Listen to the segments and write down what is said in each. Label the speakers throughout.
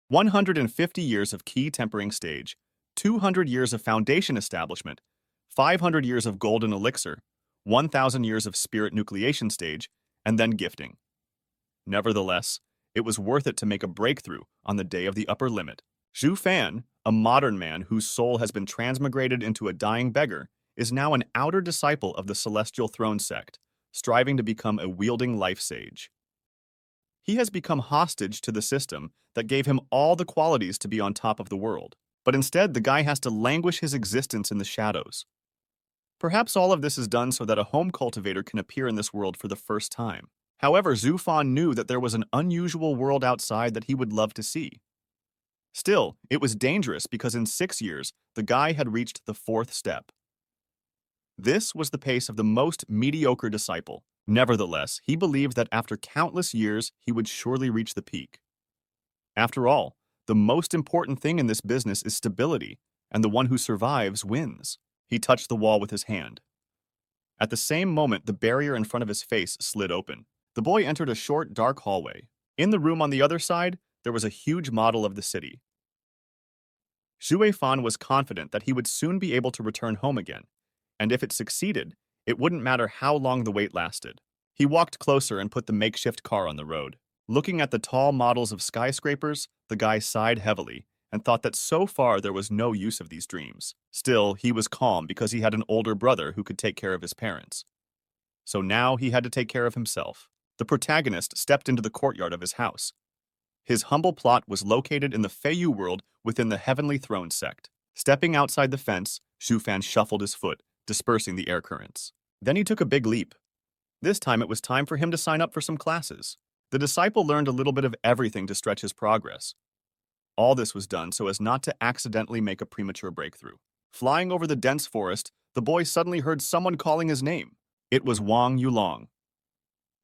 Speaker 1: 150 years of key tempering stage, 200 years of foundation establishment, 500 years of golden elixir, 1,000 years of spirit nucleation stage, and then gifting. Nevertheless, it was worth it to make a breakthrough on the day of the upper limit. Zhu Fan, a modern man whose soul has been transmigrated into a dying beggar, is now an outer disciple of the Celestial Throne sect, striving to become a wielding life sage. He has become hostage to the system that gave him all the qualities to be on top of the world, but instead the guy has to languish his existence in the shadows. Perhaps all of this is done so that a home cultivator can appear in this world for the first time. However, Zhu Fan knew that there was an unusual world outside that he would love to see. Still, it was dangerous because in 6 years, the guy had reached the 4th step. This was the pace of the most mediocre disciple. Nevertheless, he believed that after countless years, he would surely reach the peak. After all, the most important thing in this business is stability, and the one who survives wins. He touched the wall with his hand. At the same moment, the barrier in front of his face slid open. The boy entered a short, dark hallway. In the room on the other side, there was a huge model of the city. Zhu Fan was confident that he would soon be able to return home again, and if it succeeded, it wouldn't matter how long the wait lasted. He walked closer and put the makeshift car on the road. Looking at the tall models of skyscrapers, the guy sighed heavily and thought that so far there was no use of these dreams. Still, he was calm because he had an older brother who could take care of his parents. So now he had to take care of himself. The protagonist stepped into the courtyard of his house. His humble plot was located in the Feiyu world within the Heavenly Throne sect. Stepping outside the fence, Zhu Fan shuffled his foot, dispersing the air currents. Then he took a big leap. This time it was time for him to sign up for some classes. The disciple learned a little bit of everything to stretch his progress. All this was done so as not to accidentally make a premature breakthrough. Flying over the dense forest, the boy suddenly heard someone calling his name. It was Wang Yulong.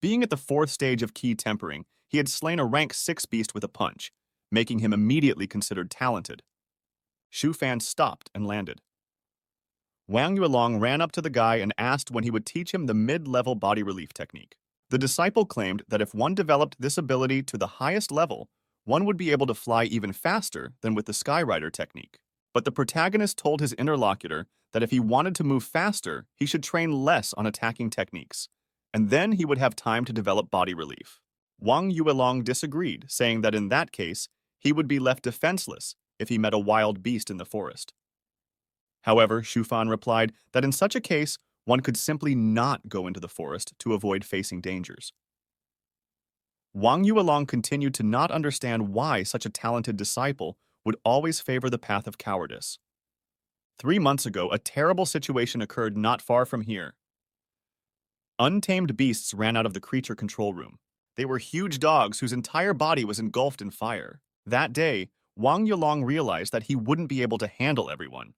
Speaker 1: Being at the 4th stage of key tempering, he had slain a rank 6 beast with a punch, making him immediately considered talented. Zhu Fan stopped and landed. Wang Yulong ran up to the guy and asked when he would teach him the mid-level body relief technique. The disciple claimed that if one developed this ability to the highest level, one would be able to fly even faster than with the Skyrider technique. But the protagonist told his interlocutor that if he wanted to move faster, he should train less on attacking techniques, and then he would have time to develop body relief. Wang Yulong disagreed, saying that in that case, he would be left defenseless if he met a wild beast in the forest. However, Zhu Fan replied that in such a case, one could simply not go into the forest to avoid facing dangers. Wang Yulong continued to not understand why such a talented disciple would always favor the path of cowardice. 3 months ago, a terrible situation occurred not far from here. Untamed beasts ran out of the creature control room. They were huge dogs whose entire body was engulfed in fire. That day, Wang Yulong realized that he wouldn't be able to handle everyone.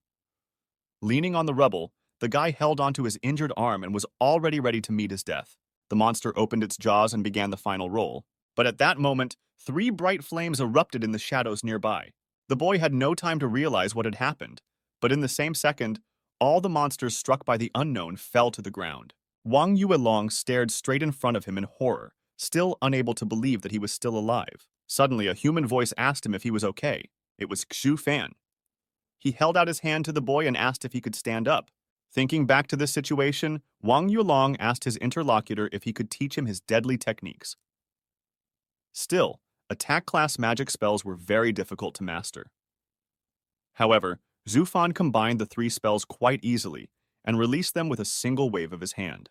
Speaker 1: Leaning on the rubble, the guy held onto his injured arm and was already ready to meet his death. The monster opened its jaws and began the final roll. But at that moment, 3 bright flames erupted in the shadows nearby. The boy had no time to realize what had happened, but in the same second, all the monsters struck by the unknown fell to the ground. Wang Yulong stared straight in front of him in horror, still unable to believe that he was still alive. Suddenly, a human voice asked him if he was okay. It was Zhu Fan. He held out his hand to the boy and asked if he could stand up. Thinking back to this situation, Wang Yulong asked his interlocutor if he could teach him his deadly techniques. Still, attack class magic spells were very difficult to master. However, Zhu Fan combined the 3 spells quite easily and released them with a single wave of his hand.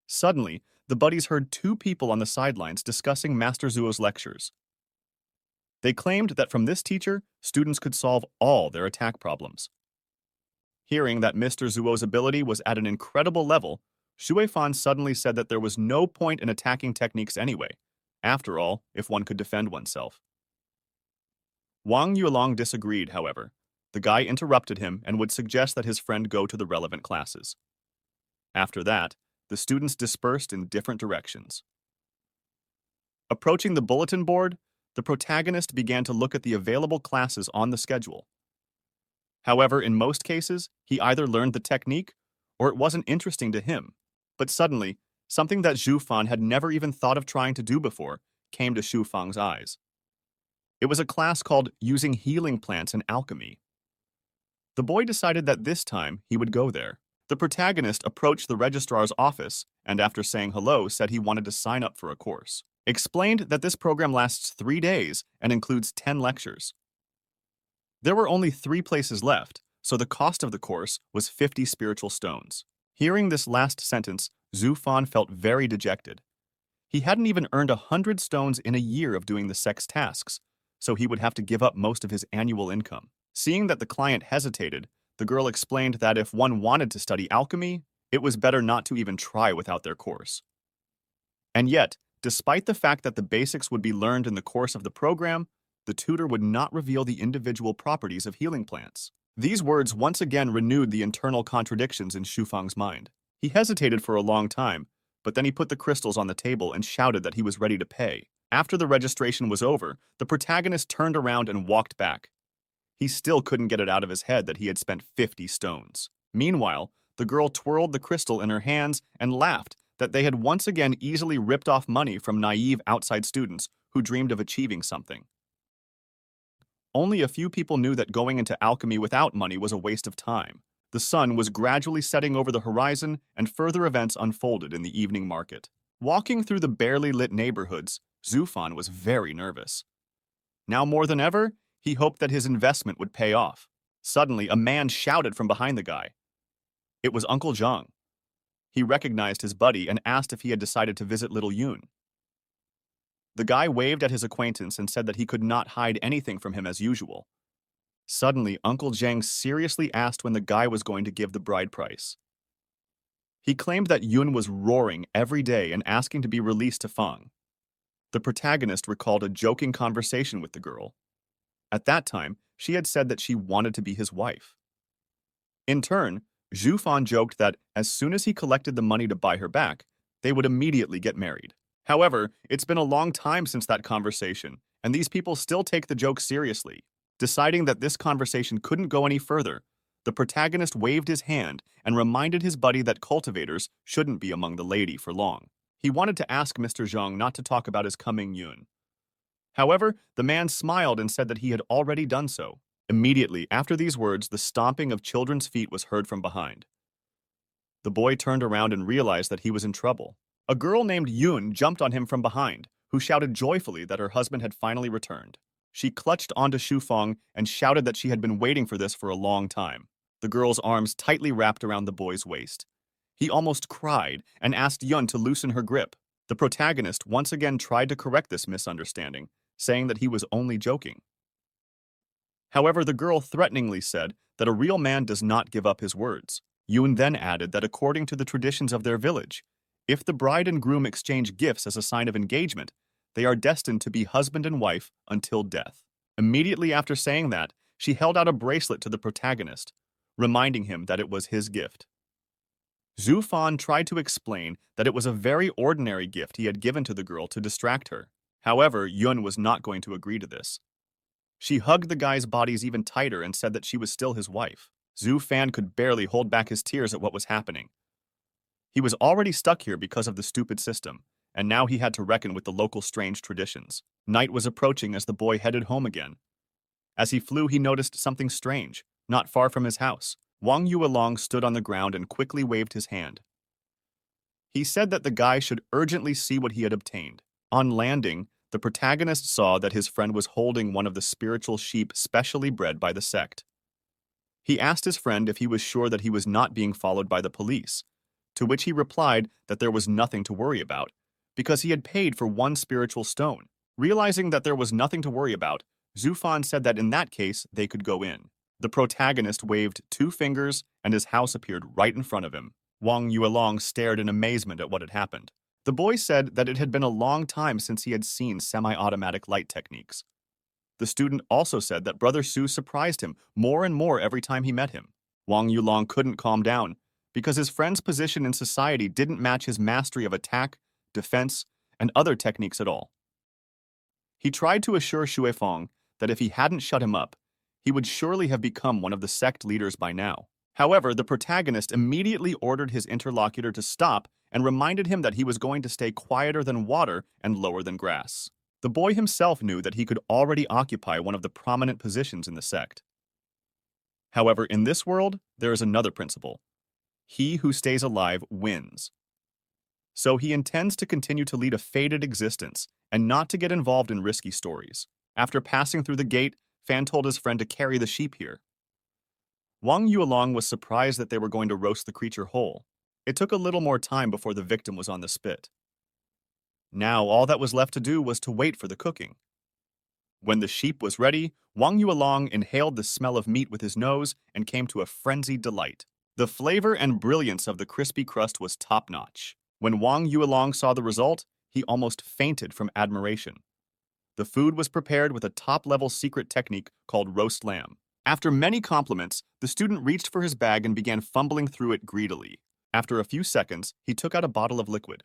Speaker 1: Suddenly, the buddies heard 2 people on the sidelines discussing Master Zuo's lectures. They claimed that from this teacher, students could solve all their attack problems. Hearing that Mr. Zuo's ability was at an incredible level, Zhu Fan suddenly said that there was no point in attacking techniques anyway, after all, if one could defend oneself. Wang Yulong disagreed, however. The guy interrupted him and would suggest that his friend go to the relevant classes. After that, the students dispersed in different directions. Approaching the bulletin board, the protagonist began to look at the available classes on the schedule. However, in most cases, he either learned the technique or it wasn't interesting to him. But suddenly, something that Zhu Fan had never even thought of trying to do before came to Zhu Fang's eyes. It was a class called Using Healing Plants in Alchemy. The boy decided that this time he would go there. The protagonist approached the registrar's office and, after saying hello, said he wanted to sign up for a course. Explained that this program lasts 3 days and includes 10 lectures. There were only 3 places left, so the cost of the course was 50 spiritual stones. Hearing this last sentence, Zhu Fan felt very dejected. He hadn't even earned 100 stones in a year of doing the sex tasks, so he would have to give up most of his annual income. Seeing that the client hesitated, the girl explained that if one wanted to study alchemy, it was better not to even try without their course. And yet, despite the fact that the basics would be learned in the course of the program, the tutor would not reveal the individual properties of healing plants. These words once again renewed the internal contradictions in Shufang's mind. He hesitated for a long time, but then he put the crystals on the table and shouted that he was ready to pay. After the registration was over, the protagonist turned around and walked back. He still couldn't get it out of his head that he had spent 50 stones. Meanwhile, the girl twirled the crystal in her hands and laughed that they had once again easily ripped off money from naive outside students who dreamed of achieving something. Only a few people knew that going into alchemy without money was a waste of time. The sun was gradually setting over the horizon, and further events unfolded in the evening market. Walking through the barely lit neighborhoods, Zhu Fan was very nervous. Now more than ever, he hoped that his investment would pay off. Suddenly, a man shouted from behind the guy. It was Uncle Zhang. He recognized his buddy and asked if he had decided to visit little Yun. The guy waved at his acquaintance and said that he could not hide anything from him as usual. Suddenly, Uncle Zhang seriously asked when the guy was going to give the bride price. He claimed that Yun was roaring every day and asking to be released to Fang. The protagonist recalled a joking conversation with the girl. At that time, she had said that she wanted to be his wife. In turn, Zhu Fan joked that as soon as he collected the money to buy her back, they would immediately get married. However, it's been a long time since that conversation, and these people still take the joke seriously. Deciding that this conversation couldn't go any further, the protagonist waved his hand and reminded his buddy that cultivators shouldn't be among the lady for long. He wanted to ask Mr. Zhang not to talk about his coming Yun. However, the man smiled and said that he had already done so. Immediately after these words, the stomping of children's feet was heard from behind. The boy turned around and realized that he was in trouble. A girl named Yun jumped on him from behind, who shouted joyfully that her husband had finally returned. She clutched onto Shufang and shouted that she had been waiting for this for a long time. The girl's arms tightly wrapped around the boy's waist. He almost cried and asked Yun to loosen her grip. The protagonist once again tried to correct this misunderstanding, saying that he was only joking. However, the girl threateningly said that a real man does not give up his words. Yun then added that according to the traditions of their village, if the bride and groom exchange gifts as a sign of engagement, they are destined to be husband and wife until death. Immediately after saying that, she held out a bracelet to the protagonist, reminding him that it was his gift. Zhu Fan tried to explain that it was a very ordinary gift he had given to the girl to distract her. However, Yun was not going to agree to this. She hugged the guy's bodies even tighter and said that she was still his wife. Zhu Fan could barely hold back his tears at what was happening. He was already stuck here because of the stupid system, and now he had to reckon with the local strange traditions. Night was approaching as the boy headed home again. As he flew, he noticed something strange, not far from his house. Wang Yuelong stood on the ground and quickly waved his hand. He said that the guy should urgently see what he had obtained. On landing, the protagonist saw that his friend was holding one of the spiritual sheep specially bred by the sect. He asked his friend if he was sure that he was not being followed by the police, to which he replied that there was nothing to worry about, because he had paid for 1 spiritual stone. Realizing that there was nothing to worry about, Zhu Fan said that in that case, they could go in. The protagonist waved 2 fingers, and his house appeared right in front of him. Wang Yuelong stared in amazement at what had happened. The boy said that it had been a long time since he had seen semi-automatic light techniques. The student also said that Brother Su surprised him more and more every time he met him. Wang Yuelong couldn't calm down, because his friend's position in society didn't match his mastery of attack, defense, and other techniques at all. He tried to assure Xuefeng that if he hadn't shut him up, he would surely have become one of the sect leaders by now. However, the protagonist immediately ordered his interlocutor to stop and reminded him that he was going to stay quieter than water and lower than grass. The boy himself knew that he could already occupy one of the prominent positions in the sect. However, in this world, there is another principle. He who stays alive wins. So he intends to continue to lead a fated existence and not to get involved in risky stories. After passing through the gate, Fan told his friend to carry the sheep here. Wang Yuelong was surprised that they were going to roast the creature whole. It took a little more time before the victim was on the spit. Now all that was left to do was to wait for the cooking. When the sheep was ready, Wang Yuelong inhaled the smell of meat with his nose and came to a frenzied delight. The flavor and brilliance of the crispy crust was top-notch. When Wang Yuelong saw the result, he almost fainted from admiration. The food was prepared with a top-level secret technique called roast lamb. After many compliments, the student reached for his bag and began fumbling through it greedily. After a few seconds, he took out a bottle of liquid.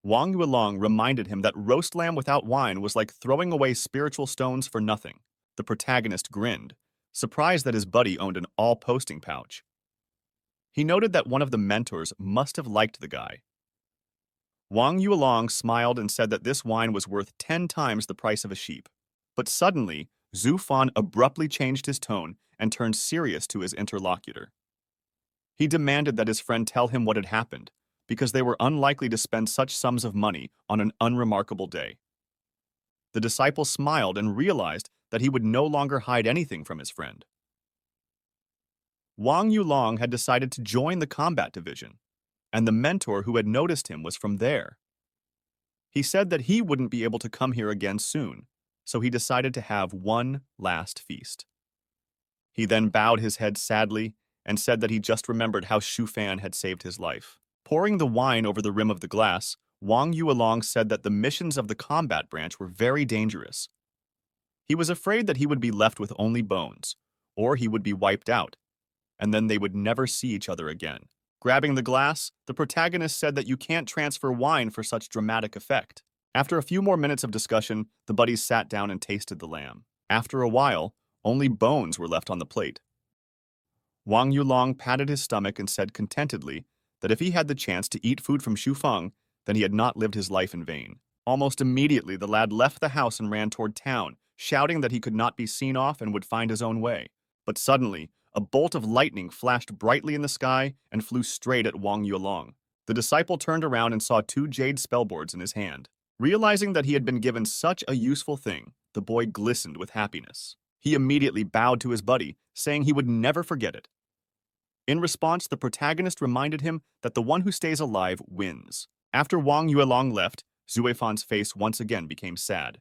Speaker 1: Wang Yuelong reminded him that roast lamb without wine was like throwing away spiritual stones for nothing. The protagonist grinned, surprised that his buddy owned an all-posting pouch. He noted that one of the mentors must have liked the guy. Wang Yuelong smiled and said that this wine was worth 10 times the price of a sheep. But suddenly, Zhu Fan abruptly changed his tone and turned serious to his interlocutor. He demanded that his friend tell him what had happened, because they were unlikely to spend such sums of money on an unremarkable day. The disciple smiled and realized that he would no longer hide anything from his friend. Wang Yuelong had decided to join the combat division, and the mentor who had noticed him was from there. He said that he wouldn't be able to come here again soon, so he decided to have one last feast. He then bowed his head sadly and said that he just remembered how Shu Fan had saved his life. Pouring the wine over the rim of the glass, Wang Yuelong said that the missions of the combat branch were very dangerous. He was afraid that he would be left with only bones, or he would be wiped out, and then they would never see each other again. Grabbing the glass, the protagonist said that you can't transfer wine for such dramatic effect. After a few more minutes of discussion, the buddies sat down and tasted the lamb. After a while, only bones were left on the plate. Wang Yuelong patted his stomach and said contentedly that if he had the chance to eat food from Shu Feng, then he had not lived his life in vain. Almost immediately, the lad left the house and ran toward town, shouting that he could not be seen off and would find his own way. But suddenly, a bolt of lightning flashed brightly in the sky and flew straight at Wang Yuelong. The disciple turned around and saw 2 jade spellboards in his hand. Realizing that he had been given such a useful thing, the boy glistened with happiness. He immediately bowed to his buddy, saying he would never forget it. In response, the protagonist reminded him that the one who stays alive wins. After Wang Yuelong left, Zhu Fan's face once again became sad.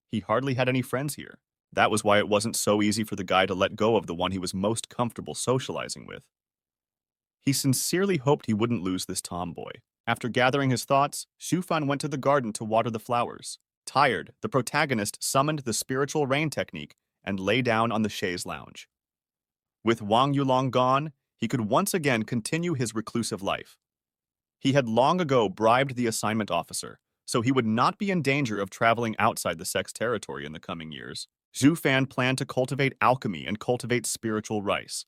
Speaker 1: He hardly had any friends here. That was why it wasn't so easy for the guy to let go of the one he was most comfortable socializing with. He sincerely hoped he wouldn't lose this tomboy. After gathering his thoughts, Shu Fan went to the garden to water the flowers. Tired, the protagonist summoned the spiritual rain technique and lay down on the chaise lounge. With Wang Yuelong gone, he could once again continue his reclusive life. He had long ago bribed the assignment officer, so he would not be in danger of traveling outside the sect's territory in the coming years. Zhu Fan planned to cultivate alchemy and cultivate spiritual rice.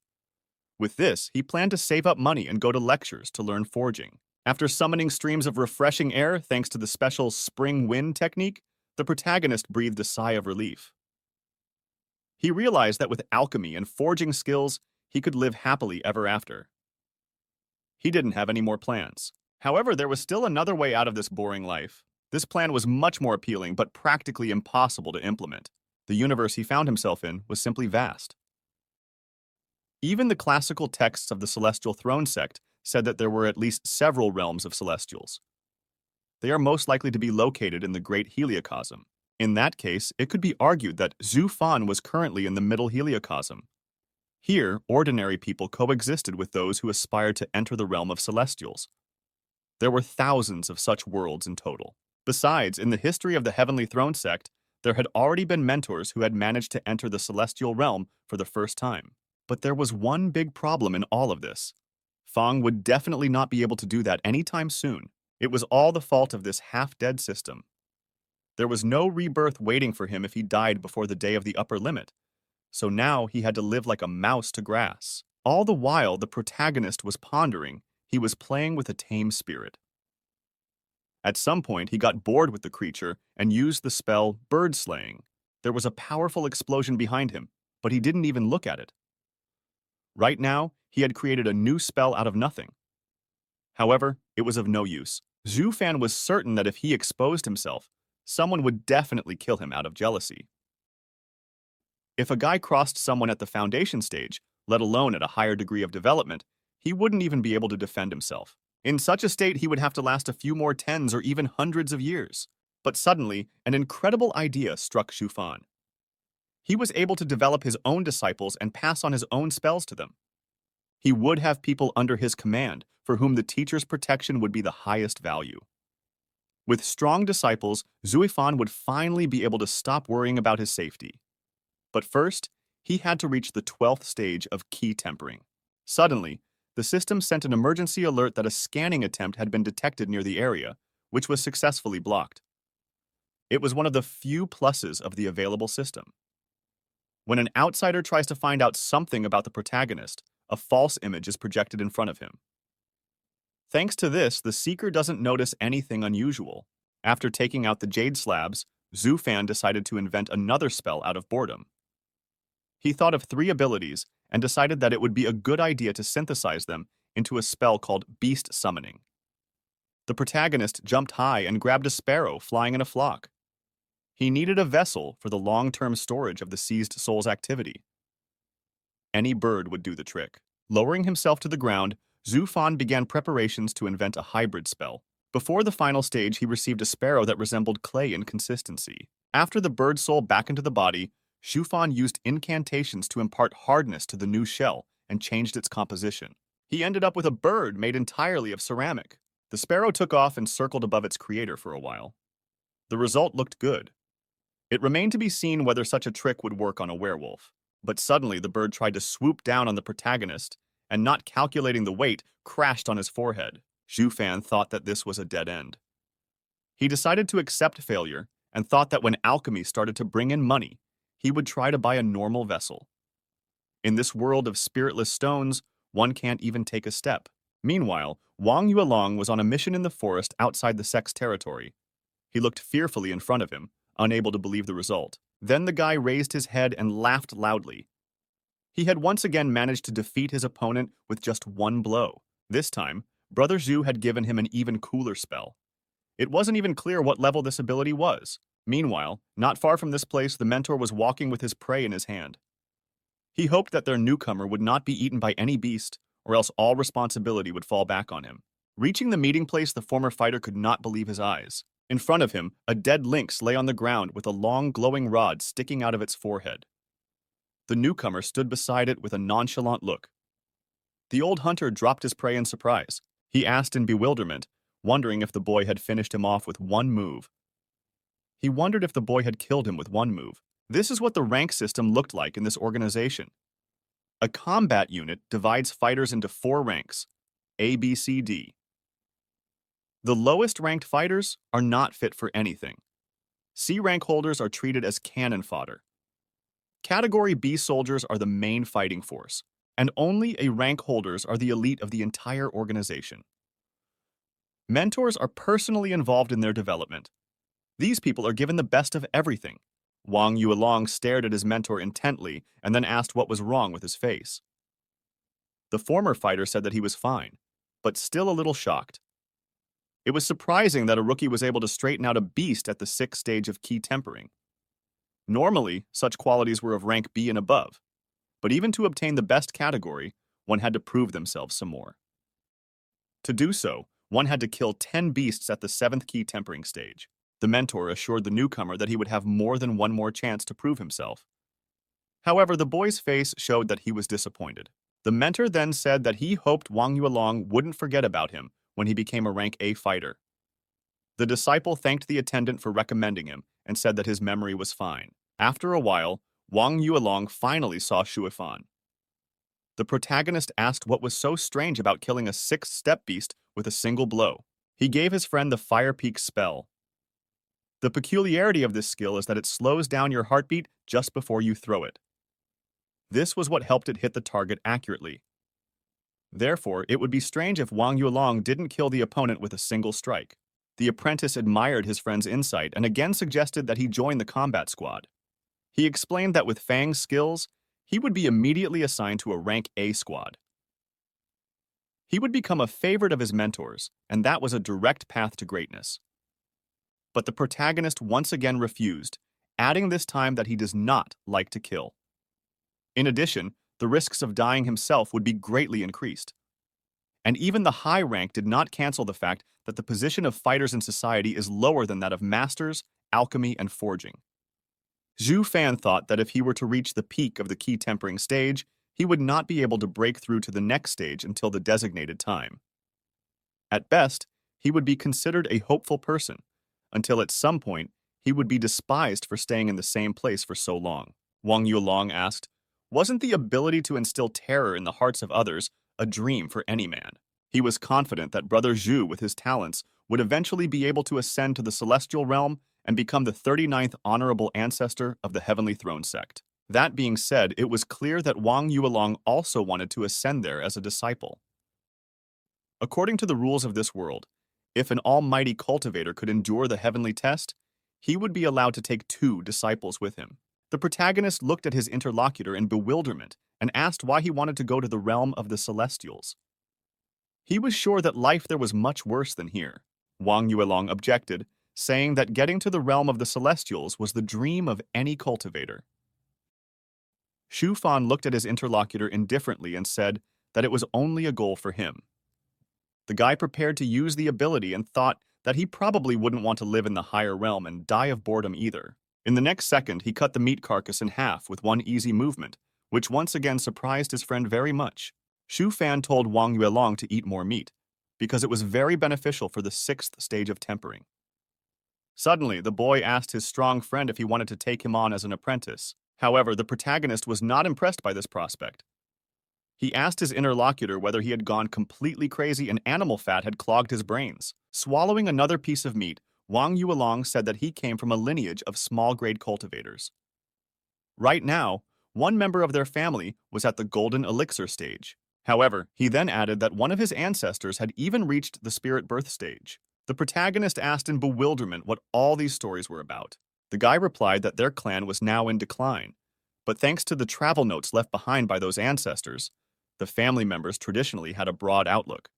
Speaker 1: With this, he planned to save up money and go to lectures to learn forging. After summoning streams of refreshing air thanks to the special spring wind technique, the protagonist breathed a sigh of relief. He realized that with alchemy and forging skills, he could live happily ever after. He didn't have any more plans. However, there was still another way out of this boring life. This plan was much more appealing, but practically impossible to implement. The universe he found himself in was simply vast. Even the classical texts of the Celestial Throne sect said that there were at least several realms of celestials. They are most likely to be located in the Great Heliocosm. In that case, it could be argued that Zhu Fan was currently in the Middle Heliocosm. Here, ordinary people coexisted with those who aspired to enter the realm of celestials. There were thousands of such worlds in total. Besides, in the history of the Heavenly Throne sect, there had already been mentors who had managed to enter the celestial realm for the first time. But there was one big problem in all of this. Fang would definitely not be able to do that anytime soon. It was all the fault of this half-dead system. There was no rebirth waiting for him if he died before the day of the upper limit. So now he had to live like a mouse to grass. All the while the protagonist was pondering, he was playing with a tame spirit. At some point, he got bored with the creature and used the spell bird slaying. There was a powerful explosion behind him, but he didn't even look at it. Right now, he had created a new spell out of nothing. However, it was of no use. Zhu Fan was certain that if he exposed himself, someone would definitely kill him out of jealousy. If a guy crossed someone at the foundation stage, let alone at a higher degree of development, he wouldn't even be able to defend himself. In such a state, he would have to last a few more tens or even hundreds of years. But suddenly, an incredible idea struck Zhu Fan. He was able to develop his own disciples and pass on his own spells to them. He would have people under his command for whom the teacher's protection would be the highest value. With strong disciples, Zhu Fan would finally be able to stop worrying about his safety. But first, he had to reach the 12th stage of key tempering. Suddenly, the system sent an emergency alert that a scanning attempt had been detected near the area, which was successfully blocked. It was one of the few pluses of the available system. When an outsider tries to find out something about the protagonist, a false image is projected in front of him. Thanks to this, the seeker doesn't notice anything unusual. After taking out the jade slabs, Zhu Fan decided to invent another spell out of boredom. He thought of 3 abilities and decided that it would be a good idea to synthesize them into a spell called Beast Summoning. The protagonist jumped high and grabbed a sparrow flying in a flock. He needed a vessel for the long-term storage of the seized soul's activity. Any bird would do the trick. Lowering himself to the ground, Zhu Fan began preparations to invent a hybrid spell. Before the final stage, he received a sparrow that resembled clay in consistency. After the bird's soul back into the body, Zhu Fan used incantations to impart hardness to the new shell and changed its composition. He ended up with a bird made entirely of ceramic. The sparrow took off and circled above its creator for a while. The result looked good. It remained to be seen whether such a trick would work on a werewolf. But suddenly the bird tried to swoop down on the protagonist, and not calculating the weight, crashed on his forehead. Zhu Fan thought that this was a dead end. He decided to accept failure and thought that when alchemy started to bring in money, he would try to buy a normal vessel. In this world of spiritless stones, one can't even take a step. Meanwhile, Wang Yuelong was on a mission in the forest outside the sect's territory. He looked fearfully in front of him, unable to believe the result. Then the guy raised his head and laughed loudly. He had once again managed to defeat his opponent with just one blow. This time, Brother Zhu had given him an even cooler spell. It wasn't even clear what level this ability was. Meanwhile, not far from this place, the mentor was walking with his prey in his hand. He hoped that their newcomer would not be eaten by any beast, or else all responsibility would fall back on him. Reaching the meeting place, the former fighter could not believe his eyes. In front of him, a dead lynx lay on the ground with a long, glowing rod sticking out of its forehead. The newcomer stood beside it with a nonchalant look. The old hunter dropped his prey in surprise. He asked in bewilderment, wondering if the boy had finished him off with one move. He wondered if the boy had killed him with one move. This is what the rank system looked like in this organization. A combat unit divides fighters into 4 ranks, A, B, C, D. The lowest ranked fighters are not fit for anything. C rank holders are treated as cannon fodder. Category B soldiers are the main fighting force, and only A rank holders are the elite of the entire organization. Mentors are personally involved in their development. These people are given the best of everything. Wang Yuelong stared at his mentor intently and then asked what was wrong with his face. The former fighter said that he was fine, but still a little shocked. It was surprising that a rookie was able to straighten out a beast at the 6th stage of key tempering. Normally, such qualities were of rank B and above, but even to obtain the best category, one had to prove themselves some more. To do so, one had to kill 10 beasts at the 7th key tempering stage. The mentor assured the newcomer that he would have more than one more chance to prove himself. However, the boy's face showed that he was disappointed. The mentor then said that he hoped Wang Yuelong wouldn't forget about him when he became a rank A fighter. The disciple thanked the attendant for recommending him and said that his memory was fine. After a while, Wang Yuelong finally saw Zhu Fan. The protagonist asked what was so strange about killing a 6th step beast with a single blow. He gave his friend the Fire Peak spell. The peculiarity of this skill is that it slows down your heartbeat just before you throw it. This was what helped it hit the target accurately. Therefore, it would be strange if Wang Yuelong didn't kill the opponent with a single strike. The apprentice admired his friend's insight and again suggested that he join the combat squad. He explained that with Fang's skills, he would be immediately assigned to a rank A squad. He would become a favorite of his mentors, and that was a direct path to greatness. But the protagonist once again refused, adding this time that he does not like to kill. In addition, the risks of dying himself would be greatly increased. And even the high rank did not cancel the fact that the position of fighters in society is lower than that of masters, alchemy, and forging. Zhu Fan thought that if he were to reach the peak of the key tempering stage, he would not be able to break through to the next stage until the designated time. At best, he would be considered a hopeful person, until at some point he would be despised for staying in the same place for so long. Wang Yulong asked, "Wasn't the ability to instill terror in the hearts of others a dream for any man?" He was confident that Brother Zhu, with his talents, would eventually be able to ascend to the celestial realm and become the 39th honorable ancestor of the Heavenly Throne sect. That being said, it was clear that Wang Yuelong also wanted to ascend there as a disciple. According to the rules of this world, if an almighty cultivator could endure the heavenly test, he would be allowed to take 2 disciples with him. The protagonist looked at his interlocutor in bewilderment and asked why he wanted to go to the realm of the Celestials. He was sure that life there was much worse than here. Wang Yuelong objected, saying that getting to the realm of the Celestials was the dream of any cultivator. Shu Fan looked at his interlocutor indifferently and said that it was only a goal for him. The guy prepared to use the ability and thought that he probably wouldn't want to live in the higher realm and die of boredom either. In the next second, he cut the meat carcass in half with one easy movement, which once again surprised his friend very much. Shu Fan told Wang Yuelong to eat more meat, because it was very beneficial for the 6th stage of tempering. Suddenly, the boy asked his strong friend if he wanted to take him on as an apprentice. However, the protagonist was not impressed by this prospect. He asked his interlocutor whether he had gone completely crazy and animal fat had clogged his brains. Swallowing another piece of meat, Wang Yuelong said that he came from a lineage of small-grade cultivators. Right now, one member of their family was at the golden elixir stage. However, he then added that one of his ancestors had even reached the spirit birth stage. The protagonist asked in bewilderment what all these stories were about. The guy replied that their clan was now in decline, but thanks to the travel notes left behind by those ancestors, the family members traditionally had a broad outlook.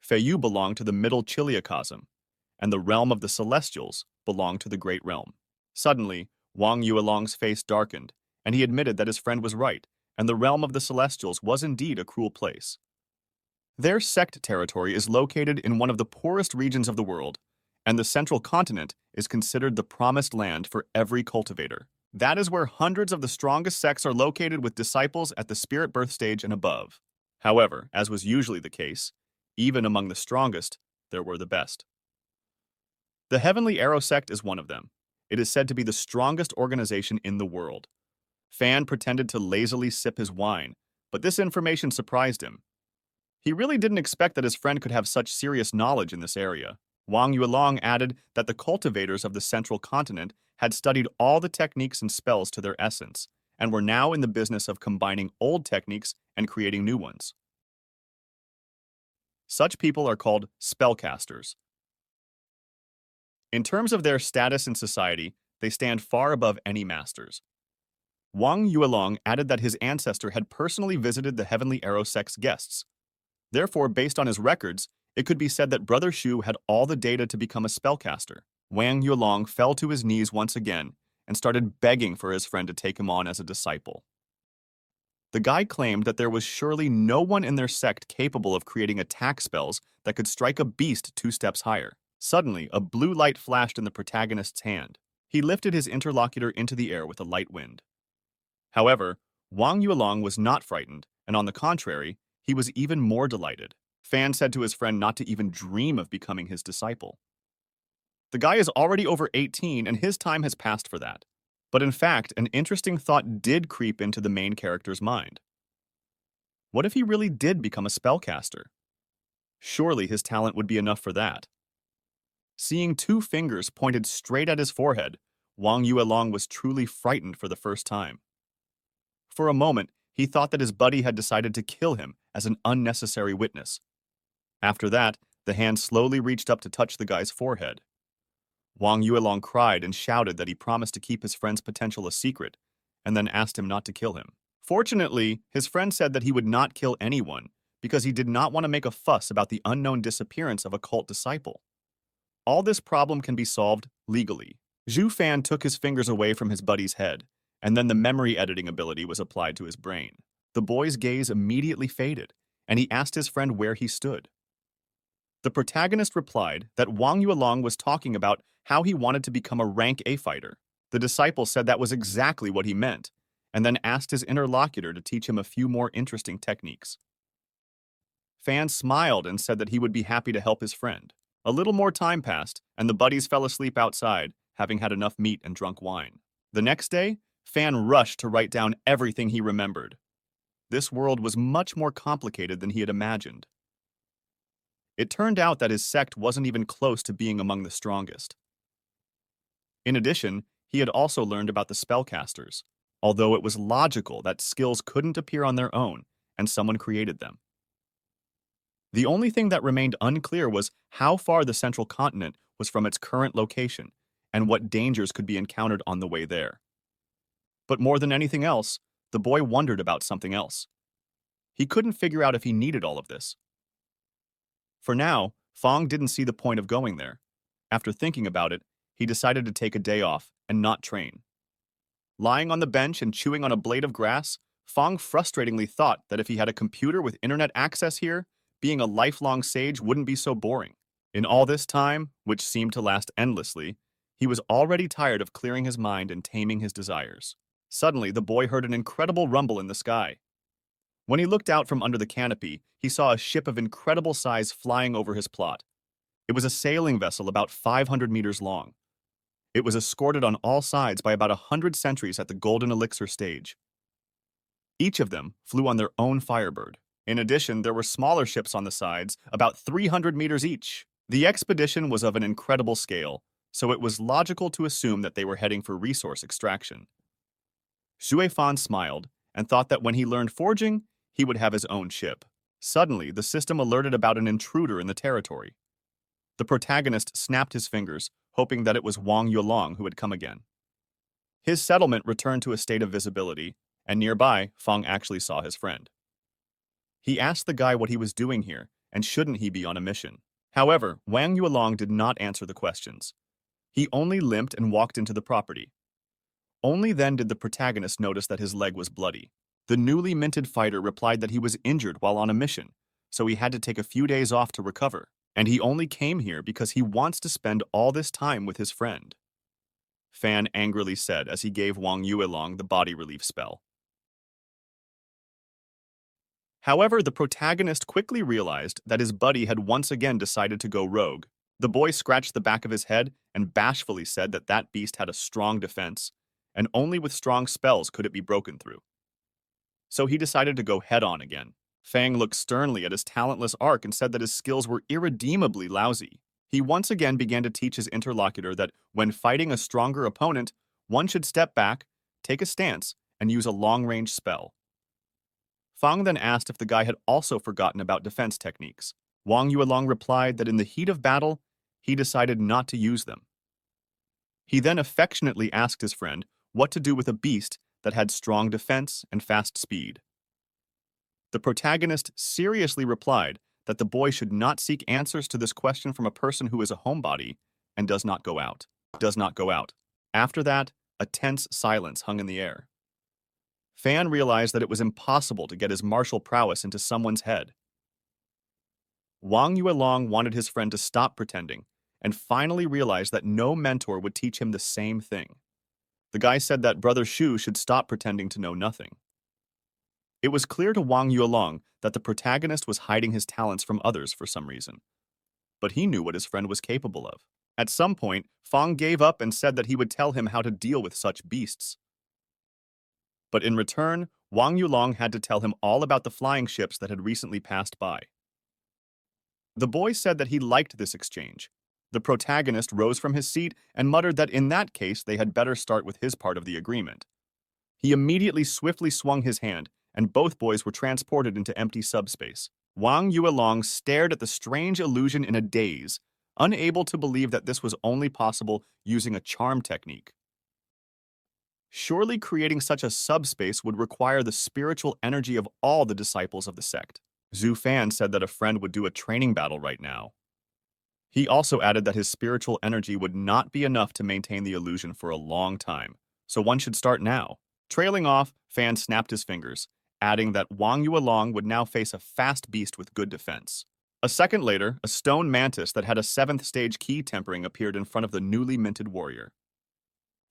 Speaker 1: Feiyu belonged to the middle Chiliocosm, and the realm of the Celestials belonged to the Great Realm. Suddenly, Wang Yuelong's face darkened, and he admitted that his friend was right, and the realm of the Celestials was indeed a cruel place. Their sect territory is located in one of the poorest regions of the world, and the central continent is considered the promised land for every cultivator. That is where hundreds of the strongest sects are located with disciples at the spirit birth stage and above. However, as was usually the case, even among the strongest, there were the best. The Heavenly Arrow sect is one of them. It is said to be the strongest organization in the world. Fan pretended to lazily sip his wine, but this information surprised him. He really didn't expect that his friend could have such serious knowledge in this area. Wang Yuelong added that the cultivators of the central continent had studied all the techniques and spells to their essence, and were now in the business of combining old techniques and creating new ones. Such people are called spellcasters. In terms of their status in society, they stand far above any masters. Wang Yuelong added that his ancestor had personally visited the Heavenly Arrow sect's guests. Therefore, based on his records, it could be said that Brother Shu had all the data to become a spellcaster. Wang Yuelong fell to his knees once again and started begging for his friend to take him on as a disciple. The guy claimed that there was surely no one in their sect capable of creating attack spells that could strike a beast 2 steps higher. Suddenly, a blue light flashed in the protagonist's hand. He lifted his interlocutor into the air with a light wind. However, Wang Yuelong was not frightened, and on the contrary, he was even more delighted. Fan said to his friend not to even dream of becoming his disciple. The guy is already over 18 and his time has passed for that. But in fact, an interesting thought did creep into the main character's mind. What if he really did become a spellcaster? Surely his talent would be enough for that. Seeing 2 fingers pointed straight at his forehead, Wang Yuelong was truly frightened for the first time. For a moment, he thought that his buddy had decided to kill him as an unnecessary witness. After that, The hand slowly reached up to touch the guy's forehead. Wang Yuelong cried and shouted that he promised to keep his friend's potential a secret, and then asked him not to kill him. Fortunately, his friend said that he would not kill anyone because he did not want to make a fuss about the unknown disappearance of a cult disciple. All this problem can be solved legally. Zhu Fan took his fingers away from his buddy's head, and then the memory editing ability was applied to his brain. The boy's gaze immediately faded, and he asked his friend where he stood. The protagonist replied that Wang Yuelong was talking about how he wanted to become a rank A fighter. The disciple said that was exactly what he meant, and then asked his interlocutor to teach him a few more interesting techniques. Fan smiled and said that he would be happy to help his friend. A little more time passed, and the buddies fell asleep outside, having had enough meat and drunk wine. The next day, Fan rushed to write down everything he remembered. This world was much more complicated than he had imagined. It turned out that his sect wasn't even close to being among the strongest. In addition, he had also learned about the spellcasters, although it was logical that skills couldn't appear on their own, and someone created them. The only thing that remained unclear was how far the central continent was from its current location, and what dangers could be encountered on the way there. But more than anything else, the boy wondered about something else. He couldn't figure out if he needed all of this. For now, Fong didn't see the point of going there. After thinking about it, he decided to take a day off and not train. Lying on the bench and chewing on a blade of grass, Fong frustratingly thought that if he had a computer with internet access here, being a lifelong sage wouldn't be so boring. In all this time, which seemed to last endlessly, he was already tired of clearing his mind and taming his desires. Suddenly, the boy heard an incredible rumble in the sky. When he looked out from under the canopy, he saw a ship of incredible size flying over his plot. It was a sailing vessel about 500 meters long. It was escorted on all sides by about 100 sentries at the Golden Elixir stage. Each of them flew on their own Firebird. In addition, there were smaller ships on the sides, about 300 meters each. The expedition was of an incredible scale, so it was logical to assume that they were heading for resource extraction. Xue Fan smiled and thought that when he learned forging, he would have his own ship. Suddenly, the system alerted about an intruder in the territory. The protagonist snapped his fingers, hoping that it was Wang Yuelong who had come again. His settlement returned to a state of visibility, and nearby, Fong actually saw his friend. He asked the guy what he was doing here, and shouldn't he be on a mission. However, Wang Yuelong did not answer the questions. He only limped and walked into the property. Only then did the protagonist notice that his leg was bloody. The newly minted fighter replied that he was injured while on a mission, so he had to take a few days off to recover, and he only came here because he wants to spend all this time with his friend. Fan angrily said as he gave Wang Yuelong the body relief spell. However, the protagonist quickly realized that his buddy had once again decided to go rogue. The boy scratched the back of his head and bashfully said that that beast had a strong defense, and only with strong spells could it be broken through. So he decided to go head-on again. Fang looked sternly at his talentless arc and said that his skills were irredeemably lousy. He once again began to teach his interlocutor that when fighting a stronger opponent, one should step back, take a stance, and use a long-range spell. Fang then asked if the guy had also forgotten about defense techniques. Wang Yuelong replied that in the heat of battle, he decided not to use them. He then affectionately asked his friend what to do with a beast that had strong defense and fast speed. The protagonist seriously replied that the boy should not seek answers to this question from a person who is a homebody and does not go out. After that, a tense silence hung in the air. Fan realized that it was impossible to get his martial prowess into someone's head. Wang Yuelong wanted his friend to stop pretending and finally realized that no mentor would teach him the same thing. The guy said that Brother Shu should stop pretending to know nothing. It was clear to Wang Yuelong that the protagonist was hiding his talents from others for some reason. But he knew what his friend was capable of. At some point, Fang gave up and said that he would tell him how to deal with such beasts. But in return, Wang Yuelong had to tell him all about the flying ships that had recently passed by. The boy said that he liked this exchange. The protagonist rose from his seat and muttered that in that case they had better start with his part of the agreement. He immediately swiftly swung his hand, and both boys were transported into empty subspace. Wang Yuelong stared at the strange illusion in a daze, unable to believe that this was only possible using a charm technique. Surely creating such a subspace would require the spiritual energy of all the disciples of the sect. Zhu Fan said that a friend would do a training battle right now. He also added that his spiritual energy would not be enough to maintain the illusion for a long time, so one should start now. Trailing off, Fan snapped his fingers, adding that Wang Yuelong would now face a fast beast with good defense. A second later, a stone mantis that had a 7th stage key tempering appeared in front of the newly minted warrior.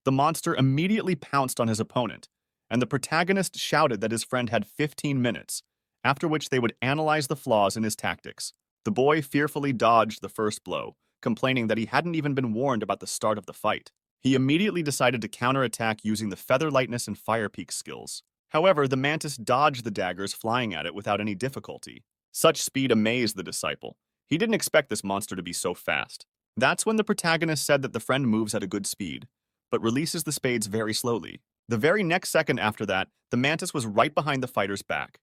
Speaker 1: The monster immediately pounced on his opponent, and the protagonist shouted that his friend had 15 minutes, after which they would analyze the flaws in his tactics. The boy fearfully dodged the first blow, complaining that he hadn't even been warned about the start of the fight. He immediately decided to counterattack using the feather lightness and fire peak skills. However, the mantis dodged the daggers flying at it without any difficulty. Such speed amazed the disciple. He didn't expect this monster to be so fast. That's when the protagonist said that the friend moves at a good speed, but releases the spades very slowly. The very next second after that, the mantis was right behind the fighter's back.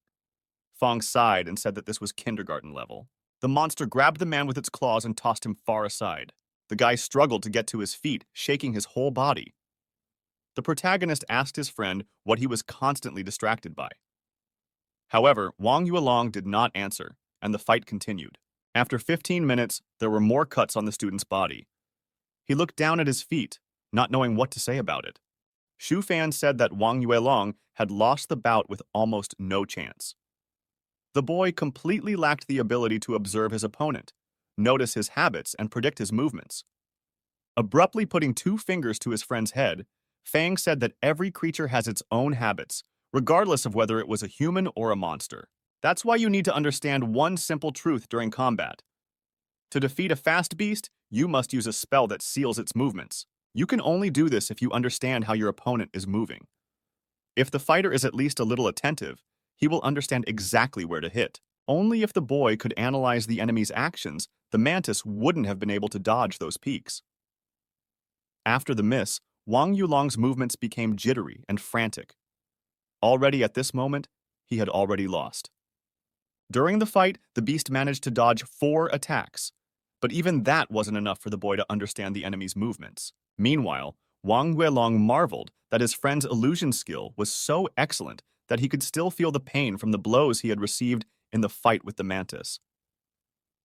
Speaker 1: Fong sighed and said that this was kindergarten level. The monster grabbed the man with its claws and tossed him far aside. The guy struggled to get to his feet, shaking his whole body. The protagonist asked his friend what he was constantly distracted by. However, Wang Yuelong did not answer, and the fight continued. After 15 minutes, there were more cuts on the student's body. He looked down at his feet, not knowing what to say about it. Shu Fan said that Wang Yuelong had lost the bout with almost no chance. The boy completely lacked the ability to observe his opponent, notice his habits, and predict his movements. Abruptly putting 2 fingers to his friend's head, Fang said that every creature has its own habits, regardless of whether it was a human or a monster. That's why you need to understand one simple truth during combat. To defeat a fast beast, you must use a spell that seals its movements. You can only do this if you understand how your opponent is moving. If the fighter is at least a little attentive, he will understand exactly where to hit. Only if the boy could analyze the enemy's actions, the mantis wouldn't have been able to dodge those peaks. After the miss, Wang Yuelong's movements became jittery and frantic. Already at this moment, he had already lost. During the fight, the beast managed to dodge 4 attacks, but even that wasn't enough for the boy to understand the enemy's movements. Meanwhile, Wang Yuelong marveled that his friend's illusion skill was so excellent that he could still feel the pain from the blows he had received in the fight with the mantis.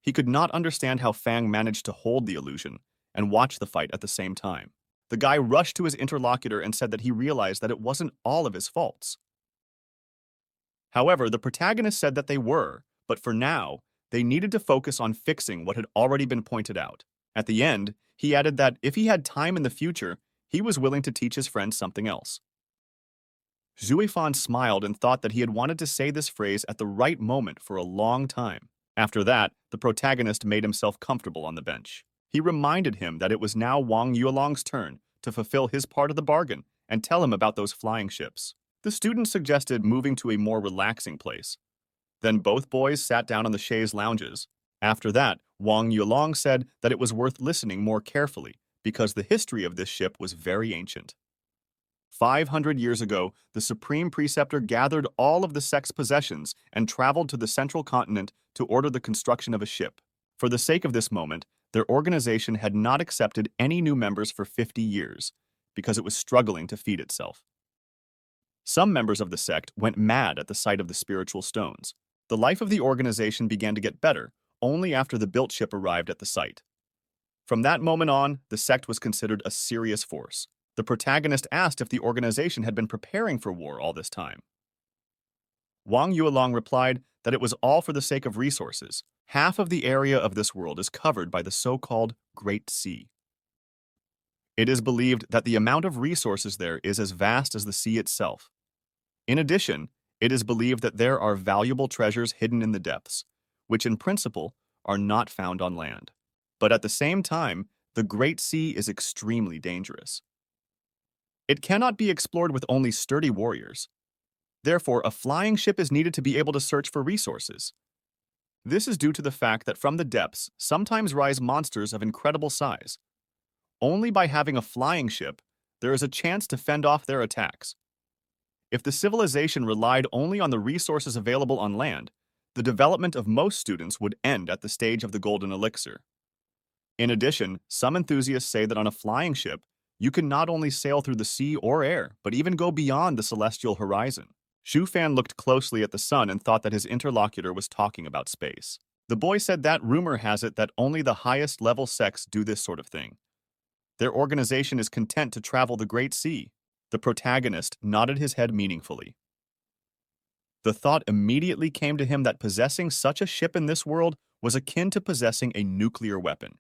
Speaker 1: He could not understand how Fang managed to hold the illusion and watch the fight at the same time. The guy rushed to his interlocutor and said that he realized that it wasn't all of his faults. However, the protagonist said that they were, but for now, they needed to focus on fixing what had already been pointed out. At the end, he added that if he had time in the future, he was willing to teach his friend something else. Zuifan smiled and thought that he had wanted to say this phrase at the right moment for a long time. After that, the protagonist made himself comfortable on the bench. He reminded him that it was now Wang Yuelong's turn to fulfill his part of the bargain and tell him about those flying ships. The student suggested moving to a more relaxing place. Then both boys sat down on the chaise lounges. After that, Wang Yuelong said that it was worth listening more carefully because the history of this ship was very ancient. 500 years ago, the Supreme Preceptor gathered all of the sect's possessions and traveled to the central continent to order the construction of a ship. For the sake of this moment, their organization had not accepted any new members for 50 years, because it was struggling to feed itself. Some members of the sect went mad at the sight of the spiritual stones. The life of the organization began to get better only after the built ship arrived at the site. From that moment on, the sect was considered a serious force. The protagonist asked if the organization had been preparing for war all this time. Wang Yuelong replied that it was all for the sake of resources. Half of the area of this world is covered by the so-called Great Sea. It is believed that the amount of resources there is as vast as the sea itself. In addition, it is believed that there are valuable treasures hidden in the depths, which in principle are not found on land. But at the same time, the Great Sea is extremely dangerous. It cannot be explored with only sturdy warriors. Therefore, a flying ship is needed to be able to search for resources. This is due to the fact that from the depths sometimes rise monsters of incredible size. Only by having a flying ship, there is a chance to fend off their attacks. If the civilization relied only on the resources available on land, the development of most students would end at the stage of the golden elixir. In addition, some enthusiasts say that on a flying ship, you can not only sail through the sea or air, but even go beyond the celestial horizon. Shufan looked closely at the sun and thought that his interlocutor was talking about space. The boy said that rumor has it that only the highest level sects do this sort of thing. Their organization is content to travel the great sea. The protagonist nodded his head meaningfully. The thought immediately came to him that possessing such a ship in this world was akin to possessing a nuclear weapon.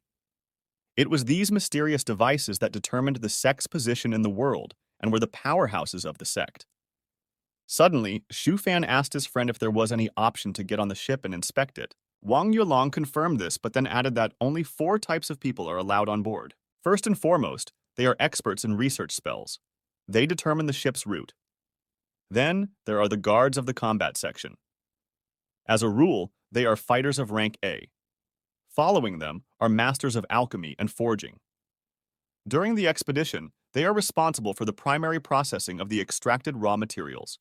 Speaker 1: It was these mysterious devices that determined the sect's position in the world and were the powerhouses of the sect. Suddenly, Shufan asked his friend if there was any option to get on the ship and inspect it. Wang Yulong confirmed this, but then added that only 4 types of people are allowed on board. First and foremost, they are experts in research spells. They determine the ship's route. Then, there are the guards of the combat section. As a rule, they are fighters of rank A. Following them are masters of alchemy and forging. During the expedition, they are responsible for the primary processing of the extracted raw materials.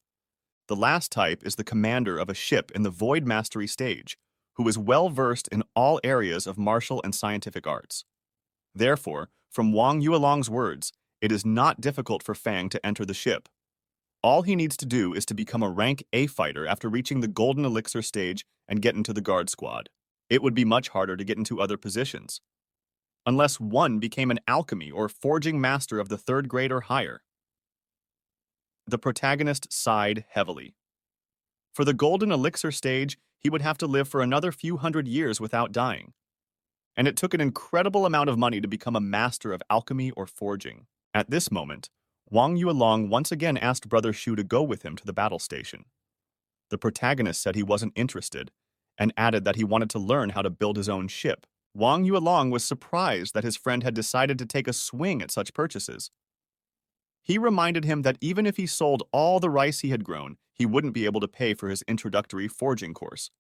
Speaker 1: The last type is the commander of a ship in the Void Mastery stage, who is well-versed in all areas of martial and scientific arts. Therefore, from Wang Yuelong's words, it is not difficult for Fang to enter the ship. All he needs to do is to become a rank A fighter after reaching the Golden Elixir stage and get into the guard squad. It would be much harder to get into other positions, unless one became an alchemy or forging master of the 3rd grade or higher. The protagonist sighed heavily. For the Golden Elixir stage, he would have to live for another few hundred years without dying. And it took an incredible amount of money to become a master of alchemy or forging. At this moment, Wang Yuelong once again asked Brother Shu to go with him to the battle station. The protagonist said he wasn't interested, and added that he wanted to learn how to build his own ship. Wang Yuelong was surprised that his friend had decided to take a swing at such purchases. He reminded him that even if he sold all the rice he had grown, he wouldn't be able to pay for his introductory forging course.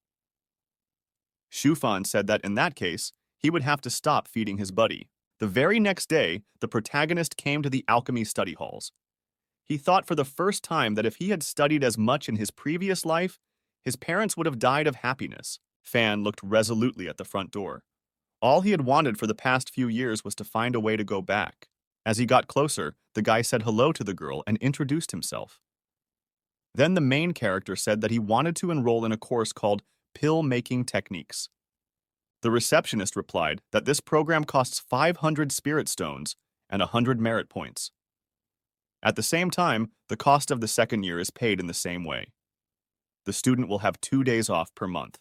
Speaker 1: Shufan said that in that case, he would have to stop feeding his buddy. The very next day, the protagonist came to the alchemy study halls. He thought for the first time that if he had studied as much in his previous life, his parents would have died of happiness. Fan looked resolutely at the front door. All he had wanted for the past few years was to find a way to go back. As he got closer, the guy said hello to the girl and introduced himself. Then the main character said that he wanted to enroll in a course called Pill-Making Techniques. The receptionist replied that this program costs 500 spirit stones and 100 merit points. At the same time, the cost of the 2nd year is paid in the same way. The student will have 2 days off per month.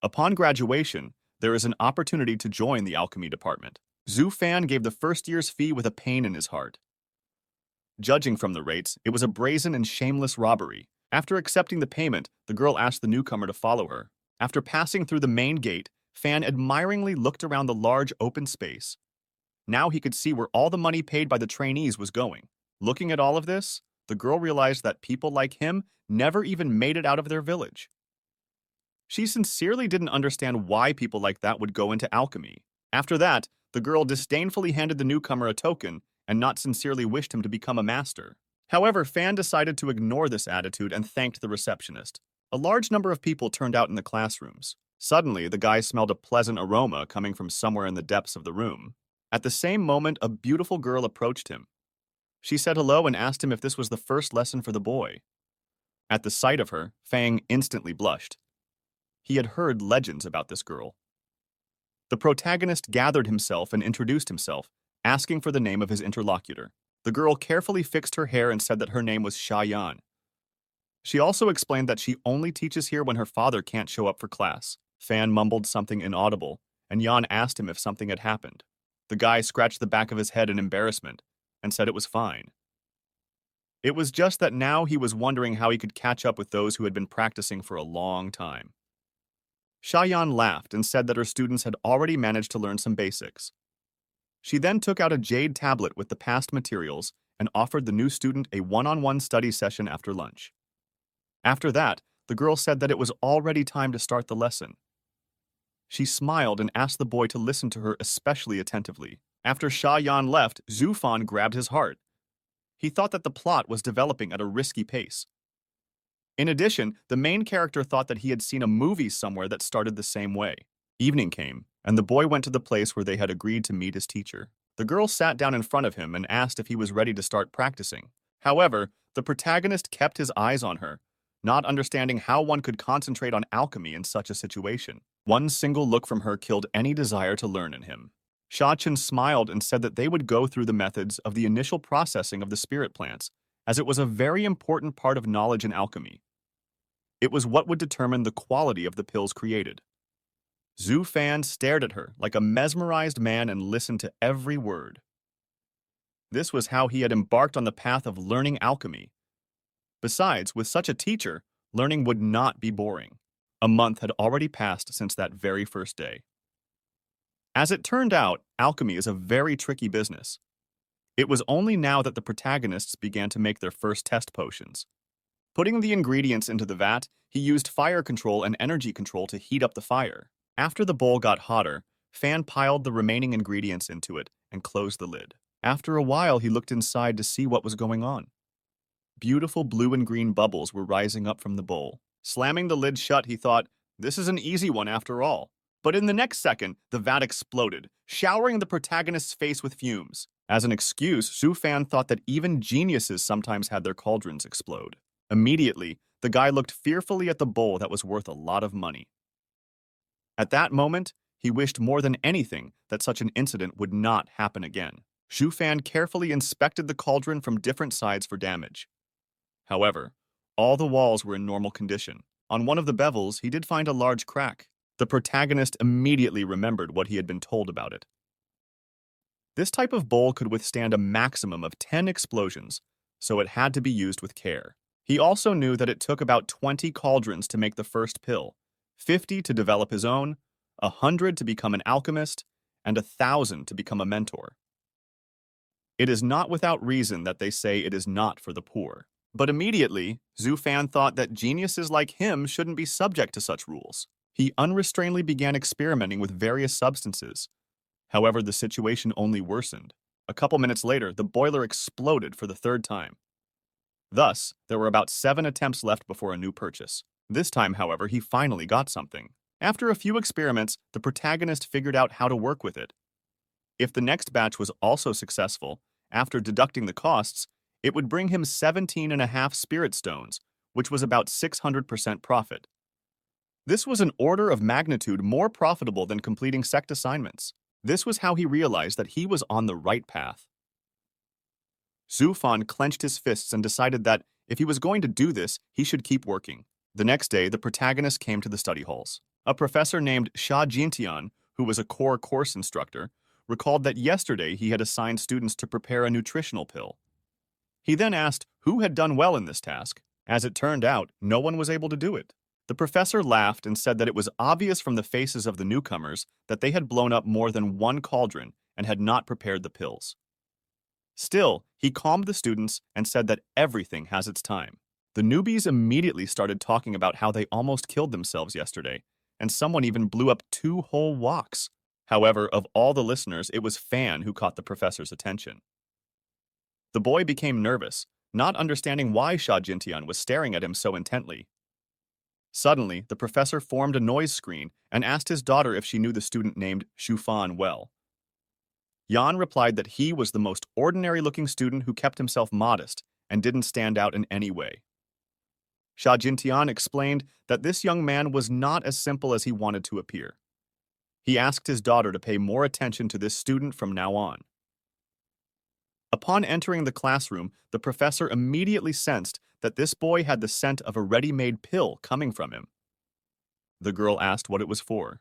Speaker 1: Upon graduation, there is an opportunity to join the alchemy department. Zhu Fan gave the 1st year's fee with a pain in his heart. Judging from the rates, it was a brazen and shameless robbery. After accepting the payment, the girl asked the newcomer to follow her. After passing through the main gate, Fan admiringly looked around the large open space. Now he could see where all the money paid by the trainees was going. Looking at all of this, the girl realized that people like him never even made it out of their village. She sincerely didn't understand why people like that would go into alchemy. After that, the girl disdainfully handed the newcomer a token and not sincerely wished him to become a master. However, Fan decided to ignore this attitude and thanked the receptionist. A large number of people turned out in the classrooms. Suddenly, the guy smelled a pleasant aroma coming from somewhere in the depths of the room. At the same moment, a beautiful girl approached him. She said hello and asked him if this was the first lesson for the boy. At the sight of her, Fang instantly blushed. He had heard legends about this girl. The protagonist gathered himself and introduced himself, asking for the name of his interlocutor. The girl carefully fixed her hair and said that her name was Sha Yan. She also explained that she only teaches here when her father can't show up for class. Fan mumbled something inaudible, and Yan asked him if something had happened. The guy scratched the back of his head in embarrassment and said it was fine. It was just that now he was wondering how he could catch up with those who had been practicing for a long time. Shayan laughed and said that her students had already managed to learn some basics. She then took out a jade tablet with the past materials and offered the new student a one-on-one study session after lunch. After that, the girl said that it was already time to start the lesson. She smiled and asked the boy to listen to her especially attentively. After Sha Yan left, Zhu Fan grabbed his heart. He thought that the plot was developing at a risky pace. In addition, the main character thought that he had seen a movie somewhere that started the same way. Evening came, and the boy went to the place where they had agreed to meet his teacher. The girl sat down in front of him and asked if he was ready to start practicing. However, the protagonist kept his eyes on her, not understanding how one could concentrate on alchemy in such a situation. One single look from her killed any desire to learn in him. Shachin smiled and said that they would go through the methods of the initial processing of the spirit plants, as it was a very important part of knowledge in alchemy. It was what would determine the quality of the pills created. Zhu Fan stared at her like a mesmerized man and listened to every word. This was how he had embarked on the path of learning alchemy. Besides, with such a teacher, learning would not be boring. A month had already passed since that very first day. As it turned out, alchemy is a very tricky business. It was only now that the protagonists began to make their first test potions. Putting the ingredients into the vat, he used fire control and energy control to heat up the fire. After the bowl got hotter, Fan piled the remaining ingredients into it and closed the lid. After a while, he looked inside to see what was going on. Beautiful blue and green bubbles were rising up from the bowl. Slamming the lid shut, he thought, this is an easy one after all. But in the next second, the vat exploded, showering the protagonist's face with fumes. As an excuse, Zhu Fan thought that even geniuses sometimes had their cauldrons explode. Immediately, the guy looked fearfully at the bowl that was worth a lot of money. At that moment, he wished more than anything that such an incident would not happen again. Zhu Fan carefully inspected the cauldron from different sides for damage. However, all the walls were in normal condition. On one of the bevels, he did find a large crack. The protagonist immediately remembered what he had been told about it. This type of bowl could withstand a maximum of 10 explosions, so it had to be used with care. He also knew that it took about 20 cauldrons to make the first pill, 50 to develop his own, 100 to become an alchemist, and 1,000 to become a mentor. It is not without reason that they say it is not for the poor. But immediately, Zhu Fan thought that geniuses like him shouldn't be subject to such rules. He unrestrainedly began experimenting with various substances. However, the situation only worsened. A couple minutes later, the boiler exploded for the third time. Thus, there were about 7 attempts left before a new purchase. This time, however, he finally got something. After a few experiments, the protagonist figured out how to work with it. If the next batch was also successful, after deducting the costs, it would bring him 17.5 spirit stones, which was about 600% profit. This was an order of magnitude more profitable than completing sect assignments. This was how he realized that he was on the right path. Zhu Fan clenched his fists and decided that, if he was going to do this, he should keep working. The next day, the protagonist came to the study halls. A professor named Sha Jintian, who was a core course instructor, recalled that yesterday he had assigned students to prepare a nutritional pill. He then asked who had done well in this task. As it turned out, no one was able to do it. The professor laughed and said that it was obvious from the faces of the newcomers that they had blown up more than one cauldron and had not prepared the pills. Still, he calmed the students and said that everything has its time. The newbies immediately started talking about how they almost killed themselves yesterday, and someone even blew up 2 whole woks. However, of all the listeners, it was Fan who caught the professor's attention. The boy became nervous, not understanding why Sha Jintian was staring at him so intently. Suddenly, the professor formed a noise screen and asked his daughter if she knew the student named Shu Fan well. Yan replied that he was the most ordinary-looking student who kept himself modest and didn't stand out in any way. Sha Jintian explained that this young man was not as simple as he wanted to appear. He asked his daughter to pay more attention to this student from now on. Upon entering the classroom, the professor immediately sensed that this boy had the scent of a ready-made pill coming from him. The girl asked what it was for.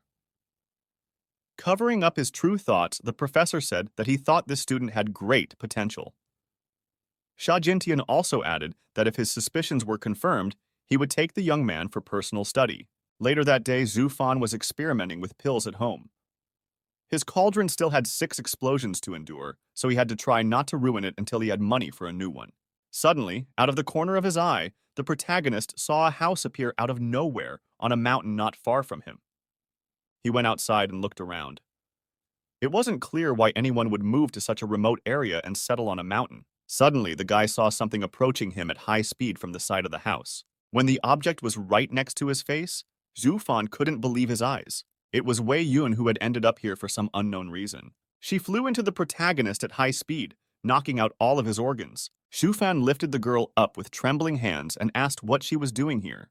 Speaker 1: Covering up his true thoughts, the professor said that he thought this student had great potential. Sha Jintian also added that if his suspicions were confirmed, he would take the young man for personal study. Later that day, Zhu Fan was experimenting with pills at home. His cauldron still had 6 explosions to endure, so he had to try not to ruin it until he had money for a new one. Suddenly, out of the corner of his eye, the protagonist saw a house appear out of nowhere on a mountain not far from him. He went outside and looked around. It wasn't clear why anyone would move to such a remote area and settle on a mountain. Suddenly, the guy saw something approaching him at high speed from the side of the house. When the object was right next to his face, Zhu Fan couldn't believe his eyes. It was Wei Yun who had ended up here for some unknown reason. She flew into the protagonist at high speed, knocking out all of his organs. Zhu Fan lifted the girl up with trembling hands and asked what she was doing here.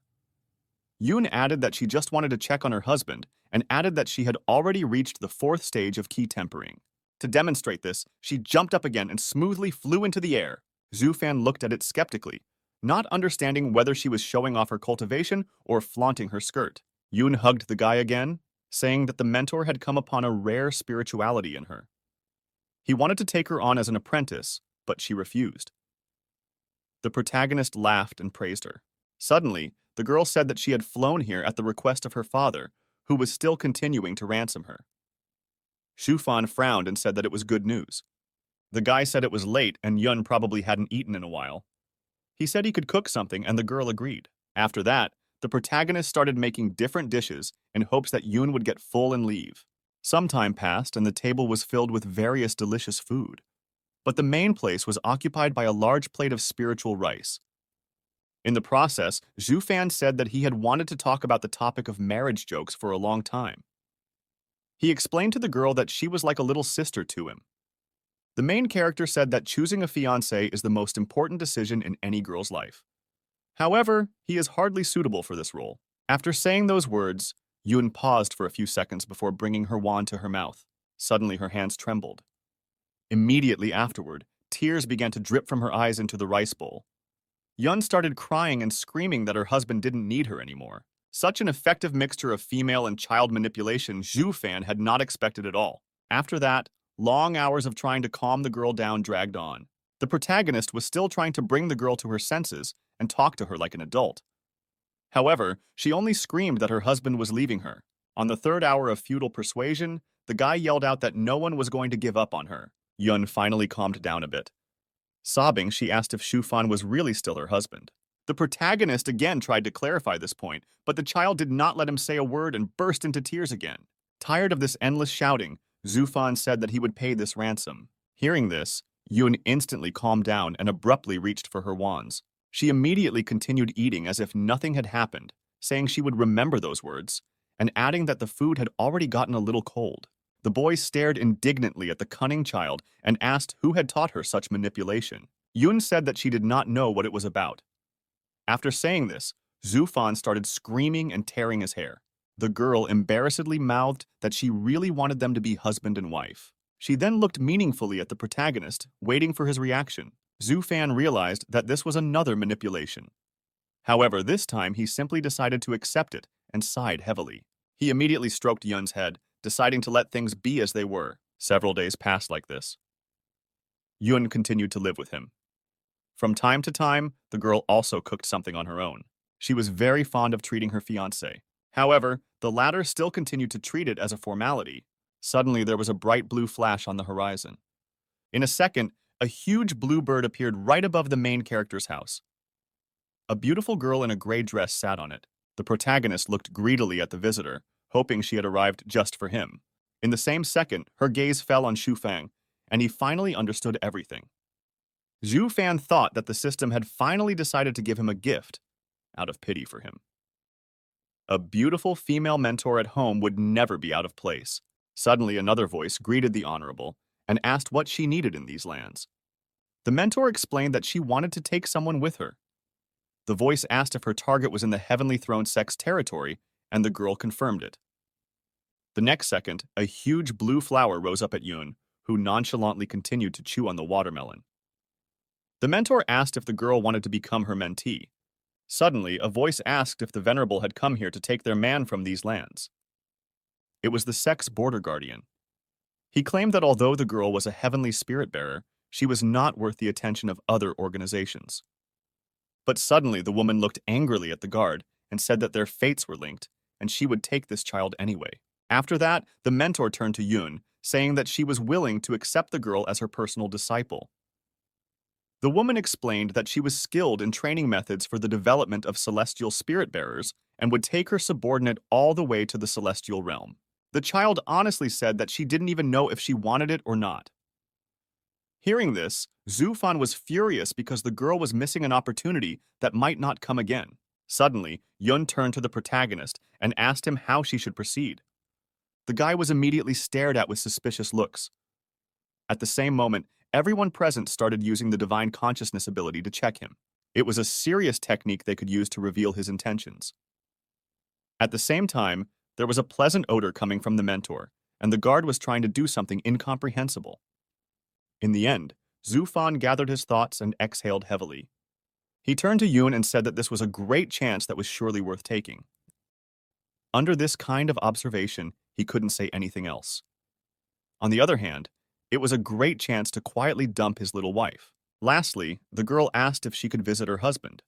Speaker 1: Yun added that she just wanted to check on her husband and added that she had already reached the 4th stage of key tempering. To demonstrate this, she jumped up again and smoothly flew into the air. Zhu Fan looked at it skeptically, not understanding whether she was showing off her cultivation or flaunting her skirt. Yun hugged the guy again, saying that the mentor had come upon a rare spirituality in her. He wanted to take her on as an apprentice, but she refused. The protagonist laughed and praised her. Suddenly, the girl said that she had flown here at the request of her father, who was still continuing to ransom her. Zhu Fan frowned and said that it was good news. The guy said it was late and Yun probably hadn't eaten in a while. He said he could cook something and the girl agreed. After that, the protagonist started making different dishes in hopes that Yun would get full and leave. Some time passed and the table was filled with various delicious food. But the main place was occupied by a large plate of spiritual rice. In the process, Zhu Fan said that he had wanted to talk about the topic of marriage jokes for a long time. He explained to the girl that she was like a little sister to him. The main character said that choosing a fiancé is the most important decision in any girl's life. However, he is hardly suitable for this role. After saying those words, Yun paused for a few seconds before bringing her wand to her mouth. Suddenly, her hands trembled. Immediately afterward, tears began to drip from her eyes into the rice bowl. Yun started crying and screaming that her husband didn't need her anymore. Such an effective mixture of female and child manipulation Zhu Fan had not expected at all. After that, long hours of trying to calm the girl down dragged on. The protagonist was still trying to bring the girl to her senses and talk to her like an adult. However, she only screamed that her husband was leaving her. On the 3rd hour of futile persuasion, the guy yelled out that no one was going to give up on her. Yun finally calmed down a bit. Sobbing, she asked if Zhu Fan was really still her husband. The protagonist again tried to clarify this point, but the child did not let him say a word and burst into tears again. Tired of this endless shouting, Zhu Fan said that he would pay this ransom. Hearing this, Yun instantly calmed down and abruptly reached for her wands. She immediately continued eating as if nothing had happened, saying she would remember those words, and adding that the food had already gotten a little cold. The boy stared indignantly at the cunning child and asked who had taught her such manipulation. Yun said that she did not know what it was about. After saying this, Zhu Fan started screaming and tearing his hair. The girl embarrassedly mouthed that she really wanted them to be husband and wife. She then looked meaningfully at the protagonist, waiting for his reaction. Zhu Fan realized that this was another manipulation. However, this time he simply decided to accept it and sighed heavily. He immediately stroked Yun's head, deciding to let things be as they were. Several days passed like this. Yun continued to live with him. From time to time, the girl also cooked something on her own. She was very fond of treating her fiancé. However, the latter still continued to treat it as a formality. Suddenly, there was a bright blue flash on the horizon. In a second, a huge blue bird appeared right above the main character's house. A beautiful girl in a gray dress sat on it. The protagonist looked greedily at the visitor, hoping she had arrived just for him. In the same second, her gaze fell on Zhu Fan, and he finally understood everything. Zhu Fan thought that the system had finally decided to give him a gift, out of pity for him. A beautiful female mentor at home would never be out of place. Suddenly, another voice greeted the Honorable and asked what she needed in these lands. The mentor explained that she wanted to take someone with her. The voice asked if her target was in the Heavenly Throne sex territory, and the girl confirmed it. The next second, a huge blue flower rose up at Yun, who nonchalantly continued to chew on the watermelon. The mentor asked if the girl wanted to become her mentee. Suddenly, a voice asked if the Venerable had come here to take their man from these lands. It was the sex border guardian. He claimed that although the girl was a heavenly spirit bearer, she was not worth the attention of other organizations. But suddenly, the woman looked angrily at the guard and said that their fates were linked, and she would take this child anyway. After that, the mentor turned to Yun, saying that she was willing to accept the girl as her personal disciple. The woman explained that she was skilled in training methods for the development of celestial spirit bearers and would take her subordinate all the way to the celestial realm. The child honestly said that she didn't even know if she wanted it or not. Hearing this, Zhu Fan was furious because the girl was missing an opportunity that might not come again. Suddenly, Yun turned to the protagonist and asked him how she should proceed. The guy was immediately stared at with suspicious looks. At the same moment, everyone present started using the divine consciousness ability to check him. It was a serious technique they could use to reveal his intentions. At the same time, there was a pleasant odor coming from the mentor, and the guard was trying to do something incomprehensible. In the end, Zhu Fan gathered his thoughts and exhaled heavily. He turned to Yun and said that this was a great chance that was surely worth taking. Under this kind of observation, he couldn't say anything else. On the other hand, it was a great chance to quietly dump his little wife. Lastly, the girl asked if she could visit her husband.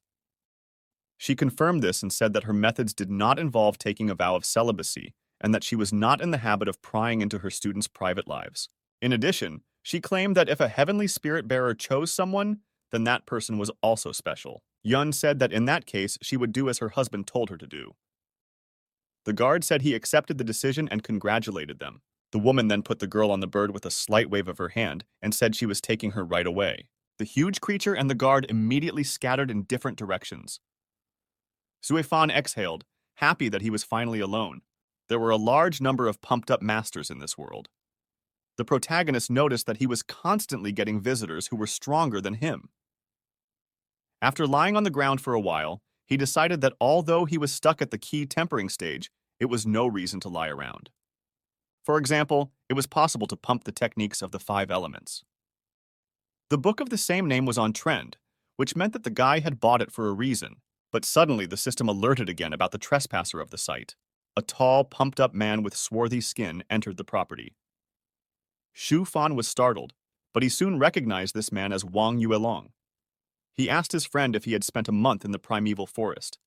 Speaker 1: She confirmed this and said that her methods did not involve taking a vow of celibacy and that she was not in the habit of prying into her students' private lives. In addition, she claimed that if a heavenly spirit bearer chose someone, then that person was also special. Yun said that in that case, she would do as her husband told her to do. The guard said he accepted the decision and congratulated them. The woman then put the girl on the bird with a slight wave of her hand and said she was taking her right away. The huge creature and the guard immediately scattered in different directions. Zuefan exhaled, happy that he was finally alone. There were a large number of pumped-up masters in this world. The protagonist noticed that he was constantly getting visitors who were stronger than him. After lying on the ground for a while, he decided that although he was stuck at the key tempering stage, it was no reason to lie around. For example, it was possible to pump the techniques of the 5 elements. The book of the same name was on trend, which meant that the guy had bought it for a reason, but suddenly the system alerted again about the trespasser of the site. A tall, pumped-up man with swarthy skin entered the property. Shu Fan was startled, but he soon recognized this man as Wang Yuelong. He asked his friend if he had spent a month in the primeval forest.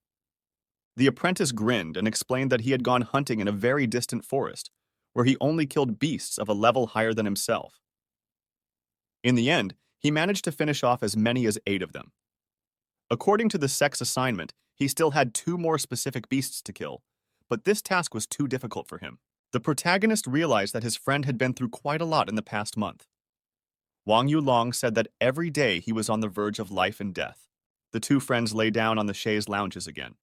Speaker 1: The apprentice grinned and explained that he had gone hunting in a very distant forest, where he only killed beasts of a level higher than himself. In the end, he managed to finish off as many as 8 of them. According to the sex assignment, he still had 2 more specific beasts to kill, but this task was too difficult for him. The protagonist realized that his friend had been through quite a lot in the past month. Wang Yulong said that every day he was on the verge of life and death. The 2 friends lay down on the chaise lounges again.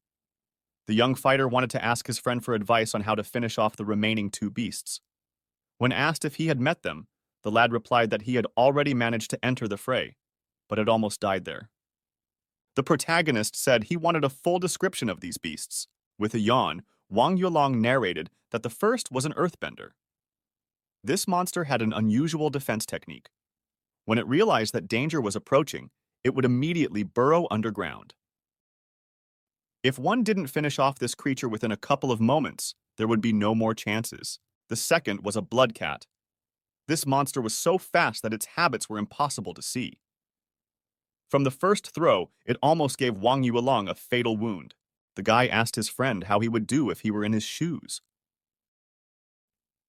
Speaker 1: The young fighter wanted to ask his friend for advice on how to finish off the remaining 2 beasts. When asked if he had met them, the lad replied that he had already managed to enter the fray, but had almost died there. The protagonist said he wanted a full description of these beasts. With a yawn, Wang Yulong narrated that the first was an earthbender. This monster had an unusual defense technique. When it realized that danger was approaching, it would immediately burrow underground. If one didn't finish off this creature within a couple of moments, there would be no more chances. The second was a blood cat. This monster was so fast that its habits were impossible to see. From the first throw, it almost gave Wang Yuelong a fatal wound. The guy asked his friend how he would do if he were in his shoes.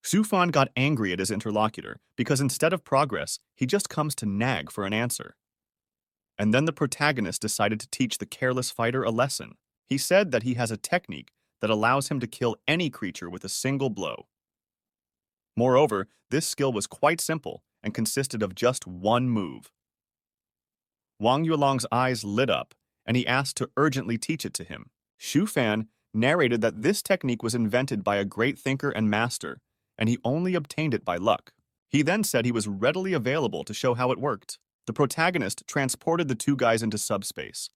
Speaker 1: Xu Fan got angry at his interlocutor because instead of progress, he just comes to nag for an answer. And then the protagonist decided to teach the careless fighter a lesson. He said that he has a technique that allows him to kill any creature with a single blow. Moreover, this skill was quite simple and consisted of just one move. Wang Yulong's eyes lit up, and he asked to urgently teach it to him. Xu Fan narrated that this technique was invented by a great thinker and master, and he only obtained it by luck. He then said he was readily available to show how it worked. The protagonist transported the 2 guys into subspace.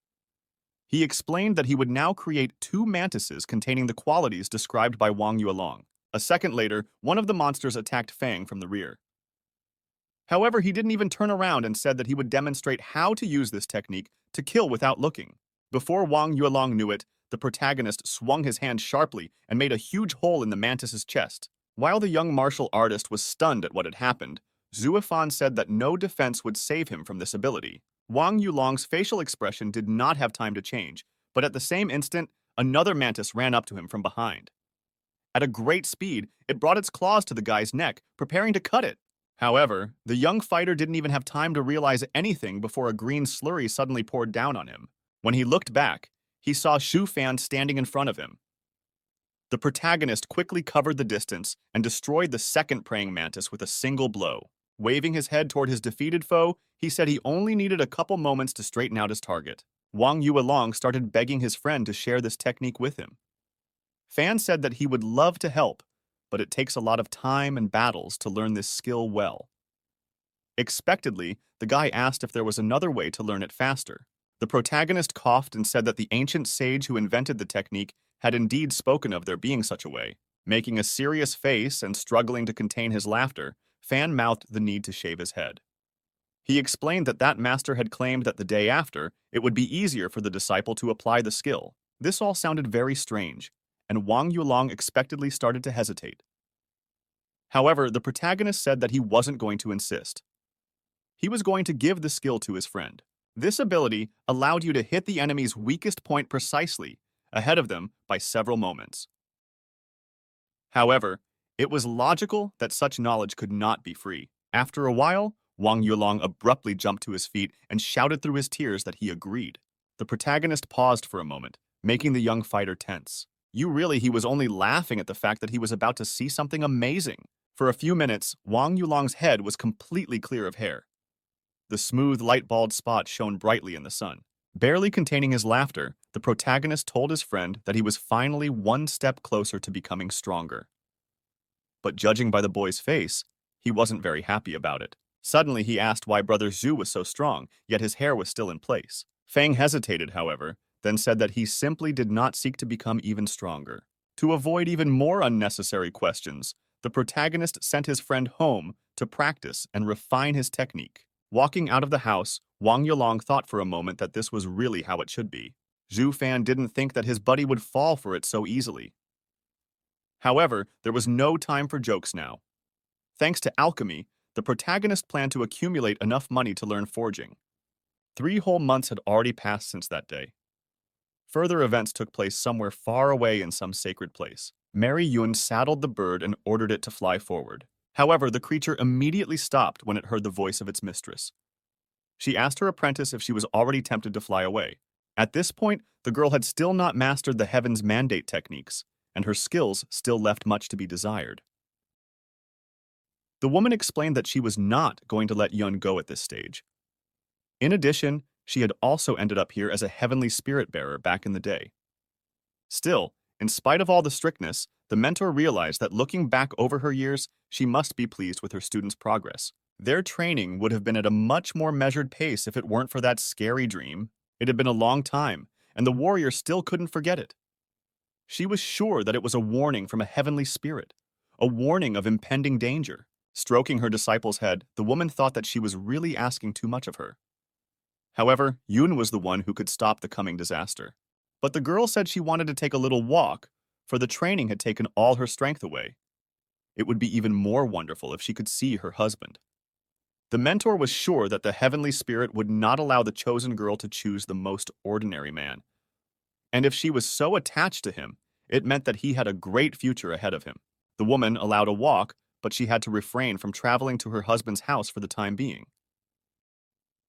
Speaker 1: He explained that he would now create 2 mantises containing the qualities described by Wang Yuelong. A second later, one of the monsters attacked Fang from the rear. However, he didn't even turn around and said that he would demonstrate how to use this technique to kill without looking. Before Wang Yuelong knew it, the protagonist swung his hand sharply and made a huge hole in the mantis's chest. While the young martial artist was stunned at what had happened, Zuefan said that no defense would save him from this ability. Wang Yulong's facial expression did not have time to change, but at the same instant, another mantis ran up to him from behind. At a great speed, it brought its claws to the guy's neck, preparing to cut it. However, the young fighter didn't even have time to realize anything before a green slurry suddenly poured down on him. When he looked back, he saw Xu Fan standing in front of him. The protagonist quickly covered the distance and destroyed the second praying mantis with a single blow. Waving his head toward his defeated foe, he said he only needed a couple moments to straighten out his target. Wang Yuelong started begging his friend to share this technique with him. Fan said that he would love to help, but it takes a lot of time and battles to learn this skill well. Expectedly, the guy asked if there was another way to learn it faster. The protagonist coughed and said that the ancient sage who invented the technique had indeed spoken of there being such a way. Making a serious face and struggling to contain his laughter, Fan mouthed the need to shave his head. He explained that that master had claimed that the day after, it would be easier for the disciple to apply the skill. This all sounded very strange, and Wang Yulong expectedly started to hesitate. However, the protagonist said that he wasn't going to insist. He was going to give the skill to his friend. This ability allowed you to hit the enemy's weakest point precisely, ahead of them by several moments. However, it was logical that such knowledge could not be free. After a while, Wang Yulong abruptly jumped to his feet and shouted through his tears that he agreed. The protagonist paused for a moment, making the young fighter tense. He was only laughing at the fact that he was about to see something amazing. For a few minutes, Wang Yulong's head was completely clear of hair. The smooth, light bald spot shone brightly in the sun. Barely containing his laughter, the protagonist told his friend that he was finally one step closer to becoming stronger. But judging by the boy's face, he wasn't very happy about it. Suddenly, he asked why Brother Zhu was so strong, yet his hair was still in place. Fang hesitated, however, then said that he simply did not seek to become even stronger. To avoid even more unnecessary questions, the protagonist sent his friend home to practice and refine his technique. Walking out of the house, Wang Yulong thought for a moment that this was really how it should be. Zhu Fan didn't think that his buddy would fall for it so easily. However, there was no time for jokes now. Thanks to alchemy, the protagonist planned to accumulate enough money to learn forging. 3 whole months had already passed since that day. Further events took place somewhere far away in some sacred place. Mary Yun saddled the bird and ordered it to fly forward. However, the creature immediately stopped when it heard the voice of its mistress. She asked her apprentice if she was already tempted to fly away. At this point, the girl had still not mastered the heaven's mandate techniques, and her skills still left much to be desired. The woman explained that she was not going to let Yun go at this stage. In addition, she had also ended up here as a heavenly spirit bearer back in the day. Still, in spite of all the strictness, the mentor realized that looking back over her years, she must be pleased with her students' progress. Their training would have been at a much more measured pace if it weren't for that scary dream. It had been a long time, and the warrior still couldn't forget it. She was sure that it was a warning from a heavenly spirit, a warning of impending danger. Stroking her disciple's head, the woman thought that she was really asking too much of her. However, Yun was the one who could stop the coming disaster. But the girl said she wanted to take a little walk, for the training had taken all her strength away. It would be even more wonderful if she could see her husband. The mentor was sure that the heavenly spirit would not allow the chosen girl to choose the most ordinary man. And if she was so attached to him, it meant that he had a great future ahead of him. The woman allowed a walk, but she had to refrain from traveling to her husband's house for the time being.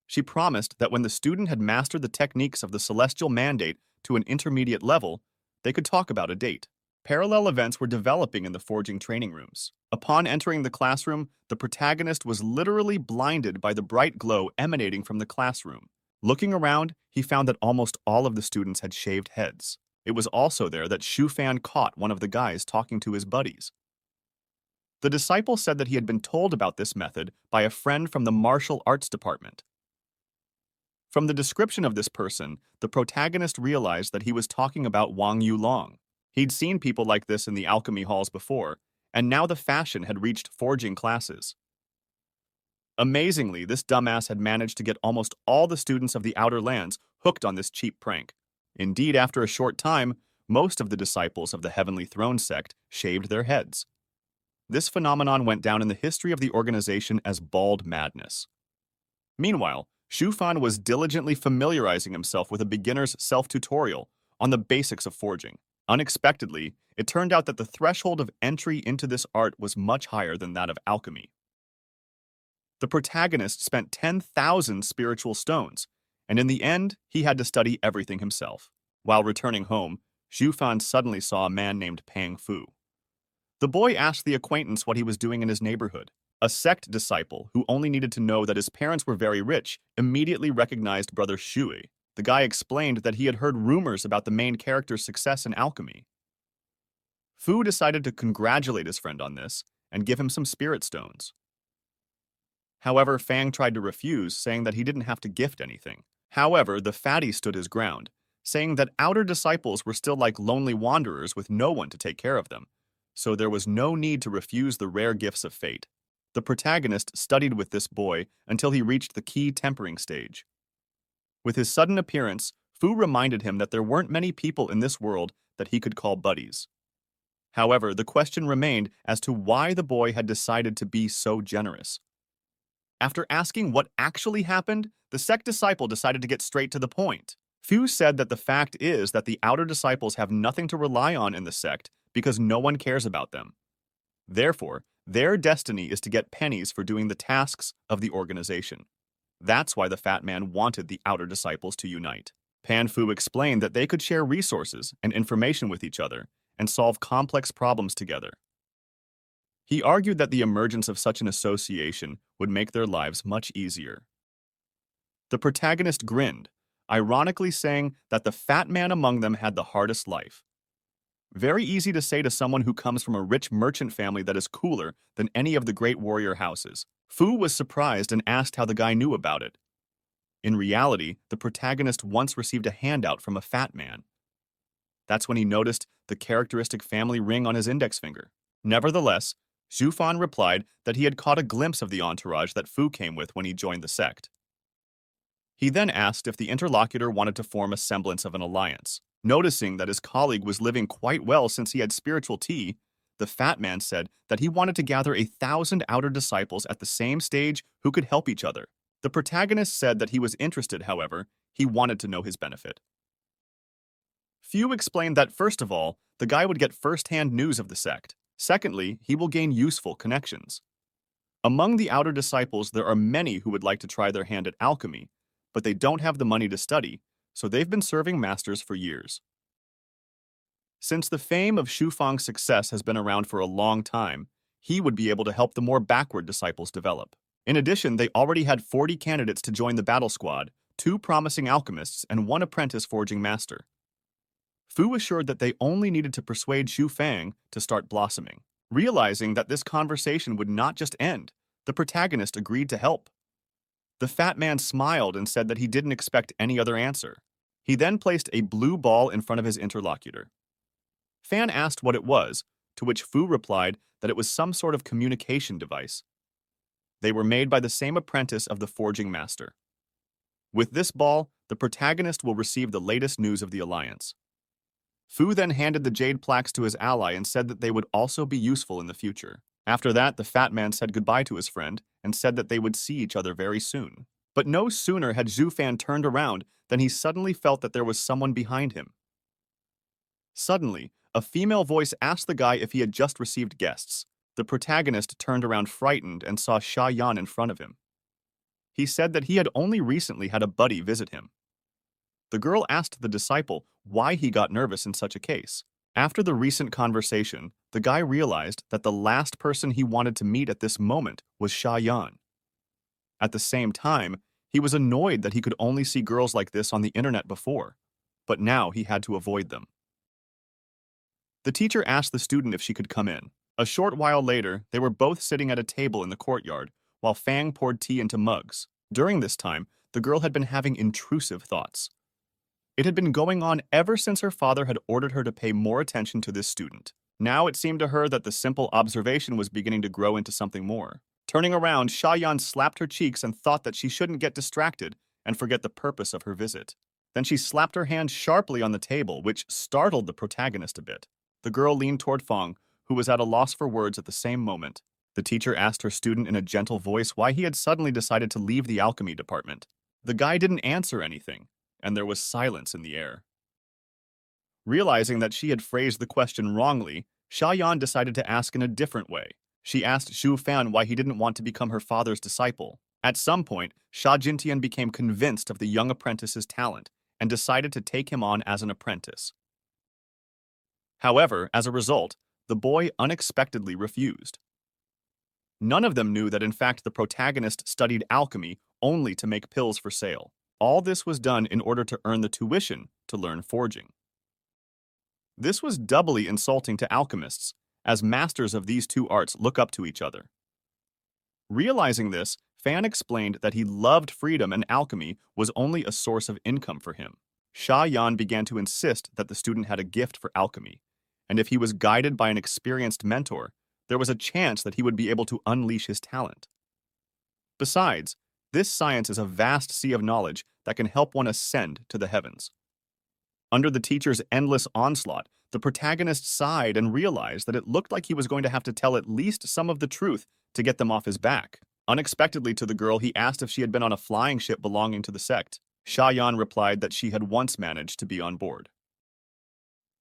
Speaker 1: She promised that when the student had mastered the techniques of the celestial mandate to an intermediate level, they could talk about a date. Parallel events were developing in the forging training rooms. Upon entering the classroom, the protagonist was literally blinded by the bright glow emanating from the classroom. Looking around, he found that almost all of the students had shaved heads. It was also there that Shu Fan caught one of the guys talking to his buddies. The disciple said that he had been told about this method by a friend from the martial arts department. From the description of this person, the protagonist realized that he was talking about Wang Yulong. He'd seen people like this in the alchemy halls before, and now the fashion had reached forging classes. Amazingly, this dumbass had managed to get almost all the students of the Outer Lands hooked on this cheap prank. Indeed, after a short time, most of the disciples of the Heavenly Throne sect shaved their heads. This phenomenon went down in the history of the organization as bald madness. Meanwhile, Shu Fan was diligently familiarizing himself with a beginner's self-tutorial on the basics of forging. Unexpectedly, it turned out that the threshold of entry into this art was much higher than that of alchemy. The protagonist spent 10,000 spiritual stones, and in the end, he had to study everything himself. While returning home, Shu Fan suddenly saw a man named Pang Fu. The boy asked the acquaintance what he was doing in his neighborhood. A sect disciple, who only needed to know that his parents were very rich, immediately recognized Brother Shui. The guy explained that he had heard rumors about the main character's success in alchemy. Fu decided to congratulate his friend on this and give him some spirit stones. However, Fang tried to refuse, saying that he didn't have to gift anything. However, the fatty stood his ground, saying that outer disciples were still like lonely wanderers with no one to take care of them, so there was no need to refuse the rare gifts of fate. The protagonist studied with this boy until he reached the key tempering stage. With his sudden appearance, Fu reminded him that there weren't many people in this world that he could call buddies. However, the question remained as to why the boy had decided to be so generous. After asking what actually happened, the sect disciple decided to get straight to the point. Fu said that the fact is that the outer disciples have nothing to rely on in the sect because no one cares about them. Therefore, their destiny is to get pennies for doing the tasks of the organization. That's why the fat man wanted the outer disciples to unite. Pan Fu explained that they could share resources and information with each other and solve complex problems together. He argued that the emergence of such an association would make their lives much easier. The protagonist grinned, ironically saying that the fat man among them had the hardest life. Very easy to say to someone who comes from a rich merchant family that is cooler than any of the great warrior houses. Fu was surprised and asked how the guy knew about it. In reality, the protagonist once received a handout from a fat man. That's when he noticed the characteristic family ring on his index finger. Nevertheless, Zhu Fan replied that he had caught a glimpse of the entourage that Fu came with when he joined the sect. He then asked if the interlocutor wanted to form a semblance of an alliance. Noticing that his colleague was living quite well since he had spiritual tea, the fat man said that he wanted to gather 1,000 outer disciples at the same stage who could help each other. The protagonist said that he was interested, however, he wanted to know his benefit. Fu explained that first of all, the guy would get first-hand news of the sect. Secondly, he will gain useful connections. Among the outer disciples, there are many who would like to try their hand at alchemy, but they don't have the money to study, so they've been serving masters for years. Since the fame of Shu Fang's success has been around for a long time, he would be able to help the more backward disciples develop. In addition, they already had 40 candidates to join the battle squad, 2 promising alchemists and 1 apprentice forging master. Fu assured that they only needed to persuade Xu Fang to start blossoming. Realizing that this conversation would not just end, the protagonist agreed to help. The fat man smiled and said that he didn't expect any other answer. He then placed a blue ball in front of his interlocutor. Fan asked what it was, to which Fu replied that it was some sort of communication device. They were made by the same apprentice of the forging master. With this ball, the protagonist will receive the latest news of the alliance. Fu then handed the jade plaques to his ally and said that they would also be useful in the future. After that, the fat man said goodbye to his friend and said that they would see each other very soon. But no sooner had Zhu Fan turned around than he suddenly felt that there was someone behind him. Suddenly, a female voice asked the guy if he had just received guests. The protagonist turned around frightened and saw Sha Yan in front of him. He said that he had only recently had a buddy visit him. The girl asked the disciple why he got nervous in such a case. After the recent conversation, the guy realized that the last person he wanted to meet at this moment was Sha Yan. At the same time, he was annoyed that he could only see girls like this on the internet before, but now he had to avoid them. The teacher asked the student if she could come in. A short while later, they were both sitting at a table in the courtyard, while Fang poured tea into mugs. During this time, the girl had been having intrusive thoughts. It had been going on ever since her father had ordered her to pay more attention to this student. Now it seemed to her that the simple observation was beginning to grow into something more. Turning around, Sha Yan slapped her cheeks and thought that she shouldn't get distracted and forget the purpose of her visit. Then she slapped her hand sharply on the table, which startled the protagonist a bit. The girl leaned toward Fang, who was at a loss for words at the same moment. The teacher asked her student in a gentle voice why he had suddenly decided to leave the alchemy department. The guy didn't answer anything, and there was silence in the air. Realizing that she had phrased the question wrongly, Sha Yan decided to ask in a different way. She asked Xu Fan why he didn't want to become her father's disciple. At some point, Sha Jintian became convinced of the young apprentice's talent and decided to take him on as an apprentice. However, as a result, the boy unexpectedly refused. None of them knew that in fact the protagonist studied alchemy only to make pills for sale. all this was done in order to earn the tuition to learn forging. This was doubly insulting to alchemists, as masters of these two arts look up to each other. Realizing this, Fan explained that he loved freedom and alchemy was only a source of income for him. Sha Yan began to insist that the student had a gift for alchemy, and if he was guided by an experienced mentor, there was a chance that he would be able to unleash his talent. Besides, this science is a vast sea of knowledge that can help one ascend to the heavens. Under the teacher's endless onslaught, the protagonist sighed and realized that it looked like he was going to have to tell at least some of the truth to get them off his back. Unexpectedly to the girl, he asked if she had been on a flying ship belonging to the sect. Sha Yan replied that she had once managed to be on board.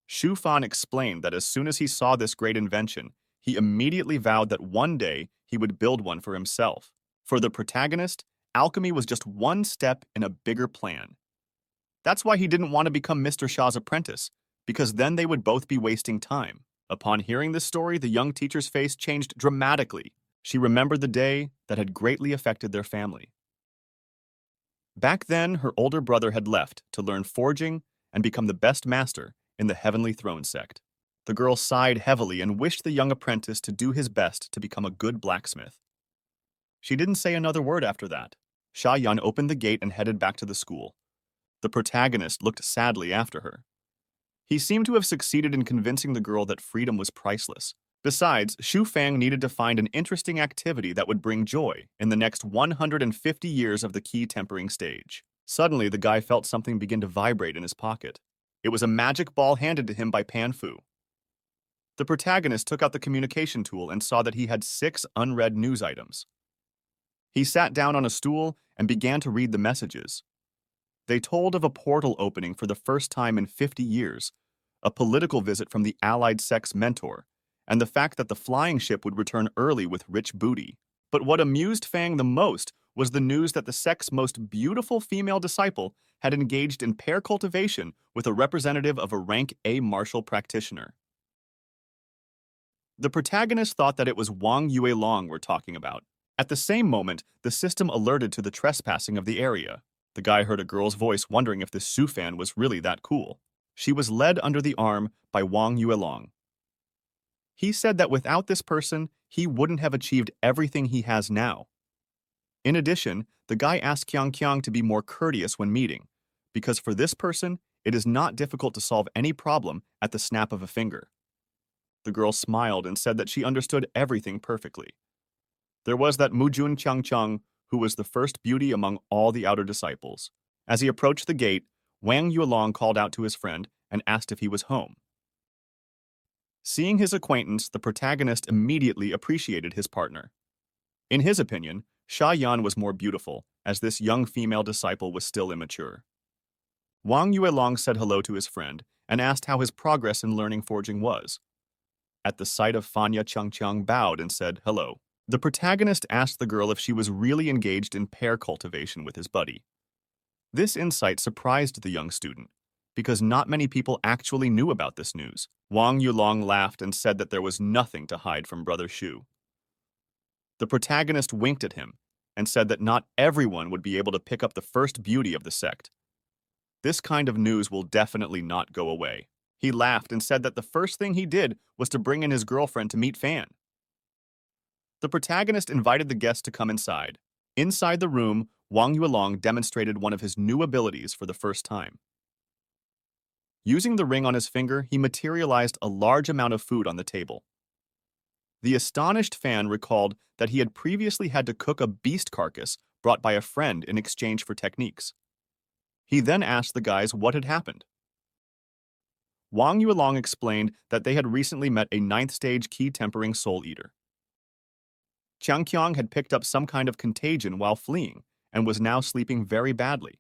Speaker 1: Shu Fan explained that as soon as he saw this great invention, he immediately vowed that one day he would build one for himself. For the protagonist, alchemy was just one step in a bigger plan. That's why he didn't want to become Mr. Sha's apprentice, because then they would both be wasting time. Upon hearing this story, the young teacher's face changed dramatically. She remembered the day that had greatly affected their family. Back then, her older brother had left to learn forging and become the best master in the Heavenly Throne sect. The girl sighed heavily and wished the young apprentice to do his best to become a good blacksmith. She didn't say another word after that. Sha Yan opened the gate and headed back to the school. The protagonist looked sadly after her. He seemed to have succeeded in convincing the girl that freedom was priceless. Besides, Shu Fang needed to find an interesting activity that would bring joy in the next 150 years of the key tempering stage. Suddenly, the guy felt something begin to vibrate in his pocket. It was a magic ball handed to him by Pan Fu. The protagonist took out the communication tool and saw that he had 6 unread news items. He sat down on a stool and began to read the messages. They told of a portal opening for the first time in 50 years, a political visit from the allied sect's mentor, and the fact that the flying ship would return early with rich booty. But what amused Fang the most was the news that the sect's most beautiful female disciple had engaged in pair cultivation with a representative of a rank A martial practitioner. The protagonist thought that it was Wang Yuelong we're talking about. At the same moment, the system alerted to the trespassing of the area. The guy heard a girl's voice wondering if this Su Fan was really that cool. She was led under the arm by Wang Yuelong. He said that without this person, he wouldn't have achieved everything he has now. In addition, the guy asked Qiang Qiang to be more courteous when meeting, because for this person, it is not difficult to solve any problem at the snap of a finger. The girl smiled and said that she understood everything perfectly. There was that Mujun Qiang Qiang, who was the first beauty among all the outer disciples. As he approached the gate, Wang Yuelong called out to his friend and asked if he was home. Seeing his acquaintance, the protagonist immediately appreciated his partner. In his opinion, Sha Yan was more beautiful, as this young female disciple was still immature. Wang Yuelong said hello to his friend and asked how his progress in learning forging was. At the sight of Fanya, Qiang Qiang bowed and said hello. The protagonist asked the girl if she was really engaged in pair cultivation with his buddy. This insight surprised the young student, because not many people actually knew about this news. Wang Yulong laughed and said that there was nothing to hide from Brother Shu. The protagonist winked at him and said that not everyone would be able to pick up the first beauty of the sect. This kind of news will definitely not go away. He laughed and said that the first thing he did was to bring in his girlfriend to meet Fan. The protagonist invited the guest to come inside. Inside the room, Wang Yuelong demonstrated one of his new abilities for the first time. Using the ring on his finger, he materialized a large amount of food on the table. The astonished Fan recalled that he had previously had to cook a beast carcass brought by a friend in exchange for techniques. He then asked the guys what had happened. Wang Yuelong explained that they had recently met a 9th stage key tempering soul eater. Qiang Qiang had picked up some kind of contagion while fleeing and was now sleeping very badly.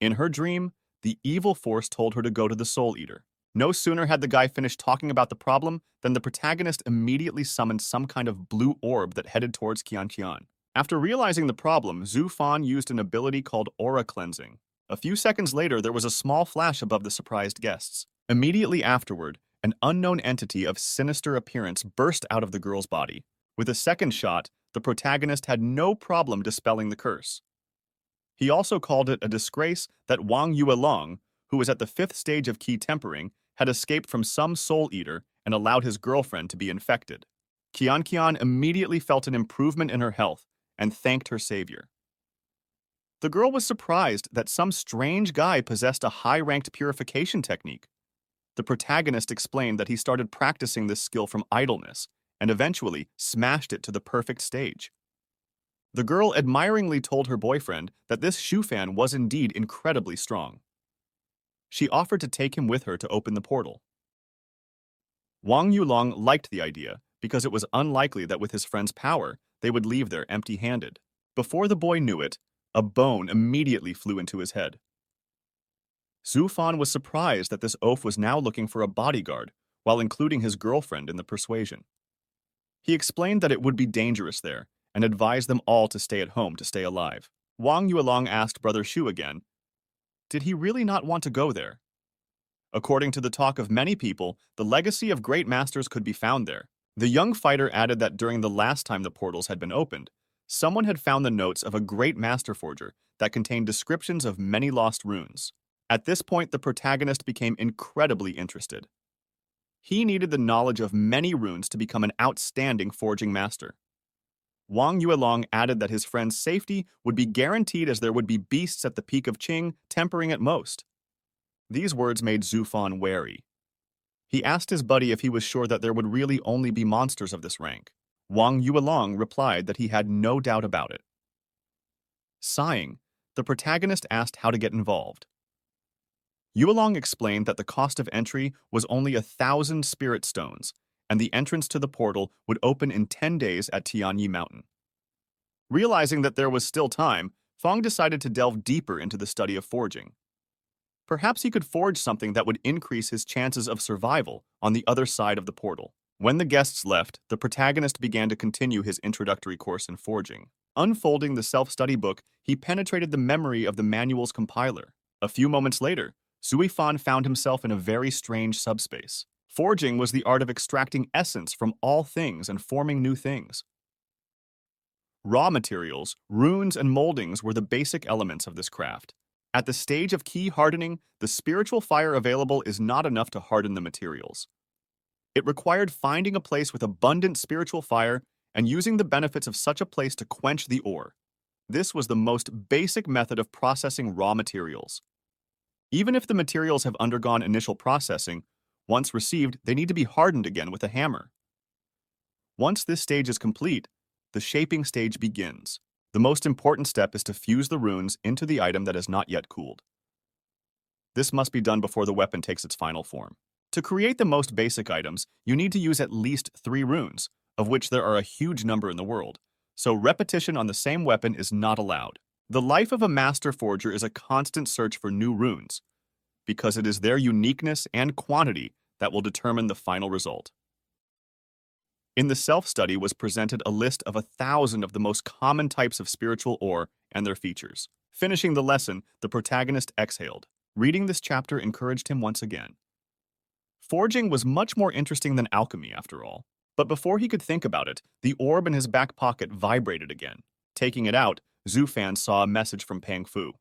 Speaker 1: In her dream, the evil force told her to go to the soul eater. No sooner had the guy finished talking about the problem than the protagonist immediately summoned some kind of blue orb that headed towards Qian Qian. After realizing the problem, Zhu Fan used an ability called aura cleansing. A few seconds later, there was a small flash above the surprised guests. Immediately afterward, an unknown entity of sinister appearance burst out of the girl's body. With a second shot, the protagonist had no problem dispelling the curse. He also called it a disgrace that Wang Yuelong, who was at the 5th stage of key tempering, had escaped from some soul eater and allowed his girlfriend to be infected. Qian immediately felt an improvement in her health and thanked her savior. The girl was surprised that some strange guy possessed a high-ranked purification technique. The protagonist explained that he started practicing this skill from idleness and eventually smashed it to the perfect stage. The girl admiringly told her boyfriend that this Shufan was indeed incredibly strong. She offered to take him with her to open the portal. Wang Yulong liked the idea because it was unlikely that with his friend's power, they would leave there empty-handed. Before the boy knew it, a bone immediately flew into his head. Zhu Fan was surprised that this oaf was now looking for a bodyguard while including his girlfriend in the persuasion. He explained that it would be dangerous there and advised them all to stay at home to stay alive. Wang Yuelong asked Brother Shu again, did he really not want to go there? According to the talk of many people, the legacy of great masters could be found there. The young fighter added that during the last time the portals had been opened, someone had found the notes of a great master forger that contained descriptions of many lost runes. At this point, the protagonist became incredibly interested. He needed the knowledge of many runes to become an outstanding forging master. Wang Yuelong added that his friend's safety would be guaranteed as there would be beasts at the peak of Qing, tempering at most. These words made Zhu Fan wary. He asked his buddy if he was sure that there would really only be monsters of this rank. Wang Yuelong replied that he had no doubt about it. Sighing, the protagonist asked how to get involved. Yuelong explained that the cost of entry was only 1,000 spirit stones, and the entrance to the portal would open in 10 days at Tianyi Mountain. Realizing that there was still time, Fong decided to delve deeper into the study of forging. Perhaps he could forge something that would increase his chances of survival on the other side of the portal. When the guests left, the protagonist began to continue his introductory course in forging. Unfolding the self-study book, he penetrated the memory of the manual's compiler. A few moments later, Zui Fan found himself in a very strange subspace. Forging was the art of extracting essence from all things and forming new things. Raw materials, runes, and moldings were the basic elements of this craft. At the stage of key hardening, the spiritual fire available is not enough to harden the materials. It required finding a place with abundant spiritual fire and using the benefits of such a place to quench the ore. This was the most basic method of processing raw materials. Even if the materials have undergone initial processing, once received, they need to be hardened again with a hammer. Once this stage is complete, the shaping stage begins. The most important step is to fuse the runes into the item that is not yet cooled. This must be done before the weapon takes its final form. To create the most basic items, you need to use at least 3 runes, of which there are a huge number in the world, so repetition on the same weapon is not allowed. The life of a master forger is a constant search for new runes, because it is their uniqueness and quantity that will determine the final result. In the self-study was presented a list of 1,000 of the most common types of spiritual ore and their features. Finishing the lesson, the protagonist exhaled. Reading this chapter encouraged him once again. Forging was much more interesting than alchemy, after all. But before he could think about it, the orb in his back pocket vibrated again. Taking it out, Zhu Fan saw a message from Pang Fu.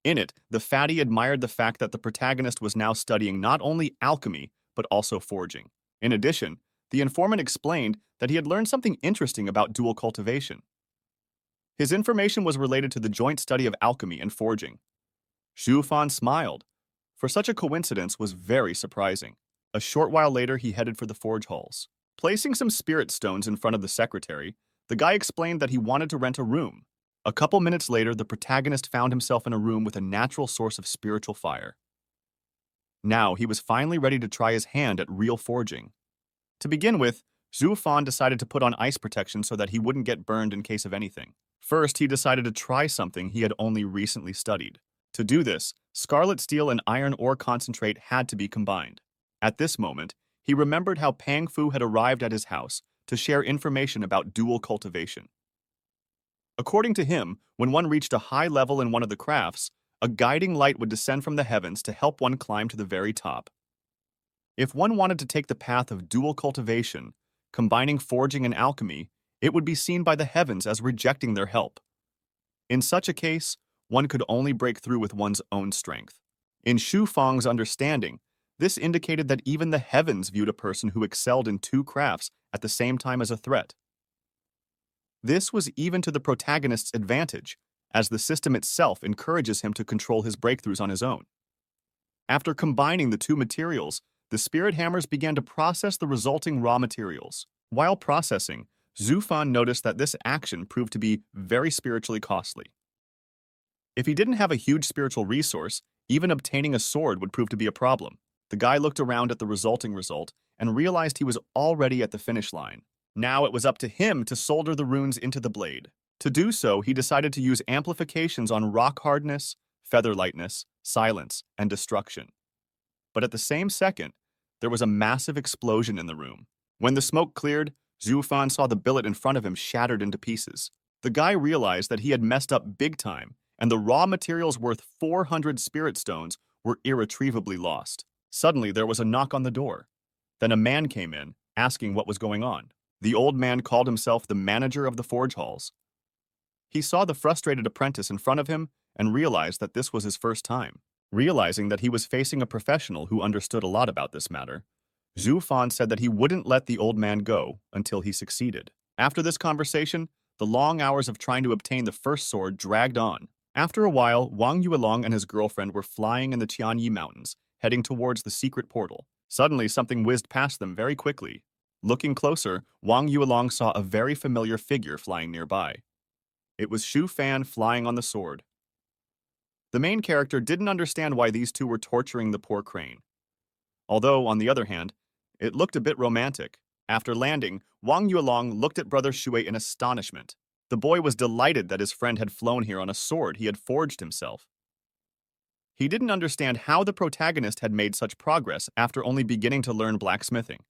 Speaker 1: In it, the fatty admired the fact that the protagonist was now studying not only alchemy, but also forging. In addition, the informant explained that he had learned something interesting about dual cultivation. His information was related to the joint study of alchemy and forging. Zhu Fan smiled, for such a coincidence was very surprising. A short while later, he headed for the forge halls. Placing some spirit stones in front of the secretary, the guy explained that he wanted to rent a room. A couple minutes later, the protagonist found himself in a room with a natural source of spiritual fire. Now, he was finally ready to try his hand at real forging. To begin with, Zhu Fan decided to put on ice protection so that he wouldn't get burned in case of anything. First, he decided to try something he had only recently studied. To do this, scarlet steel and iron ore concentrate had to be combined. At this moment, he remembered how Pang Fu had arrived at his house to share information about dual cultivation. According to him, when one reached a high level in one of the crafts, a guiding light would descend from the heavens to help one climb to the very top. If one wanted to take the path of dual cultivation, combining forging and alchemy, it would be seen by the heavens as rejecting their help. In such a case, one could only break through with one's own strength. In Xu Fang's understanding, this indicated that even the heavens viewed a person who excelled in two crafts at the same time as a threat. This was even to the protagonist's advantage, as the system itself encourages him to control his breakthroughs on his own. After combining the two materials, the spirit hammers began to process the resulting raw materials. While processing, Xu Fan noticed that this action proved to be very spiritually costly. If he didn't have a huge spiritual resource, even obtaining a sword would prove to be a problem. The guy looked around at the resulting result and realized he was already at the finish line. Now it was up to him to solder the runes into the blade. To do so, he decided to use amplifications on rock hardness, feather lightness, silence, and destruction. But at the same second, there was a massive explosion in the room. When the smoke cleared, Xu Fan saw the billet in front of him shattered into pieces. The guy realized that he had messed up big time, and the raw materials worth 400 spirit stones were irretrievably lost. Suddenly, there was a knock on the door. Then a man came in, asking what was going on. The old man called himself the manager of the forge halls. He saw the frustrated apprentice in front of him and realized that this was his first time. Realizing that he was facing a professional who understood a lot about this matter, Xu Fan said that he wouldn't let the old man go until he succeeded. After this conversation, the long hours of trying to obtain the first sword dragged on. After a while, Wang Yuelong and his girlfriend were flying in the Tianyi Mountains, heading towards the secret portal. Suddenly, something whizzed past them very quickly. Looking closer, Wang Yuelong saw a very familiar figure flying nearby. It was Xu Fan flying on the sword. The main character didn't understand why these two were torturing the poor crane. Although, on the other hand, it looked a bit romantic. After landing, Wang Yuelong looked at Brother Shui in astonishment. The boy was delighted that his friend had flown here on a sword he had forged himself. He didn't understand how the protagonist had made such progress after only beginning to learn blacksmithing.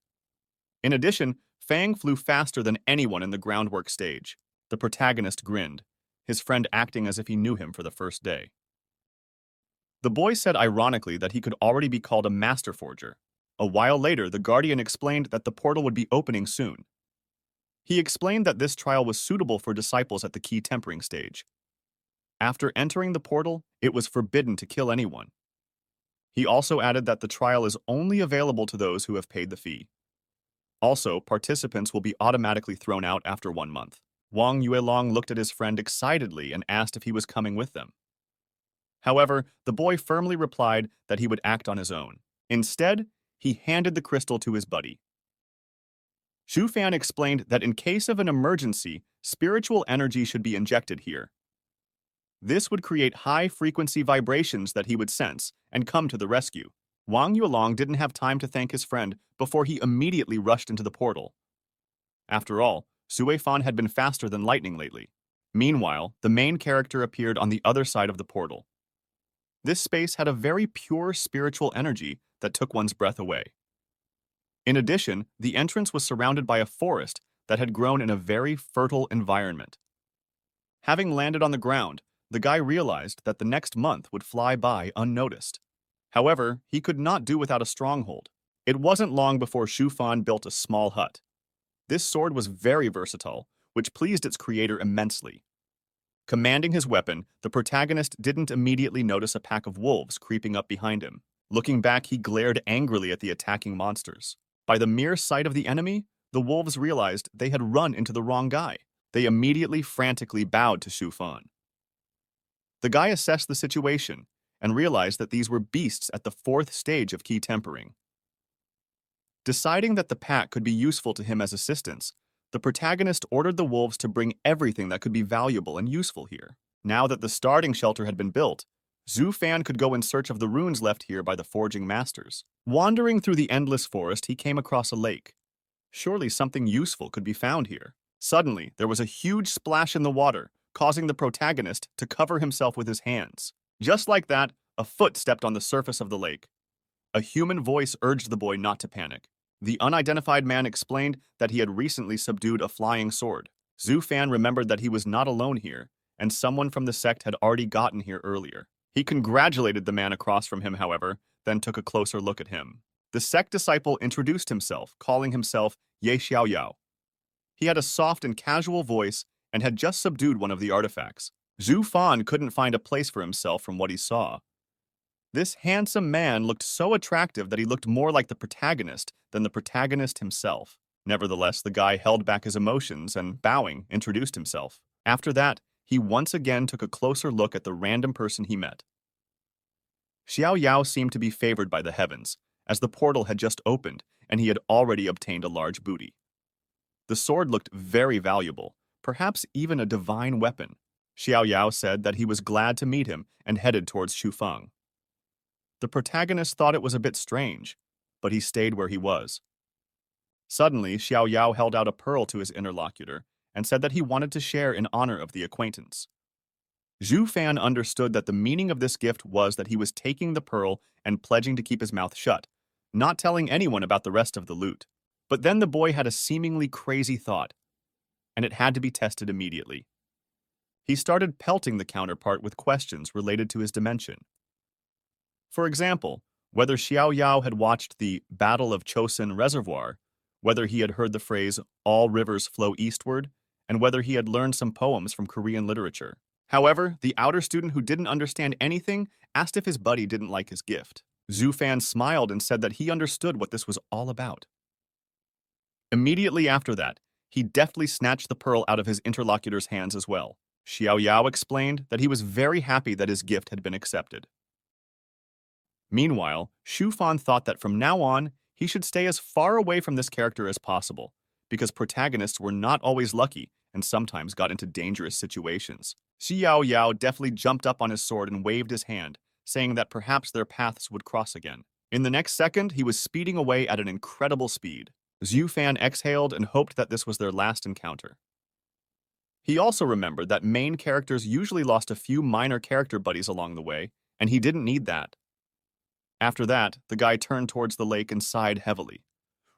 Speaker 1: In addition, Fang flew faster than anyone in the groundwork stage. The protagonist grinned, his friend acting as if he knew him for the first day. The boy said ironically that he could already be called a master forger. A while later, the guardian explained that the portal would be opening soon. He explained that this trial was suitable for disciples at the key tempering stage. After entering the portal, it was forbidden to kill anyone. He also added that the trial is only available to those who have paid the fee. Also, participants will be automatically thrown out after 1 month. Wang Yuelong looked at his friend excitedly and asked if he was coming with them. However, the boy firmly replied that he would act on his own. Instead, he handed the crystal to his buddy. Xu Fan explained that in case of an emergency, spiritual energy should be injected here. This would create high-frequency vibrations that he would sense and come to the rescue. Wang Yuelong didn't have time to thank his friend before he immediately rushed into the portal. After all, Sui Fan had been faster than lightning lately. Meanwhile, the main character appeared on the other side of the portal. This space had a very pure spiritual energy that took one's breath away. In addition, the entrance was surrounded by a forest that had grown in a very fertile environment. Having landed on the ground, the guy realized that the next month would fly by unnoticed. However, he could not do without a stronghold. It wasn't long before Xu Fan built a small hut. This sword was very versatile, which pleased its creator immensely. Commanding his weapon, the protagonist didn't immediately notice a pack of wolves creeping up behind him. Looking back, he glared angrily at the attacking monsters. By the mere sight of the enemy, the wolves realized they had run into the wrong guy. They immediately frantically bowed to Xu Fan. The guy assessed the situation and realized that these were beasts at the 4th stage of key tempering. Deciding that the pack could be useful to him as assistants, the protagonist ordered the wolves to bring everything that could be valuable and useful here. Now that the starting shelter had been built, Xu Fan could go in search of the runes left here by the forging masters. Wandering through the endless forest, he came across a lake. Surely something useful could be found here. Suddenly, there was a huge splash in the water, causing the protagonist to cover himself with his hands. Just like that, a foot stepped on the surface of the lake. A human voice urged the boy not to panic. The unidentified man explained that he had recently subdued a flying sword. Xu Fan remembered that he was not alone here, and someone from the sect had already gotten here earlier. He congratulated the man across from him, however, then took a closer look at him. The sect disciple introduced himself, calling himself Ye Xiaoyao. He had a soft and casual voice and had just subdued one of the artifacts. Zhu Fan couldn't find a place for himself from what he saw. This handsome man looked so attractive that he looked more like the protagonist than the protagonist himself. Nevertheless, the guy held back his emotions and, bowing, introduced himself. After that, he once again took a closer look at the random person he met. Xiao Yao seemed to be favored by the heavens, as the portal had just opened and he had already obtained a large booty. The sword looked very valuable, perhaps even a divine weapon. Xiao Yao said that he was glad to meet him and headed towards Shufeng. The protagonist thought it was a bit strange, but he stayed where he was. Suddenly, Xiao Yao held out a pearl to his interlocutor and said that he wanted to share in honor of the acquaintance. Zhu Fan understood that the meaning of this gift was that he was taking the pearl and pledging to keep his mouth shut, not telling anyone about the rest of the loot. But then the boy had a seemingly crazy thought, and it had to be tested immediately. He started pelting the counterpart with questions related to his dimension. For example, whether Xiao Yao had watched the Battle of Chosin Reservoir, whether he had heard the phrase, "all rivers flow eastward," and whether he had learned some poems from Korean literature. However, the outer student who didn't understand anything asked if his buddy didn't like his gift. Zhu Fan smiled and said that he understood what this was all about. Immediately after that, he deftly snatched the pearl out of his interlocutor's hands as well. Xiao Yao explained that he was very happy that his gift had been accepted. Meanwhile, Shu Fan thought that from now on, he should stay as far away from this character as possible, because protagonists were not always lucky and sometimes got into dangerous situations. Xiao Yao deftly jumped up on his sword and waved his hand, saying that perhaps their paths would cross again. In the next second, he was speeding away at an incredible speed. Zhu Fan exhaled and hoped that this was their last encounter. He also remembered that main characters usually lost a few minor character buddies along the way, and he didn't need that. After that, the guy turned towards the lake and sighed heavily,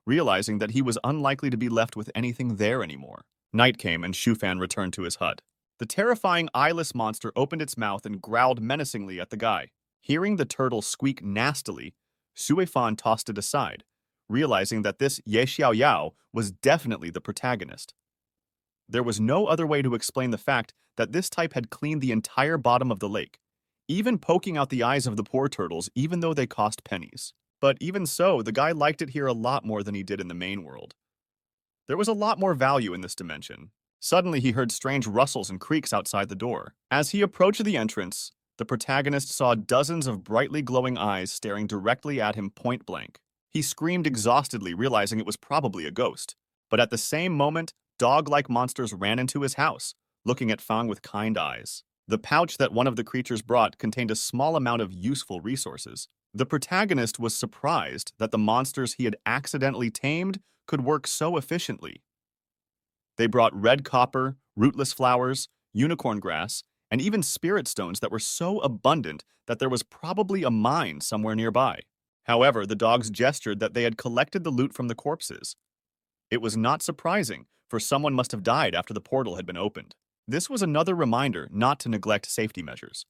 Speaker 1: realizing that he was unlikely to be left with anything there anymore. Night came and Shufan returned to his hut. The terrifying eyeless monster opened its mouth and growled menacingly at the guy. Hearing the turtle squeak nastily, Suifan tossed it aside, realizing that this Ye Xiao Yao was definitely the protagonist. There was no other way to explain the fact that this type had cleaned the entire bottom of the lake, even poking out the eyes of the poor turtles even though they cost pennies. But even so, the guy liked it here a lot more than he did in the main world. There was a lot more value in this dimension. Suddenly he heard strange rustles and creaks outside the door. As he approached the entrance, the protagonist saw dozens of brightly glowing eyes staring directly at him point blank. He screamed exhaustedly, realizing it was probably a ghost. But at the same moment, dog-like monsters ran into his house, looking at Fang with kind eyes. The pouch that one of the creatures brought contained a small amount of useful resources. The protagonist was surprised that the monsters he had accidentally tamed could work so efficiently. They brought red copper, rootless flowers, unicorn grass, and even spirit stones that were so abundant that there was probably a mine somewhere nearby. However, the dogs gestured that they had collected the loot from the corpses. It was not surprising, for someone must have died after the portal had been opened. This was another reminder not to neglect safety measures.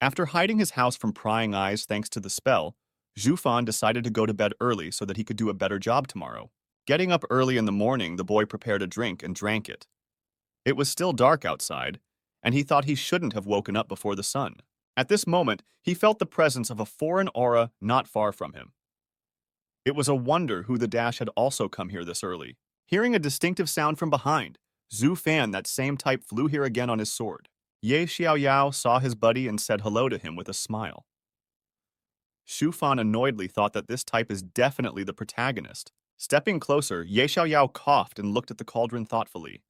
Speaker 1: After hiding his house from prying eyes thanks to the spell, Zhu Fan decided to go to bed early so that he could do a better job tomorrow. Getting up early in the morning, the boy prepared a drink and drank it. It was still dark outside, and he thought he shouldn't have woken up before the sun. At this moment, he felt the presence of a foreign aura not far from him. It was a wonder who the dash had also come here this early. Hearing a distinctive sound from behind, Zhu Fan, that same type, flew here again on his sword. Ye Xiao Yao saw his buddy and said hello to him with a smile. Shu Fan annoyedly thought that this type is definitely the protagonist. Stepping closer, Ye Xiao Yao coughed and looked at the cauldron thoughtfully.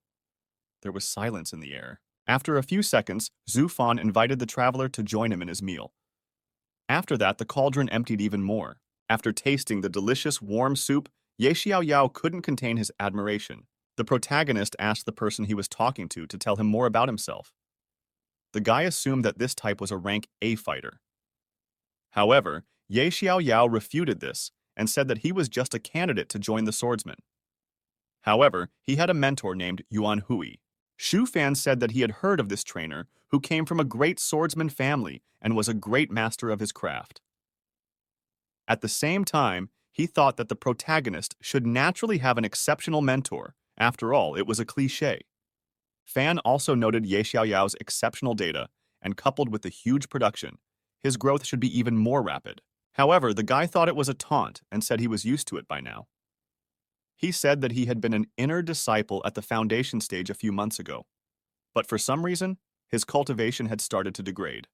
Speaker 1: There was silence in the air. After a few seconds, Zhu Fan invited the traveler to join him in his meal. After that, the cauldron emptied even more. After tasting the delicious warm soup, Ye Xiao Yao couldn't contain his admiration. The protagonist asked the person he was talking to tell him more about himself. The guy assumed that this type was a rank A fighter. However, Ye Xiao Yao refuted this and said that he was just a candidate to join the swordsmen. However, he had a mentor named Yuan Hui. Shu Fan said that he had heard of this trainer who came from a great swordsman family and was a great master of his craft. At the same time, he thought that the protagonist should naturally have an exceptional mentor. After all, it was a cliché. Fan also noted Ye Xiaoyao's exceptional data, and coupled with the huge production, his growth should be even more rapid. However, the guy thought it was a taunt and said he was used to it by now. He said that he had been an inner disciple at the foundation stage a few months ago, but for some reason, his cultivation had started to degrade.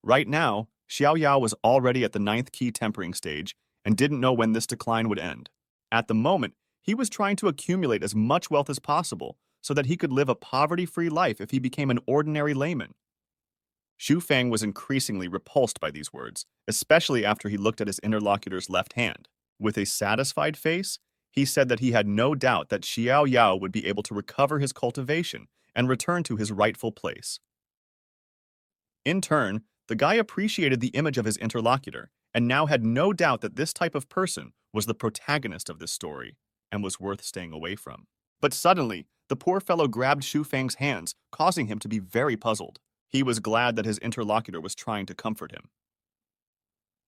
Speaker 1: Right now, Xiaoyao was already at the 9th key tempering stage and didn't know when this decline would end. At the moment, he was trying to accumulate as much wealth as possible so that he could live a poverty-free life if he became an ordinary layman. Xu Fang was increasingly repulsed by these words, especially after he looked at his interlocutor's left hand. With a satisfied face, he said that he had no doubt that Xiao Yao would be able to recover his cultivation and return to his rightful place. In turn, the guy appreciated the image of his interlocutor and now had no doubt that this type of person was the protagonist of this story and was worth staying away from. But suddenly, the poor fellow grabbed Xu Fang's hands, causing him to be very puzzled. He was glad that his interlocutor was trying to comfort him.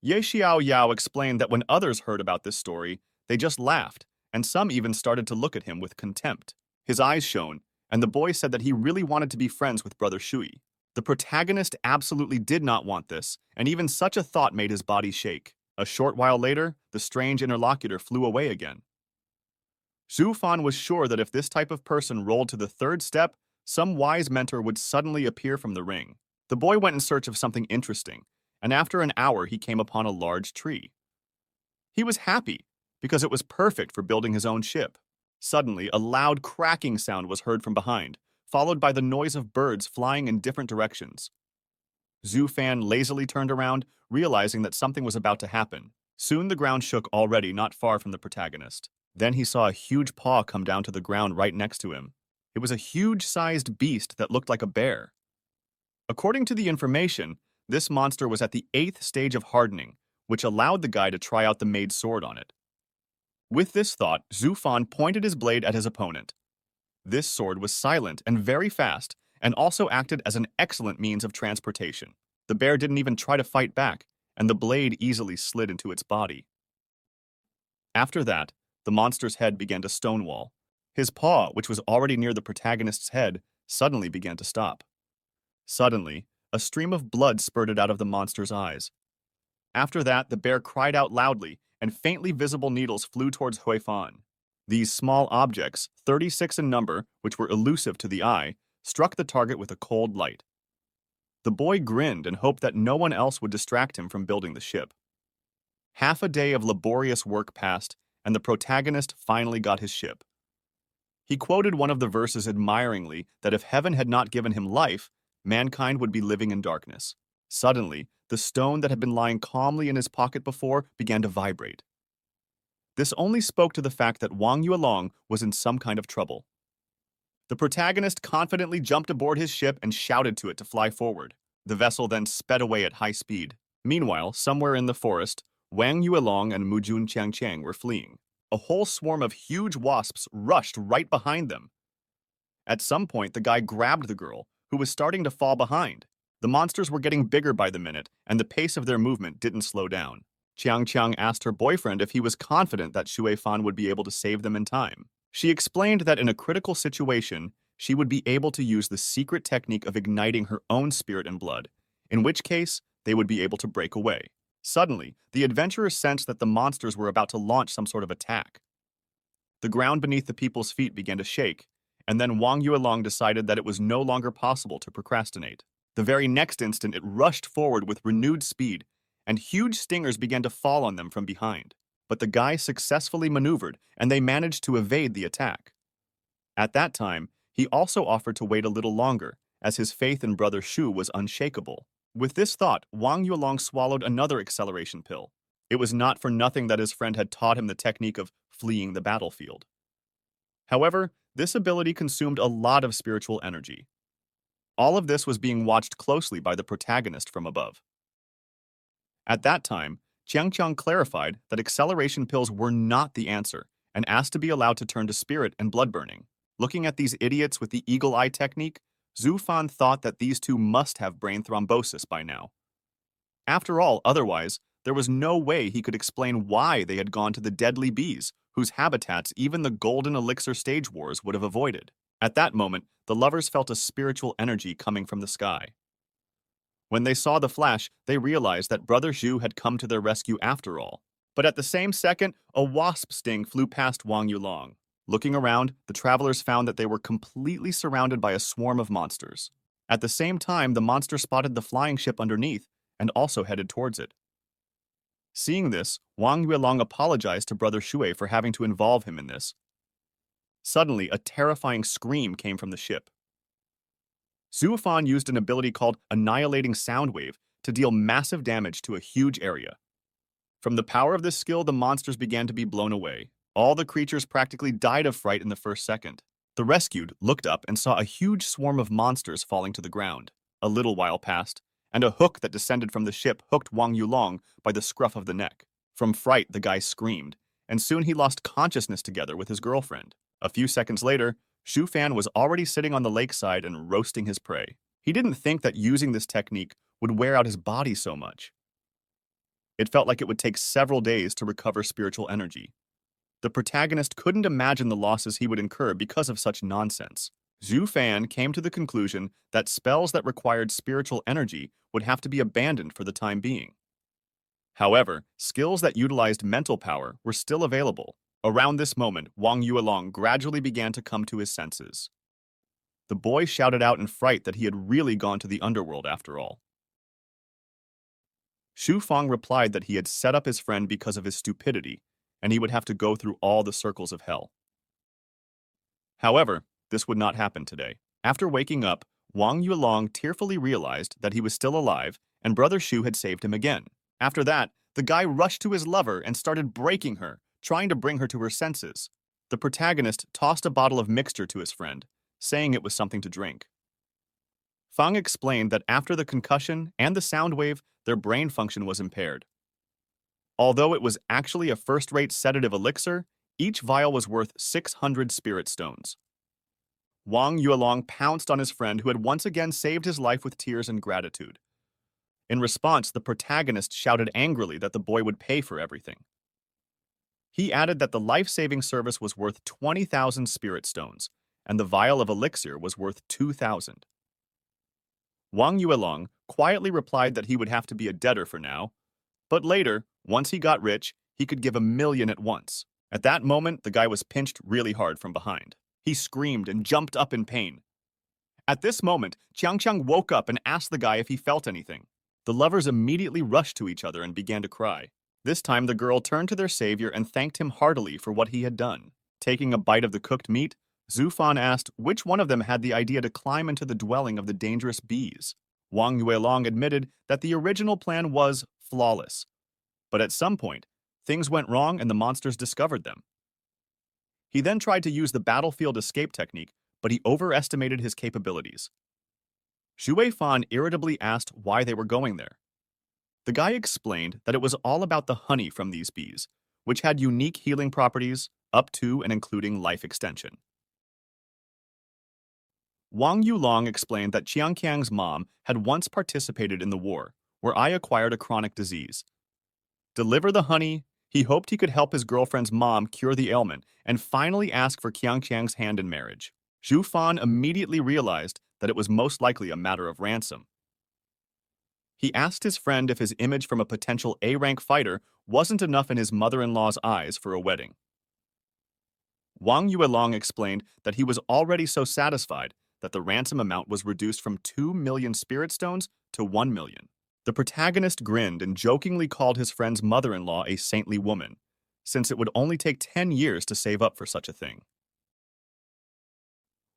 Speaker 1: Ye Xiao Yao explained that when others heard about this story, they just laughed, and some even started to look at him with contempt. His eyes shone, and the boy said that he really wanted to be friends with Brother Shui. The protagonist absolutely did not want this, and even such a thought made his body shake. A short while later, the strange interlocutor flew away again. Xu Fan was sure that if this type of person rolled to the 3rd step, some wise mentor would suddenly appear from the ring. The boy went in search of something interesting, and after an hour he came upon a large tree. He was happy, because it was perfect for building his own ship. Suddenly, a loud cracking sound was heard from behind, followed by the noise of birds flying in different directions. Xu Fan lazily turned around, realizing that something was about to happen. Soon the ground shook already not far from the protagonist. Then he saw a huge paw come down to the ground right next to him. It was a huge-sized beast that looked like a bear. According to the information, this monster was at the 8th stage of hardening, which allowed the guy to try out the made sword on it. With this thought, Xu Fan pointed his blade at his opponent. This sword was silent and very fast, and also acted as an excellent means of transportation. The bear didn't even try to fight back, and the blade easily slid into its body. After that, the monster's head began to stonewall. His paw, which was already near the protagonist's head, suddenly began to stop. Suddenly, a stream of blood spurted out of the monster's eyes. After that, the bear cried out loudly, and faintly visible needles flew towards Hui Fan. These small objects, 36 in number, which were elusive to the eye, struck the target with a cold light. The boy grinned and hoped that no one else would distract him from building the ship. Half a day of laborious work passed, and the protagonist finally got his ship. He quoted one of the verses admiringly that if heaven had not given him life, mankind would be living in darkness. Suddenly, the stone that had been lying calmly in his pocket before began to vibrate. This only spoke to the fact that Wang Yuelong was in some kind of trouble. The protagonist confidently jumped aboard his ship and shouted to it to fly forward. The vessel then sped away at high speed. Meanwhile, somewhere in the forest, Wang Yuelong and Mujun Qiangqiang were fleeing. A whole swarm of huge wasps rushed right behind them. At some point, the guy grabbed the girl, who was starting to fall behind. The monsters were getting bigger by the minute, and the pace of their movement didn't slow down. Qiangqiang asked her boyfriend if he was confident that Xue Fan would be able to save them in time. She explained that in a critical situation, she would be able to use the secret technique of igniting her own spirit and blood, in which case they would be able to break away. Suddenly, the adventurers sensed that the monsters were about to launch some sort of attack. The ground beneath the people's feet began to shake, and then Wang Yuelong decided that it was no longer possible to procrastinate. The very next instant, it rushed forward with renewed speed, and huge stingers began to fall on them from behind. But the guy successfully maneuvered, and they managed to evade the attack. At that time, he also offered to wait a little longer, as his faith in Brother Shu was unshakable. With this thought, Wang Yuelong swallowed another acceleration pill. It was not for nothing that his friend had taught him the technique of fleeing the battlefield. However, this ability consumed a lot of spiritual energy. All of this was being watched closely by the protagonist from above. At that time, Qiangqiang clarified that acceleration pills were not the answer and asked to be allowed to turn to spirit and blood burning. Looking at these idiots with the eagle eye technique, Xu Fan thought that these two must have brain thrombosis by now. After all, otherwise, there was no way he could explain why they had gone to the deadly bees, whose habitats even the golden elixir stage wars would have avoided. At that moment, the lovers felt a spiritual energy coming from the sky. When they saw the flash, they realized that Brother Zhu had come to their rescue after all. But at the same second, a wasp sting flew past Wang Yulong. Looking around, the travelers found that they were completely surrounded by a swarm of monsters. At the same time, the monster spotted the flying ship underneath and also headed towards it. Seeing this, Wang Yulong apologized to Brother Shui for having to involve him in this. Suddenly, a terrifying scream came from the ship. Zhu Fan used an ability called Annihilating Soundwave to deal massive damage to a huge area. From the power of this skill, the monsters began to be blown away. All the creatures practically died of fright in the first second. The rescued looked up and saw a huge swarm of monsters falling to the ground. A little while passed, and a hook that descended from the ship hooked Wang Yulong by the scruff of the neck. From fright, the guy screamed, and soon he lost consciousness together with his girlfriend. A few seconds later, Shu Fan was already sitting on the lakeside and roasting his prey. He didn't think that using this technique would wear out his body so much. It felt like it would take several days to recover spiritual energy. The protagonist couldn't imagine the losses he would incur because of such nonsense. Zhu Fan came to the conclusion that spells that required spiritual energy would have to be abandoned for the time being. However, skills that utilized mental power were still available. Around this moment, Wang Yulong gradually began to come to his senses. The boy shouted out in fright that he had really gone to the underworld after all. Shu Fang replied that he had set up his friend because of his stupidity, and he would have to go through all the circles of hell. However, this would not happen today. After waking up, Wang Yulong tearfully realized that he was still alive and Brother Shu had saved him again. After that, the guy rushed to his lover and started breaking her, trying to bring her to her senses. The protagonist tossed a bottle of mixture to his friend, saying it was something to drink. Fang explained that after the concussion and the sound wave, their brain function was impaired. Although it was actually a first-rate sedative elixir, each vial was worth 600 spirit stones. Wang Yulong pounced on his friend who had once again saved his life with tears and gratitude. In response, the protagonist shouted angrily that the boy would pay for everything. He added that the life-saving service was worth 20,000 spirit stones, and the vial of elixir was worth 2,000. Wang Yulong quietly replied that he would have to be a debtor for now, but later, once he got rich, he could give 1,000,000 at once. At that moment, the guy was pinched really hard from behind. He screamed and jumped up in pain. At this moment, Qiang woke up and asked the guy if he felt anything. The lovers immediately rushed to each other and began to cry. This time, the girl turned to their savior and thanked him heartily for what he had done. Taking a bite of the cooked meat, Zhu Fan asked which one of them had the idea to climb into the dwelling of the dangerous bees. Wang Yulong admitted that the original plan was flawless. But at some point, things went wrong and the monsters discovered them. He then tried to use the battlefield escape technique, but he overestimated his capabilities. Shui Fan irritably asked why they were going there. The guy explained that it was all about the honey from these bees, which had unique healing properties up to and including life extension. Wang Yulong explained that Qiang's mom had once participated in the war, where I acquired a chronic disease. Deliver the honey, he hoped he could help his girlfriend's mom cure the ailment and finally ask for Qiang's hand in marriage. Zhu Fan immediately realized that it was most likely a matter of ransom. He asked his friend if his image from a potential A-rank fighter wasn't enough in his mother-in-law's eyes for a wedding. Wang Yulong explained that he was already so satisfied that the ransom amount was reduced from 2,000,000 spirit stones to 1,000,000. The protagonist grinned and jokingly called his friend's mother-in-law a saintly woman, since it would only take 10 years to save up for such a thing.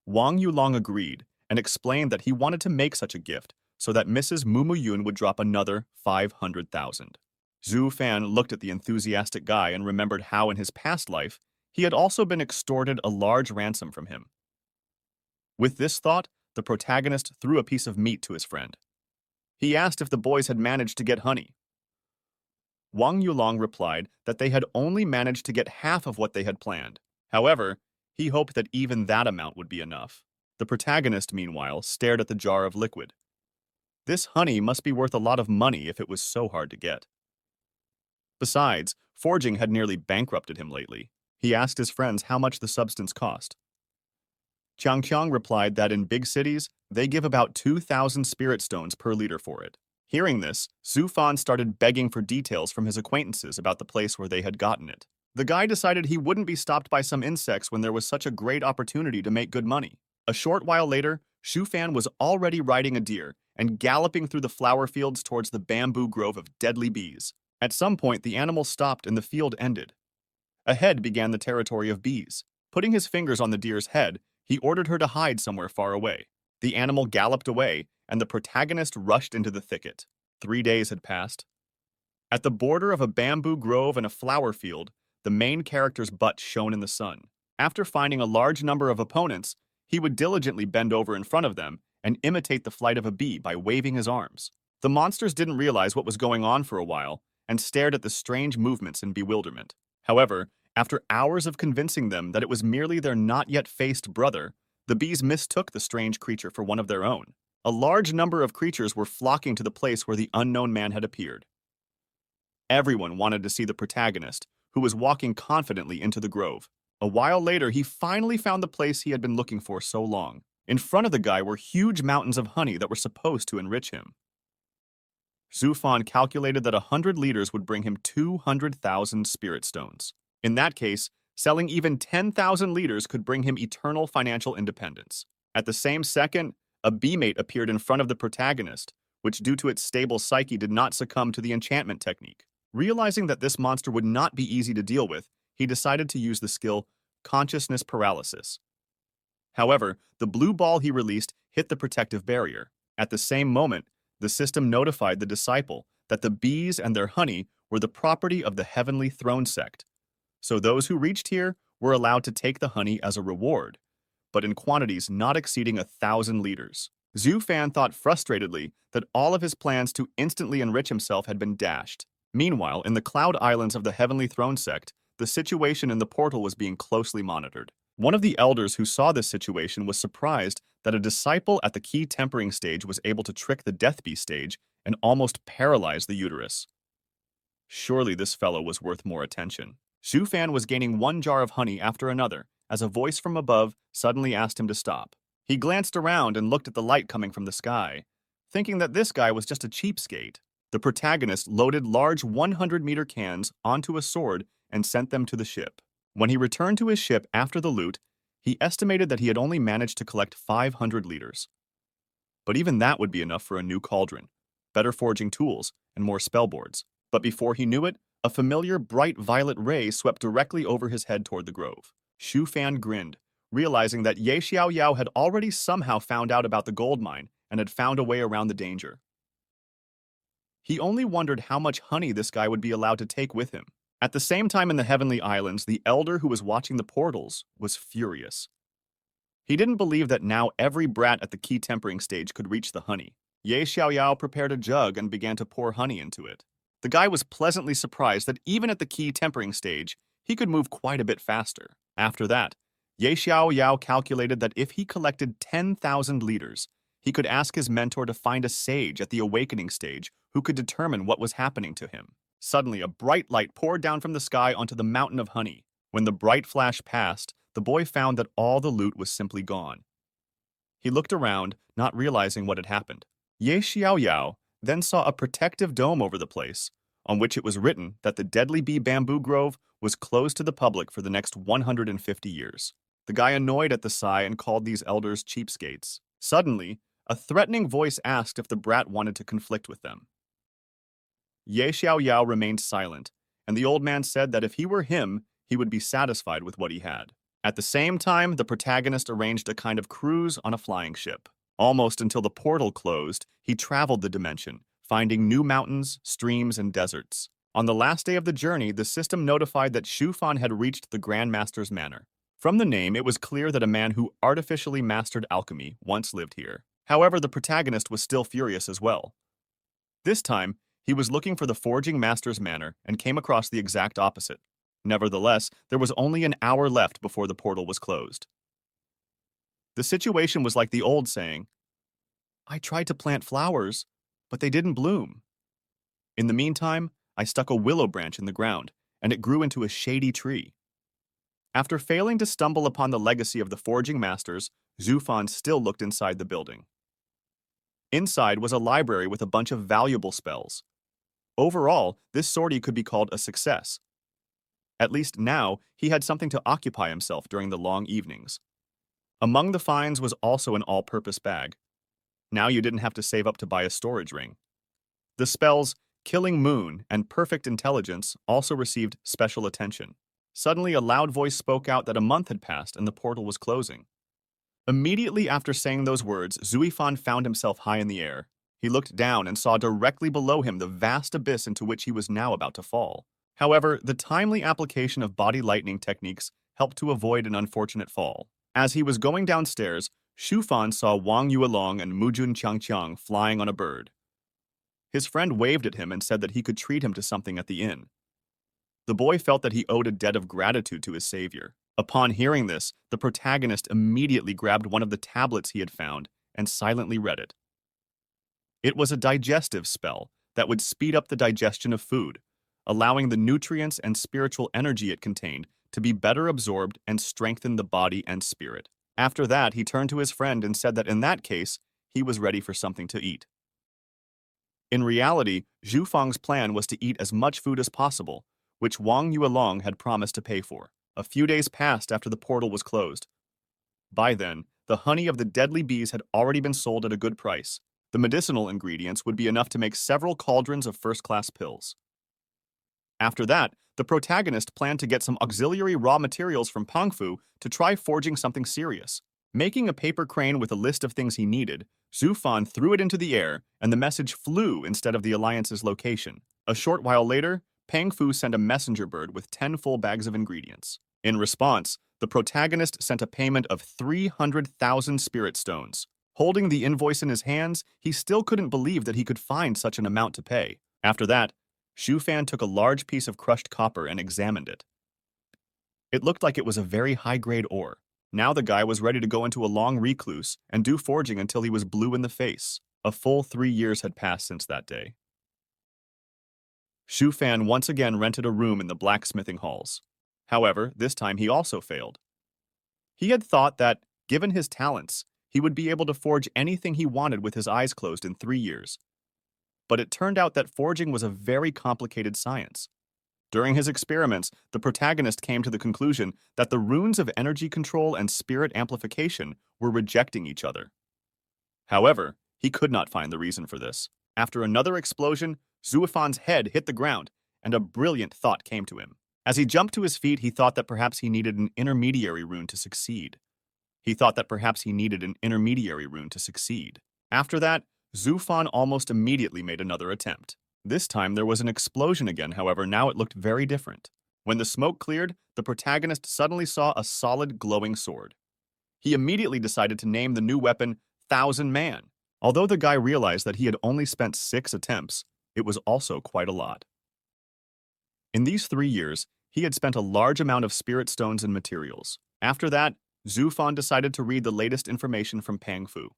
Speaker 1: Wang Yulong agreed and explained that he wanted to make such a gift so that Mrs. Mumuyun would drop another 500,000. Zhu Fan looked at the enthusiastic guy and remembered how in his past life he had also been extorted a large ransom from him. With this thought, the protagonist threw a piece of meat to his friend. He asked if the boys had managed to get honey. Wang Yulong replied that they had only managed to get half of what they had planned. However, he hoped that even that amount would be enough. The protagonist, meanwhile, stared at the jar of liquid. This honey must be worth a lot of money if it was so hard to get. Besides, forging had nearly bankrupted him lately. He asked his friends how much the substance cost. Qiang replied that in big cities, they give about 2,000 spirit stones per liter for it. Hearing this, Zhu Fan started begging for details from his acquaintances about the place where they had gotten it. The guy decided he wouldn't be stopped by some insects when there was such a great opportunity to make good money. A short while later, Zhu Fan was already riding a deer and galloping through the flower fields towards the bamboo grove of deadly bees. At some point, the animal stopped and the field ended. Ahead began the territory of bees. Putting his fingers on the deer's head, he ordered her to hide somewhere far away. The animal galloped away, and the protagonist rushed into the thicket. 3 days had passed. At the border of a bamboo grove and a flower field, the main character's butt shone in the sun. After finding a large number of opponents, he would diligently bend over in front of them and imitate the flight of a bee by waving his arms. The monsters didn't realize what was going on for a while and stared at the strange movements in bewilderment. However, after hours of convincing them that it was merely their not-yet-faced brother, the bees mistook the strange creature for one of their own. A large number of creatures were flocking to the place where the unknown man had appeared. Everyone wanted to see the protagonist, who was walking confidently into the grove. A while later, he finally found the place he had been looking for so long. In front of the guy were huge mountains of honey that were supposed to enrich him. Zhu Fan calculated that 100 liters would bring him 200,000 spirit stones. In that case, selling even 10,000 liters could bring him eternal financial independence. At the same second, a bee-mate appeared in front of the protagonist, which due to its stable psyche did not succumb to the enchantment technique. Realizing that this monster would not be easy to deal with, he decided to use the skill consciousness paralysis. However, the blue ball he released hit the protective barrier. At the same moment, the system notified the disciple that the bees and their honey were the property of the Heavenly Throne sect. So those who reached here were allowed to take the honey as a reward, but in quantities not exceeding 1,000 liters. Zhu Fan thought frustratedly that all of his plans to instantly enrich himself had been dashed. Meanwhile, in the Cloud Islands of the Heavenly Throne sect, the situation in the portal was being closely monitored. One of the elders who saw this situation was surprised that a disciple at the key tempering stage was able to trick the Death Beast stage and almost paralyze the uterus. Surely this fellow was worth more attention. Zhu Fan was gaining one jar of honey after another, as a voice from above suddenly asked him to stop. He glanced around and looked at the light coming from the sky, thinking that this guy was just a cheapskate. The protagonist loaded large 100-meter cans onto a sword and sent them to the ship. When he returned to his ship after the loot, he estimated that he had only managed to collect 500 liters. But even that would be enough for a new cauldron, better forging tools, and more spellboards. But before he knew it, a familiar bright violet ray swept directly over his head toward the grove. Zhu Fan grinned, realizing that Ye Xiaoyao had already somehow found out about the gold mine and had found a way around the danger. He only wondered how much honey this guy would be allowed to take with him. At the same time in the Heavenly Islands, the elder who was watching the portals was furious. He didn't believe that now every brat at the key tempering stage could reach the honey. Ye Xiaoyao prepared a jug and began to pour honey into it. The guy was pleasantly surprised that even at the key tempering stage, he could move quite a bit faster. After that, Ye Xiaoyao calculated that if he collected 10,000 liters, he could ask his mentor to find a sage at the awakening stage who could determine what was happening to him. Suddenly, a bright light poured down from the sky onto the mountain of honey. When the bright flash passed, the boy found that all the loot was simply gone. He looked around, not realizing what had happened. Ye Xiaoyao then saw a protective dome over the place, on which it was written that the Deadly Bee Bamboo Grove was closed to the public for the next 150 years. The guy annoyed at the sigh and called these elders cheapskates. Suddenly, a threatening voice asked if the brat wanted to conflict with them. Ye Xiaoyao remained silent, and the old man said that if he were him, he would be satisfied with what he had. At the same time, the protagonist arranged a kind of cruise on a flying ship. Almost until the portal closed, he traveled the dimension, finding new mountains, streams, and deserts. On the last day of the journey, the system notified that Zhu Fan had reached the Grand Master's manor. From the name, it was clear that a man who artificially mastered alchemy once lived here. However, the protagonist was still furious as well. This time, he was looking for the Forging Master's manor and came across the exact opposite. Nevertheless, there was only an hour left before the portal was closed. The situation was like the old saying, "I tried to plant flowers, but they didn't bloom." In the meantime, I stuck a willow branch in the ground, and it grew into a shady tree. After failing to stumble upon the legacy of the Forging Masters, Zhu Fan still looked inside the building. Inside was a library with a bunch of valuable spells. Overall, this sortie could be called a success. At least now, he had something to occupy himself during the long evenings. Among the finds was also an all-purpose bag. Now you didn't have to save up to buy a storage ring. The spells Killing Moon and Perfect Intelligence also received special attention. Suddenly, a loud voice spoke out that a month had passed and the portal was closing. Immediately after saying those words, Zuifan found himself high in the air. He looked down and saw directly below him the vast abyss into which he was now about to fall. However, the timely application of body lightning techniques helped to avoid an unfortunate fall. As he was going downstairs, Shufan saw Wang Yuelong and Mujun Changqiang flying on a bird. His friend waved at him and said that he could treat him to something at the inn. The boy felt that he owed a debt of gratitude to his savior. Upon hearing this, the protagonist immediately grabbed one of the tablets he had found and silently read it. It was a digestive spell that would speed up the digestion of food, allowing the nutrients and spiritual energy it contained to be better absorbed and strengthen the body and spirit. After that, he turned to his friend and said that in that case, he was ready for something to eat. In reality, Zhu Fang's plan was to eat as much food as possible, which Wang Yuelong had promised to pay for. A few days passed after the portal was closed. By then, the honey of the deadly bees had already been sold at a good price. The medicinal ingredients would be enough to make several cauldrons of first-class pills. After that, the protagonist planned to get some auxiliary raw materials from Pangfu to try forging something serious. Making a paper crane with a list of things he needed, Zhu Fan threw it into the air, and the message flew instead of the Alliance's location. A short while later, Pangfu sent a messenger bird with 10 full bags of ingredients. In response, the protagonist sent a payment of 300,000 spirit stones. Holding the invoice in his hands, he still couldn't believe that he could find such an amount to pay. After that, Xu Fan took a large piece of crushed copper and examined it. It looked like it was a very high-grade ore. Now the guy was ready to go into a long recluse and do forging until he was blue in the face. A full 3 years had passed since that day. Xu Fan once again rented a room in the blacksmithing halls. However, this time he also failed. He had thought that, given his talents, he would be able to forge anything he wanted with his eyes closed in 3 years. But it turned out that forging was a very complicated science. During his experiments, the protagonist came to the conclusion that the runes of energy control and spirit amplification were rejecting each other. However, he could not find the reason for this. After another explosion, Zuifan's head hit the ground, and a brilliant thought came to him. As he jumped to his feet, he thought that perhaps he needed an intermediary rune to succeed. After that, Zhu Fan almost immediately made another attempt. This time there was an explosion again, however, now it looked very different. When the smoke cleared, the protagonist suddenly saw a solid glowing sword. He immediately decided to name the new weapon Thousand Man. Although the guy realized that he had only spent 6 attempts, it was also quite a lot. In these 3 years, he had spent a large amount of spirit stones and materials. After that, Zhu Fan decided to read the latest information from Pangfu.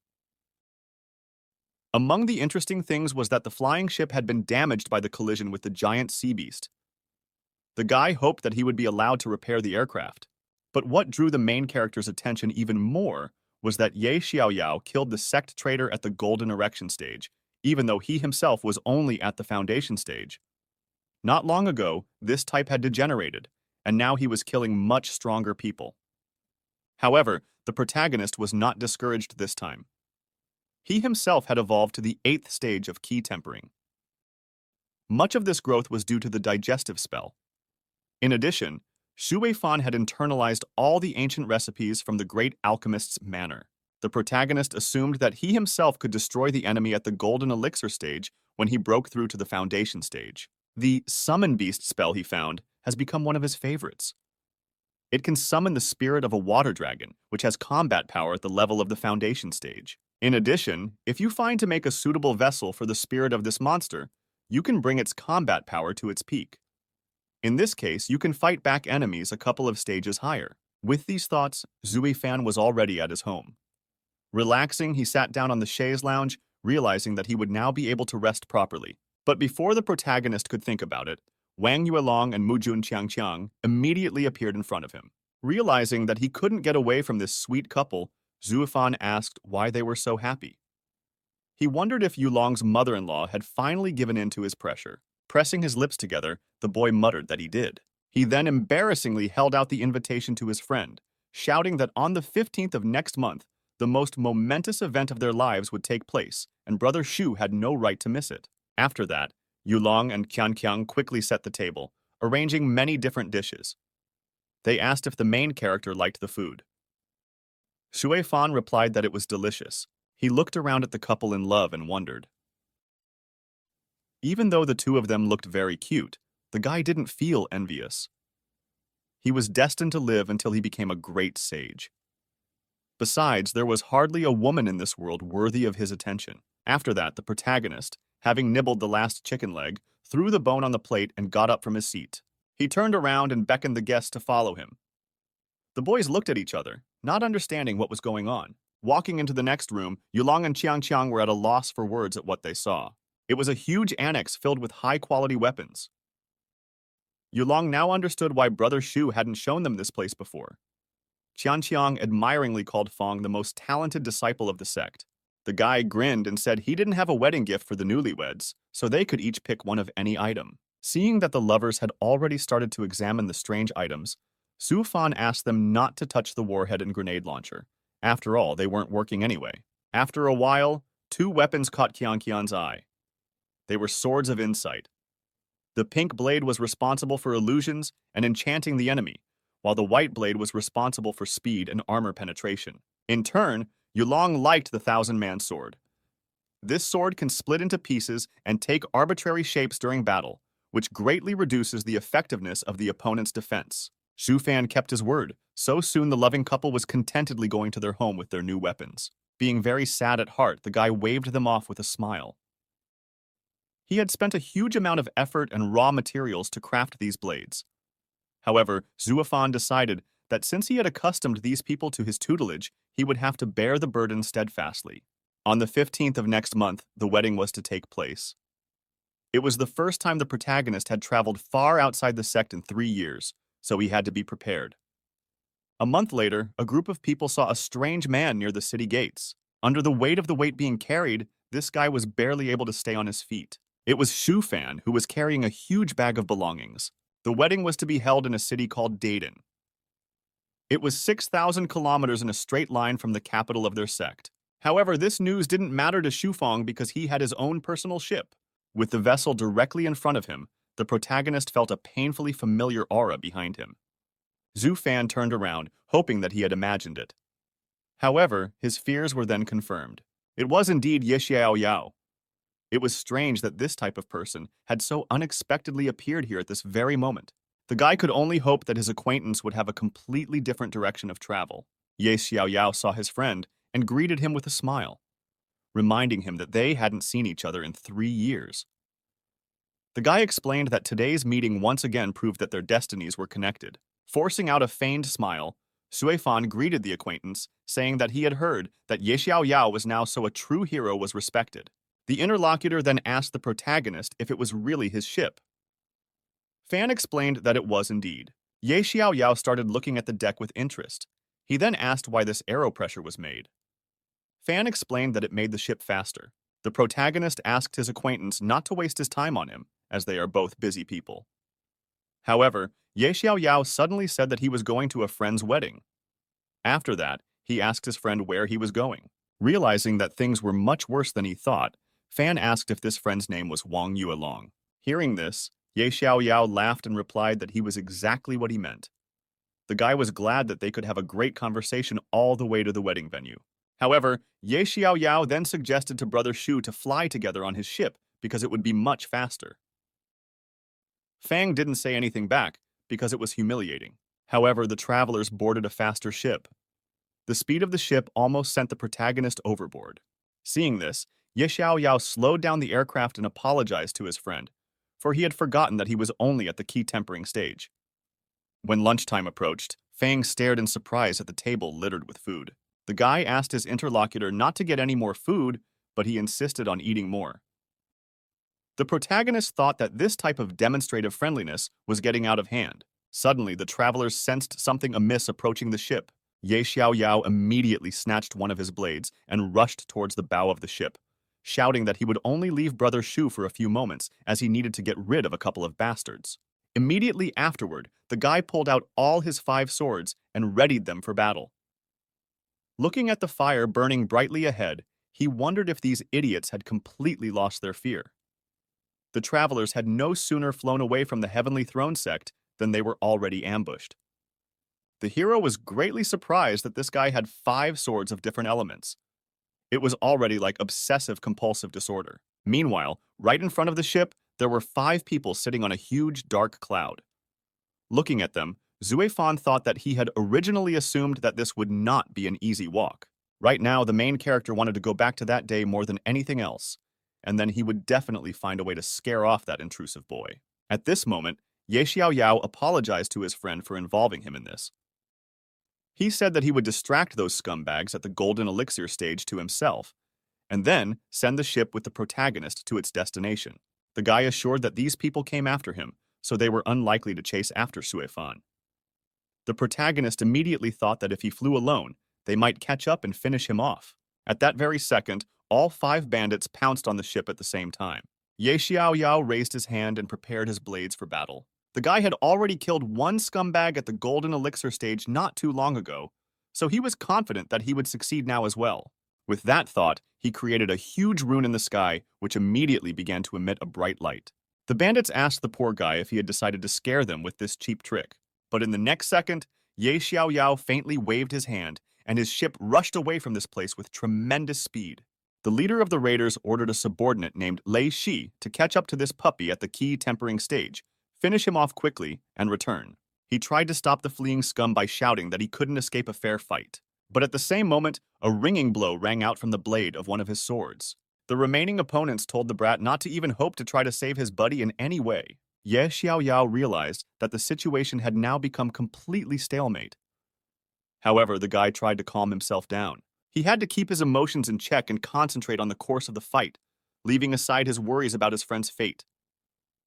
Speaker 1: Among the interesting things was that the flying ship had been damaged by the collision with the giant sea beast. The guy hoped that he would be allowed to repair the aircraft. But what drew the main character's attention even more was that Ye Xiaoyao killed the sect traitor at the Golden Erection stage, even though he himself was only at the Foundation stage. Not long ago, this type had degenerated, and now he was killing much stronger people. However, the protagonist was not discouraged this time. He himself had evolved to the 8th stage of ki tempering. Much of this growth was due to the digestive spell. In addition, Xu Weifan had internalized all the ancient recipes from the great alchemist's manor. The protagonist assumed that he himself could destroy the enemy at the Golden Elixir stage when he broke through to the Foundation stage. The Summon Beast spell he found has become one of his favorites. It can summon the spirit of a water dragon, which has combat power at the level of the Foundation stage. In addition, if you find to make a suitable vessel for the spirit of this monster, you can bring its combat power to its peak. In this case, you can fight back enemies a couple of stages higher. With these thoughts, Zui Fan was already at his home. Relaxing, he sat down on the chaise lounge, realizing that he would now be able to rest properly. But before the protagonist could think about it, Wang Yuelong and Mujun Changqiang immediately appeared in front of him. Realizing that he couldn't get away from this sweet couple, Zuofan asked why they were so happy. He wondered if Yulong's mother-in-law had finally given in to his pressure. Pressing his lips together, the boy muttered that he did. He then embarrassingly held out the invitation to his friend, shouting that on the 15th of next month, the most momentous event of their lives would take place, and Brother Shu had no right to miss it. After that, Yulong and Qianqiang quickly set the table, arranging many different dishes. They asked if the main character liked the food. Shuifan replied that it was delicious. He looked around at the couple in love and wondered. Even though the two of them looked very cute, the guy didn't feel envious. He was destined to live until he became a great sage. Besides, there was hardly a woman in this world worthy of his attention. After that, the protagonist, having nibbled the last chicken leg, threw the bone on the plate and got up from his seat. He turned around and beckoned the guests to follow him. The boys looked at each other, not understanding what was going on. Walking into the next room, Yulong and Qianqiang were at a loss for words at what they saw. It was a huge annex filled with high-quality weapons. Yulong now understood why Brother Shu hadn't shown them this place before. Qianqiang admiringly called Fong the most talented disciple of the sect. The guy grinned and said he didn't have a wedding gift for the newlyweds, so they could each pick one of any item. Seeing that the lovers had already started to examine the strange items, Su Fan asked them not to touch the warhead and grenade launcher. After all, they weren't working anyway. After a while, two weapons caught Qianqiang's eye. They were swords of insight. The pink blade was responsible for illusions and enchanting the enemy, while the white blade was responsible for speed and armor penetration. In turn, Yulong liked the thousand-man sword. This sword can split into pieces and take arbitrary shapes during battle, which greatly reduces the effectiveness of the opponent's defense. Shu Fan kept his word. So soon the loving couple was contentedly going to their home with their new weapons. Being very sad at heart, the guy waved them off with a smile. He had spent a huge amount of effort and raw materials to craft these blades. However, Zuofan decided that since he had accustomed these people to his tutelage, he would have to bear the burden steadfastly. On the 15th of next month, the wedding was to take place. It was the first time the protagonist had traveled far outside the sect in 3 years, so he had to be prepared. A month later, a group of people saw a strange man near the city gates. Under the weight of the weight being carried, this guy was barely able to stay on his feet. It was Shu Fan, who was carrying a huge bag of belongings. The wedding was to be held in a city called Dayton. It was 6,000 kilometers in a straight line from the capital of their sect. However, this news didn't matter to Shufang because he had his own personal ship. With the vessel directly in front of him, the protagonist felt a painfully familiar aura behind him. Zhu Fan turned around, hoping that he had imagined it. However, his fears were then confirmed. It was indeed Ye Xiao Yao. It was strange that this type of person had so unexpectedly appeared here at this very moment. The guy could only hope that his acquaintance would have a completely different direction of travel. Ye Xiao Yao saw his friend and greeted him with a smile, reminding him that they hadn't seen each other in 3 years. The guy explained that today's meeting once again proved that their destinies were connected. Forcing out a feigned smile, Suifan greeted the acquaintance, saying that he had heard that Ye Xiao Yao was now so a true hero was respected. The interlocutor then asked the protagonist if it was really his ship. Fan explained that it was indeed. Ye Xiao Yao started looking at the deck with interest. He then asked why this aero pressure was made. Fan explained that it made the ship faster. The protagonist asked his acquaintance not to waste his time on him, as they are both busy people. However, Ye Xiao Yao suddenly said that he was going to a friend's wedding. After that, he asked his friend where he was going. Realizing that things were much worse than he thought, Fan asked if this friend's name was Wang Yuelong. Hearing this, Ye Xiao Yao laughed and replied that he was exactly what he meant. The guy was glad that they could have a great conversation all the way to the wedding venue. However, Ye Xiao Yao then suggested to Brother Shu to fly together on his ship because it would be much faster. Fang didn't say anything back because it was humiliating. However, the travelers boarded a faster ship. The speed of the ship almost sent the protagonist overboard. Seeing this, Ye Xiao Yao slowed down the aircraft and apologized to his friend, for he had forgotten that he was only at the key tempering stage. When lunchtime approached, Fang stared in surprise at the table littered with food. The guy asked his interlocutor not to get any more food, but he insisted on eating more. The protagonist thought that this type of demonstrative friendliness was getting out of hand. Suddenly, the travelers sensed something amiss approaching the ship. Ye Xiaoyao immediately snatched one of his blades and rushed towards the bow of the ship, shouting that he would only leave Brother Shu for a few moments as he needed to get rid of a couple of bastards. Immediately afterward, the guy pulled out all his 5 swords and readied them for battle. Looking at the fire burning brightly ahead, he wondered if these idiots had completely lost their fear. The travelers had no sooner flown away from the Heavenly Throne sect than they were already ambushed. The hero was greatly surprised that this guy had 5 swords of different elements. It was already like obsessive-compulsive disorder. Meanwhile, right in front of the ship, there were 5 people sitting on a huge dark cloud. Looking at them, Zuefan thought that he had originally assumed that this would not be an easy walk. Right now, the main character wanted to go back to that day more than anything else, and then he would definitely find a way to scare off that intrusive boy. At this moment, Ye Xiaoyao apologized to his friend for involving him in this. He said that he would distract those scumbags at the Golden Elixir stage to himself, and then send the ship with the protagonist to its destination. The guy assured that these people came after him, so they were unlikely to chase after Suefan. The protagonist immediately thought that if he flew alone, they might catch up and finish him off. At that very second, all 5 bandits pounced on the ship at the same time. Ye Xiaoyao raised his hand and prepared his blades for battle. The guy had already killed one scumbag at the Golden Elixir stage not too long ago, so he was confident that he would succeed now as well. With that thought, he created a huge rune in the sky, which immediately began to emit a bright light. The bandits asked the poor guy if he had decided to scare them with this cheap trick, but in the next second, Ye Xiaoyao faintly waved his hand, and his ship rushed away from this place with tremendous speed. The leader of the raiders ordered a subordinate named Lei Shi to catch up to this puppy at the key tempering stage, finish him off quickly, and return. He tried to stop the fleeing scum by shouting that he couldn't escape a fair fight. But at the same moment, a ringing blow rang out from the blade of one of his swords. The remaining opponents told the brat not to even hope to try to save his buddy in any way. Ye Xiaoyao realized that the situation had now become completely stalemate. However, the guy tried to calm himself down. He had to keep his emotions in check and concentrate on the course of the fight, leaving aside his worries about his friend's fate.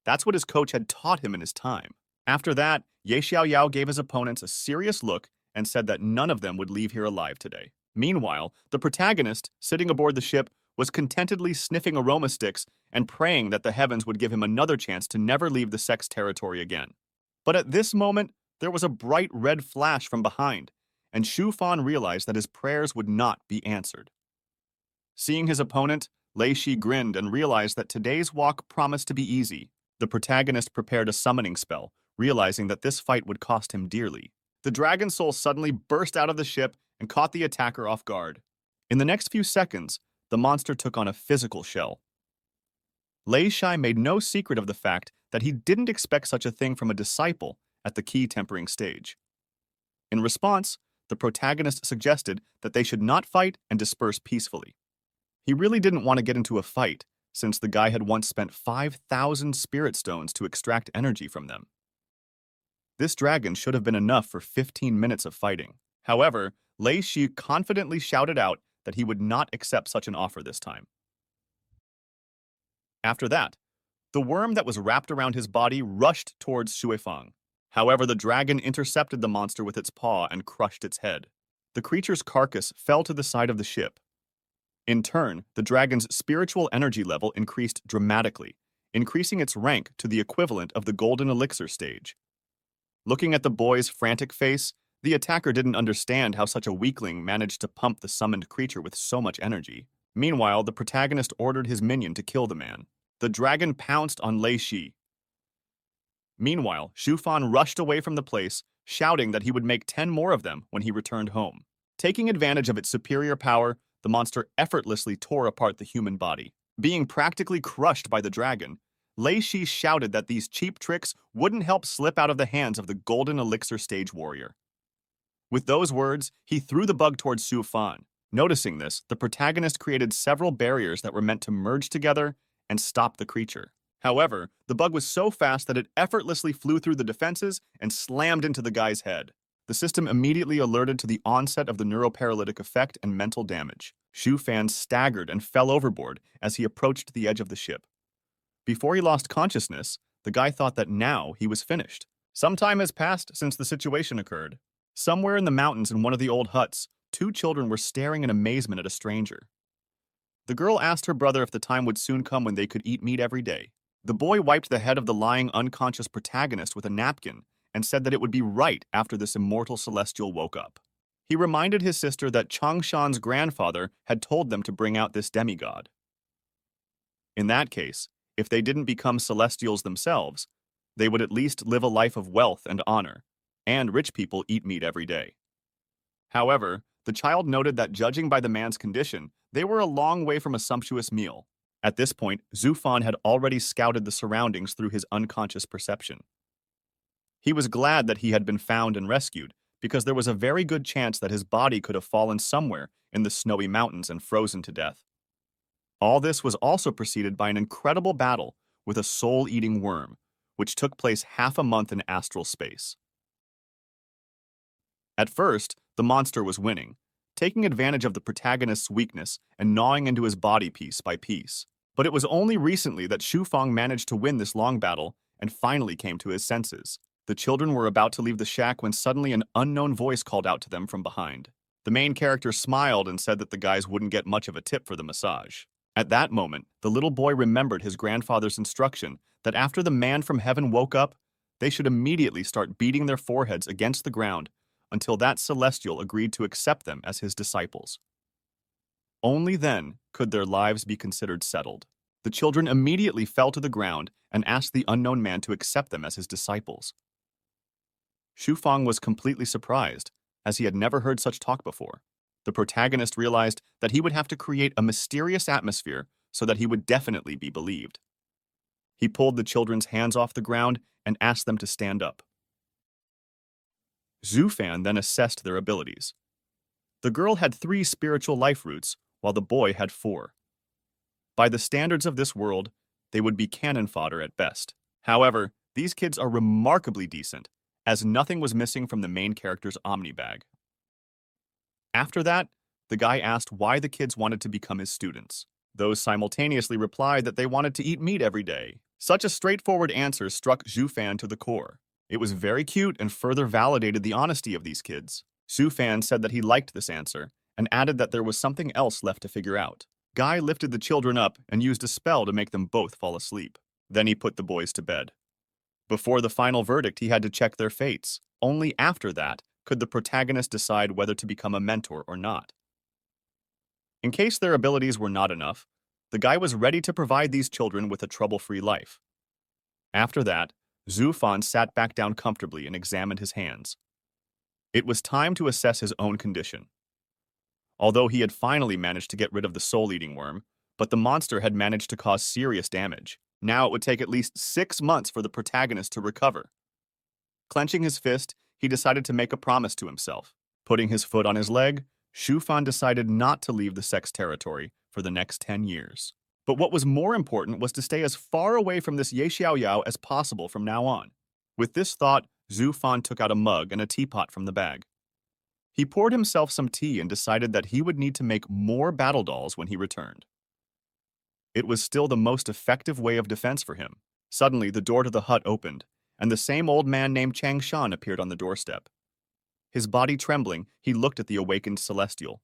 Speaker 1: That's what his coach had taught him in his time. After that, Ye Xiaoyao gave his opponents a serious look and said that none of them would leave here alive today. Meanwhile, the protagonist, sitting aboard the ship, was contentedly sniffing aroma sticks and praying that the heavens would give him another chance to never leave the sect's territory again. But at this moment, there was a bright red flash from behind, and Shu Fan realized that his prayers would not be answered. Seeing his opponent, Lei Shi grinned and realized that today's walk promised to be easy. The protagonist prepared a summoning spell, realizing that this fight would cost him dearly. The dragon soul suddenly burst out of the ship and caught the attacker off guard. In the next few seconds, the monster took on a physical shell. Lei Shi made no secret of the fact that he didn't expect such a thing from a disciple at the key tempering stage. In response, the protagonist suggested that they should not fight and disperse peacefully. He really didn't want to get into a fight, since the guy had once spent 5,000 spirit stones to extract energy from them. This dragon should have been enough for 15 minutes of fighting. However, Lei Shi confidently shouted out that he would not accept such an offer this time. After that, the worm that was wrapped around his body rushed towards Xuefang. However, the dragon intercepted the monster with its paw and crushed its head. The creature's carcass fell to the side of the ship. In turn, the dragon's spiritual energy level increased dramatically, increasing its rank to the equivalent of the Golden Elixir stage. Looking at the boy's frantic face, the attacker didn't understand how such a weakling managed to pump the summoned creature with so much energy. Meanwhile, the protagonist ordered his minion to kill the man. The dragon pounced on Lei Shi. Meanwhile, Shu Fan rushed away from the place, shouting that he would make 10 more of them when he returned home. Taking advantage of its superior power, the monster effortlessly tore apart the human body. Being practically crushed by the dragon, Lei Shi shouted that these cheap tricks wouldn't help slip out of the hands of the Golden Elixir stage warrior. With those words, he threw the bug towards Shu Fan. Noticing this, the protagonist created several barriers that were meant to merge together and stop the creature. However, the bug was so fast that it effortlessly flew through the defenses and slammed into the guy's head. The system immediately alerted to the onset of the neuroparalytic effect and mental damage. Shu Fan staggered and fell overboard as he approached the edge of the ship. Before he lost consciousness, the guy thought that now he was finished. Some time has passed since the situation occurred. Somewhere in the mountains in one of the old huts, two children were staring in amazement at a stranger. The girl asked her brother if the time would soon come when they could eat meat every day. The boy wiped the head of the lying unconscious protagonist with a napkin and said that it would be right after this immortal celestial woke up. He reminded his sister that Changshan's grandfather had told them to bring out this demigod. In that case, if they didn't become celestials themselves, they would at least live a life of wealth and honor, and rich people eat meat every day. However, the child noted that judging by the man's condition, they were a long way from a sumptuous meal. At this point, Zufan had already scouted the surroundings through his unconscious perception. He was glad that he had been found and rescued, because there was a very good chance that his body could have fallen somewhere in the snowy mountains and frozen to death. All this was also preceded by an incredible battle with a soul-eating worm, which took place half a month in astral space. At first, the monster was winning, taking advantage of the protagonist's weakness and gnawing into his body piece by piece. But it was only recently that Shufang managed to win this long battle and finally came to his senses. The children were about to leave the shack when suddenly an unknown voice called out to them from behind. The main character smiled and said that the guys wouldn't get much of a tip for the massage. At that moment, the little boy remembered his grandfather's instruction that after the man from heaven woke up, they should immediately start beating their foreheads against the ground until that celestial agreed to accept them as his disciples. Only then could their lives be considered settled. The children immediately fell to the ground and asked the unknown man to accept them as his disciples. Shufang was completely surprised, as he had never heard such talk before. The protagonist realized that he would have to create a mysterious atmosphere so that he would definitely be believed. He pulled the children's hands off the ground and asked them to stand up. Zufan then assessed their abilities. The girl had 3 spiritual life roots, while the boy had 4. By the standards of this world, they would be cannon fodder at best. However, these kids are remarkably decent, as nothing was missing from the main character's omni bag. After that, the guy asked why the kids wanted to become his students. Those simultaneously replied that they wanted to eat meat every day. Such a straightforward answer struck Zufan to the core. It was very cute and further validated the honesty of these kids. Zufan said that he liked this answer, and added that there was something else left to figure out. Guy lifted the children up and used a spell to make them both fall asleep. Then he put the boys to bed. Before the final verdict, he had to check their fates. Only after that could the protagonist decide whether to become a mentor or not. In case their abilities were not enough, the guy was ready to provide these children with a trouble-free life. After that, Zufan sat back down comfortably and examined his hands. It was time to assess his own condition. Although he had finally managed to get rid of the soul-eating worm, but the monster had managed to cause serious damage. Now it would take at least 6 months for the protagonist to recover. Clenching his fist, he decided to make a promise to himself. Putting his foot on his leg, Shufan decided not to leave the sex territory for the next 10 years. But what was more important was to stay as far away from this Ye Xiao Yao as possible from now on. With this thought, Zufan took out a mug and a teapot from the bag. He poured himself some tea and decided that he would need to make more battle dolls when he returned. It was still the most effective way of defense for him. Suddenly, the door to the hut opened, and the same old man named Changshan appeared on the doorstep. His body trembling, he looked at the awakened celestial.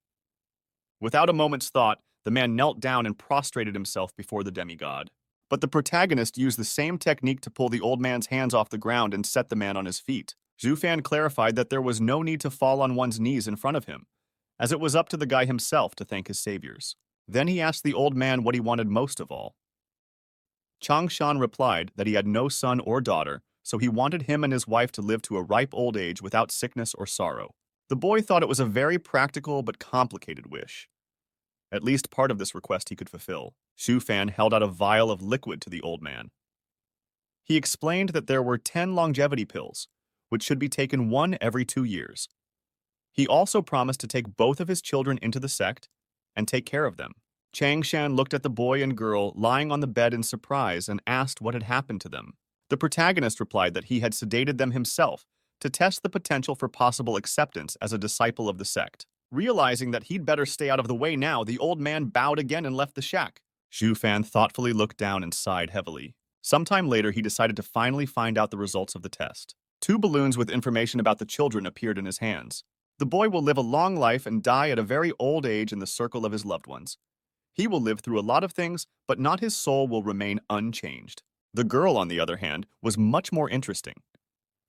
Speaker 1: Without a moment's thought, the man knelt down and prostrated himself before the demigod. But the protagonist used the same technique to pull the old man's hands off the ground and set the man on his feet. Zufan clarified that there was no need to fall on one's knees in front of him, as it was up to the guy himself to thank his saviors. Then he asked the old man what he wanted most of all. Changshan replied that he had no son or daughter, so he wanted him and his wife to live to a ripe old age without sickness or sorrow. The boy thought it was a very practical but complicated wish. At least part of this request he could fulfill. Shufan held out a vial of liquid to the old man. He explained that there were 10 longevity pills, which should be taken 1 every 2 years. He also promised to take both of his children into the sect and take care of them. Changshan looked at the boy and girl lying on the bed in surprise and asked what had happened to them. The protagonist replied that he had sedated them himself to test the potential for possible acceptance as a disciple of the sect. Realizing that he'd better stay out of the way now, the old man bowed again and left the shack. Shufan thoughtfully looked down and sighed heavily. Sometime later, he decided to finally find out the results of the test. Two balloons with information about the children appeared in his hands. The boy will live a long life and die at a very old age in the circle of his loved ones. He will live through a lot of things, but not his soul will remain unchanged. The girl, on the other hand, was much more interesting.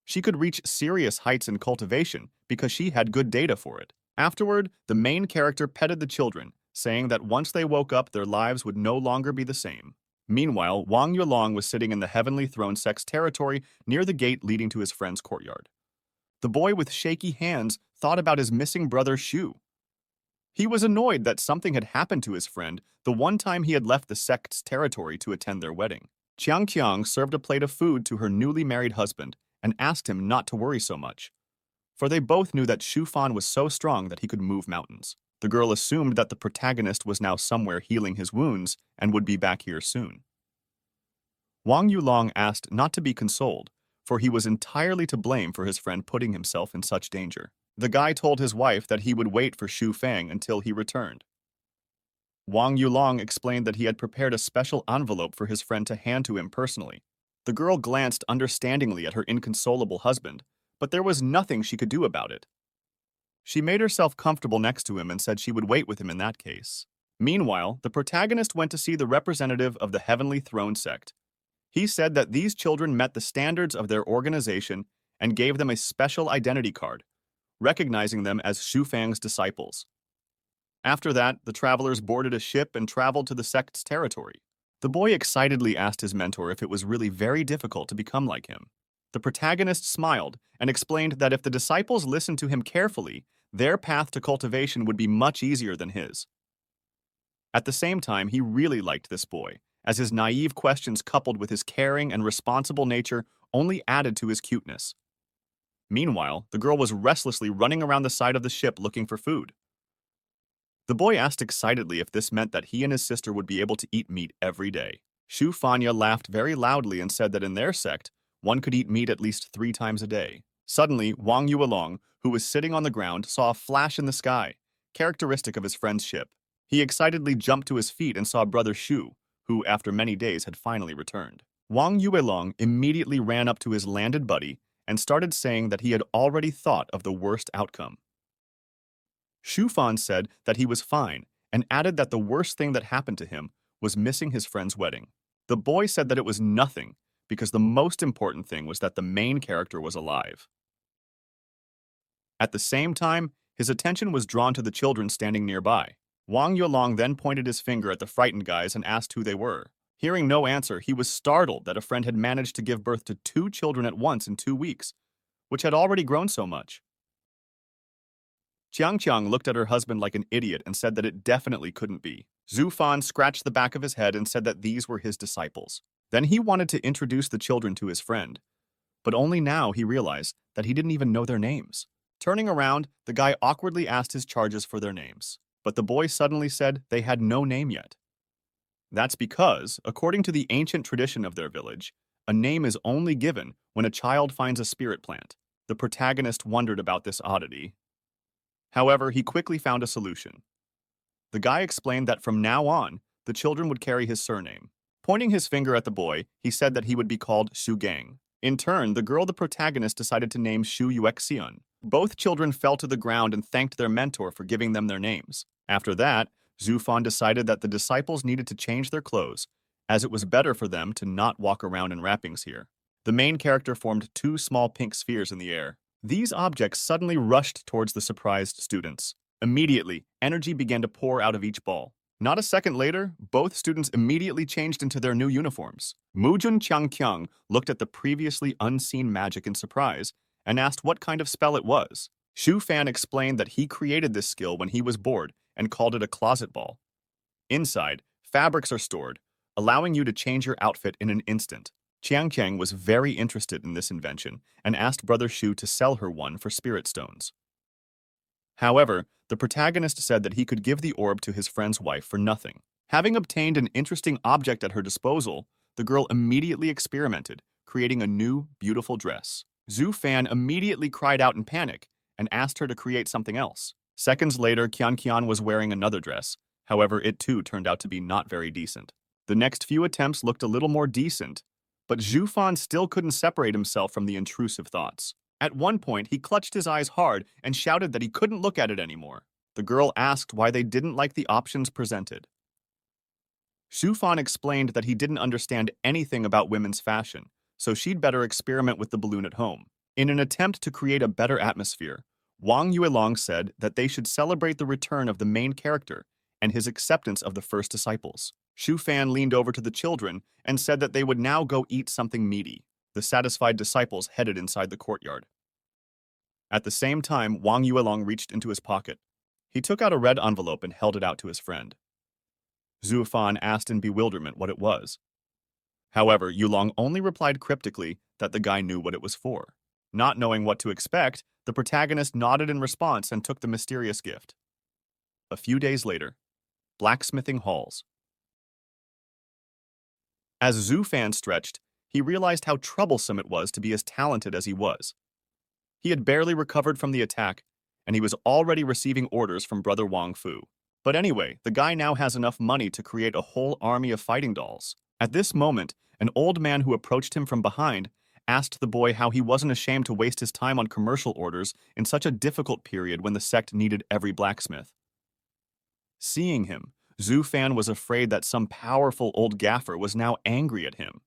Speaker 1: She could reach serious heights in cultivation because she had good data for it. Afterward, the main character petted the children, saying that once they woke up, their lives would no longer be the same. Meanwhile, Wang Yulong was sitting in the Heavenly Throne Sect's territory near the gate leading to his friend's courtyard. The boy with shaky hands thought about his missing brother Shu. He was annoyed that something had happened to his friend the one time he had left the sect's territory to attend their wedding. Qiang Qiang served a plate of food to her newly married husband and asked him not to worry so much, for they both knew that Shu Fan was so strong that he could move mountains. The girl assumed that the protagonist was now somewhere healing his wounds and would be back here soon. Wang Yulong asked not to be consoled, for he was entirely to blame for his friend putting himself in such danger. The guy told his wife that he would wait for Shu Fang until he returned. Wang Yulong explained that he had prepared a special envelope for his friend to hand to him personally. The girl glanced understandingly at her inconsolable husband, but there was nothing she could do about it. She made herself comfortable next to him and said she would wait with him in that case. Meanwhile, the protagonist went to see the representative of the Heavenly Throne Sect. He said that these children met the standards of their organization and gave them a special identity card, recognizing them as Shu Fang's disciples. After that, the travelers boarded a ship and traveled to the sect's territory. The boy excitedly asked his mentor if it was really very difficult to become like him. The protagonist smiled and explained that if the disciples listened to him carefully, their path to cultivation would be much easier than his. At the same time, he really liked this boy, as his naive questions coupled with his caring and responsible nature only added to his cuteness. Meanwhile, the girl was restlessly running around the side of the ship looking for food. The boy asked excitedly if this meant that he and his sister would be able to eat meat every day. Shu Fanya laughed very loudly and said that in their sect, one could eat meat at least 3 times a day. Suddenly, Wang Yuelong, who was sitting on the ground, saw a flash in the sky, characteristic of his friend's ship. He excitedly jumped to his feet and saw brother Shu, who after many days had finally returned. Wang Yuelong immediately ran up to his landed buddy and started saying that he had already thought of the worst outcome. Shu Fan said that he was fine and added that the worst thing that happened to him was missing his friend's wedding. The boy said that it was nothing because the most important thing was that the main character was alive. At the same time, his attention was drawn to the children standing nearby. Wang Yuelong then pointed his finger at the frightened guys and asked who they were. Hearing no answer, he was startled that a friend had managed to give birth to 2 children at once in 2 weeks, which had already grown so much. Qiang Qiang looked at her husband like an idiot and said that it definitely couldn't be. Zhu Fan scratched the back of his head and said that these were his disciples. Then he wanted to introduce the children to his friend, but only now he realized that he didn't even know their names. Turning around, the guy awkwardly asked his charges for their names, but the boy suddenly said they had no name yet. That's because, according to the ancient tradition of their village, a name is only given when a child finds a spirit plant. The protagonist wondered about this oddity. However, he quickly found a solution. The guy explained that from now on, the children would carry his surname. Pointing his finger at the boy, he said that he would be called Shu Gang. In turn, the girl the protagonist decided to name Shu Yuexian. Both children fell to the ground and thanked their mentor for giving them their names. After that, Zhu Fan decided that the disciples needed to change their clothes, as it was better for them to not walk around in wrappings here. The main character formed 2 small pink spheres in the air. These objects suddenly rushed towards the surprised students. Immediately, energy began to pour out of each ball. Not a second later, both students immediately changed into their new uniforms. Mujun Qiang looked at the previously unseen magic in surprise and asked what kind of spell it was. Shu Fan explained that he created this skill when he was bored and called it a closet ball. Inside, fabrics are stored, allowing you to change your outfit in an instant. Qiang Qiang was very interested in this invention and asked Brother Shu to sell her one for spirit stones. However, the protagonist said that he could give the orb to his friend's wife for nothing. Having obtained an interesting object at her disposal, the girl immediately experimented, creating a new, beautiful dress. Zhu Fan immediately cried out in panic and asked her to create something else. Seconds later, Qian Qian was wearing another dress. However, it too turned out to be not very decent. The next few attempts looked a little more decent, But Zhu Fan still couldn't separate himself from the intrusive thoughts. At one point, he clutched his eyes hard and shouted that he couldn't look at it anymore. The girl asked why they didn't like the options presented. Zhu Fan explained that he didn't understand anything about women's fashion, so she'd better experiment with the balloon at home. In an attempt to create a better atmosphere, Wang Yuelong said that they should celebrate the return of the main character and his acceptance of the first disciples. Xu Fan leaned over to the children and said that they would now go eat something meaty. The satisfied disciples headed inside the courtyard. At the same time, Wang Yuelong reached into his pocket. He took out a red envelope and held it out to his friend. Zhu Fan asked in bewilderment what it was. However, Yulong only replied cryptically that the guy knew what it was for. Not knowing what to expect, the protagonist nodded in response and took the mysterious gift. A few days later, blacksmithing halls. As Zhu Fan stretched, he realized how troublesome it was to be as talented as he was. He had barely recovered from the attack, and he was already receiving orders from Brother Wang Fu. But anyway, the guy now has enough money to create a whole army of fighting dolls. At this moment, an old man who approached him from behind asked the boy how he wasn't ashamed to waste his time on commercial orders in such a difficult period when the sect needed every blacksmith. Seeing him, Zhu Fan was afraid that some powerful old gaffer was now angry at him.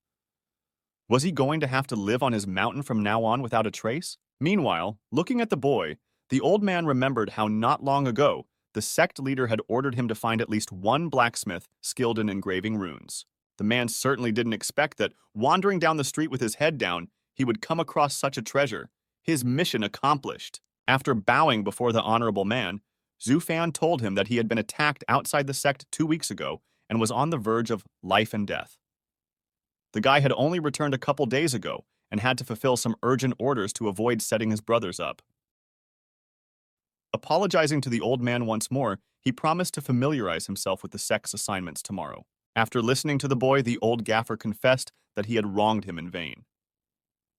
Speaker 1: Was he going to have to live on his mountain from now on without a trace? Meanwhile, looking at the boy, the old man remembered how not long ago, the sect leader had ordered him to find at least one blacksmith skilled in engraving runes. The man certainly didn't expect that, wandering down the street with his head down, he would come across such a treasure. His mission accomplished. After bowing before the honorable man, Zhu Fan told him that he had been attacked outside the sect 2 weeks ago and was on the verge of life and death. The guy had only returned a couple days ago and had to fulfill some urgent orders to avoid setting his brothers up. Apologizing to the old man once more, he promised to familiarize himself with the sect's assignments tomorrow. After listening to the boy, the old gaffer confessed that he had wronged him in vain.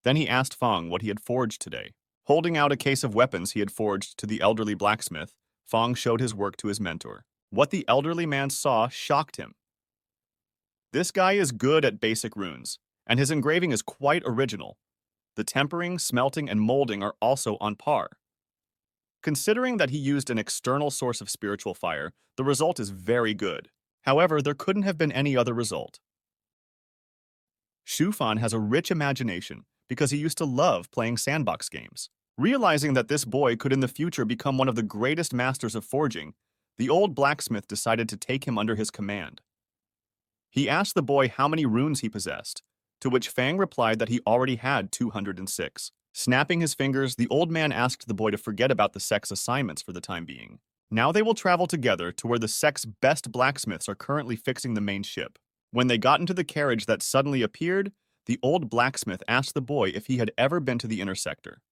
Speaker 1: Then he asked Fang what he had forged today. Holding out a case of weapons he had forged to the elderly blacksmith, Fang showed his work to his mentor. What the elderly man saw shocked him. This guy is good at basic runes, and his engraving is quite original. The tempering, smelting, and molding are also on par. Considering that he used an external source of spiritual fire, the result is very good. However, there couldn't have been any other result. Xu Fan has a rich imagination because he used to love playing sandbox games. Realizing that this boy could in the future become one of the greatest masters of forging, the old blacksmith decided to take him under his command. He asked the boy how many runes he possessed, to which Fang replied that he already had 206. Snapping his fingers, the old man asked the boy to forget about the sect's assignments for the time being. Now they will travel together to where the sect's best blacksmiths are currently fixing the main ship. When they got into the carriage that suddenly appeared, the old blacksmith asked the boy if he had ever been to the inner sector.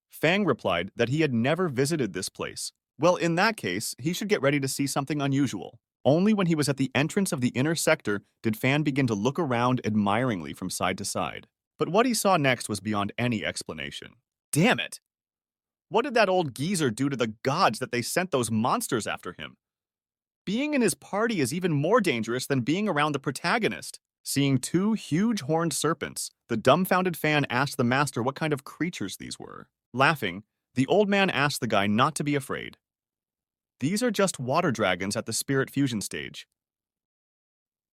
Speaker 1: Fang replied that he had never visited this place. Well, in that case, he should get ready to see something unusual. Only when he was at the entrance of the inner sector did Fan begin to look around admiringly from side to side. But what he saw next was beyond any explanation. Damn it! What did that old geezer do to the gods that they sent those monsters after him? Being in his party is even more dangerous than being around the protagonist. Seeing 2 huge horned serpents, the dumbfounded Fan asked the master what kind of creatures these were. Laughing, the old man asked the guy not to be afraid. These are just water dragons at the spirit fusion stage.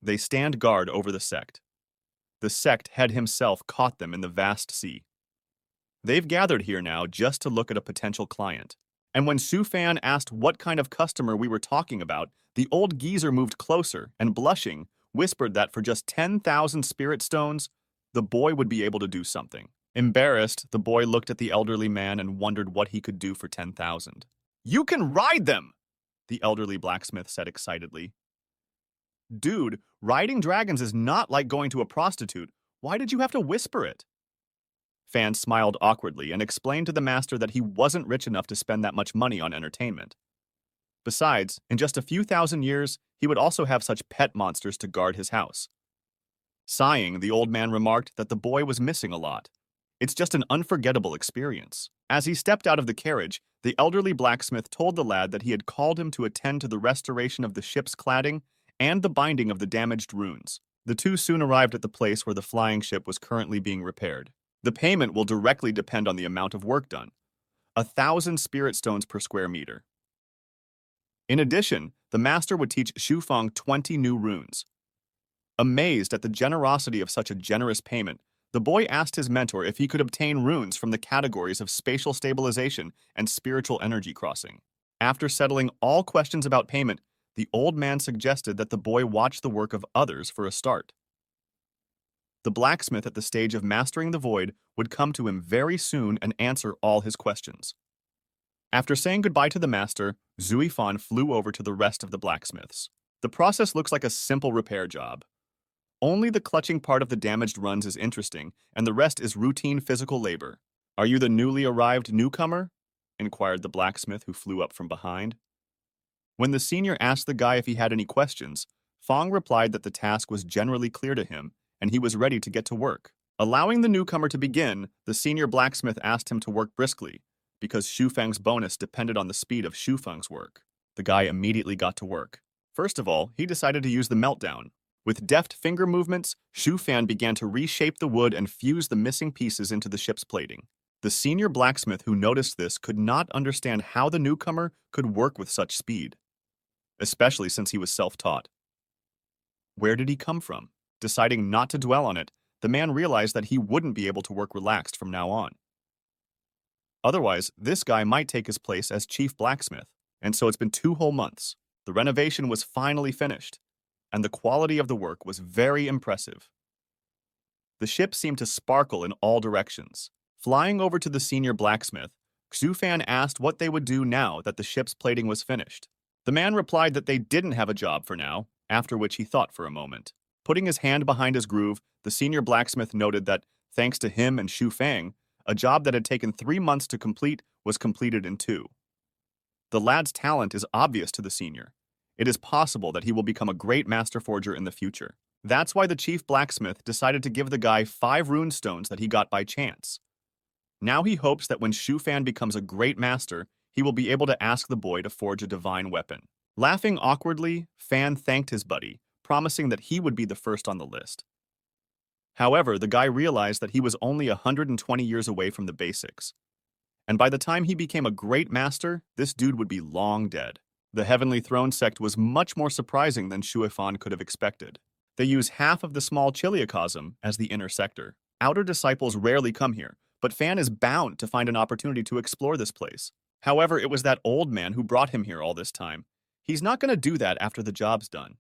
Speaker 1: They stand guard over the sect. The sect head himself caught them in the vast sea. They've gathered here now just to look at a potential client. And when Xu Fan asked what kind of customer we were talking about, the old geezer moved closer and, blushing, whispered that for just 10,000 spirit stones, the boy would be able to do something. Embarrassed, the boy looked at the elderly man and wondered what he could do for 10,000. You can ride them! The elderly blacksmith said excitedly. Dude, riding dragons is not like going to a prostitute. Why did you have to whisper it? Fan smiled awkwardly and explained to the master that he wasn't rich enough to spend that much money on entertainment. Besides, in just a few thousand years, he would also have such pet monsters to guard his house. Sighing, the old man remarked that the boy was missing a lot. It's just an unforgettable experience. As he stepped out of the carriage, the elderly blacksmith told the lad that he had called him to attend to the restoration of the ship's cladding and the binding of the damaged runes. The two soon arrived at the place where the flying ship was currently being repaired. The payment will directly depend on the amount of work done. 1,000 spirit stones per square meter. In addition, the master would teach Shufeng 20 new runes. Amazed at the generosity of such a generous payment, the boy asked his mentor if he could obtain runes from the categories of spatial stabilization and spiritual energy crossing. After settling all questions about payment, the old man suggested that the boy watch the work of others for a start. The blacksmith at the stage of mastering the void would come to him very soon and answer all his questions. After saying goodbye to the master, Zuifan flew over to the rest of the blacksmiths. The process looks like a simple repair job. Only the clutching part of the damaged runs is interesting, and the rest is routine physical labor. "Are you the newly arrived newcomer?" inquired the blacksmith who flew up from behind. When the senior asked the guy if he had any questions, Fong replied that the task was generally clear to him, and he was ready to get to work. Allowing the newcomer to begin, the senior blacksmith asked him to work briskly, because Shufeng's bonus depended on the speed of Shufeng's work. The guy immediately got to work. First of all, he decided to use the meltdown. With deft finger movements, Shufan began to reshape the wood and fuse the missing pieces into the ship's plating. The senior blacksmith who noticed this could not understand how the newcomer could work with such speed, especially since he was self-taught. Where did he come from? Deciding not to dwell on it, the man realized that he wouldn't be able to work relaxed from now on. Otherwise, this guy might take his place as chief blacksmith, and so it's been 2 whole months. The renovation was finally finished, and the quality of the work was very impressive. The ship seemed to sparkle in all directions. Flying over to the senior blacksmith, Xufan asked what they would do now that the ship's plating was finished. The man replied that they didn't have a job for now, after which he thought for a moment. Putting his hand behind his groove, the senior blacksmith noted that, thanks to him and Xu Fang, a job that had taken 3 months to complete was completed in 2. The lad's talent is obvious to the senior. It is possible that he will become a great master forger in the future. That's why the chief blacksmith decided to give the guy 5 rune stones that he got by chance. Now he hopes that when Shufan becomes a great master, he will be able to ask the boy to forge a divine weapon. Laughing awkwardly, Fan thanked his buddy, promising that he would be the first on the list. However, the guy realized that he was only 120 years away from the basics. And by the time he became a great master, this dude would be long dead. The Heavenly Throne sect was much more surprising than Shuifan could have expected. They use half of the small Chiliacosm as the inner sector. Outer disciples rarely come here, but Fan is bound to find an opportunity to explore this place. However, it was that old man who brought him here all this time. He's not going to do that after the job's done.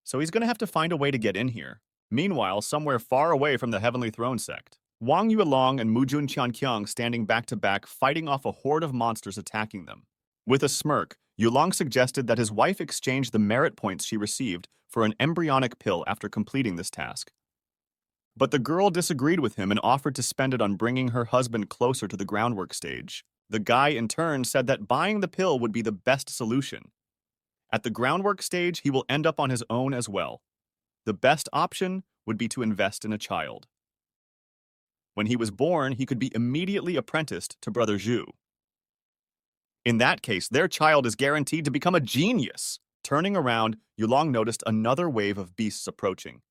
Speaker 1: So he's going to have to find a way to get in here. Meanwhile, somewhere far away from the Heavenly Throne sect, Wang Yuelong and Mujun Qianqiang standing back to back fighting off a horde of monsters attacking them. With a smirk, Yulong suggested that his wife exchange the merit points she received for an embryonic pill after completing this task. But the girl disagreed with him and offered to spend it on bringing her husband closer to the groundwork stage. The guy, in turn, said that buying the pill would be the best solution. At the groundwork stage, he will end up on his own as well. The best option would be to invest in a child. When he was born, he could be immediately apprenticed to Brother Zhu. In that case, their child is guaranteed to become a genius. Turning around, Yulong noticed another wave of beasts approaching.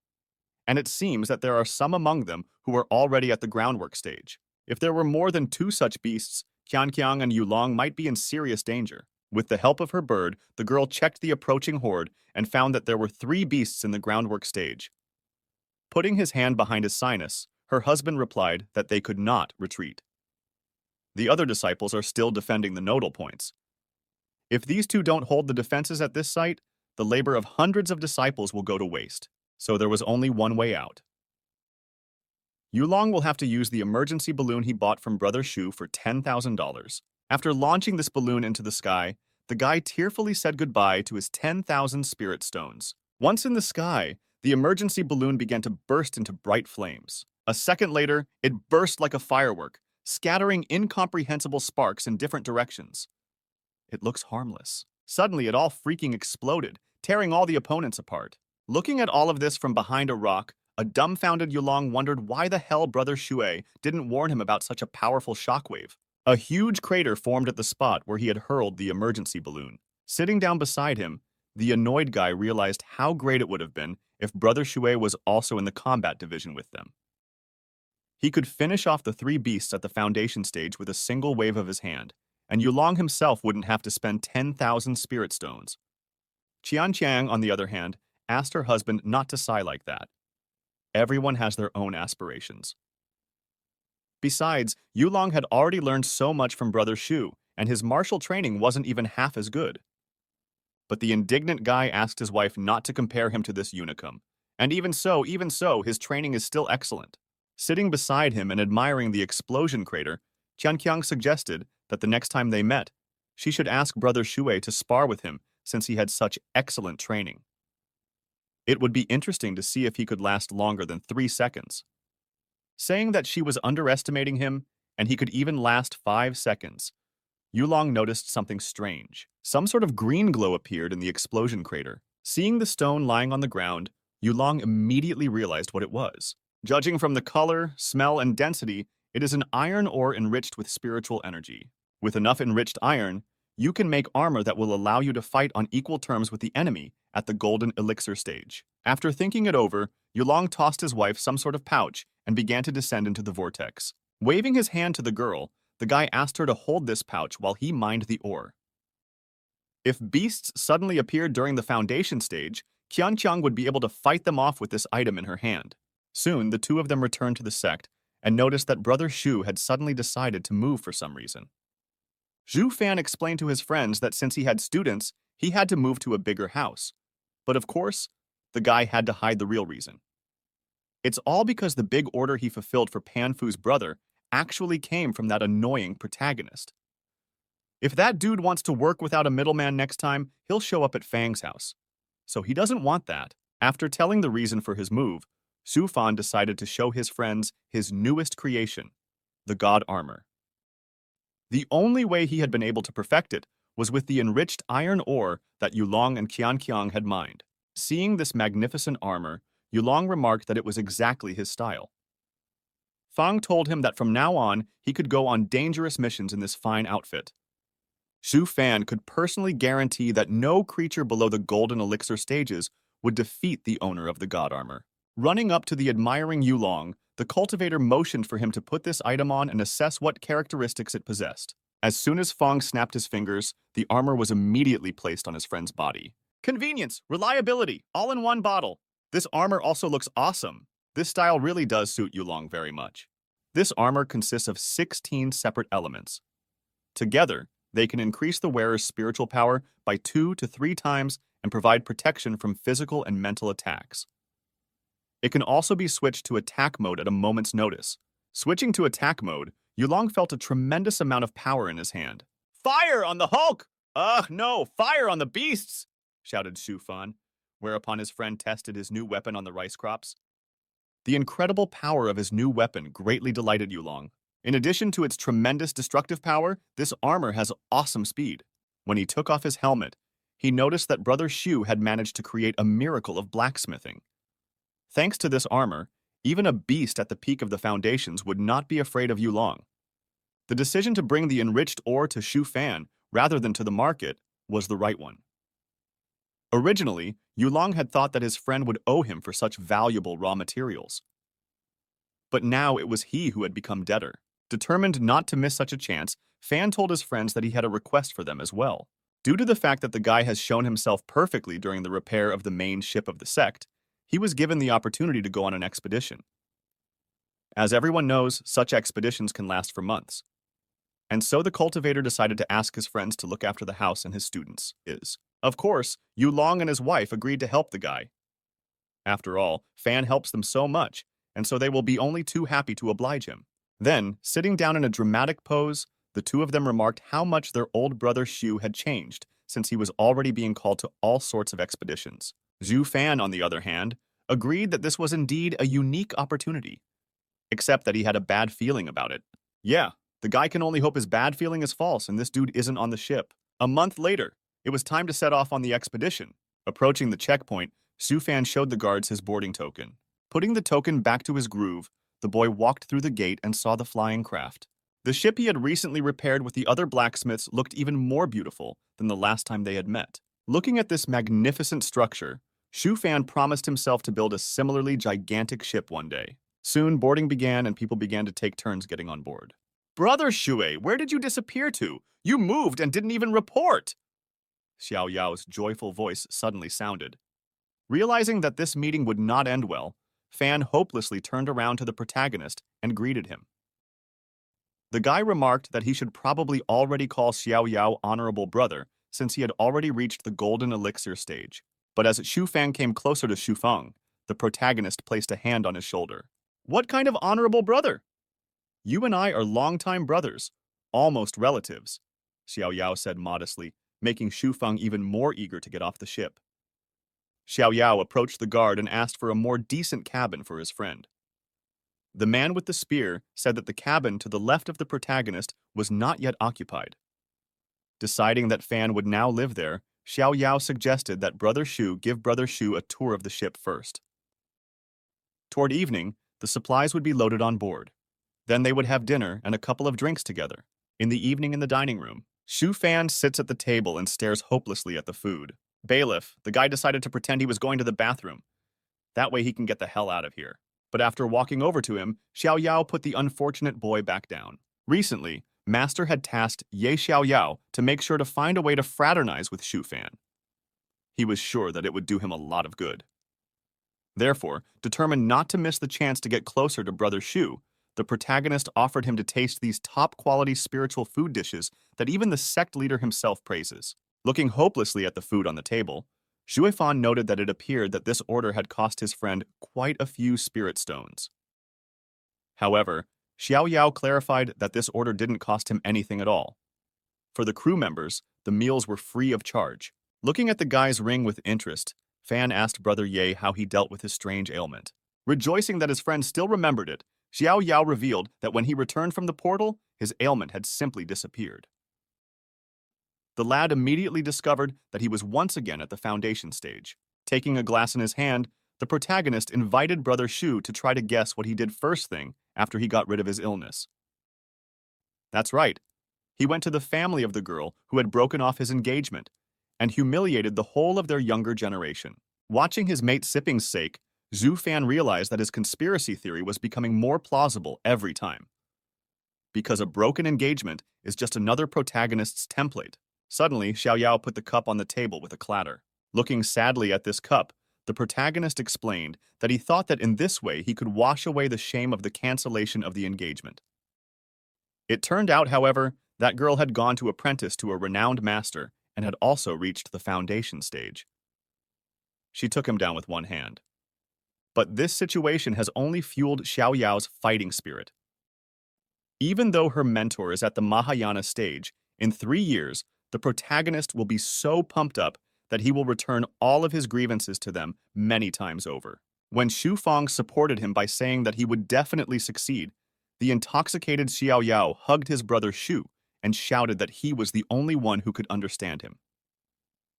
Speaker 1: And it seems that there are some among them who are already at the groundwork stage. If there were more than 2 such beasts, Qianqiang and Yulong might be in serious danger. With the help of her bird, the girl checked the approaching horde and found that there were 3 beasts in the groundwork stage. Putting his hand behind his sinus, her husband replied that they could not retreat. The other disciples are still defending the nodal points. If these 2 don't hold the defenses at this site, the labor of hundreds of disciples will go to waste. So there was only one way out. Yulong will have to use the emergency balloon he bought from Brother Shu for $10,000. After launching this balloon into the sky, the guy tearfully said goodbye to his 10,000 spirit stones. Once in the sky, the emergency balloon began to burst into bright flames. A second later, it burst like a firework, scattering incomprehensible sparks in different directions. It looks harmless. Suddenly, it all freaking exploded, tearing all the opponents apart. Looking at all of this from behind a rock, a dumbfounded Yulong wondered why the hell Brother Shui didn't warn him about such a powerful shockwave. A huge crater formed at the spot where he had hurled the emergency balloon. Sitting down beside him, the annoyed guy realized how great it would have been if Brother Shui was also in the combat division with them. He could finish off the three beasts at the foundation stage with a single wave of his hand, and Yulong himself wouldn't have to spend 10,000 spirit stones. Qianqiang, on the other hand, asked her husband not to sigh like that. Everyone has their own aspirations. Besides, Yulong had already learned so much from Brother Shu, and his martial training wasn't even half as good. But the indignant guy asked his wife not to compare him to this unicum, and even so, his training is still excellent. Sitting beside him and admiring the explosion crater, Qianqiang suggested that the next time they met, she should ask Brother Shui to spar with him since he had such excellent training. It would be interesting to see if he could last longer than 3 seconds. Saying that she was underestimating him, and he could even last 5 seconds, Yulong noticed something strange. Some sort of green glow appeared in the explosion crater. Seeing the stone lying on the ground, Yulong immediately realized what it was. Judging from the color, smell, and density, it is an iron ore enriched with spiritual energy. With enough enriched iron, you can make armor that will allow you to fight on equal terms with the enemy at the golden elixir stage. After thinking it over, Yulong tossed his wife some sort of pouch and began to descend into the vortex. Waving his hand to the girl, the guy asked her to hold this pouch while he mined the ore. If beasts suddenly appeared during the foundation stage, Qianqiang would be able to fight them off with this item in her hand. Soon, the two of them returned to the sect and noticed that Brother Shu had suddenly decided to move for some reason. Zhu Fan explained to his friends that since he had students, he had to move to a bigger house. But of course, the guy had to hide the real reason. It's all because the big order he fulfilled for Panfu's brother actually came from that annoying protagonist. If that dude wants to work without a middleman next time, he'll show up at Fang's house. So he doesn't want that. After telling the reason for his move, Su Fan decided to show his friends his newest creation, the God Armor. The only way he had been able to perfect it was with the enriched iron ore that Yulong and Qianqiang had mined. Seeing this magnificent armor, Yulong remarked that it was exactly his style. Fang told him that from now on, he could go on dangerous missions in this fine outfit. Zhu Fan could personally guarantee that no creature below the golden elixir stages would defeat the owner of the God Armor. Running up to the admiring Yulong, the cultivator motioned for him to put this item on and assess what characteristics it possessed. As soon as Fang snapped his fingers, the armor was immediately placed on his friend's body. Convenience, reliability, all in one bottle. This armor also looks awesome. This style really does suit Yulong very much. This armor consists of 16 separate elements. Together, they can increase the wearer's spiritual power by 2 to 3 times and provide protection from physical and mental attacks. It can also be switched to attack mode at a moment's notice. Switching to attack mode, Yulong felt a tremendous amount of power in his hand. "Fire on the Hulk! Ugh, no, fire on the beasts!" shouted Shu Fan, whereupon his friend tested his new weapon on the rice crops. The incredible power of his new weapon greatly delighted Yulong. In addition to its tremendous destructive power, this armor has awesome speed. When he took off his helmet, he noticed that Brother Shu had managed to create a miracle of blacksmithing. Thanks to this armor, even a beast at the peak of the foundations would not be afraid of Yulong. The decision to bring the enriched ore to Shu Fan rather than to the market was the right one. Originally, Yulong had thought that his friend would owe him for such valuable raw materials. But now it was he who had become debtor. Determined not to miss such a chance, Fan told his friends that he had a request for them as well. Due to the fact that the guy has shown himself perfectly during the repair of the main ship of the sect, he was given the opportunity to go on an expedition. As everyone knows, such expeditions can last for months. And so the cultivator decided to ask his friends to look after the house and his students. Of course, Yulong and his wife agreed to help the guy. After all, Fan helps them so much, and so they will be only too happy to oblige him. Then, sitting down in a dramatic pose, the two of them remarked how much their old brother Shu had changed since he was already being called to all sorts of expeditions. Zhu Fan, on the other hand, agreed that this was indeed a unique opportunity, except that he had a bad feeling about it. Yeah, the guy can only hope his bad feeling is false and this dude isn't on the ship. A month later, it was time to set off on the expedition. Approaching the checkpoint, Zhu Fan showed the guards his boarding token. Putting the token back to his groove, the boy walked through the gate and saw the flying craft. The ship he had recently repaired with the other blacksmiths looked even more beautiful than the last time they had met. Looking at this magnificent structure, Shu Fan promised himself to build a similarly gigantic ship one day. Soon, boarding began and people began to take turns getting on board. "Brother Shui, where did you disappear to? You moved and didn't even report!" Xiao Yao's joyful voice suddenly sounded. Realizing that this meeting would not end well, Fan hopelessly turned around to the protagonist and greeted him. The guy remarked that he should probably already call Xiao Yao honorable brother since he had already reached the golden elixir stage. But as Shu Fan came closer to Shu Feng, the protagonist placed a hand on his shoulder. "What kind of honorable brother? You and I are longtime brothers, almost relatives," Xiao Yao said modestly, making Shu Feng even more eager to get off the ship. Xiao Yao approached the guard and asked for a more decent cabin for his friend. The man with the spear said that the cabin to the left of the protagonist was not yet occupied. Deciding that Fan would now live there, Xiao Yao suggested that Brother Shu give Brother Shu a tour of the ship first. Toward evening, the supplies would be loaded on board. Then they would have dinner and a couple of drinks together. In the evening in the dining room, Shu Fan sits at the table and stares hopelessly at the food. "Bailiff, the guy decided to pretend he was going to the bathroom. That way he can get the hell out of here." But after walking over to him, Xiao Yao put the unfortunate boy back down. Recently, Master had tasked Ye Xiao Yao to make sure to find a way to fraternize with Shu Fan. He was sure that it would do him a lot of good. Therefore, determined not to miss the chance to get closer to Brother Shu, the protagonist offered him to taste these top-quality spiritual food dishes that even the sect leader himself praises. Looking hopelessly at the food on the table, Shu Fan noted that it appeared that this order had cost his friend quite a few spirit stones. However, Xiao Yao clarified that this order didn't cost him anything at all. For the crew members, the meals were free of charge. Looking at the guy's ring with interest, Fan asked Brother Ye how he dealt with his strange ailment. Rejoicing that his friend still remembered it, Xiao Yao revealed that when he returned from the portal, his ailment had simply disappeared. The lad immediately discovered that he was once again at the foundation stage. Taking a glass in his hand, the protagonist invited Brother Shu to try to guess what he did first thing after he got rid of his illness. That's right. He went to the family of the girl who had broken off his engagement and humiliated the whole of their younger generation. Watching his mate sipping's sake, Zhu Fan realized that his conspiracy theory was becoming more plausible every time. Because a broken engagement is just another protagonist's template. Suddenly, Xiao Yao put the cup on the table with a clatter. Looking sadly at this cup, the protagonist explained that he thought that in this way he could wash away the shame of the cancellation of the engagement. It turned out, however, that girl had gone to apprentice to a renowned master and had also reached the foundation stage. She took him down with one hand. But this situation has only fueled Xiao Yao's fighting spirit. Even though her mentor is at the Mahayana stage, in 3 years, the protagonist will be so pumped up that he will return all of his grievances to them many times over. When Shu Feng supported him by saying that he would definitely succeed, the intoxicated Xiao Yao hugged his brother Shu and shouted that he was the only one who could understand him.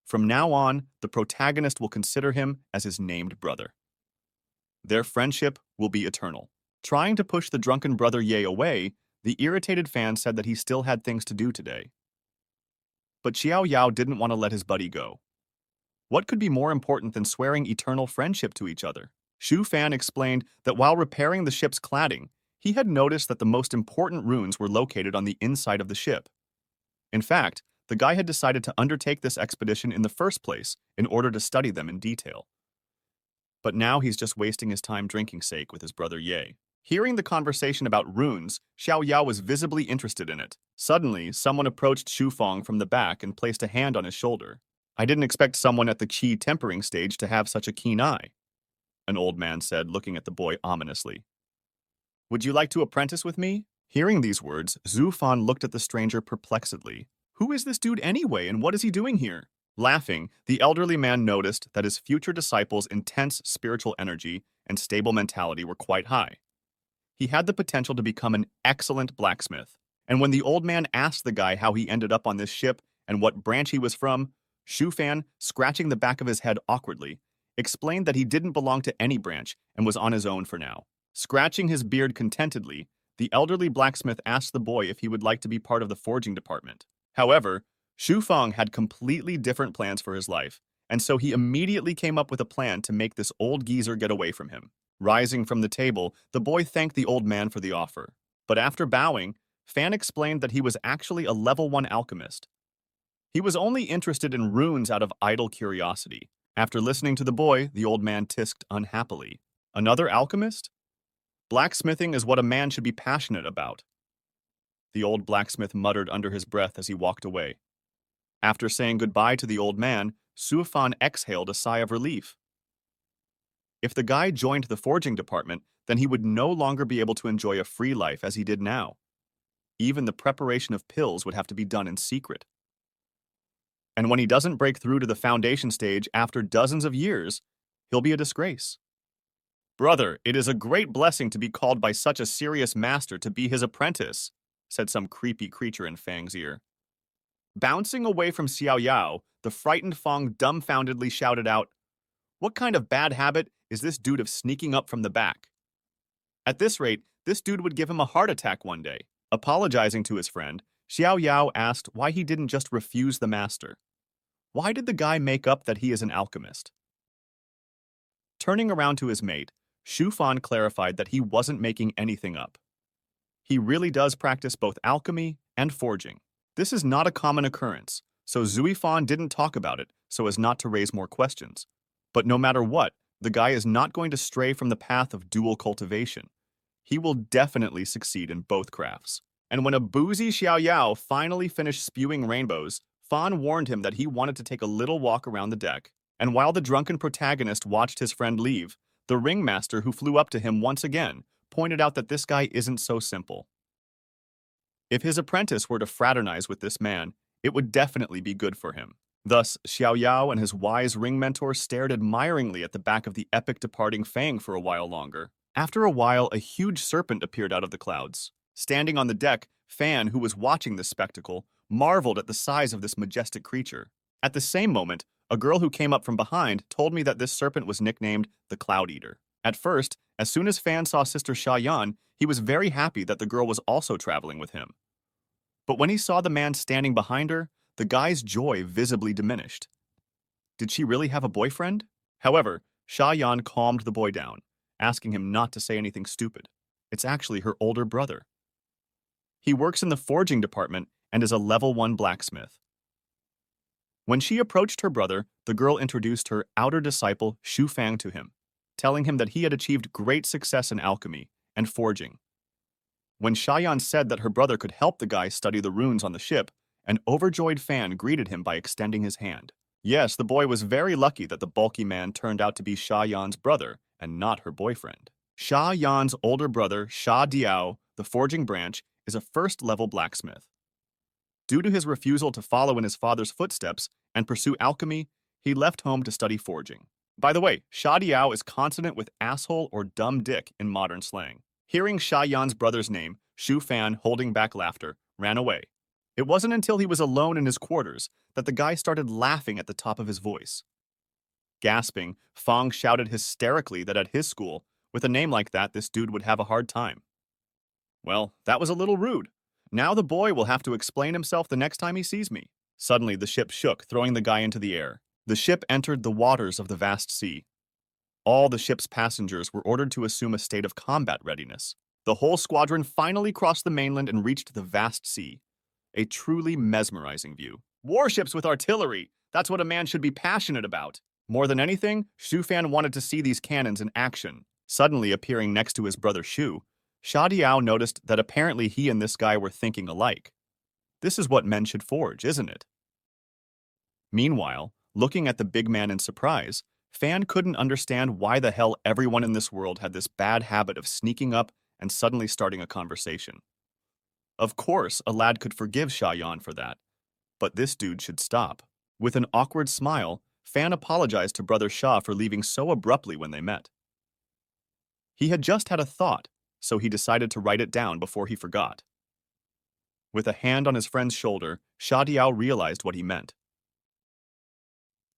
Speaker 1: From now on, the protagonist will consider him as his named brother. Their friendship will be eternal. Trying to push the drunken brother Ye away, the irritated fan said that he still had things to do today. But Xiao Yao didn't want to let his buddy go. What could be more important than swearing eternal friendship to each other? Shu Fan explained that while repairing the ship's cladding, he had noticed that the most important runes were located on the inside of the ship. In fact, the guy had decided to undertake this expedition in the first place in order to study them in detail. But now he's just wasting his time drinking sake with his brother Ye. Hearing the conversation about runes, Xiao Yao was visibly interested in it. Suddenly, someone approached Shu Feng from the back and placed a hand on his shoulder. "I didn't expect someone at the qi tempering stage to have such a keen eye," an old man said, looking at the boy ominously. "Would you like to apprentice with me?" Hearing these words, Zhu Fan looked at the stranger perplexedly. Who is this dude anyway, and what is he doing here? Laughing, the elderly man noticed that his future disciple's intense spiritual energy and stable mentality were quite high. He had the potential to become an excellent blacksmith. And when the old man asked the guy how he ended up on this ship and what branch he was from, Shu Fan, scratching the back of his head awkwardly, explained that he didn't belong to any branch and was on his own for now. Scratching his beard contentedly, the elderly blacksmith asked the boy if he would like to be part of the forging department. However, Shu Feng had completely different plans for his life, and so he immediately came up with a plan to make this old geezer get away from him. Rising from the table, the boy thanked the old man for the offer. But after bowing, Fan explained that he was actually a level 1 alchemist. He was only interested in runes out of idle curiosity. After listening to the boy, the old man tisked unhappily. Another alchemist? Blacksmithing is what a man should be passionate about. The old blacksmith muttered under his breath as he walked away. After saying goodbye to the old man, Suifan exhaled a sigh of relief. If the guy joined the forging department, then he would no longer be able to enjoy a free life as he did now. Even the preparation of pills would have to be done in secret. And when he doesn't break through to the foundation stage after dozens of years, he'll be a disgrace. Brother, it is a great blessing to be called by such a serious master to be his apprentice, said some creepy creature in Fang's ear. Bouncing away from Xiao Yao, the frightened Fang dumbfoundedly shouted out, "What kind of bad habit is this dude of sneaking up from the back?" At this rate, this dude would give him a heart attack one day. Apologizing to his friend, Xiao Yao asked why he didn't just refuse the master. Why did the guy make up that he is an alchemist? Turning around to his mate, Shu Fan clarified that he wasn't making anything up. He really does practice both alchemy and forging. This is not a common occurrence, so Zui Fan didn't talk about it so as not to raise more questions. But no matter what, the guy is not going to stray from the path of dual cultivation. He will definitely succeed in both crafts. And when a boozy Xiao Yao finally finished spewing rainbows, Fan warned him that he wanted to take a little walk around the deck. And while the drunken protagonist watched his friend leave, the ringmaster who flew up to him once again pointed out that this guy isn't so simple. If his apprentice were to fraternize with this man, it would definitely be good for him. Thus, Xiao Yao and his wise ring mentor stared admiringly at the back of the epic departing Fang for a while longer. After a while, a huge serpent appeared out of the clouds. Standing on the deck, Fan, who was watching this spectacle, marveled at the size of this majestic creature. At the same moment, a girl who came up from behind told me that this serpent was nicknamed the Cloud Eater. At first, as soon as Fan saw Sister Shayan, he was very happy that the girl was also traveling with him. But when he saw the man standing behind her, the guy's joy visibly diminished. Did she really have a boyfriend? However, Shayan calmed the boy down, asking him not to say anything stupid. It's actually her older brother. He works in the forging department and is a level 1 blacksmith. When she approached her brother, the girl introduced her outer disciple Shu Fang to him, telling him that he had achieved great success in alchemy and forging. When Shayan said that her brother could help the guy study the runes on the ship, an overjoyed Fan greeted him by extending his hand. Yes, the boy was very lucky that the bulky man turned out to be Shayan's brother and not her boyfriend. Shayan's older brother, Sha Diao, the forging branch, is a first-level blacksmith. Due to his refusal to follow in his father's footsteps and pursue alchemy, he left home to study forging. By the way, Sha Diao is consonant with asshole or dumb dick in modern slang. Hearing Shayan's brother's name, Shu Fan, holding back laughter, ran away. It wasn't until he was alone in his quarters that the guy started laughing at the top of his voice. Gasping, Fang shouted hysterically that at his school, with a name like that, this dude would have a hard time. Well, that was a little rude. Now the boy will have to explain himself the next time he sees me. Suddenly, the ship shook, throwing the guy into the air. The ship entered the waters of the vast sea. All the ship's passengers were ordered to assume a state of combat readiness. The whole squadron finally crossed the mainland and reached the vast sea. A truly mesmerizing view. Warships with artillery! That's what a man should be passionate about. More than anything, Shu Fan wanted to see these cannons in action. Suddenly appearing next to his brother Shu, Sha Diao noticed that apparently he and this guy were thinking alike. This is what men should forge, isn't it? Meanwhile, looking at the big man in surprise, Fan couldn't understand why the hell everyone in this world had this bad habit of sneaking up and suddenly starting a conversation. Of course, a lad could forgive Shayan for that, but this dude should stop. With an awkward smile, Fan apologized to Brother Sha for leaving so abruptly when they met. He had just had a thought, so he decided to write it down before he forgot. With a hand on his friend's shoulder, Sha Diao realized what he meant.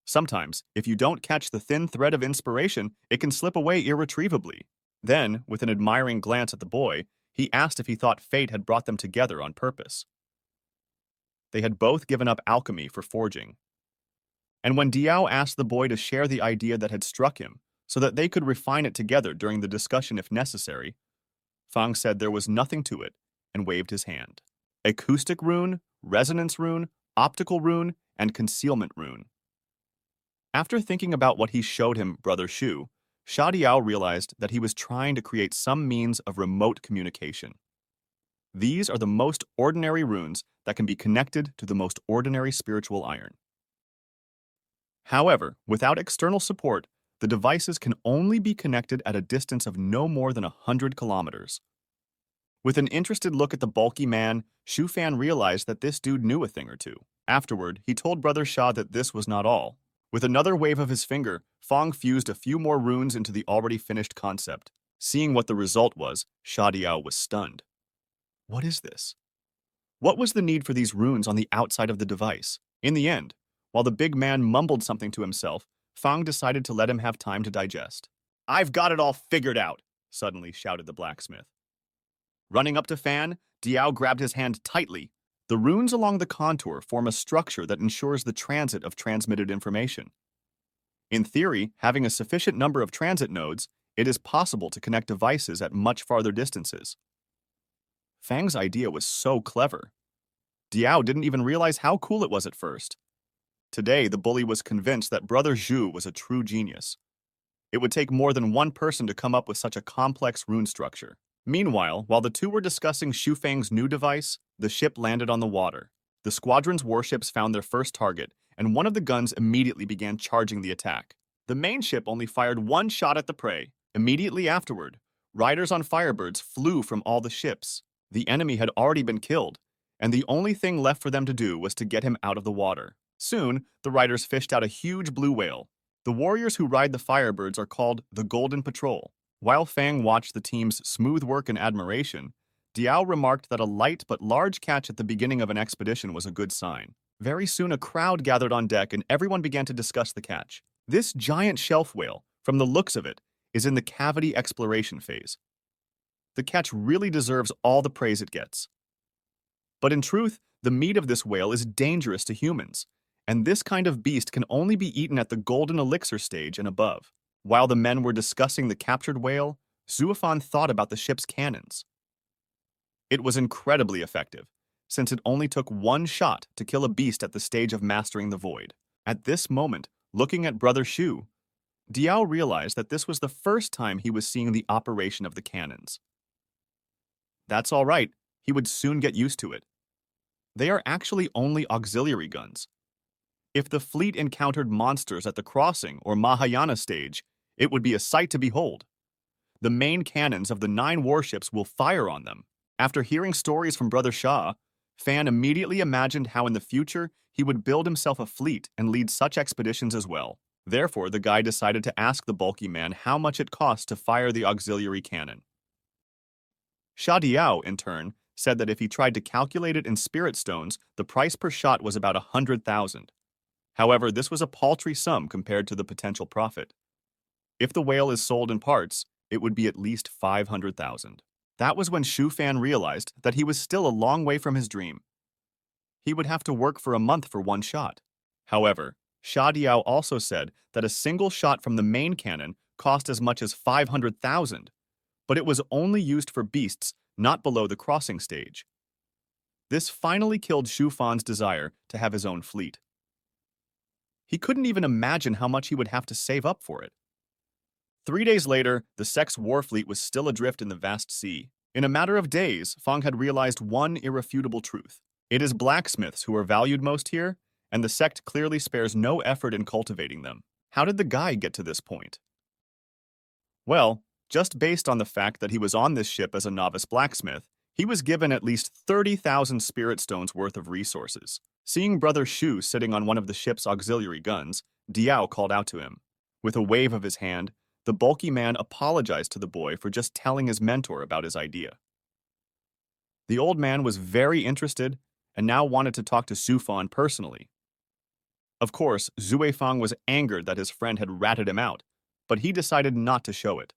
Speaker 1: Sometimes, if you don't catch the thin thread of inspiration, it can slip away irretrievably. Then, with an admiring glance at the boy, he asked if he thought fate had brought them together on purpose. They had both given up alchemy for forging. And when Diao asked the boy to share the idea that had struck him, so that they could refine it together during the discussion if necessary, Fang said there was nothing to it and waved his hand. Acoustic rune, resonance rune, optical rune, and concealment rune. After thinking about what he showed him, Brother Shu, Sha Diao realized that he was trying to create some means of remote communication. These are the most ordinary runes that can be connected to the most ordinary spiritual iron. However, without external support, the devices can only be connected at a distance of no more than 100 kilometers. With an interested look at the bulky man, Shu Fan realized that this dude knew a thing or two. Afterward, he told Brother Sha that this was not all. With another wave of his finger, Fang fused a few more runes into the already finished concept. Seeing what the result was, Sha Diao was stunned. What is this? What was the need for these runes on the outside of the device? In the end, while the big man mumbled something to himself, Fang decided to let him have time to digest. "I've got it all figured out," suddenly shouted the blacksmith. Running up to Fan, Diao grabbed his hand tightly. The runes along the contour form a structure that ensures the transit of transmitted information. In theory, having a sufficient number of transit nodes, it is possible to connect devices at much farther distances. Fang's idea was so clever. Diao didn't even realize how cool it was at first. Today, the bully was convinced that Brother Zhu was a true genius. It would take more than one person to come up with such a complex rune structure. Meanwhile, while the two were discussing Shu Fang's new device, the ship landed on the water. The squadron's warships found their first target, and one of the guns immediately began charging the attack. The main ship only fired one shot at the prey. Immediately afterward, riders on Firebirds flew from all the ships. The enemy had already been killed, and the only thing left for them to do was to get him out of the water. Soon, the riders fished out a huge blue whale. The warriors who ride the Firebirds are called the Golden Patrol. While Fang watched the team's smooth work in admiration, Diao remarked that a light but large catch at the beginning of an expedition was a good sign. Very soon a crowd gathered on deck and everyone began to discuss the catch. This giant shelf whale, from the looks of it, is in the cavity exploration phase. The catch really deserves all the praise it gets. But in truth, the meat of this whale is dangerous to humans, and this kind of beast can only be eaten at the golden elixir stage and above. While the men were discussing the captured whale, Zuofan thought about the ship's cannons. It was incredibly effective, since it only took one shot to kill a beast at the stage of mastering the void. At this moment, looking at Brother Shu, Diao realized that this was the first time he was seeing the operation of the cannons. That's all right, he would soon get used to it. They are actually only auxiliary guns. If the fleet encountered monsters at the crossing or Mahayana stage, it would be a sight to behold. The main cannons of the 9 warships will fire on them. After hearing stories from Brother Shah, Fan immediately imagined how in the future he would build himself a fleet and lead such expeditions as well. Therefore, the guy decided to ask the bulky man how much it cost to fire the auxiliary cannon. Sha Diao, in turn, said that if he tried to calculate it in spirit stones, the price per shot was about 100,000. However, this was a paltry sum compared to the potential profit. If the whale is sold in parts, it would be at least 500,000. That was when Shu Fan realized that he was still a long way from his dream. He would have to work for a month for one shot. However, Sha Diao also said that a single shot from the main cannon cost as much as 500,000, but it was only used for beasts not below the crossing stage. This finally killed Shu Fan's desire to have his own fleet. He couldn't even imagine how much he would have to save up for it. 3 days later, the Sect's war fleet was still adrift in the vast sea. In a matter of days, Fang had realized one irrefutable truth. It is blacksmiths who are valued most here, and the Sect clearly spares no effort in cultivating them. How did the guy get to this point? Well, just based on the fact that he was on this ship as a novice blacksmith, he was given at least 30,000 spirit stones worth of resources. Seeing Brother Shu sitting on one of the ship's auxiliary guns, Diao called out to him. With a wave of his hand, the bulky man apologized to the boy for just telling his mentor about his idea. The old man was very interested and now wanted to talk to Su Fan personally. Of course, Zue Fang was angered that his friend had ratted him out, but he decided not to show it.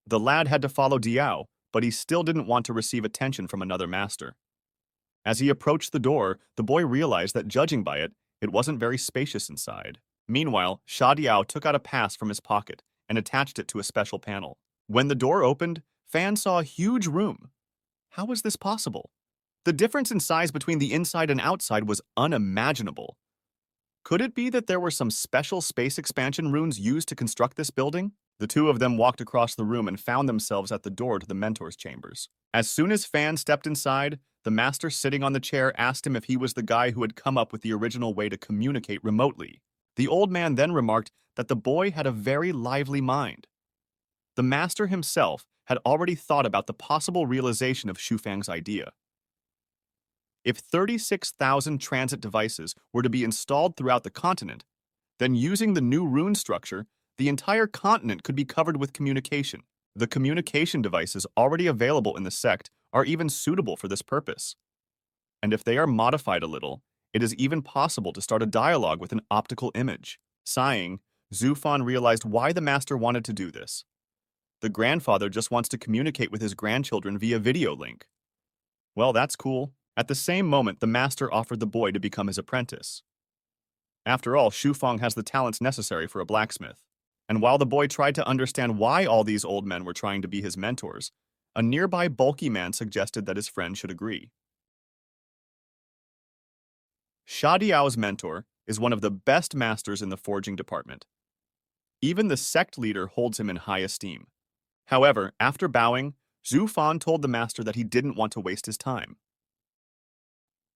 Speaker 1: The lad had to follow Diao, but he still didn't want to receive attention from another master. As he approached the door, the boy realized that, judging by it, It wasn't very spacious inside. Meanwhile, Xiaodiao took out a pass from his pocket and attached it to a special panel. When the door opened, Fan saw a huge room. How was this possible? The difference in size between the inside and outside was unimaginable. Could it be that there were some special space expansion runes used to construct this building? The two of them walked across the room and found themselves at the door to the mentor's chambers. As soon as Fan stepped inside, the master sitting on the chair asked him if he was the guy who had come up with the original way to communicate remotely. The old man then remarked that the boy had a very lively mind. The master himself had already thought about the possible realization of Shufang's idea. If 36,000 transit devices were to be installed throughout the continent, then using the new rune structure, the entire continent could be covered with communication. The communication devices already available in the sect are even suitable for this purpose. And if they are modified a little, it is even possible to start a dialogue with an optical image. Sighing, Zufan realized why the master wanted to do this. The grandfather just wants to communicate with his grandchildren via video link. Well, that's cool. At the same moment, the master offered the boy to become his apprentice. After all, Shufang has the talents necessary for a blacksmith. And while the boy tried to understand why all these old men were trying to be his mentors, a nearby bulky man suggested that his friend should agree. Xiaodiao's mentor is one of the best masters in the forging department. Even the sect leader holds him in high esteem. However, after bowing, Zhu Fan told the master that he didn't want to waste his time.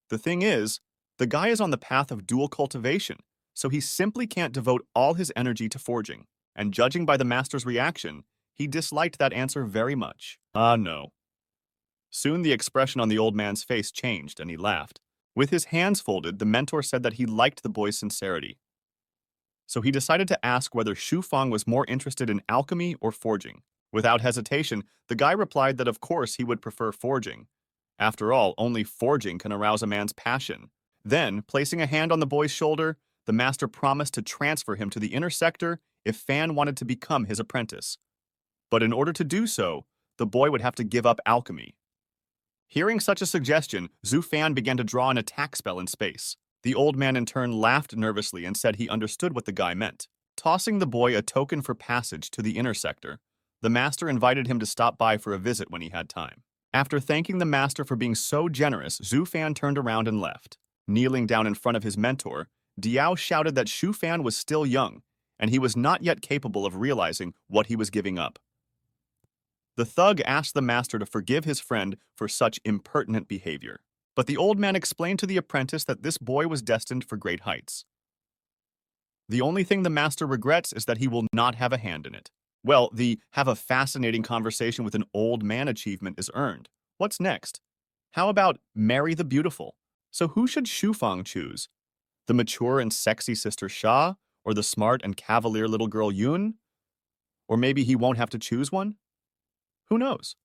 Speaker 1: The thing is, the guy is on the path of dual cultivation, so he simply can't devote all his energy to forging, and judging by the master's reaction, he disliked that answer very much. No. Soon the expression on the old man's face changed and he laughed. With his hands folded, the mentor said that he liked the boy's sincerity. So he decided to ask whether Shufang was more interested in alchemy or forging. Without hesitation, the guy replied that of course he would prefer forging. After all, only forging can arouse a man's passion. Then, placing a hand on the boy's shoulder, the master promised to transfer him to the inner sector if Fan wanted to become his apprentice. But in order to do so, the boy would have to give up alchemy. Hearing such a suggestion, Zhu Fan began to draw an attack spell in space. The old man in turn laughed nervously and said he understood what the guy meant. Tossing the boy a token for passage to the inner sector, the master invited him to stop by for a visit when he had time. After thanking the master for being so generous, Zhu Fan turned around and left. Kneeling down in front of his mentor, Diao shouted that Shu Fan was still young, and he was not yet capable of realizing what he was giving up. The thug asked the master to forgive his friend for such impertinent behavior. But the old man explained to the apprentice that this boy was destined for great heights. The only thing the master regrets is that he will not have a hand in it. Well, the have a fascinating conversation with an old man achievement is earned. What's next? How about marry the beautiful? So who should Shufang choose? The mature and sexy sister Sha, or the smart and cavalier little girl Yun? Or maybe he won't have to choose one? Who knows?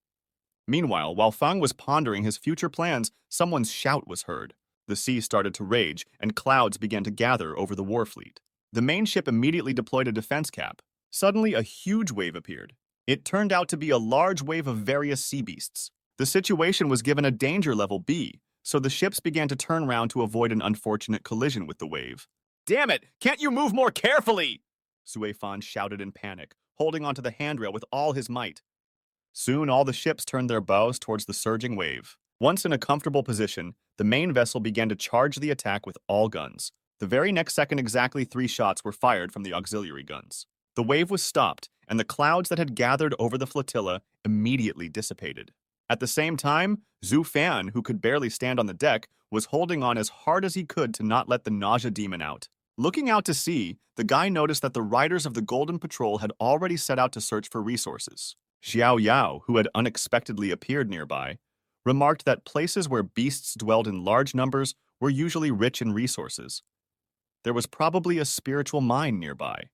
Speaker 1: Meanwhile, while Fang was pondering his future plans, someone's shout was heard. The sea started to rage, and clouds began to gather over the war fleet. The main ship immediately deployed a defense cap. Suddenly, a huge wave appeared. It turned out to be a large wave of various sea beasts. The situation was given a danger level B, so the ships began to turn round to avoid an unfortunate collision with the wave. "Damn it! Can't you move more carefully?" Sui Fan shouted in panic, holding onto the handrail with all his might. Soon all the ships turned their bows towards the surging wave. Once in a comfortable position, the main vessel began to charge the attack with all guns. The very next second, exactly 3 shots were fired from the auxiliary guns. The wave was stopped, and the clouds that had gathered over the flotilla immediately dissipated. At the same time, Zhu Fan, who could barely stand on the deck, was holding on as hard as he could to not let the nausea demon out. Looking out to sea, the guy noticed that the riders of the Golden Patrol had already set out to search for resources. Xiao Yao, who had unexpectedly appeared nearby, remarked that places where beasts dwelled in large numbers were usually rich in resources. There was probably a spiritual mine nearby.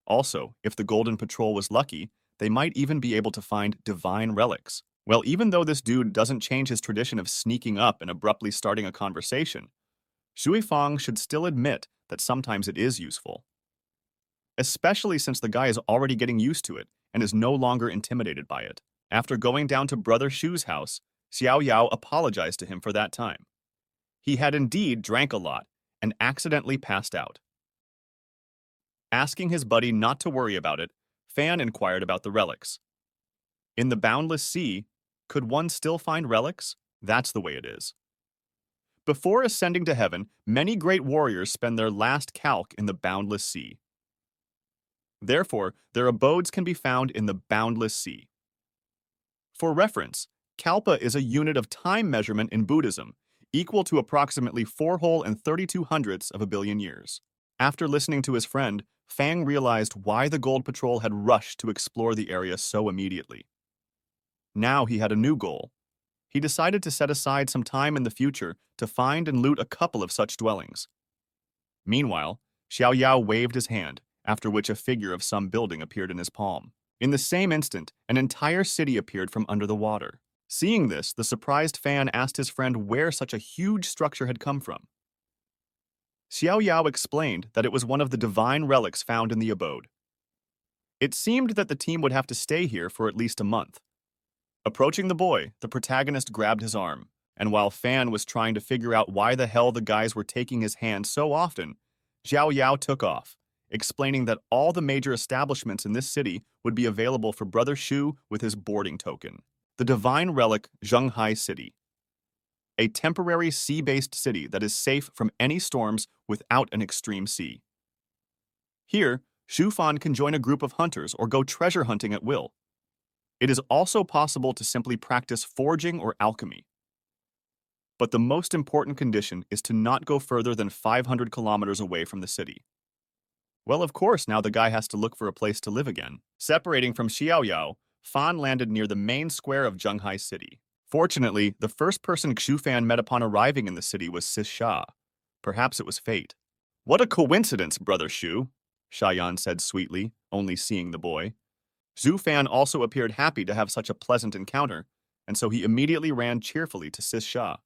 Speaker 1: Also, if the Golden Patrol was lucky, they might even be able to find divine relics. Well, even though this dude doesn't change his tradition of sneaking up and abruptly starting a conversation, Shui Fang should still admit that sometimes it is useful. Especially since the guy is already getting used to it and is no longer intimidated by it. After going down to Brother Shu's house, Xiao Yao apologized to him for that time. He had indeed drank a lot, and accidentally passed out. Asking his buddy not to worry about it, Fan inquired about the relics. In the boundless sea, could one still find relics? That's the way it is. Before ascending to heaven, many great warriors spend their last calc in the boundless sea. Therefore, their abodes can be found in the boundless sea. For reference, kalpa is a unit of time measurement in Buddhism, equal to approximately 4 whole and 32 hundredths of a billion years. After listening to his friend, Fang realized why the Gold Patrol had rushed to explore the area so immediately. Now he had a new goal. He decided to set aside some time in the future to find and loot a couple of such dwellings. Meanwhile, Xiao Yao waved his hand, after which a figure of some building appeared in his palm. In the same instant, an entire city appeared from under the water. Seeing this, the surprised Fan asked his friend where such a huge structure had come from. Xiao Yao explained that it was one of the divine relics found in the abode. It seemed that the team would have to stay here for at least a month. Approaching the boy, the protagonist grabbed his arm, and while Fan was trying to figure out why the hell the guys were taking his hand so often, Xiao Yao took off, explaining that all the major establishments in this city would be available for Brother Shu with his boarding token. The divine relic Zhenghai City. A temporary sea-based city that is safe from any storms without an extreme sea. Here, Shu Fan can join a group of hunters or go treasure hunting at will. It is also possible to simply practice forging or alchemy. But the most important condition is to not go further than 500 kilometers away from the city. Well, of course, now the guy has to look for a place to live again. Separating from Xiao Yao, Fan landed near the main square of Zhenghai City. Fortunately, the first person Xu Fan met upon arriving in the city was Sis Sha. Perhaps it was fate. What a coincidence, Brother Shu, Shayan said sweetly, only seeing the boy. Xu Fan also appeared happy to have such a pleasant encounter, and so he immediately ran cheerfully to Sis Sha.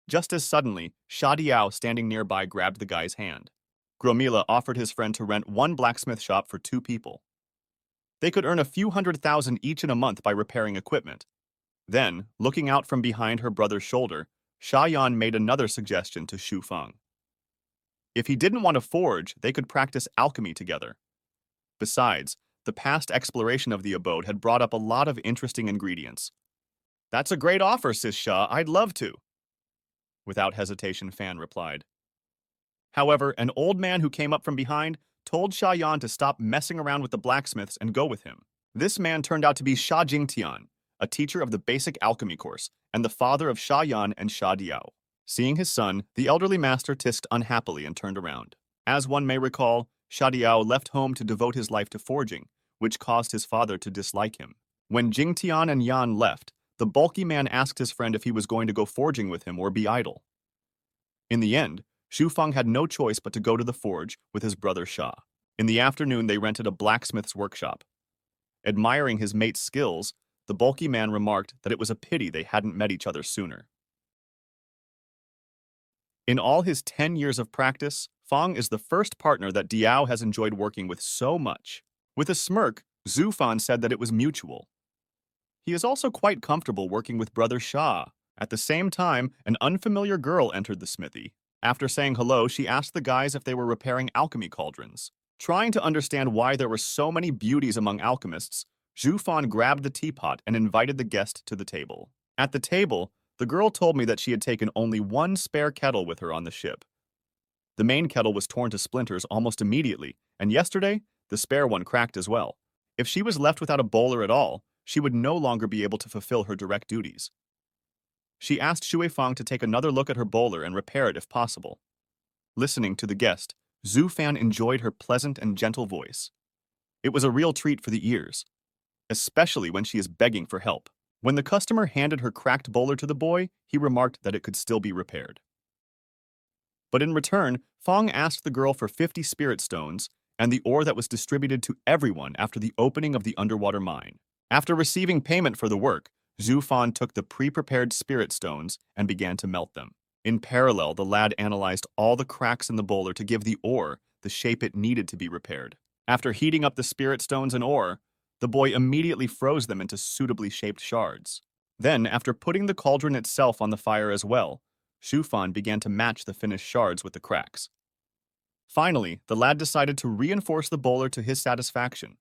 Speaker 1: Just as suddenly, Sha Diao standing nearby grabbed the guy's hand. Gromila offered his friend to rent one blacksmith shop for 2 people. They could earn a few 100,000 each in a month by repairing equipment. Then, looking out from behind her brother's shoulder, Shayan made another suggestion to Shu Feng. If he didn't want to forge, they could practice alchemy together. Besides, the past exploration of the abode had brought up a lot of interesting ingredients. That's a great offer, Sis Sha. I'd love to. Without hesitation, Fan replied. However, an old man who came up from behind told Shayan to stop messing around with the blacksmiths and go with him. This man turned out to be Sha Jingtian, a teacher of the basic alchemy course, and the father of Shayan and Sha Diao. Seeing his son, the elderly master tissed unhappily and turned around. As one may recall, Sha Diao left home to devote his life to forging, which caused his father to dislike him. When Jingtian and Yan left, the bulky man asked his friend if he was going to go forging with him or be idle. In the end, Shu Feng had no choice but to go to the forge with his brother Sha. In the afternoon, they rented a blacksmith's workshop. Admiring his mate's skills, the bulky man remarked that it was a pity they hadn't met each other sooner. In all his 10 years of practice, Feng is the first partner that Diao has enjoyed working with so much. With a smirk, Zhu Fan said that it was mutual. He is also quite comfortable working with brother Sha. At the same time, an unfamiliar girl entered the smithy. After saying hello, she asked the guys if they were repairing alchemy cauldrons. Trying to understand why there were so many beauties among alchemists, Zhu Fan grabbed the teapot and invited the guest to the table. At the table, the girl told me that she had taken only one spare kettle with her on the ship. The main kettle was torn to splinters almost immediately, and yesterday, the spare one cracked as well. If she was left without a bowler at all, she would no longer be able to fulfill her direct duties. She asked Shui Fang to take another look at her bowler and repair it if possible. Listening to the guest, Zhu Fan enjoyed her pleasant and gentle voice. It was a real treat for the ears, especially when she is begging for help. When the customer handed her cracked bowler to the boy, he remarked that it could still be repaired. But in return, Fang asked the girl for 50 spirit stones and the ore that was distributed to everyone after the opening of the underwater mine. After receiving payment for the work, Zhu Fan took the pre-prepared spirit stones and began to melt them. In parallel, the lad analyzed all the cracks in the bowler to give the ore the shape it needed to be repaired. After heating up the spirit stones and ore, the boy immediately froze them into suitably shaped shards. Then, after putting the cauldron itself on the fire as well, Shufan began to match the finished shards with the cracks. Finally, the lad decided to reinforce the bowler to his satisfaction.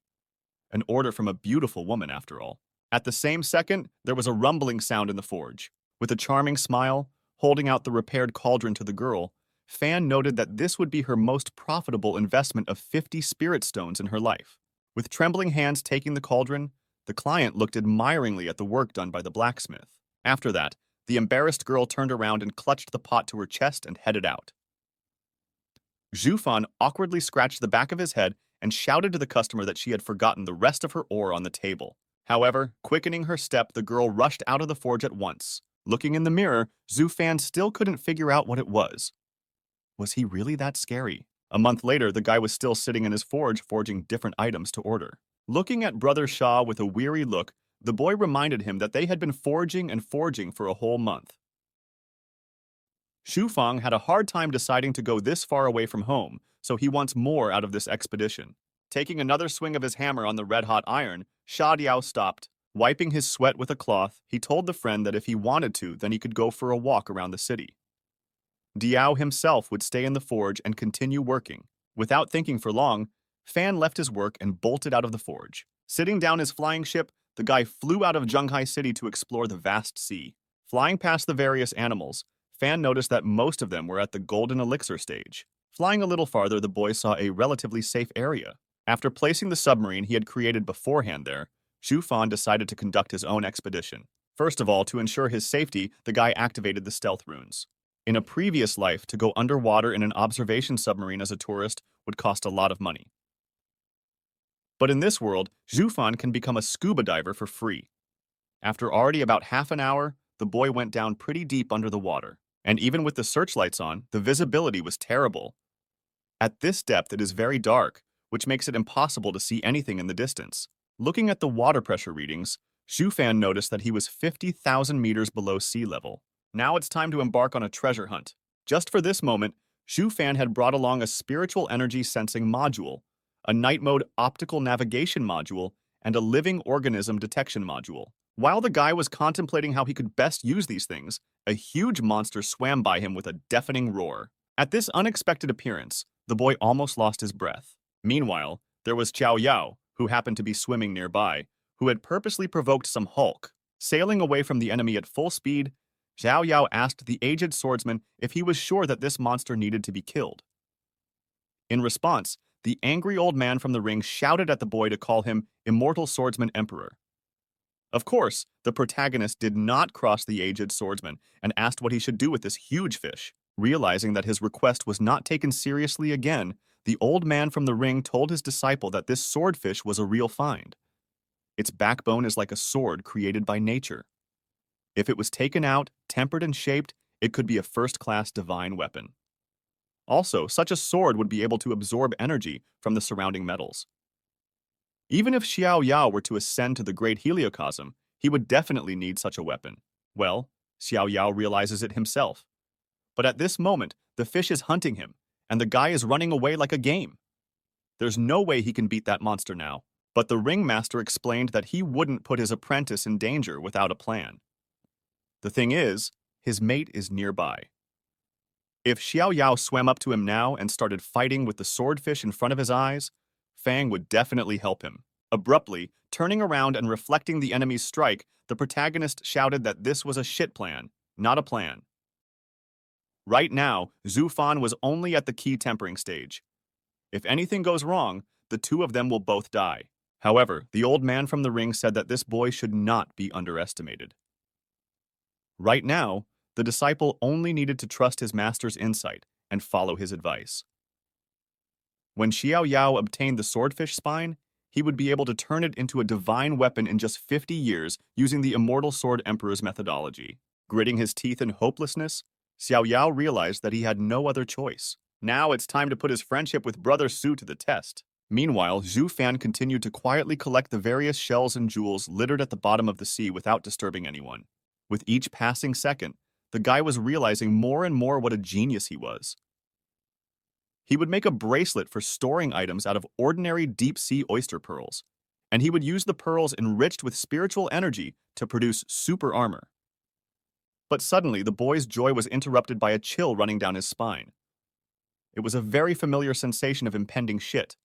Speaker 1: An order from a beautiful woman, after all. At the same second, there was a rumbling sound in the forge. With a charming smile, holding out the repaired cauldron to the girl, Fan noted that this would be her most profitable investment of 50 spirit stones in her life. With trembling hands taking the cauldron, the client looked admiringly at the work done by the blacksmith. After that, the embarrassed girl turned around and clutched the pot to her chest and headed out. Zhufan awkwardly scratched the back of his head and shouted to the customer that she had forgotten the rest of her ore on the table. However, quickening her step, the girl rushed out of the forge at once. Looking in the mirror, Zhufan still couldn't figure out what it was. Was he really that scary? A month later, the guy was still sitting in his forge forging different items to order. Looking at Brother Shah with a weary look, the boy reminded him that they had been forging and forging for a whole month. Shufang had a hard time deciding to go this far away from home, so he wants more out of this expedition. Taking another swing of his hammer on the red-hot iron, Sha Diao stopped. Wiping his sweat with a cloth, he told the friend that if he wanted to, then he could go for a walk around the city. Diao himself would stay in the forge and continue working. Without thinking for long, Fan left his work and bolted out of the forge. Sitting down his flying ship, the guy flew out of Zhenghai City to explore the vast sea. Flying past the various animals, Fan noticed that most of them were at the golden elixir stage. Flying a little farther, the boy saw a relatively safe area. After placing the submarine he had created beforehand there, Xu Fan decided to conduct his own expedition. First of all, to ensure his safety, the guy activated the stealth runes. In a previous life, to go underwater in an observation submarine as a tourist would cost a lot of money. But in this world, Xu Fan can become a scuba diver for free. After already about half an hour, the boy went down pretty deep under the water. And even with the searchlights on, the visibility was terrible. At this depth, it is very dark, which makes it impossible to see anything in the distance. Looking at the water pressure readings, Xu Fan noticed that he was 50,000 meters below sea level. Now it's time to embark on a treasure hunt. Just for this moment, Xu Fan had brought along a spiritual energy sensing module, a night mode optical navigation module, and a living organism detection module. While the guy was contemplating how he could best use these things, a huge monster swam by him with a deafening roar. At this unexpected appearance, the boy almost lost his breath. Meanwhile, there was Qiao Yao, who happened to be swimming nearby, who had purposely provoked some hulk. Sailing away from the enemy at full speed, Xiao Yao asked the aged swordsman if he was sure that this monster needed to be killed. In response, the angry old man from the ring shouted at the boy to call him Immortal Swordsman Emperor. Of course, the protagonist did not cross the aged swordsman and asked what he should do with this huge fish. Realizing that his request was not taken seriously again, the old man from the ring told his disciple that this swordfish was a real find. Its backbone is like a sword created by nature. If it was taken out, tempered and shaped, it could be a first-class divine weapon. Also, such a sword would be able to absorb energy from the surrounding metals. Even if Xiao Yao were to ascend to the Great Heliocosm, he would definitely need such a weapon. Well, Xiao Yao realizes it himself. But at this moment, the fish is hunting him, and the guy is running away like a game. There's no way he can beat that monster now, but the ringmaster explained that he wouldn't put his apprentice in danger without a plan. The thing is, his mate is nearby. If Xiao Yao swam up to him now and started fighting with the swordfish in front of his eyes, Fang would definitely help him. Abruptly, turning around and reflecting the enemy's strike, the protagonist shouted that this was a shit plan, not a plan. Right now, Xu Fan was only at the key tempering stage. If anything goes wrong, the two of them will both die. However, the old man from the ring said that this boy should not be underestimated. Right now, the disciple only needed to trust his master's insight and follow his advice. When Xiao Yao obtained the swordfish spine, he would be able to turn it into a divine weapon in just 50 years using the Immortal Sword Emperor's methodology. Gritting his teeth in hopelessness, Xiao Yao realized that he had no other choice. Now it's time to put his friendship with Brother Su to the test. Meanwhile, Xu Fan continued to quietly collect the various shells and jewels littered at the bottom of the sea without disturbing anyone. With each passing second, the guy was realizing more and more what a genius he was. He would make a bracelet for storing items out of ordinary deep-sea oyster pearls, and he would use the pearls enriched with spiritual energy to produce super armor. But suddenly, the boy's joy was interrupted by a chill running down his spine. It was a very familiar sensation of impending shit.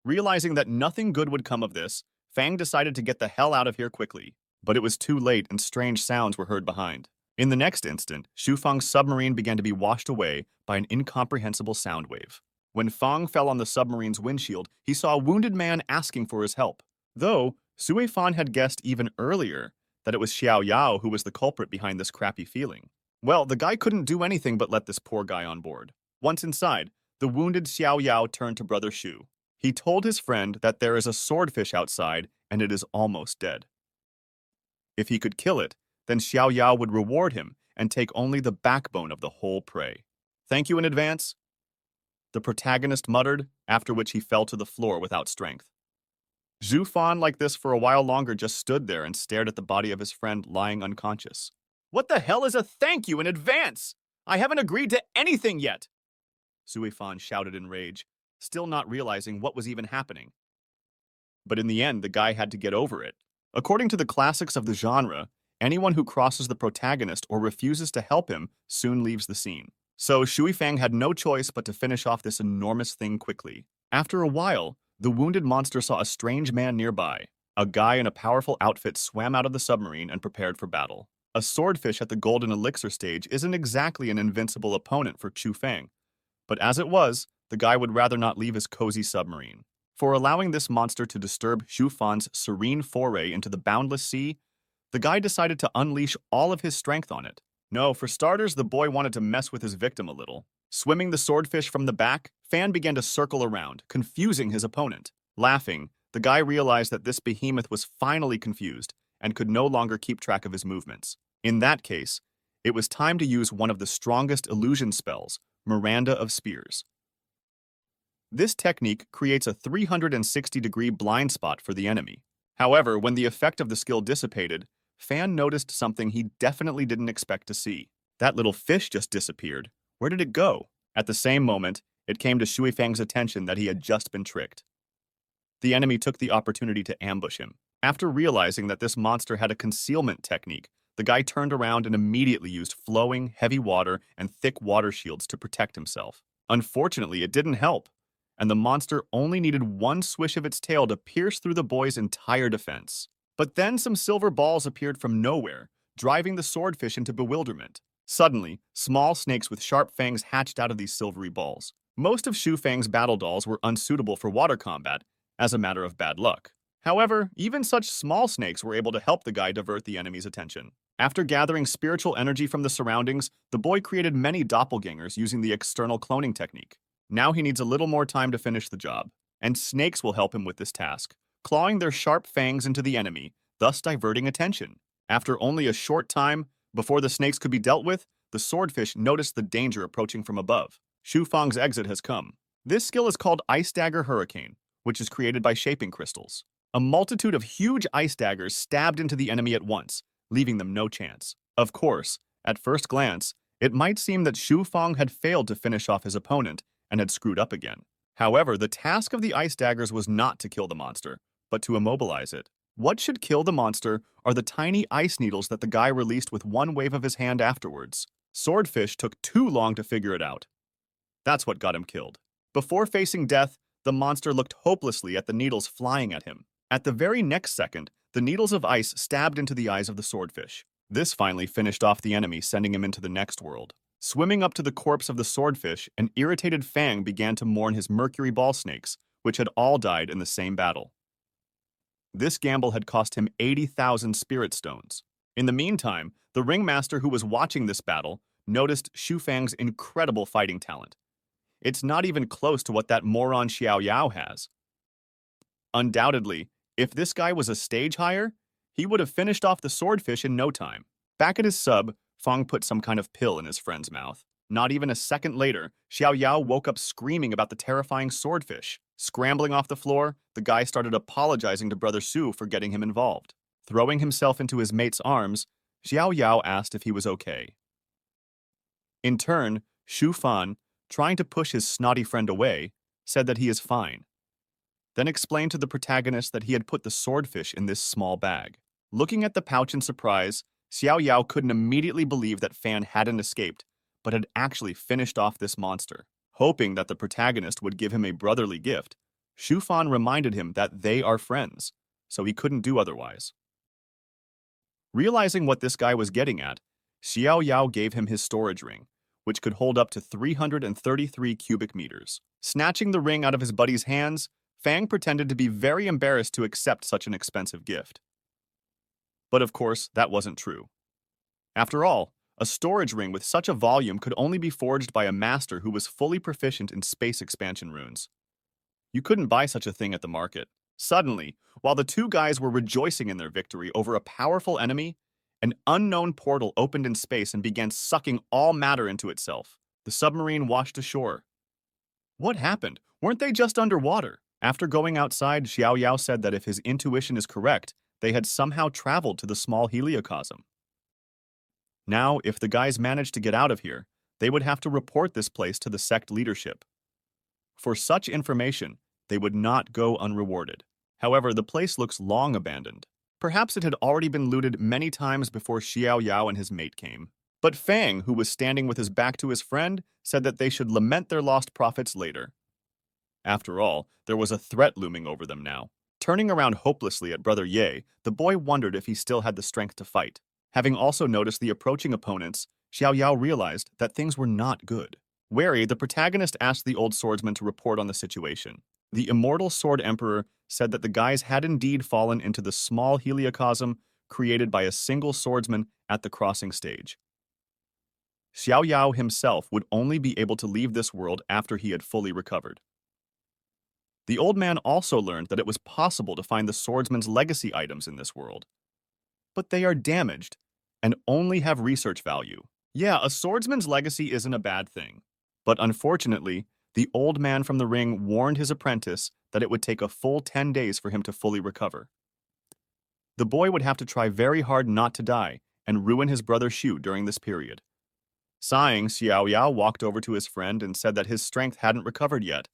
Speaker 1: Realizing that nothing good would come of this, Fang decided to get the hell out of here quickly. But it was too late and strange sounds were heard behind. In the next instant, Shu Fang's submarine began to be washed away by an incomprehensible sound wave. When Fang fell on the submarine's windshield, he saw a wounded man asking for his help. Though, Sui Fan had guessed even earlier that it was Xiao Yao who was the culprit behind this crappy feeling. Well, the guy couldn't do anything but let this poor guy on board. Once inside, the wounded Xiao Yao turned to Brother Shu. He told his friend that there is a swordfish outside and it is almost dead. If he could kill it, then Xiao Yao would reward him and take only the backbone of the whole prey. Thank you in advance, the protagonist muttered, after which he fell to the floor without strength. Zhu Fan, like this for a while longer, just stood there and stared at the body of his friend lying unconscious. What the hell is a thank you in advance? I haven't agreed to anything yet! Sui Fan shouted in rage, still not realizing what was even happening. But in the end, the guy had to get over it. According to the classics of the genre, anyone who crosses the protagonist or refuses to help him soon leaves the scene. So Shui Fang had no choice but to finish off this enormous thing quickly. After a while, the wounded monster saw a strange man nearby. A guy in a powerful outfit swam out of the submarine and prepared for battle. A swordfish at the golden elixir stage isn't exactly an invincible opponent for Chu Fang. But as it was, the guy would rather not leave his cozy submarine. For allowing this monster to disturb Shu Fan's serene foray into the boundless sea, the guy decided to unleash all of his strength on it. No, for starters, the boy wanted to mess with his victim a little. Swimming the swordfish from the back, Fan began to circle around, confusing his opponent. Laughing, the guy realized that this behemoth was finally confused and could no longer keep track of his movements. In that case, it was time to use one of the strongest illusion spells, Miranda of Spears. This technique creates a 360-degree blind spot for the enemy. However, when the effect of the skill dissipated, Fan noticed something he definitely didn't expect to see. That little fish just disappeared. Where did it go? At the same moment, it came to Shui Fang's attention that he had just been tricked. The enemy took the opportunity to ambush him. After realizing that this monster had a concealment technique, the guy turned around and immediately used flowing, heavy water and thick water shields to protect himself. Unfortunately, it didn't help, and the monster only needed one swish of its tail to pierce through the boy's entire defense. But then some silver balls appeared from nowhere, driving the swordfish into bewilderment. Suddenly, small snakes with sharp fangs hatched out of these silvery balls. Most of Shu Fang's battle dolls were unsuitable for water combat, as a matter of bad luck. However, even such small snakes were able to help the guy divert the enemy's attention. After gathering spiritual energy from the surroundings, the boy created many doppelgangers using the external cloning technique. Now he needs a little more time to finish the job, and snakes will help him with this task, clawing their sharp fangs into the enemy, thus diverting attention. After only a short time, before the snakes could be dealt with, the swordfish noticed the danger approaching from above. Shu Fang's exit has come. This skill is called Ice Dagger Hurricane, which is created by shaping crystals. A multitude of huge ice daggers stabbed into the enemy at once, leaving them no chance. Of course, at first glance, it might seem that Shu Fang had failed to finish off his opponent and had screwed up again. However, the task of the ice daggers was not to kill the monster, but to immobilize it. What should kill the monster are the tiny ice needles that the guy released with one wave of his hand afterwards. Swordfish took too long to figure it out. That's what got him killed. Before facing death, the monster looked hopelessly at the needles flying at him. At the very next second, the needles of ice stabbed into the eyes of the swordfish. This finally finished off the enemy, sending him into the next world. Swimming up to the corpse of the swordfish, an irritated Fang began to mourn his mercury ball snakes, which had all died in the same battle. This gamble had cost him 80,000 spirit stones. In the meantime, the ringmaster who was watching this battle noticed Shu Fang's incredible fighting talent. It's not even close to what that moron Xiao Yao has. Undoubtedly, if this guy was a stage hire, he would have finished off the swordfish in no time. Back at his sub, Fang put some kind of pill in his friend's mouth. Not even a second later, Xiao Yao woke up screaming about the terrifying swordfish. Scrambling off the floor, the guy started apologizing to Brother Su for getting him involved. Throwing himself into his mate's arms, Xiao Yao asked if he was okay. In turn, Shu Fan, trying to push his snotty friend away, said that he is fine. Then explained to the protagonist that he had put the swordfish in this small bag. Looking at the pouch in surprise, Xiao Yao couldn't immediately believe that Fan hadn't escaped, but had actually finished off this monster. Hoping that the protagonist would give him a brotherly gift, Shufan reminded him that they are friends, so he couldn't do otherwise. Realizing what this guy was getting at, Xiao Yao gave him his storage ring, which could hold up to 333 cubic meters. Snatching the ring out of his buddy's hands, Fang pretended to be very embarrassed to accept such an expensive gift. But of course, that wasn't true. After all, a storage ring with such a volume could only be forged by a master who was fully proficient in space expansion runes. You couldn't buy such a thing at the market. Suddenly, while the two guys were rejoicing in their victory over a powerful enemy, an unknown portal opened in space and began sucking all matter into itself. The submarine washed ashore. What happened? Weren't they just underwater? After going outside, Xiao Yao said that if his intuition is correct, they had somehow traveled to the small heliocosm. Now, if the guys managed to get out of here, they would have to report this place to the sect leadership. For such information, they would not go unrewarded. However, the place looks long abandoned. Perhaps it had already been looted many times before Xiao Yao and his mate came. But Fang, who was standing with his back to his friend, said that they should lament their lost profits later. After all, there was a threat looming over them now. Turning around hopelessly at Brother Ye, the boy wondered if he still had the strength to fight. Having also noticed the approaching opponents, Xiao Yao realized that things were not good. Wary, the protagonist asked the old swordsman to report on the situation. The immortal Sword Emperor said that the guys had indeed fallen into the small heliocosm created by a single swordsman at the crossing stage. Xiao Yao himself would only be able to leave this world after he had fully recovered. The old man also learned that it was possible to find the swordsman's legacy items in this world. But they are damaged and only have research value. Yeah, a swordsman's legacy isn't a bad thing. But unfortunately, the old man from the ring warned his apprentice that it would take a full 10 days for him to fully recover. The boy would have to try very hard not to die and ruin his brother Shu during this period. Sighing, Xiao Yao walked over to his friend and said that his strength hadn't recovered yet,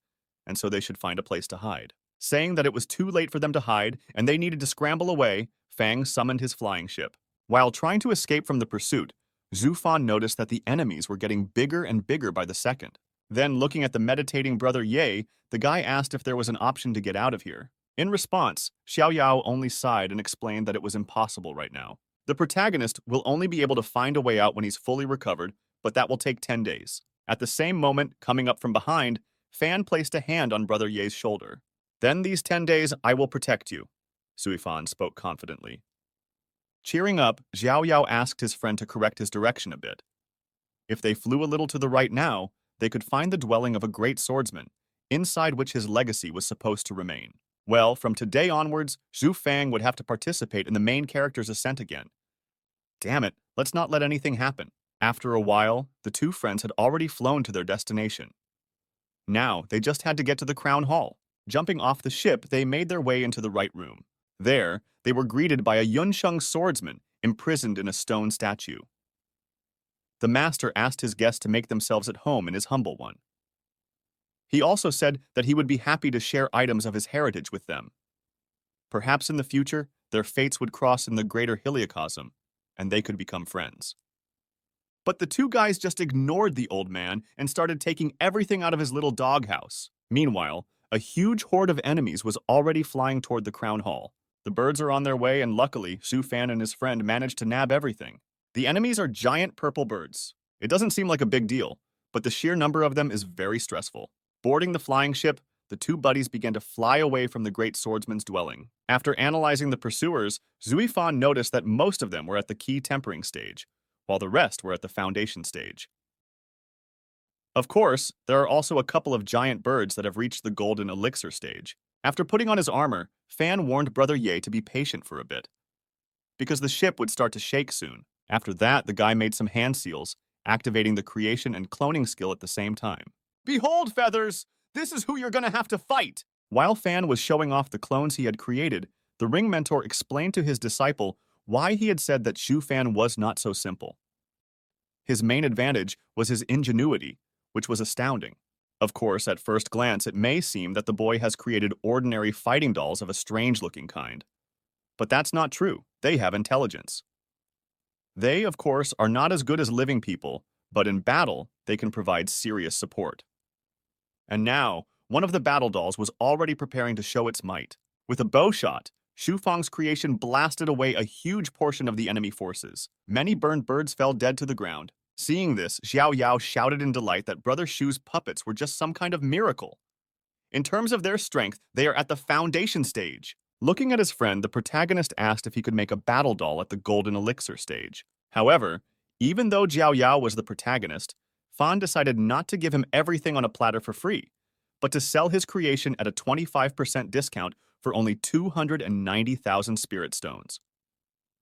Speaker 1: and so they should find a place to hide. Saying that it was too late for them to hide and they needed to scramble away, Fang summoned his flying ship. While trying to escape from the pursuit, Zhu Fan noticed that the enemies were getting bigger and bigger by the second. Then, looking at the meditating Brother Ye, the guy asked if there was an option to get out of here. In response, Xiao Yao only sighed and explained that it was impossible right now. The protagonist will only be able to find a way out when he's fully recovered, but that will take 10 days. At the same moment, coming up from behind, Fan placed a hand on Brother Ye's shoulder. Then these 10 days, I will protect you, Suifan spoke confidently. Cheering up, Xiao Yao asked his friend to correct his direction a bit. If they flew a little to the right now, they could find the dwelling of a great swordsman, inside which his legacy was supposed to remain. Well, from today onwards, Zhu Fang would have to participate in the main character's ascent again. Damn it, let's not let anything happen. After a while, the two friends had already flown to their destination. Now, they just had to get to the Crown Hall. Jumping off the ship, they made their way into the right room. There, they were greeted by a Yunsheng swordsman imprisoned in a stone statue. The master asked his guests to make themselves at home in his humble one. He also said that he would be happy to share items of his heritage with them. Perhaps in the future, their fates would cross in the greater heliocosm, and they could become friends. But the two guys just ignored the old man and started taking everything out of his little doghouse. Meanwhile, a huge horde of enemies was already flying toward the Crown Hall. The birds are on their way, and luckily, Xu Fan and his friend managed to nab everything. The enemies are giant purple birds. It doesn't seem like a big deal, but the sheer number of them is very stressful. Boarding the flying ship, the two buddies began to fly away from the great swordsman's dwelling. After analyzing the pursuers, Zui Fan noticed that most of them were at the key tempering stage, while the rest were at the foundation stage. Of course, there are also a couple of giant birds that have reached the golden elixir stage. After putting on his armor, Fan warned Brother Ye to be patient for a bit, because the ship would start to shake soon. After that, the guy made some hand seals, activating the creation and cloning skill at the same time. Behold, Feathers! This is who you're gonna have to fight! While Fan was showing off the clones he had created, the ring mentor explained to his disciple why he had said that Shu Fan was not so simple. His main advantage was his ingenuity, which was astounding. Of course, at first glance, it may seem that the boy has created ordinary fighting dolls of a strange-looking kind. But that's not true. They have intelligence. They, of course, are not as good as living people, but in battle, they can provide serious support. And now, one of the battle dolls was already preparing to show its might. With a bow shot, Shufang's creation blasted away a huge portion of the enemy forces. Many burned birds fell dead to the ground. Seeing this, Xiao Yao shouted in delight that Brother Shu's puppets were just some kind of miracle. In terms of their strength, they are at the foundation stage. Looking at his friend, the protagonist asked if he could make a battle doll at the golden elixir stage. However, even though Jiao Yao was the protagonist, Fan decided not to give him everything on a platter for free, but to sell his creation at a 25% discount for only 290,000 spirit stones.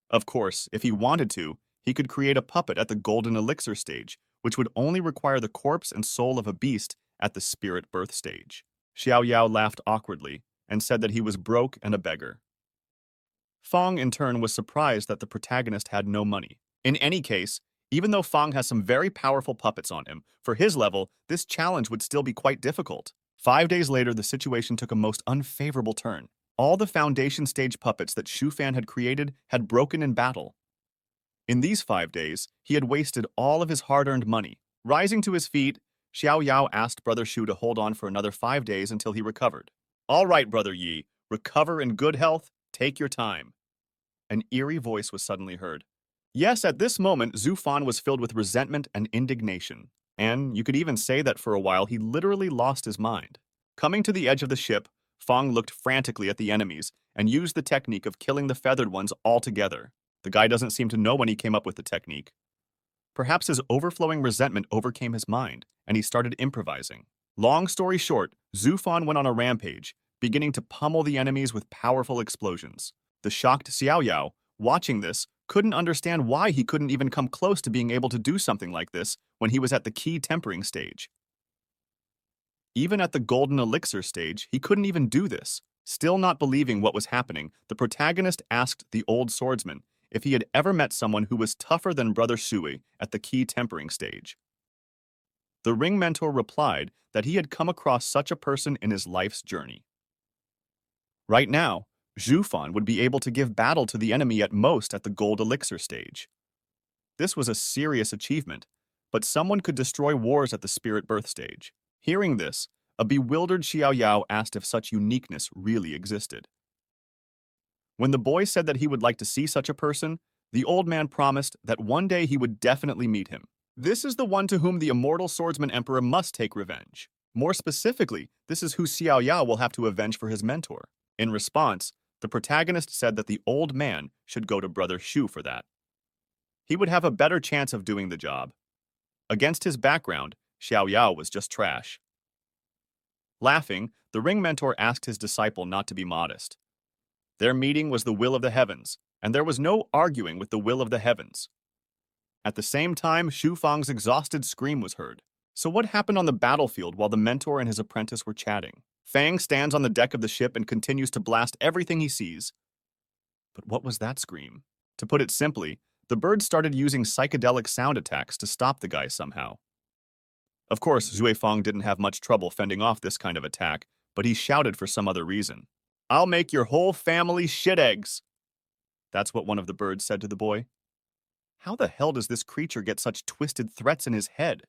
Speaker 1: Of course, if he wanted to, he could create a puppet at the golden elixir stage, which would only require the corpse and soul of a beast at the spirit birth stage. Xiao Yao laughed awkwardly and said that he was broke and a beggar. Fang, in turn, was surprised that the protagonist had no money. In any case, even though Fang has some very powerful puppets on him, for his level, this challenge would still be quite difficult. 5 days later, the situation took a most unfavorable turn. All the foundation stage puppets that Shufan had created had broken in battle. In these 5 days, he had wasted all of his hard-earned money. Rising to his feet, Xiao Yao asked Brother Shu to hold on for another 5 days until he recovered. "All right, Brother Yi, recover in good health, take your time." An eerie voice was suddenly heard. Yes, at this moment, Zhu Fan was filled with resentment and indignation. And you could even say that for a while he literally lost his mind. Coming to the edge of the ship, Fang looked frantically at the enemies and used the technique of killing the feathered ones altogether. The guy doesn't seem to know when he came up with the technique. Perhaps his overflowing resentment overcame his mind, and he started improvising. Long story short, Zhu Fan went on a rampage, beginning to pummel the enemies with powerful explosions. The shocked Xiao Yao, watching this, couldn't understand why he couldn't even come close to being able to do something like this when he was at the key tempering stage. Even at the golden elixir stage, he couldn't even do this. Still not believing what was happening, the protagonist asked the old swordsman if he had ever met someone who was tougher than Brother Shui at the key tempering stage. The ring mentor replied that he had come across such a person in his life's journey. Right now, Zhu Fan would be able to give battle to the enemy at most at the gold elixir stage. This was a serious achievement, but someone could destroy wars at the spirit birth stage. Hearing this, a bewildered Xiao Yao asked if such uniqueness really existed. When the boy said that he would like to see such a person, the old man promised that one day he would definitely meet him. This is the one to whom the immortal swordsman emperor must take revenge. More specifically, this is who Xiao Yao will have to avenge for his mentor. In response, the protagonist said that the old man should go to Brother Shu for that. He would have a better chance of doing the job. Against his background, Xiao Yao was just trash. Laughing, the ring mentor asked his disciple not to be modest. Their meeting was the will of the heavens, and there was no arguing with the will of the heavens. At the same time, Shu Fang's exhausted scream was heard. So what happened on the battlefield while the mentor and his apprentice were chatting? Fang stands on the deck of the ship and continues to blast everything he sees. But what was that scream? To put it simply, the bird started using psychedelic sound attacks to stop the guy somehow. Of course, Zhui Fang didn't have much trouble fending off this kind of attack, but he shouted for some other reason. "I'll make your whole family shit eggs." That's what one of the birds said to the boy. How the hell does this creature get such twisted threats in his head?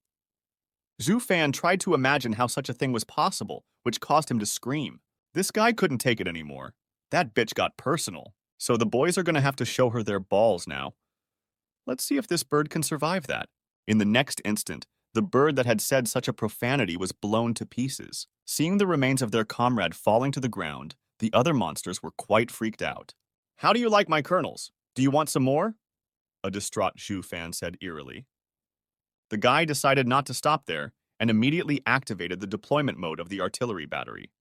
Speaker 1: Zhu Fan tried to imagine how such a thing was possible, which caused him to scream. This guy couldn't take it anymore. That bitch got personal. So the boys are going to have to show her their balls now. Let's see if this bird can survive that. In the next instant, the bird that had said such a profanity was blown to pieces. Seeing the remains of their comrade falling to the ground, the other monsters were quite freaked out. "How do you like my kernels? Do you want some more?" A distraught Zhu Fan said eerily. The guy decided not to stop there and immediately activated the deployment mode of the artillery battery.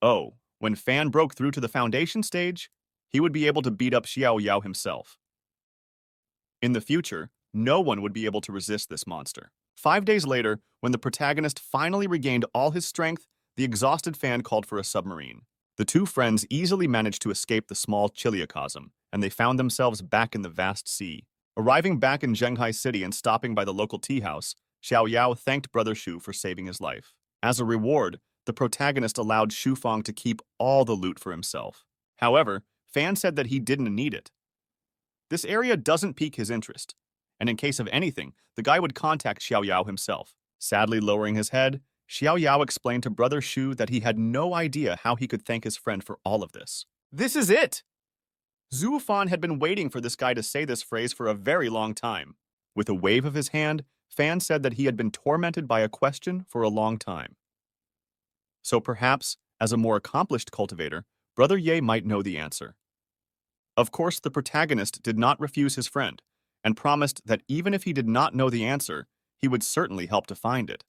Speaker 1: Oh, when Fan broke through to the foundation stage, he would be able to beat up Xiao Yao himself. In the future, no one would be able to resist this monster. 5 days later, when the protagonist finally regained all his strength, the exhausted Fan called for a submarine. The two friends easily managed to escape the small chiliocosm, and they found themselves back in the vast sea. Arriving back in Shanghai City and stopping by the local tea house, Xiao Yao thanked Brother Shu for saving his life. As a reward, the protagonist allowed Shu Fang to keep all the loot for himself. However, Fan said that he didn't need it. This area doesn't pique his interest, and in case of anything, the guy would contact Xiao Yao himself. Sadly lowering his head, Xiao Yao explained to Brother Shu that he had no idea how he could thank his friend for all of this. This is it! Zhu Fan had been waiting for this guy to say this phrase for a very long time. With a wave of his hand, Fan said that he had been tormented by a question for a long time. So perhaps, as a more accomplished cultivator, Brother Ye might know the answer. Of course, the protagonist did not refuse his friend, and promised that even if he did not know the answer, he would certainly help to find it.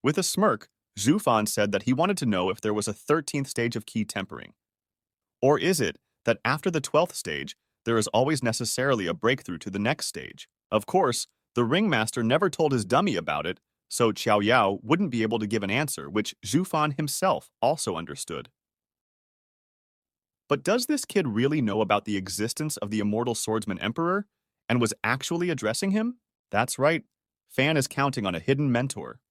Speaker 1: With a smirk, Zhu Fan said that he wanted to know if there was a 13th stage of key tempering. Or is it that after the 12th stage, there is always necessarily a breakthrough to the next stage? Of course, the ringmaster never told his dummy about it, so Xiao Yao wouldn't be able to give an answer, which Zhu Fan himself also understood. But does this kid really know about the existence of the immortal swordsman emperor, and was actually addressing him? That's right, Fan is counting on a hidden mentor.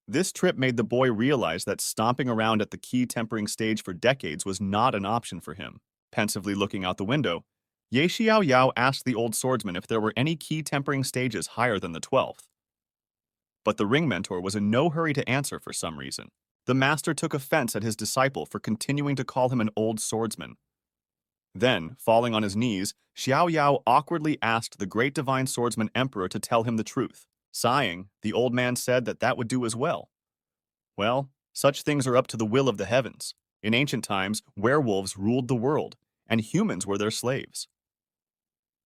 Speaker 1: This trip made the boy realize that stomping around at the key tempering stage for decades was not an option for him. Pensively looking out the window, Ye Xiao Yao asked the old swordsman if there were any key tempering stages higher than the 12th. But the ring mentor was in no hurry to answer for some reason. The master took offense at his disciple for continuing to call him an old swordsman. Then, falling on his knees, Xiao Yao awkwardly asked the great divine swordsman emperor to tell him the truth. Sighing, the old man said that that would do as well. Well, such things are up to the will of the heavens. In ancient times, werewolves ruled the world, and humans were their slaves.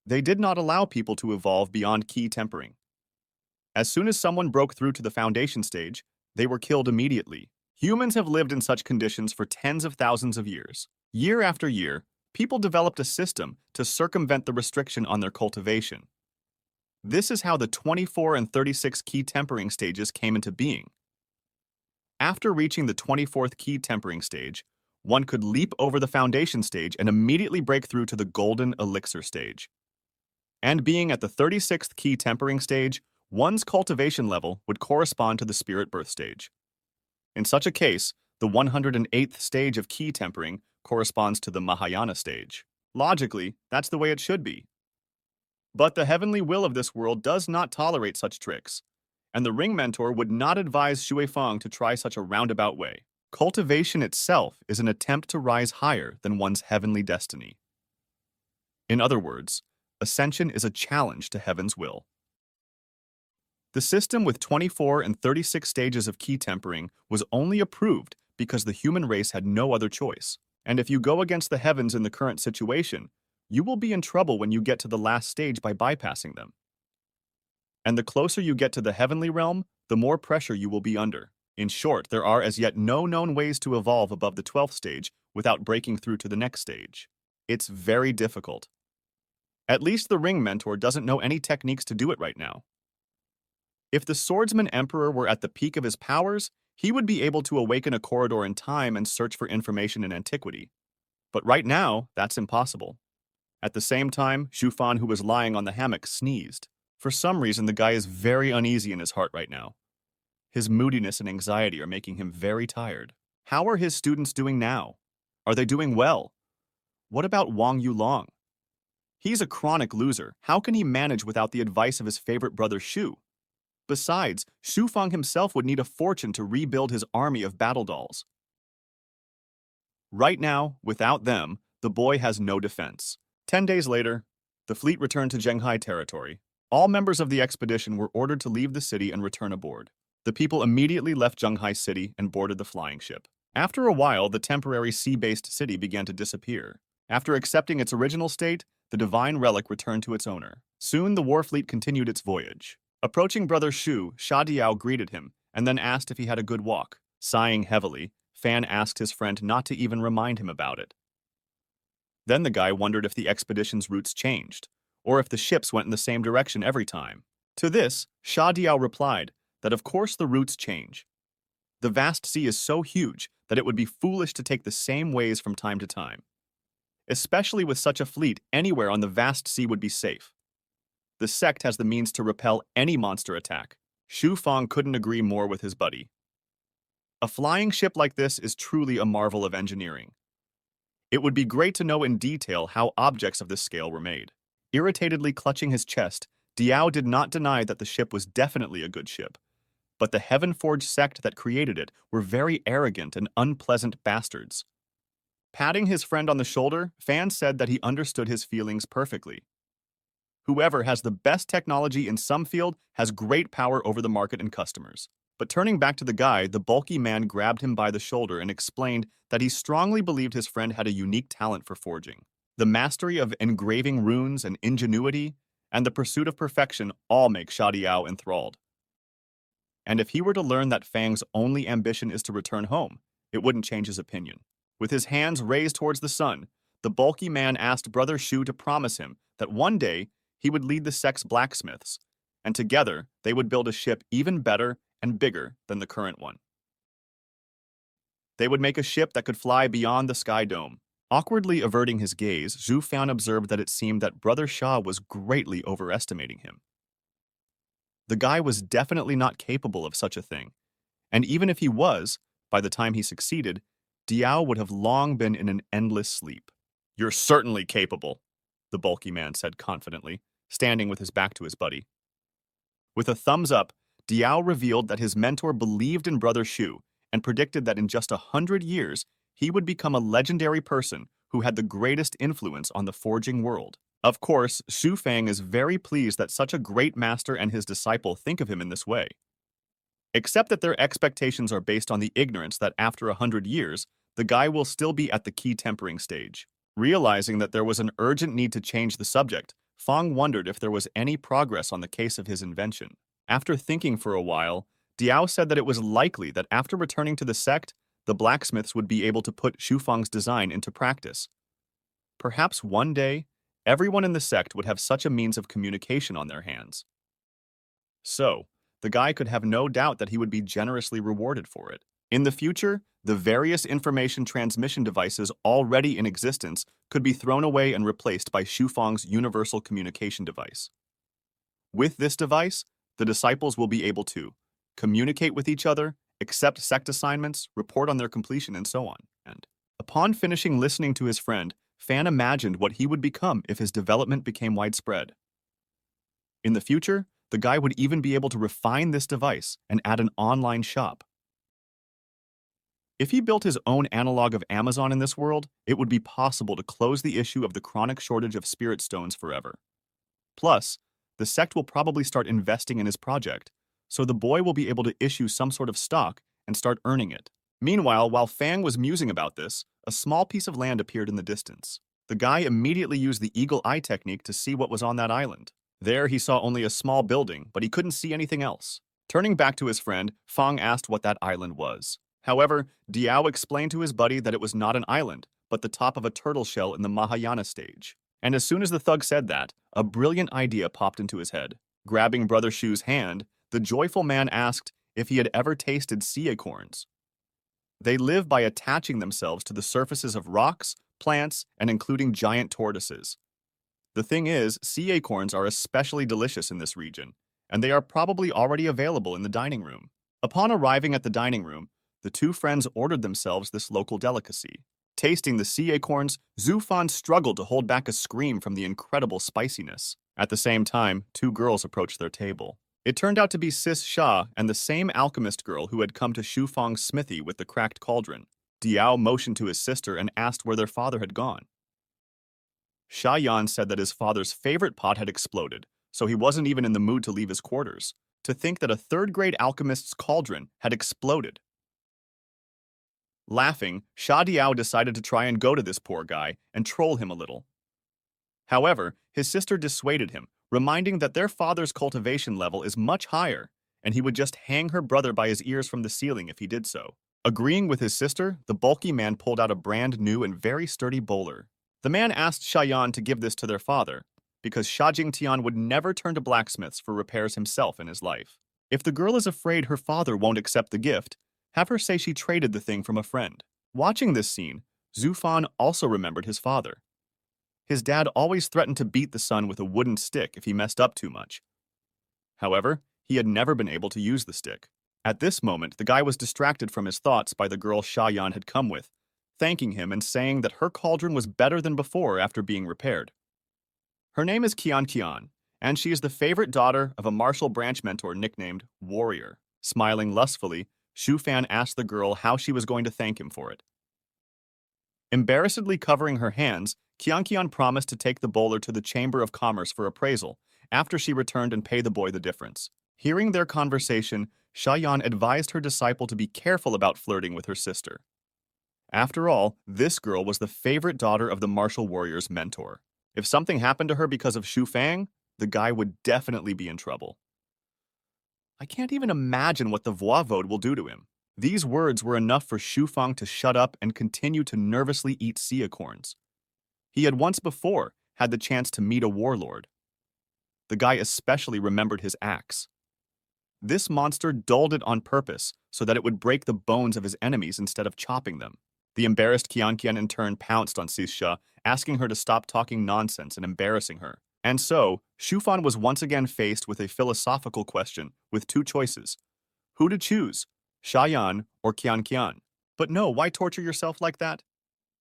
Speaker 1: They did not allow people to evolve beyond key tempering. As soon as someone broke through to the foundation stage, they were killed immediately. Humans have lived in such conditions for tens of thousands of years. Year after year, people developed a system to circumvent the restriction on their cultivation. This is how the 24 and 36 key tempering stages came into being. After reaching the 24th key tempering stage, one could leap over the foundation stage and immediately break through to the golden elixir stage. And being at the 36th key tempering stage, one's cultivation level would correspond to the spirit birth stage. In such a case, the 108th stage of key tempering corresponds to the Mahayana stage. Logically, that's the way it should be. But the heavenly will of this world does not tolerate such tricks, and the ring mentor would not advise Xue Feng to try such a roundabout way. Cultivation itself is an attempt to rise higher than one's heavenly destiny. In other words, ascension is a challenge to heaven's will. The system with 24 and 36 stages of key tempering was only approved because the human race had no other choice. And if you go against the heavens in the current situation, you will be in trouble when you get to the last stage by bypassing them. And the closer you get to the heavenly realm, the more pressure you will be under. In short, there are as yet no known ways to evolve above the 12th stage without breaking through to the next stage. It's very difficult. At least the ring mentor doesn't know any techniques to do it right now. If the swordsman emperor were at the peak of his powers, he would be able to awaken a corridor in time and search for information in antiquity. But right now, that's impossible. At the same time, Xu Fan, who was lying on the hammock, sneezed. For some reason, the guy is very uneasy in his heart right now. His moodiness and anxiety are making him very tired. How are his students doing now? Are they doing well? What about Wang Yulong? He's a chronic loser. How can he manage without the advice of his favorite brother Shu? Besides, Xu Feng himself would need a fortune to rebuild his army of battle dolls. Right now, without them, the boy has no defense. 10 days later, the fleet returned to Zhenghai territory. All members of the expedition were ordered to leave the city and return aboard. The people immediately left Zhenghai City and boarded the flying ship. After a while, the temporary sea-based city began to disappear. After accepting its original state, the divine relic returned to its owner. Soon, the war fleet continued its voyage. Approaching Brother Shu, Sha Diao greeted him and then asked if he had a good walk. Sighing heavily, Fan asked his friend not to even remind him about it. Then the guy wondered if the expedition's routes changed, or if the ships went in the same direction every time. To this, Sha Diao replied that of course the routes change. The vast sea is so huge that it would be foolish to take the same ways from time to time. Especially with such a fleet, anywhere on the vast sea would be safe. The sect has the means to repel any monster attack. Xu Feng couldn't agree more with his buddy. A flying ship like this is truly a marvel of engineering. It would be great to know in detail how objects of this scale were made. Irritatedly clutching his chest, Diao did not deny that the ship was definitely a good ship. But the Heaven-Forged sect that created it were very arrogant and unpleasant bastards. Patting his friend on the shoulder, Fan said that he understood his feelings perfectly. Whoever has the best technology in some field has great power over the market and customers. But turning back to the guy, the bulky man grabbed him by the shoulder and explained that he strongly believed his friend had a unique talent for forging. The mastery of engraving runes and ingenuity, and the pursuit of perfection all make Xiadiao enthralled. And if he were to learn that Fang's only ambition is to return home, it wouldn't change his opinion. With his hands raised towards the sun, the bulky man asked Brother Shu to promise him that one day he would lead the sect's blacksmiths, and together they would build a ship even better and bigger than the current one. They would make a ship that could fly beyond the sky dome. Awkwardly averting his gaze, Zhu Fan observed that it seemed that Brother Sha was greatly overestimating him. The guy was definitely not capable of such a thing, and even if he was, by the time he succeeded, Diao would have long been in an endless sleep. "You're certainly capable," the bulky man said confidently, standing with his back to his buddy. With a thumbs up, Diao revealed that his mentor believed in Brother Shu and predicted that in just 100 years, he would become a legendary person who had the greatest influence on the forging world. Of course, Xu Fang is very pleased that such a great master and his disciple think of him in this way. Except that their expectations are based on the ignorance that after 100 years, the guy will still be at the key tempering stage. Realizing that there was an urgent need to change the subject, Fang wondered if there was any progress on the case of his invention. After thinking for a while, Diao said that it was likely that after returning to the sect, the blacksmiths would be able to put Xu Fang's design into practice. Perhaps one day, everyone in the sect would have such a means of communication on their hands. So, the guy could have no doubt that he would be generously rewarded for it. In the future, the various information transmission devices already in existence could be thrown away and replaced by Xu Fang's universal communication device. With this device, the disciples will be able to communicate with each other, accept sect assignments, report on their completion, and so on. And upon finishing listening to his friend, Fan imagined what he would become if his development became widespread. In the future, the guy would even be able to refine this device and add an online shop. If he built his own analog of Amazon in this world, it would be possible to close the issue of the chronic shortage of spirit stones forever. Plus, the sect will probably start investing in his project, so the boy will be able to issue some sort of stock and start earning it. Meanwhile, while Fang was musing about this, a small piece of land appeared in the distance. The guy immediately used the eagle eye technique to see what was on that island. There he saw only a small building, but he couldn't see anything else. Turning back to his friend, Fang asked what that island was. However, Diao explained to his buddy that it was not an island, but the top of a turtle shell in the Mahayana stage. And as soon as the thug said that, a brilliant idea popped into his head. Grabbing Brother Shu's hand, the joyful man asked if he had ever tasted sea acorns. They live by attaching themselves to the surfaces of rocks, plants, and including giant tortoises. The thing is, sea acorns are especially delicious in this region, and they are probably already available in the dining room. Upon arriving at the dining room, the two friends ordered themselves this local delicacy. Tasting the sea acorns, Zhu Fan struggled to hold back a scream from the incredible spiciness. At the same time, two girls approached their table. It turned out to be Sis Sha and the same alchemist girl who had come to Xu Fang's smithy with the cracked cauldron. Diao motioned to his sister and asked where their father had gone. Sha Yan said that his father's favorite pot had exploded, so he wasn't even in the mood to leave his quarters. To think that a third-grade alchemist's cauldron had exploded. Laughing, Sha Diao decided to try and go to this poor guy and troll him a little. However, his sister dissuaded him, reminding that their father's cultivation level is much higher, and he would just hang her brother by his ears from the ceiling if he did so. Agreeing with his sister, the bulky man pulled out a brand new and very sturdy bowler. The man asked Shayan to give this to their father, because Sha Jingtian would never turn to blacksmiths for repairs himself in his life. If the girl is afraid her father won't accept the gift, have her say she traded the thing from a friend. Watching this scene, Zhu Fan also remembered his father. His dad always threatened to beat the son with a wooden stick if he messed up too much. However, he had never been able to use the stick. At this moment, the guy was distracted from his thoughts by the girl Sha Yan had come with, thanking him and saying that her cauldron was better than before after being repaired. Her name is Kian, and she is the favorite daughter of a martial branch mentor nicknamed Warrior. Smiling lustfully, Shu Fan asked the girl how she was going to thank him for it. Embarrassedly covering her hands, Kian promised to take the bowler to the Chamber of Commerce for appraisal after she returned and pay the boy the difference. Hearing their conversation, Shayan advised her disciple to be careful about flirting with her sister. After all, this girl was the favorite daughter of the martial warrior's mentor. If something happened to her because of Shu Fang, the guy would definitely be in trouble. I can't even imagine what the voivode will do to him. These words were enough for Shu Fang to shut up and continue to nervously eat sea acorns. He had once before had the chance to meet a warlord. The guy especially remembered his axe. This monster dulled it on purpose so that it would break the bones of his enemies instead of chopping them. The embarrassed Kian in turn pounced on Sisha, asking her to stop talking nonsense and embarrassing her. And so, Shufan was once again faced with a philosophical question with two choices. Who to choose, Shayan or Kian? But no, why torture yourself like that?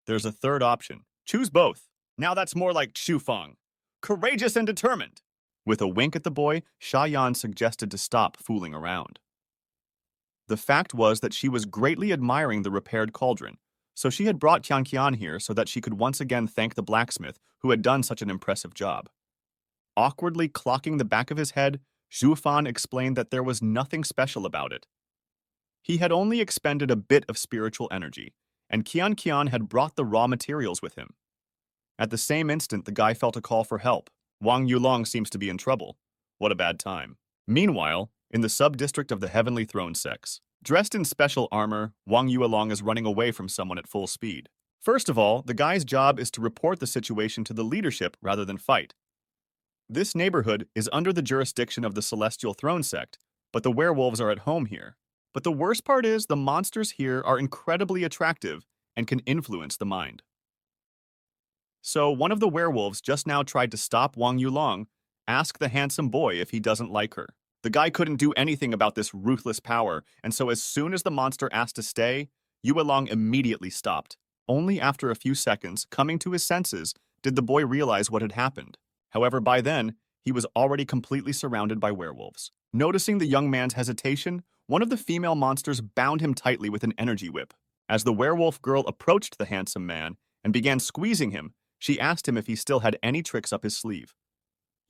Speaker 1: There's a third option. Choose both. Now that's more like Shufang. Courageous and determined. With a wink at the boy, Shayan suggested to stop fooling around. The fact was that she was greatly admiring the repaired cauldron, so she had brought Kian here so that she could once again thank the blacksmith who had done such an impressive job. Awkwardly clocking the back of his head, Zhufan explained that there was nothing special about it. He had only expended a bit of spiritual energy, and Kian had brought the raw materials with him. At the same instant, the guy felt a call for help. Wang Yulong seems to be in trouble. What a bad time. Meanwhile, in the sub-district of the Heavenly Throne Sex, dressed in special armor, Wang Yulong is running away from someone at full speed. First of all, the guy's job is to report the situation to the leadership rather than fight. This neighborhood is under the jurisdiction of the Celestial Throne Sect, but the werewolves are at home here. But the worst part is the monsters here are incredibly attractive and can influence the mind. So one of the werewolves just now tried to stop Wang Yulong, ask the handsome boy if he doesn't like her. The guy couldn't do anything about this ruthless power, and so as soon as the monster asked to stay, Yulong immediately stopped. Only after a few seconds, coming to his senses, did the boy realize what had happened. However, by then, he was already completely surrounded by werewolves. Noticing the young man's hesitation, one of the female monsters bound him tightly with an energy whip. As the werewolf girl approached the handsome man and began squeezing him, she asked him if he still had any tricks up his sleeve.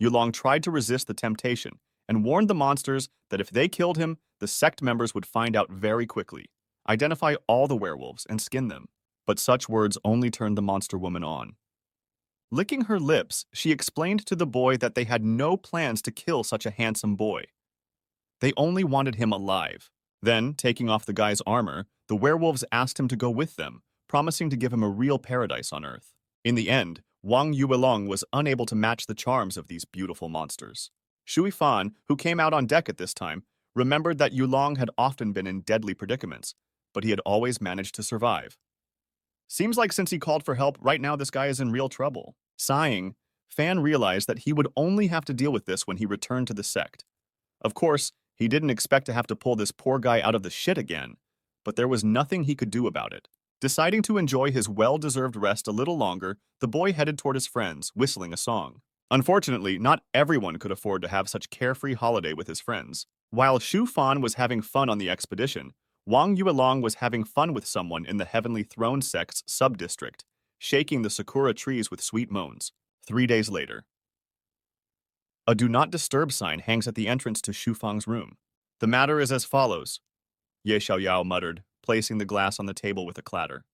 Speaker 1: Yulong tried to resist the temptation and warned the monsters that if they killed him, the sect members would find out very quickly, identify all the werewolves, and skin them. But such words only turned the monster woman on. Licking her lips, she explained to the boy that they had no plans to kill such a handsome boy. They only wanted him alive. Then, taking off the guy's armor, the werewolves asked him to go with them, promising to give him a real paradise on Earth. In the end, Wang Yuelong was unable to match the charms of these beautiful monsters. Shui Fan, who came out on deck at this time, remembered that Yulong had often been in deadly predicaments, but he had always managed to survive. Seems like since he called for help, right now this guy is in real trouble. Sighing, Fan realized that he would only have to deal with this when he returned to the sect. Of course, he didn't expect to have to pull this poor guy out of the shit again, but there was nothing he could do about it. Deciding to enjoy his well-deserved rest a little longer, the boy headed toward his friends, whistling a song. Unfortunately, not everyone could afford to have such carefree holiday with his friends. While Shu Fan was having fun on the expedition, Wang Yuelong was having fun with someone in the Heavenly Throne Sect's sub-district, shaking the sakura trees with sweet moans. 3 days later. A Do Not Disturb sign hangs at the entrance to Shu Fang's room. The matter is as follows, Ye Xiaoyao muttered, placing the glass on the table with a clatter.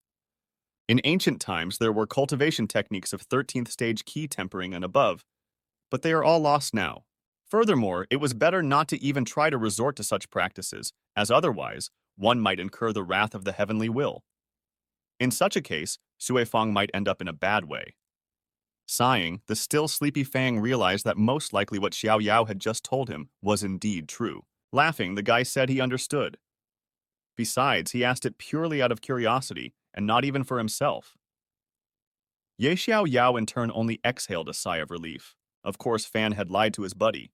Speaker 1: In ancient times, there were cultivation techniques of 13th stage key tempering and above, but they are all lost now. Furthermore, it was better not to even try to resort to such practices, as otherwise, one might incur the wrath of the heavenly will. In such a case, Sui Fang might end up in a bad way. Sighing, the still sleepy Fang realized that most likely what Xiao Yao had just told him was indeed true. Laughing, the guy said he understood. Besides, he asked it purely out of curiosity, and not even for himself. Ye Xiao Yao in turn only exhaled a sigh of relief. Of course, Fan had lied to his buddy.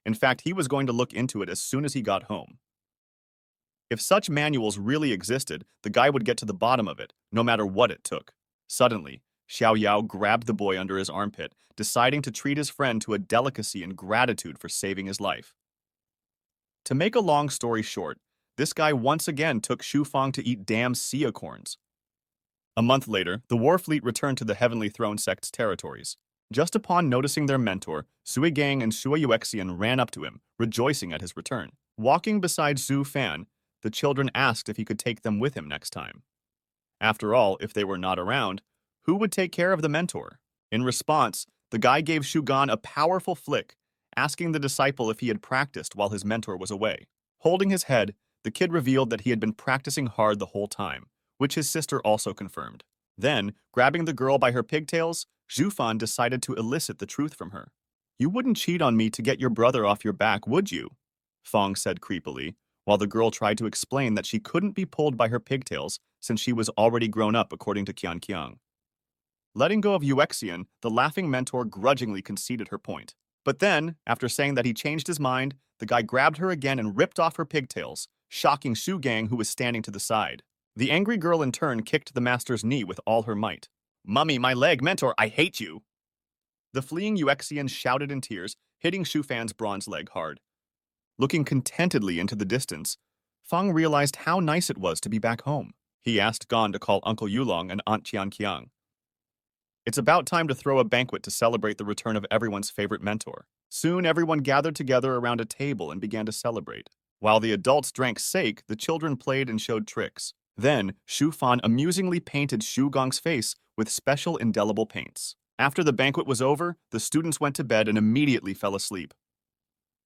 Speaker 1: In fact, he was going to look into it as soon as he got home. If such manuals really existed, the guy would get to the bottom of it, no matter what it took. Suddenly, Xiao Yao grabbed the boy under his armpit, deciding to treat his friend to a delicacy in gratitude for saving his life. To make a long story short, this guy once again took Shu Fang to eat damn sea acorns. A month later, the war fleet returned to the Heavenly Throne sect's territories. Just upon noticing their mentor, Sui Gang and Sui Yuexian ran up to him, rejoicing at his return. Walking beside Zhu Fan, the children asked if he could take them with him next time. After all, if they were not around, who would take care of the mentor? In response, the guy gave Shu Gan a powerful flick, asking the disciple if he had practiced while his mentor was away. Holding his head, the kid revealed that he had been practicing hard the whole time, which his sister also confirmed. Then, grabbing the girl by her pigtails, Zhu Fan decided to elicit the truth from her. "You wouldn't cheat on me to get your brother off your back, would you?" Fang said creepily, while the girl tried to explain that she couldn't be pulled by her pigtails since she was already grown up according to Qian Qiang. Letting go of Yuexian, the laughing mentor grudgingly conceded her point. But then, after saying that he changed his mind, the guy grabbed her again and ripped off her pigtails, shocking Shu Gang, who was standing to the side. The angry girl in turn kicked the master's knee with all her might. "Mummy, my leg, mentor, I hate you!" The fleeing Yuexian shouted in tears, hitting Shu Fan's bronze leg hard. Looking contentedly into the distance, Fang realized how nice it was to be back home. He asked Gon to call Uncle Yulong and Aunt Qian Qiang. It's about time to throw a banquet to celebrate the return of everyone's favorite mentor. Soon everyone gathered together around a table and began to celebrate. While the adults drank sake, the children played and showed tricks. Then, Shu Fan amusingly painted Shu Gong's face with special indelible paints. After the banquet was over, the students went to bed and immediately fell asleep.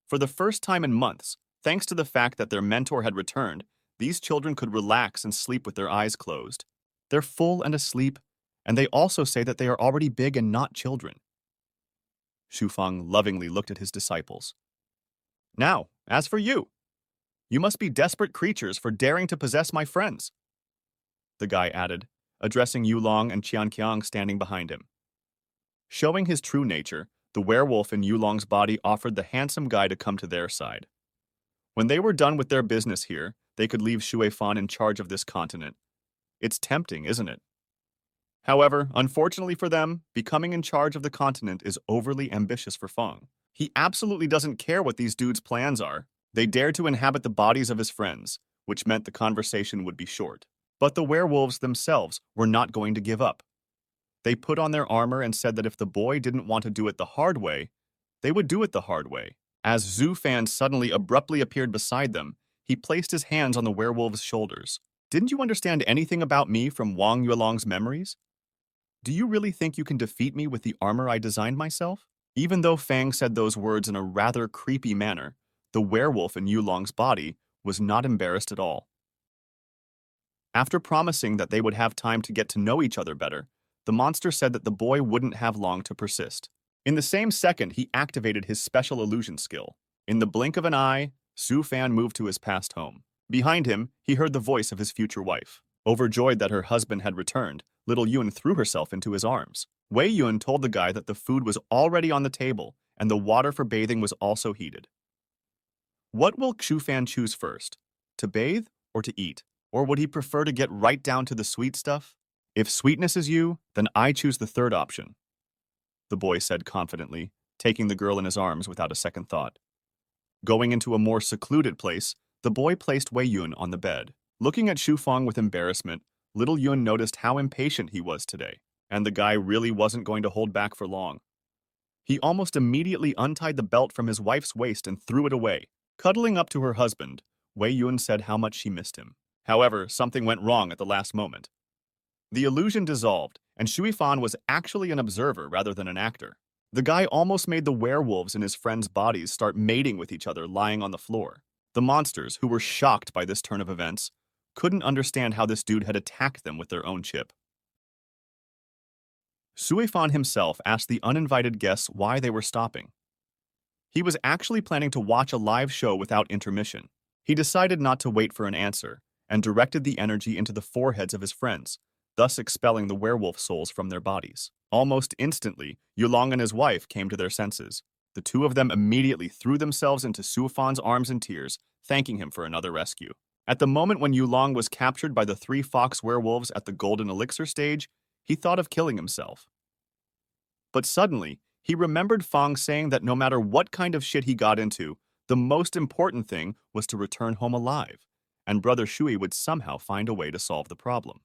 Speaker 1: For the first time in months, thanks to the fact that their mentor had returned, these children could relax and sleep with their eyes closed. They're full and asleep, and they also say that they are already big and not children. Shu Fang lovingly looked at his disciples. "Now, as for you, you must be desperate creatures for daring to possess my friends," the guy added, addressing Yulong and Qian Qiang standing behind him. Showing his true nature, the werewolf in Yulong's body offered the handsome guy to come to their side. When they were done with their business here, they could leave Shui Fan in charge of this continent. It's tempting, isn't it? However, unfortunately for them, becoming in charge of the continent is overly ambitious for Fang. He absolutely doesn't care what these dudes' plans are. They dared to inhabit the bodies of his friends, which meant the conversation would be short. But the werewolves themselves were not going to give up. They put on their armor and said that if the boy didn't want to do it the hard way, they would do it the hard way. As Zhu Fan suddenly abruptly appeared beside them, he placed his hands on the werewolf's shoulders. "Didn't you understand anything about me from Wang Yuelong's memories? Do you really think you can defeat me with the armor I designed myself?" Even though Fang said those words in a rather creepy manner, the werewolf in Yulong's body was not embarrassed at all. After promising that they would have time to get to know each other better, the monster said that the boy wouldn't have long to persist. In the same second, he activated his special illusion skill. In the blink of an eye, Su Fan moved to his past home. Behind him, he heard the voice of his future wife. Overjoyed that her husband had returned, little Yun threw herself into his arms. Wei Yun told the guy that the food was already on the table, and the water for bathing was also heated. What will Shu Fan choose first? To bathe or to eat? Or would he prefer to get right down to the sweet stuff? "If sweetness is you, then I choose the third option," the boy said confidently, taking the girl in his arms without a second thought. Going into a more secluded place, the boy placed Wei Yun on the bed. Looking at Shu Fang with embarrassment, little Yun noticed how impatient he was today, and the guy really wasn't going to hold back for long. He almost immediately untied the belt from his wife's waist and threw it away. Cuddling up to her husband, Wei Yun said how much she missed him. However, something went wrong at the last moment. The illusion dissolved, and Shui Fan was actually an observer rather than an actor. The guy almost made the werewolves in his friends' bodies start mating with each other lying on the floor. The monsters, who were shocked by this turn of events, couldn't understand how this dude had attacked them with their own chip. Sui Fan himself asked the uninvited guests why they were stopping. He was actually planning to watch a live show without intermission. He decided not to wait for an answer, and directed the energy into the foreheads of his friends, thus expelling the werewolf souls from their bodies. Almost instantly, Yulong and his wife came to their senses. The two of them immediately threw themselves into Su Fan's arms in tears, thanking him for another rescue. At the moment when Yulong was captured by the three fox werewolves at the golden elixir stage, he thought of killing himself. But suddenly, he remembered Fang saying that no matter what kind of shit he got into, the most important thing was to return home alive, and Brother Shui would somehow find a way to solve the problem.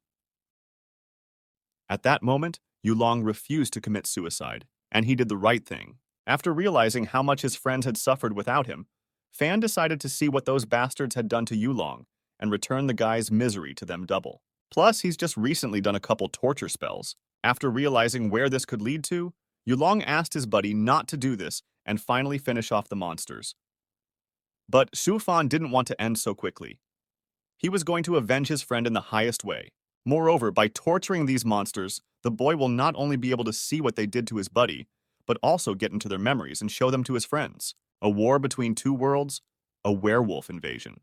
Speaker 1: At that moment, Yulong refused to commit suicide, and he did the right thing. After realizing how much his friends had suffered without him, Fan decided to see what those bastards had done to Yulong and return the guy's misery to them double. Plus, he's just recently done a couple torture spells. After realizing where this could lead to, Yulong asked his buddy not to do this and finally finish off the monsters. But Shu Fan didn't want to end so quickly. He was going to avenge his friend in the highest way. Moreover, by torturing these monsters, the boy will not only be able to see what they did to his buddy, but also get into their memories and show them to his friends. A war between two worlds, a werewolf invasion.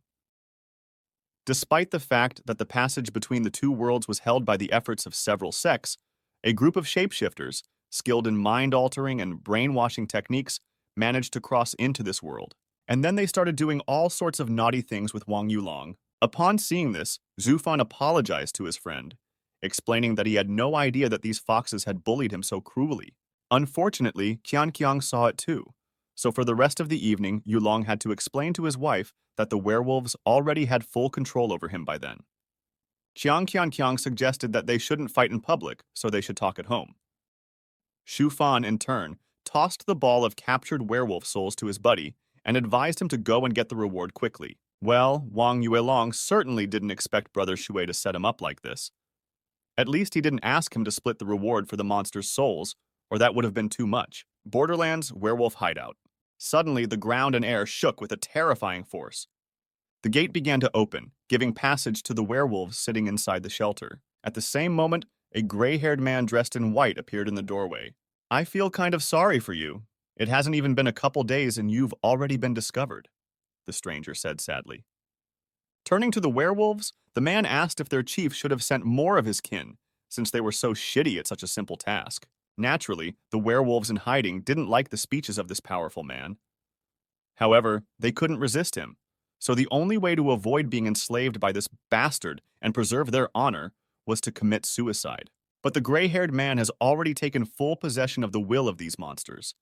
Speaker 1: Despite the fact that the passage between the two worlds was held by the efforts of several sects, a group of shapeshifters, skilled in mind-altering and brainwashing techniques, managed to cross into this world. And then they started doing all sorts of naughty things with Wang Yulong. Upon seeing this, Zhu Fan apologized to his friend, explaining that he had no idea that these foxes had bullied him so cruelly. Unfortunately, Qian Qiang saw it too. So for the rest of the evening, Yulong had to explain to his wife that the werewolves already had full control over him by then. Qiang Qiang suggested that they shouldn't fight in public, so they should talk at home. Shu Fan, in turn, tossed the ball of captured werewolf souls to his buddy and advised him to go and get the reward quickly. Well, Wang Yuelong certainly didn't expect Brother Shui to set him up like this. At least he didn't ask him to split the reward for the monster's souls, or that would have been too much. Borderlands Werewolf Hideout. Suddenly, the ground and air shook with a terrifying force. The gate began to open, giving passage to the werewolves sitting inside the shelter. At the same moment, a gray-haired man dressed in white appeared in the doorway. "I feel kind of sorry for you. It hasn't even been a couple days and you've already been discovered," the stranger said sadly. Turning to the werewolves, the man asked if their chief should have sent more of his kin, since they were so shitty at such a simple task. Naturally, the werewolves in hiding didn't like the speeches of this powerful man. However, they couldn't resist him, so the only way to avoid being enslaved by this bastard and preserve their honor was to commit suicide. But the gray-haired man has already taken full possession of the will of these monsters.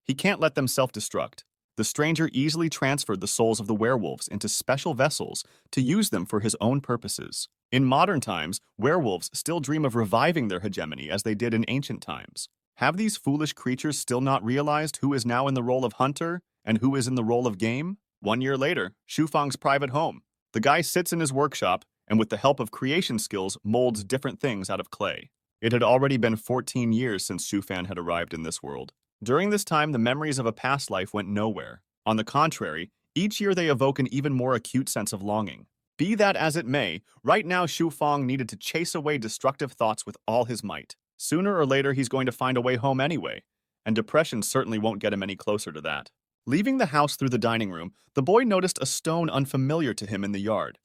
Speaker 1: He can't let them self-destruct. The stranger easily transferred the souls of the werewolves into special vessels to use them for his own purposes. In modern times, werewolves still dream of reviving their hegemony as they did in ancient times. Have these foolish creatures still not realized who is now in the role of hunter and who is in the role of game? 1 year later, Shu Fang's private home. The guy sits in his workshop and with the help of creation skills molds different things out of clay. It had already been 14 years since Shu Fan had arrived in this world. During this time, the memories of a past life went nowhere. On the contrary, each year they evoke an even more acute sense of longing. Be that as it may, right now Shu Fang needed to chase away destructive thoughts with all his might. Sooner or later he's going to find a way home anyway, and depression certainly won't get him any closer to that. Leaving the house through the dining room, the boy noticed a stone unfamiliar to him in the yard.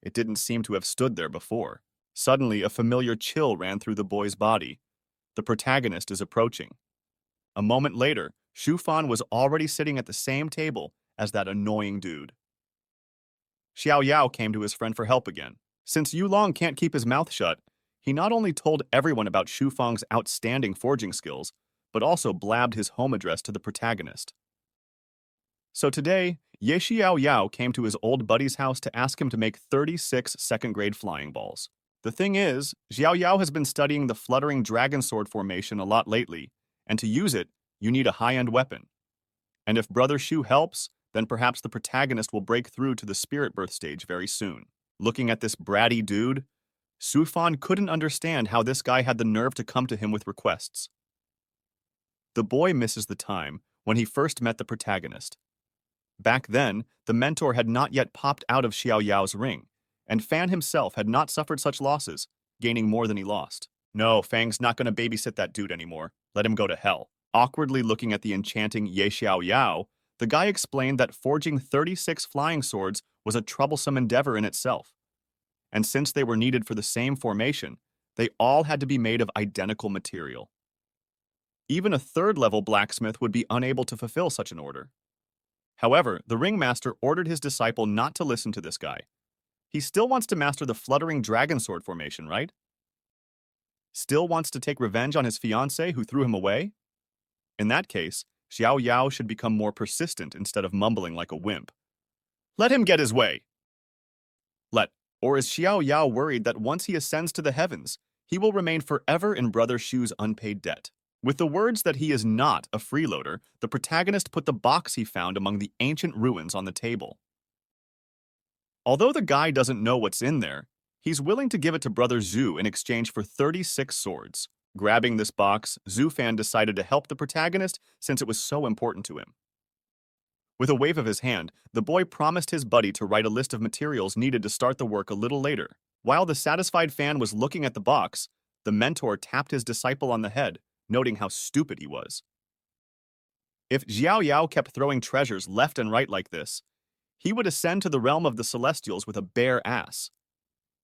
Speaker 1: It didn't seem to have stood there before. Suddenly, a familiar chill ran through the boy's body. The protagonist is approaching. A moment later, Shu Fan was already sitting at the same table as that annoying dude. Xiao Yao came to his friend for help again. Since Yulong can't keep his mouth shut, he not only told everyone about Shu Fang's outstanding forging skills, but also blabbed his home address to the protagonist. So today, Ye Xiao Yao came to his old buddy's house to ask him to make 36 second-grade flying balls. The thing is, Xiao Yao has been studying the fluttering dragon sword formation a lot lately, and to use it, you need a high-end weapon. And if Brother Shu helps, then perhaps the protagonist will break through to the spirit birth stage very soon. Looking at this bratty dude, Su Fan couldn't understand how this guy had the nerve to come to him with requests. The boy misses the time when he first met the protagonist. Back then, the mentor had not yet popped out of Xiao Yao's ring, and Fan himself had not suffered such losses, gaining more than he lost. No, Fang's not going to babysit that dude anymore. Let him go to hell. Awkwardly looking at the enchanting Ye Xiao Yao, the guy explained that forging 36 flying swords was a troublesome endeavor in itself. And since they were needed for the same formation, they all had to be made of identical material. Even a third-level blacksmith would be unable to fulfill such an order. However, the ringmaster ordered his disciple not to listen to this guy, He still wants to master the fluttering dragon sword formation, right? Still wants to take revenge on his fiancée who threw him away? In that case, Xiao Yao should become more persistent instead of mumbling like a wimp. Let him get his way. Or is Xiao Yao worried that once he ascends to the heavens, he will remain forever in Brother Shu's unpaid debt? With the words that he is not a freeloader, the protagonist put the box he found among the ancient ruins on the table. Although the guy doesn't know what's in there, he's willing to give it to Brother Zhu in exchange for 36 swords. Grabbing this box, Zhu Fan decided to help the protagonist since it was so important to him. With a wave of his hand, the boy promised his buddy to write a list of materials needed to start the work a little later. While the satisfied fan was looking at the box, the mentor tapped his disciple on the head, noting how stupid he was. If Xiao Yao kept throwing treasures left and right like this, he would ascend to the realm of the Celestials with a bare ass.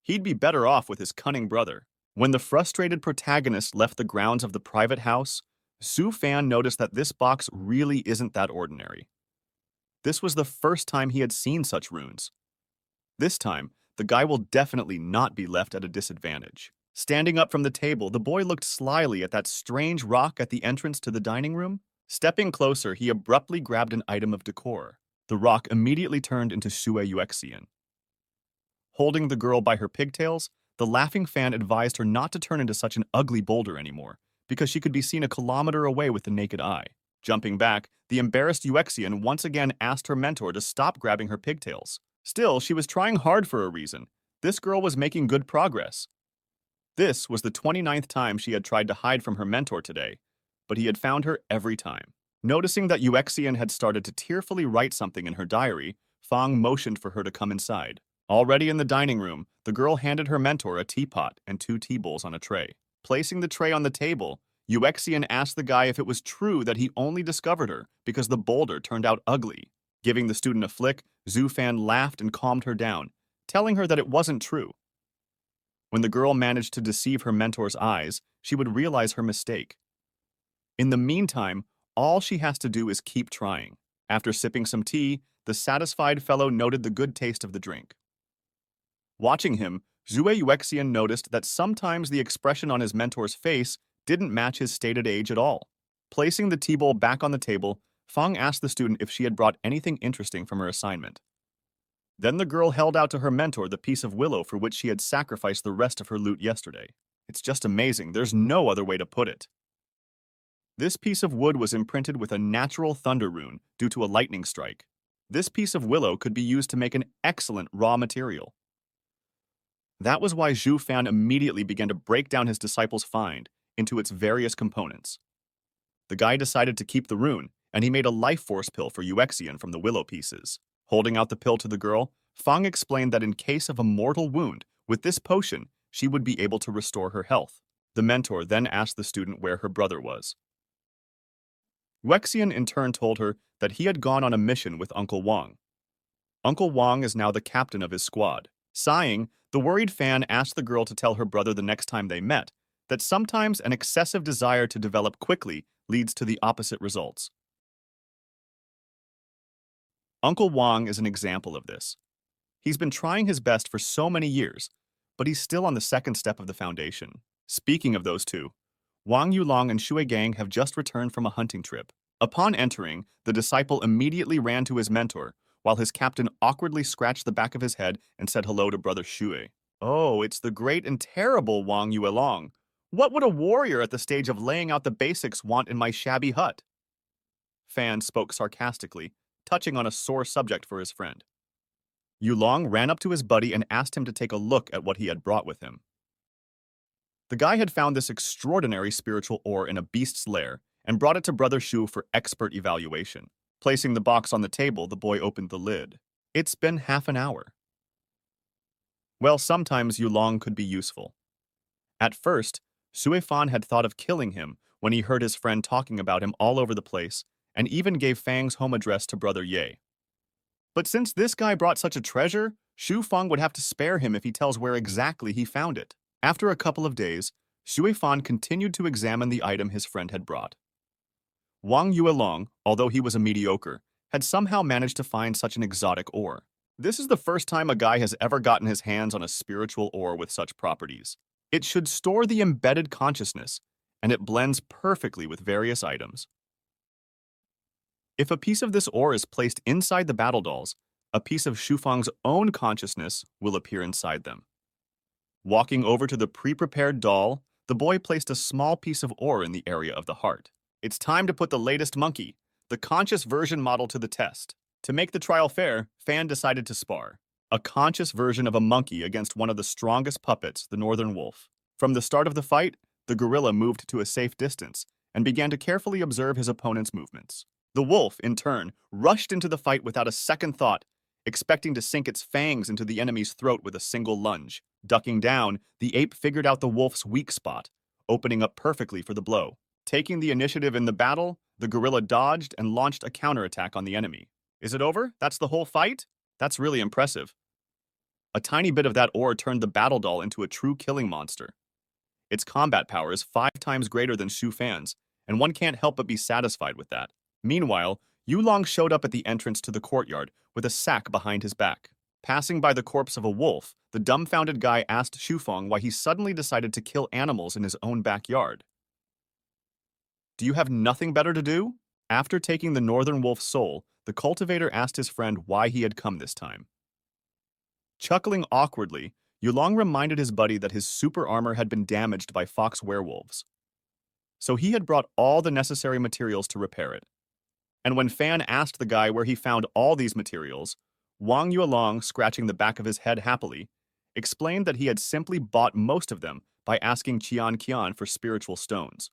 Speaker 1: He'd be better off with his cunning brother. When the frustrated protagonist left the grounds of the private house, Zhu Fan noticed that this box really isn't that ordinary. This was the first time he had seen such runes. This time, the guy will definitely not be left at a disadvantage. Standing up from the table, the boy looked slyly at that strange rock at the entrance to the dining room. Stepping closer, he abruptly grabbed an item of decor. The rock immediately turned into Sue Yuexian. Holding the girl by her pigtails, the laughing fan advised her not to turn into such an ugly boulder anymore, because she could be seen a kilometer away with the naked eye. Jumping back, the embarrassed Yuexian once again asked her mentor to stop grabbing her pigtails. Still, she was trying hard for a reason. This girl was making good progress. This was the 29th time she had tried to hide from her mentor today, but he had found her every time. Noticing that Yuexian had started to tearfully write something in her diary, Fang motioned for her to come inside. Already in the dining room, the girl handed her mentor a teapot and 2 tea bowls on a tray. Placing the tray on the table, Yuexian asked the guy if it was true that he only discovered her because the boulder turned out ugly. Giving the student a flick, Zhu Fan laughed and calmed her down, telling her that it wasn't true. When the girl managed to deceive her mentor's eyes, she would realize her mistake. In the meantime, all she has to do is keep trying. After sipping some tea, the satisfied fellow noted the good taste of the drink. Watching him, Zhu Yuexian noticed that sometimes the expression on his mentor's face didn't match his stated age at all. Placing the tea bowl back on the table, Fang asked the student if she had brought anything interesting from her assignment. Then the girl held out to her mentor the piece of willow for which she had sacrificed the rest of her loot yesterday. It's just amazing, there's no other way to put it. This piece of wood was imprinted with a natural thunder rune due to a lightning strike. This piece of willow could be used to make an excellent raw material. That was why Zhu Fan immediately began to break down his disciple's find into its various components. The guy decided to keep the rune, and he made a life force pill for Yuexian from the willow pieces. Holding out the pill to the girl, Fang explained that in case of a mortal wound, with this potion, she would be able to restore her health. The mentor then asked the student where her brother was. Yuexian in turn told her that he had gone on a mission with Uncle Wang. Uncle Wang is now the captain of his squad. Sighing, the worried fan asked the girl to tell her brother the next time they met that sometimes an excessive desire to develop quickly leads to the opposite results. Uncle Wang is an example of this. He's been trying his best for so many years, but he's still on the second step of the foundation. Speaking of those two, Wang Yulong and Shui Gang have just returned from a hunting trip. Upon entering, the disciple immediately ran to his mentor, while his captain awkwardly scratched the back of his head and said hello to Brother Shui. Oh, it's the great and terrible Wang Yulong. What would a warrior at the stage of laying out the basics want in my shabby hut? Fan spoke sarcastically, touching on a sore subject for his friend. Yulong ran up to his buddy and asked him to take a look at what he had brought with him. The guy had found this extraordinary spiritual ore in a beast's lair and brought it to Brother Shu for expert evaluation. Placing the box on the table, the boy opened the lid. It's been half an hour. Well, sometimes Yulong could be useful. At first, Sui Fan had thought of killing him when he heard his friend talking about him all over the place and even gave Fang's home address to Brother Ye. But since this guy brought such a treasure, Shu Fang would have to spare him if he tells where exactly he found it. After a couple of days, Shui Fan continued to examine the item his friend had brought. Wang Yuelong, although he was a mediocre, had somehow managed to find such an exotic ore. This is the first time a guy has ever gotten his hands on a spiritual ore with such properties. It should store the embedded consciousness, and it blends perfectly with various items. If a piece of this ore is placed inside the battle dolls, a piece of Shufang's own consciousness will appear inside them. Walking over to the pre-prepared doll, the boy placed a small piece of ore in the area of the heart. It's time to put the latest monkey, the conscious version model, to the test. To make the trial fair, Fan decided to spar a conscious version of a monkey against one of the strongest puppets, the northern wolf. From the start of the fight, the gorilla moved to a safe distance and began to carefully observe his opponent's movements. The wolf, in turn, rushed into the fight without a second thought, expecting to sink its fangs into the enemy's throat with a single lunge. Ducking down, the ape figured out the wolf's weak spot, opening up perfectly for the blow. Taking the initiative in the battle, the gorilla dodged and launched a counterattack on the enemy. Is it over? That's the whole fight? That's really impressive. A tiny bit of that ore turned the battle doll into a true killing monster. Its combat power is 5 times greater than Shu Fan's, and one can't help but be satisfied with that. Meanwhile, Yulong showed up at the entrance to the courtyard with a sack behind his back. Passing by the corpse of a wolf, the dumbfounded guy asked Shufang why he suddenly decided to kill animals in his own backyard. Do you have nothing better to do? After taking the northern wolf's soul, the cultivator asked his friend why he had come this time. Chuckling awkwardly, Yulong reminded his buddy that his super armor had been damaged by fox werewolves. So he had brought all the necessary materials to repair it. And when Fan asked the guy where he found all these materials, Wang Yulong, scratching the back of his head happily, explained that he had simply bought most of them by asking Qian Qian for spiritual stones.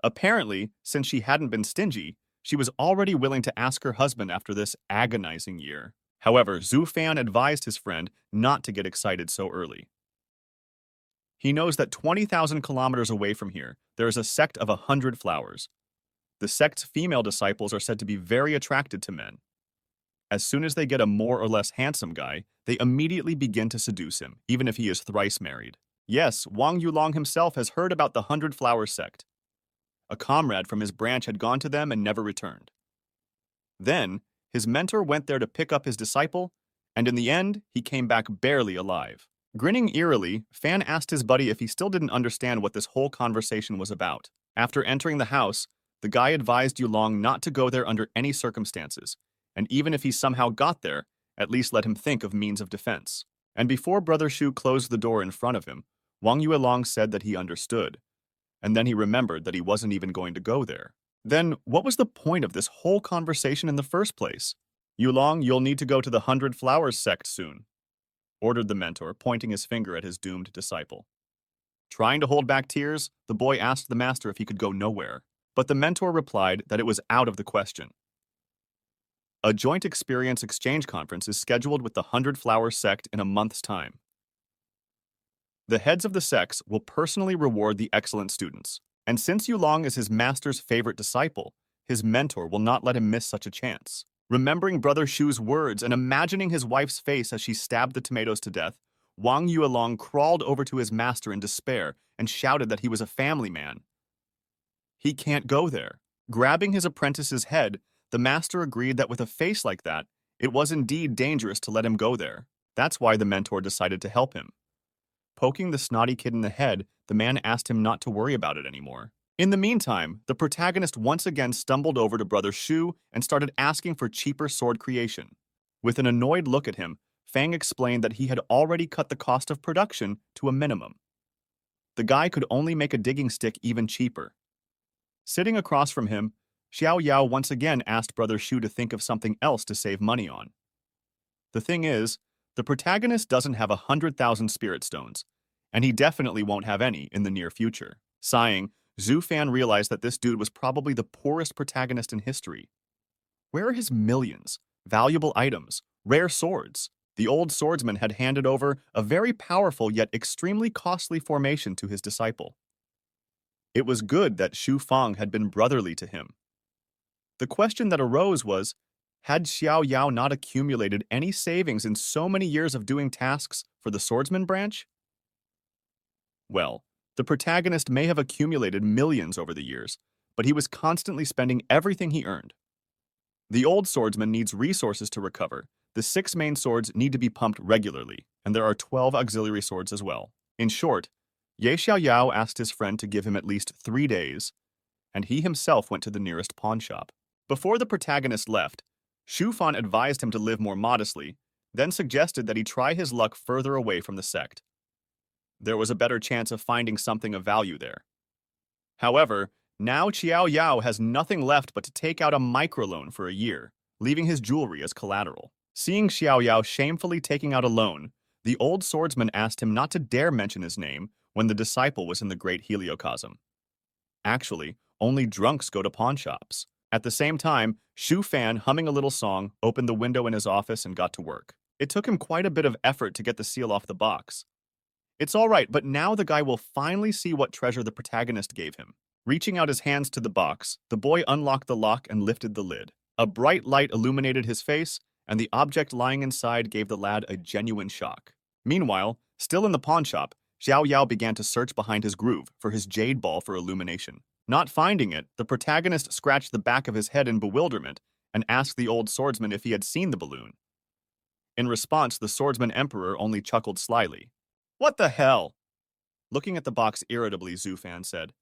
Speaker 1: Apparently, since she hadn't been stingy, she was already willing to ask her husband after this agonizing year. However, Zhu Fan advised his friend not to get excited so early. He knows that 20,000 kilometers away from here, there is a sect of 100 flowers. The sect's female disciples are said to be very attracted to men. As soon as they get a more or less handsome guy, they immediately begin to seduce him, even if he is thrice married. Yes, Wang Yulong himself has heard about the 100 Flowers sect. A comrade from his branch had gone to them and never returned. Then, his mentor went there to pick up his disciple, and in the end, he came back barely alive. Grinning eerily, Fan asked his buddy if he still didn't understand what this whole conversation was about. After entering the house, the guy advised Yulong not to go there under any circumstances, and even if he somehow got there, at least let him think of means of defense. And before Brother Shu closed the door in front of him, Wang Yulong said that he understood, and then he remembered that he wasn't even going to go there. Then, what was the point of this whole conversation in the first place? Yulong, you'll need to go to the 100 Flowers sect soon, ordered the mentor, pointing his finger at his doomed disciple. Trying to hold back tears, the boy asked the master if he could go nowhere, but the mentor replied that it was out of the question. A joint experience exchange conference is scheduled with the 100 Flowers sect in a month's time. The heads of the sects will personally reward the excellent students, and since Yulong is his master's favorite disciple, his mentor will not let him miss such a chance. Remembering Brother Shu's words and imagining his wife's face as she stabbed the tomatoes to death, Wang Yulong crawled over to his master in despair and shouted that he was a family man. He can't go there. Grabbing his apprentice's head, the master agreed that with a face like that, it was indeed dangerous to let him go there. That's why the mentor decided to help him. Poking the snotty kid in the head, the man asked him not to worry about it anymore. In the meantime, the protagonist once again stumbled over to Brother Shu and started asking for cheaper sword creation. With an annoyed look at him, Fang explained that he had already cut the cost of production to a minimum. The guy could only make a digging stick even cheaper. Sitting across from him, Xiao Yao once again asked Brother Shu to think of something else to save money on. The thing is, the protagonist doesn't have 100,000 spirit stones, and he definitely won't have any in the near future. Sighing, Zhu Fan realized that this dude was probably the poorest protagonist in history. Where are his millions, valuable items, rare swords? The old swordsman had handed over a very powerful yet extremely costly formation to his disciple. It was good that Shu Fang had been brotherly to him. The question that arose was, had Xiao Yao not accumulated any savings in so many years of doing tasks for the swordsman branch? Well, the protagonist may have accumulated millions over the years, but he was constantly spending everything he earned. The old swordsman needs resources to recover The 6 main swords need to be pumped regularly, and there are 12 auxiliary swords as well. In short, Ye Xiaoyao asked his friend to give him at least 3 days, and he himself went to the nearest pawn shop. Before the protagonist left, Shu Fan advised him to live more modestly, then suggested that he try his luck further away from the sect. There was a better chance of finding something of value there. However, now Qiao Yao has nothing left but to take out a microloan for a year, leaving his jewelry as collateral. Seeing Xiao Yao shamefully taking out a loan, the old swordsman asked him not to dare mention his name when the disciple was in the Great Heliocosm. Actually, only drunks go to pawn shops. At the same time, Shu Fan, humming a little song, opened the window in his office and got to work. It took him quite a bit of effort to get the seal off the box. It's all right, but now the guy will finally see what treasure the protagonist gave him. Reaching out his hands to the box, the boy unlocked the lock and lifted the lid. A bright light illuminated his face, and the object lying inside gave the lad a genuine shock. Meanwhile, still in the pawn shop, Xiao Yao began to search behind his groove for his jade ball for illumination. Not finding it, the protagonist scratched the back of his head in bewilderment and asked the old swordsman if he had seen the balloon. In response, the swordsman emperor only chuckled slyly. "What the hell?" Looking at the box irritably, Zhu Fan said.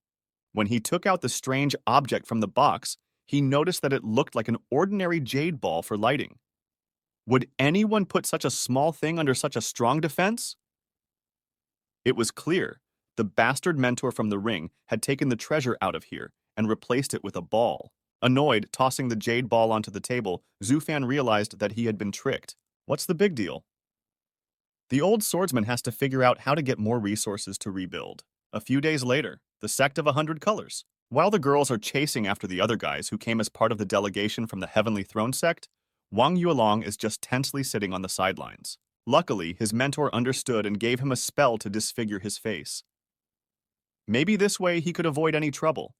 Speaker 1: When he took out the strange object from the box, he noticed that it looked like an ordinary jade ball for lighting. Would anyone put such a small thing under such a strong defense? It was clear. The bastard mentor from the ring had taken the treasure out of here and replaced it with a ball. Annoyed, tossing the jade ball onto the table, Zhu Fan realized that he had been tricked. What's the big deal? The old swordsman has to figure out how to get more resources to rebuild. A few days later, the sect of 100 colors. While the girls are chasing after the other guys who came as part of the delegation from the Heavenly Throne sect, Wang Yuelong is just tensely sitting on the sidelines. Luckily, his mentor understood and gave him a spell to disfigure his face. Maybe this way he could avoid any trouble.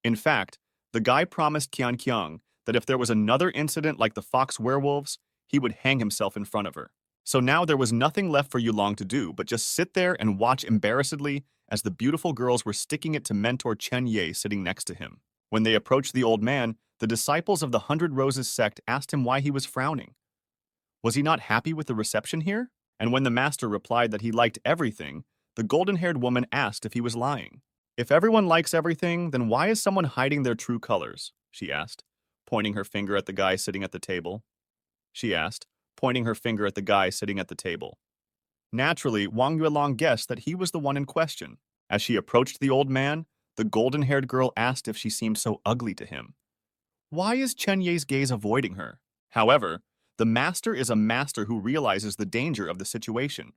Speaker 1: In fact, the guy promised Qian Qiang that if there was another incident like the fox werewolves, he would hang himself in front of her. So now there was nothing left for Yulong to do but just sit there and watch embarrassedly as the beautiful girls were sticking it to mentor Chen Ye sitting next to him. When they approached the old man, the disciples of the 100 Roses sect asked him why he was frowning. Was he not happy with the reception here? And when the master replied that he liked everything, the golden-haired woman asked if he was lying. If everyone likes everything, then why is someone hiding their true colors? She asked, pointing her finger at the guy sitting at the table. Naturally, Wang Yuelong guessed that he was the one in question. As she approached the old man, the golden-haired girl asked if she seemed so ugly to him. Why is Chen Ye's gaze avoiding her? However, the master is a master who realizes the danger of the situation.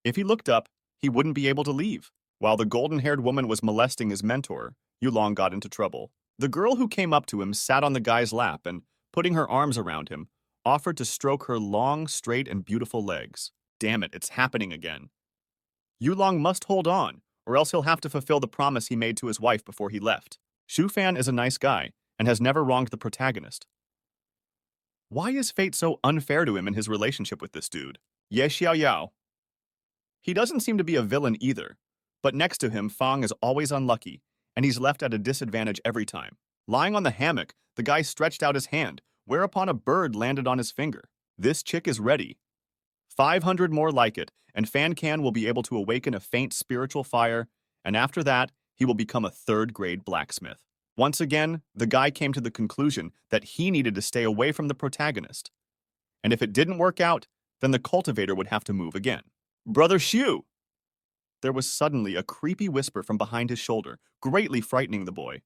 Speaker 1: If he looked up, he wouldn't be able to leave. While the golden-haired woman was molesting his mentor, Yulong got into trouble. The girl who came up to him sat on the guy's lap and, putting her arms around him, offered to stroke her long, straight, and beautiful legs. Damn it, it's happening again. Yulong must hold on, or else he'll have to fulfill the promise he made to his wife before he left. Shu Fan is a nice guy and has never wronged the protagonist. Why is fate so unfair to him in his relationship with this dude? Ye Xiaoyao. He doesn't seem to be a villain either, but next to him, Fang is always unlucky, and he's left at a disadvantage every time. Lying on the hammock, the guy stretched out his hand, whereupon a bird landed on his finger. This chick is ready. 500 more like it, and Fan Can will be able to awaken a faint spiritual fire, and after that, he will become a third-grade blacksmith. Once again, the guy came to the conclusion that he needed to stay away from the protagonist. And if it didn't work out, then the cultivator would have to move again. Brother Shu! There was suddenly a creepy whisper from behind his shoulder, greatly frightening the boy.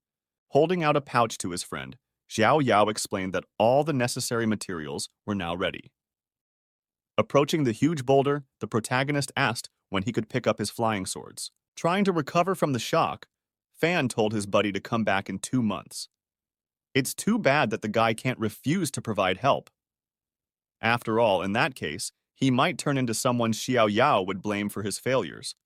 Speaker 1: Holding out a pouch to his friend, Xiao Yao explained that all the necessary materials were now ready. Approaching the huge boulder, the protagonist asked when he could pick up his flying swords. Trying to recover from the shock, Fan told his buddy to come back in 2 months. It's too bad that the guy can't refuse to provide help. After all, in that case, he might turn into someone Xiao Yao would blame for his failures.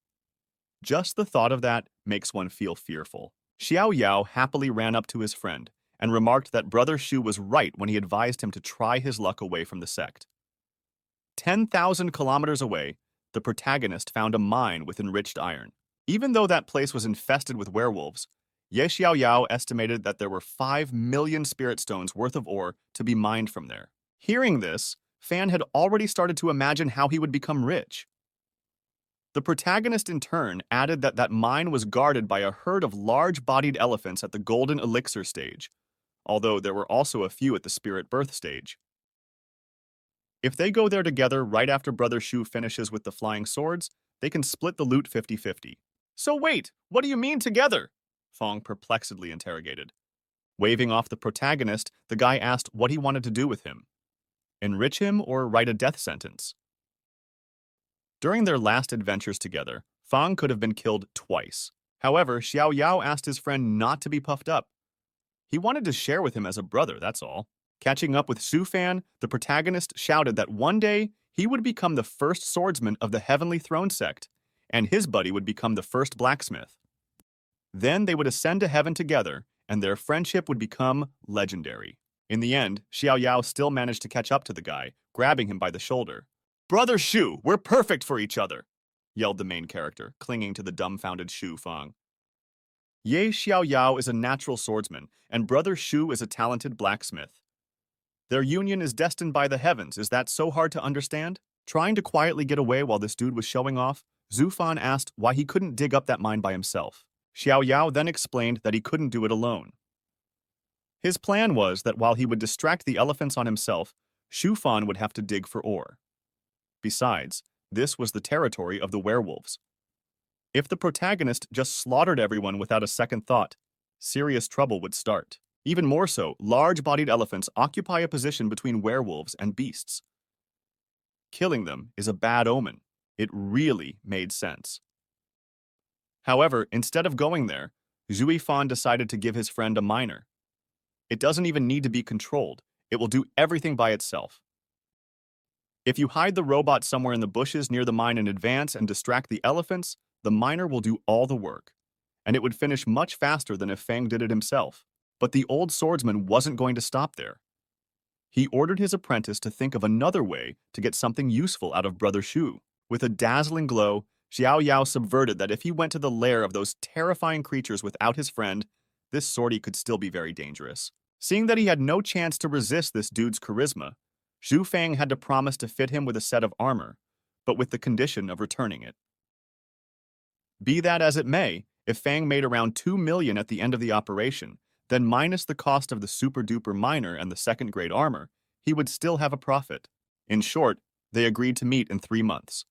Speaker 1: Just the thought of that makes one feel fearful. Xiao Yao happily ran up to his friend and remarked that Brother Shu was right when he advised him to try his luck away from the sect. 10,000 kilometers away, the protagonist found a mine with enriched iron. Even though that place was infested with werewolves, Ye Xiaoyao estimated that there were 5 million spirit stones worth of ore to be mined from there. Hearing this, Fan had already started to imagine how he would become rich. The protagonist in turn added that that mine was guarded by a herd of large-bodied elephants at the golden elixir stage, although there were also a few at the spirit birth stage. If they go there together right after Brother Shu finishes with the flying swords, they can split the loot 50-50. So wait, what do you mean together? Fong perplexedly interrogated. Waving off the protagonist, the guy asked what he wanted to do with him. Enrich him or write a death sentence? During their last adventures together, Fong could have been killed twice. However, Xiao Yao asked his friend not to be puffed up. He wanted to share with him as a brother, that's all. Catching up with Su Fan, the protagonist shouted that one day he would become the first swordsman of the Heavenly Throne sect, and his buddy would become the first blacksmith. Then they would ascend to heaven together, and their friendship would become legendary. In the end, Xiao Yao still managed to catch up to the guy, grabbing him by the shoulder. "Brother Shu, we're perfect for each other!" yelled the main character, clinging to the dumbfounded Shu Fang. Ye Xiao Yao is a natural swordsman, and Brother Shu is a talented blacksmith. Their union is destined by the heavens. Is that so hard to understand? Trying to quietly get away while this dude was showing off, Zhu Fan asked why he couldn't dig up that mine by himself. Xiao Yao then explained that he couldn't do it alone. His plan was that while he would distract the elephants on himself, Shu Fan would have to dig for ore. Besides, this was the territory of the werewolves. If the protagonist just slaughtered everyone without a second thought, serious trouble would start. Even more so, large-bodied elephants occupy a position between werewolves and beasts. Killing them is a bad omen. It really made sense. However, instead of going there, Zhui Fan decided to give his friend a miner. It doesn't even need to be controlled. It will do everything by itself. If you hide the robot somewhere in the bushes near the mine in advance and distract the elephants, the miner will do all the work. And it would finish much faster than if Fang did it himself. But the old swordsman wasn't going to stop there. He ordered his apprentice to think of another way to get something useful out of Brother Shu. With a dazzling glow, Xiao Yao subverted that if he went to the lair of those terrifying creatures without his friend, this sortie could still be very dangerous. Seeing that he had no chance to resist this dude's charisma, Zhu Fang had to promise to fit him with a set of armor, but with the condition of returning it. Be that as it may, if Fang made around 2 million at the end of the operation, then minus the cost of the super-duper miner and the second-grade armor, he would still have a profit. In short, they agreed to meet in 3 months.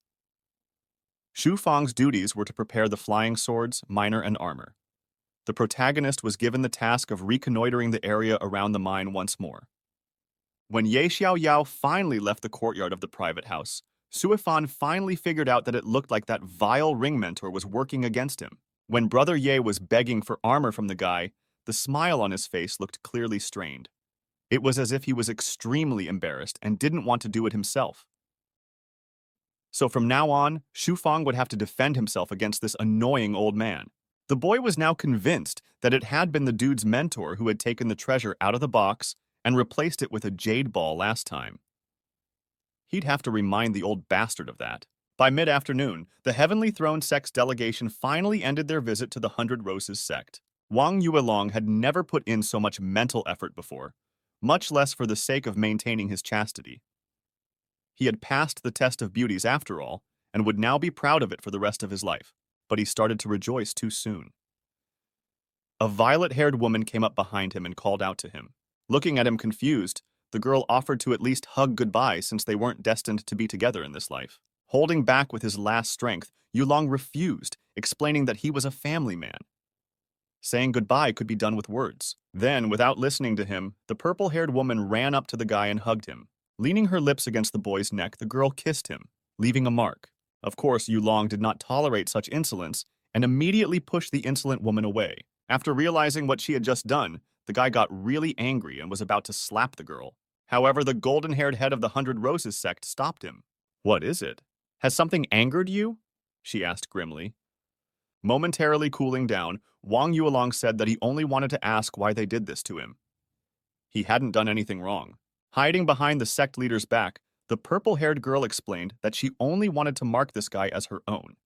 Speaker 1: Shu Fang's duties were to prepare the flying swords, miner, and armor. The protagonist was given the task of reconnoitering the area around the mine once more. When Ye Xiao Yao finally left the courtyard of the private house, Suifan finally figured out that it looked like that vile ring mentor was working against him. When Brother Ye was begging for armor from the guy, the smile on his face looked clearly strained. It was as if he was extremely embarrassed and didn't want to do it himself. So from now on, Shu Fang would have to defend himself against this annoying old man. The boy was now convinced that it had been the dude's mentor who had taken the treasure out of the box and replaced it with a jade ball last time. He'd have to remind the old bastard of that. By mid-afternoon, the Heavenly Throne sect's delegation finally ended their visit to the 100 Roses sect. Wang Yuelong had never put in so much mental effort before, much less for the sake of maintaining his chastity. He had passed the test of beauties after all, and would now be proud of it for the rest of his life, but he started to rejoice too soon. A violet-haired woman came up behind him and called out to him. Looking at him confused, the girl offered to at least hug goodbye since they weren't destined to be together in this life. Holding back with his last strength, Yulong refused, explaining that he was a family man. Saying goodbye could be done with words. Then, without listening to him, the purple-haired woman ran up to the guy and hugged him. Leaning her lips against the boy's neck, the girl kissed him, leaving a mark. Of course, Yulong did not tolerate such insolence and immediately pushed the insolent woman away. After realizing what she had just done, the guy got really angry and was about to slap the girl. However, the golden-haired head of the 100 Roses sect stopped him. "What is it? Has something angered you?" she asked grimly. Momentarily cooling down, Wang Yuelong said that he only wanted to ask why they did this to him. He hadn't done anything wrong. Hiding behind the sect leader's back, the purple-haired girl explained that she only wanted to mark this guy as her own.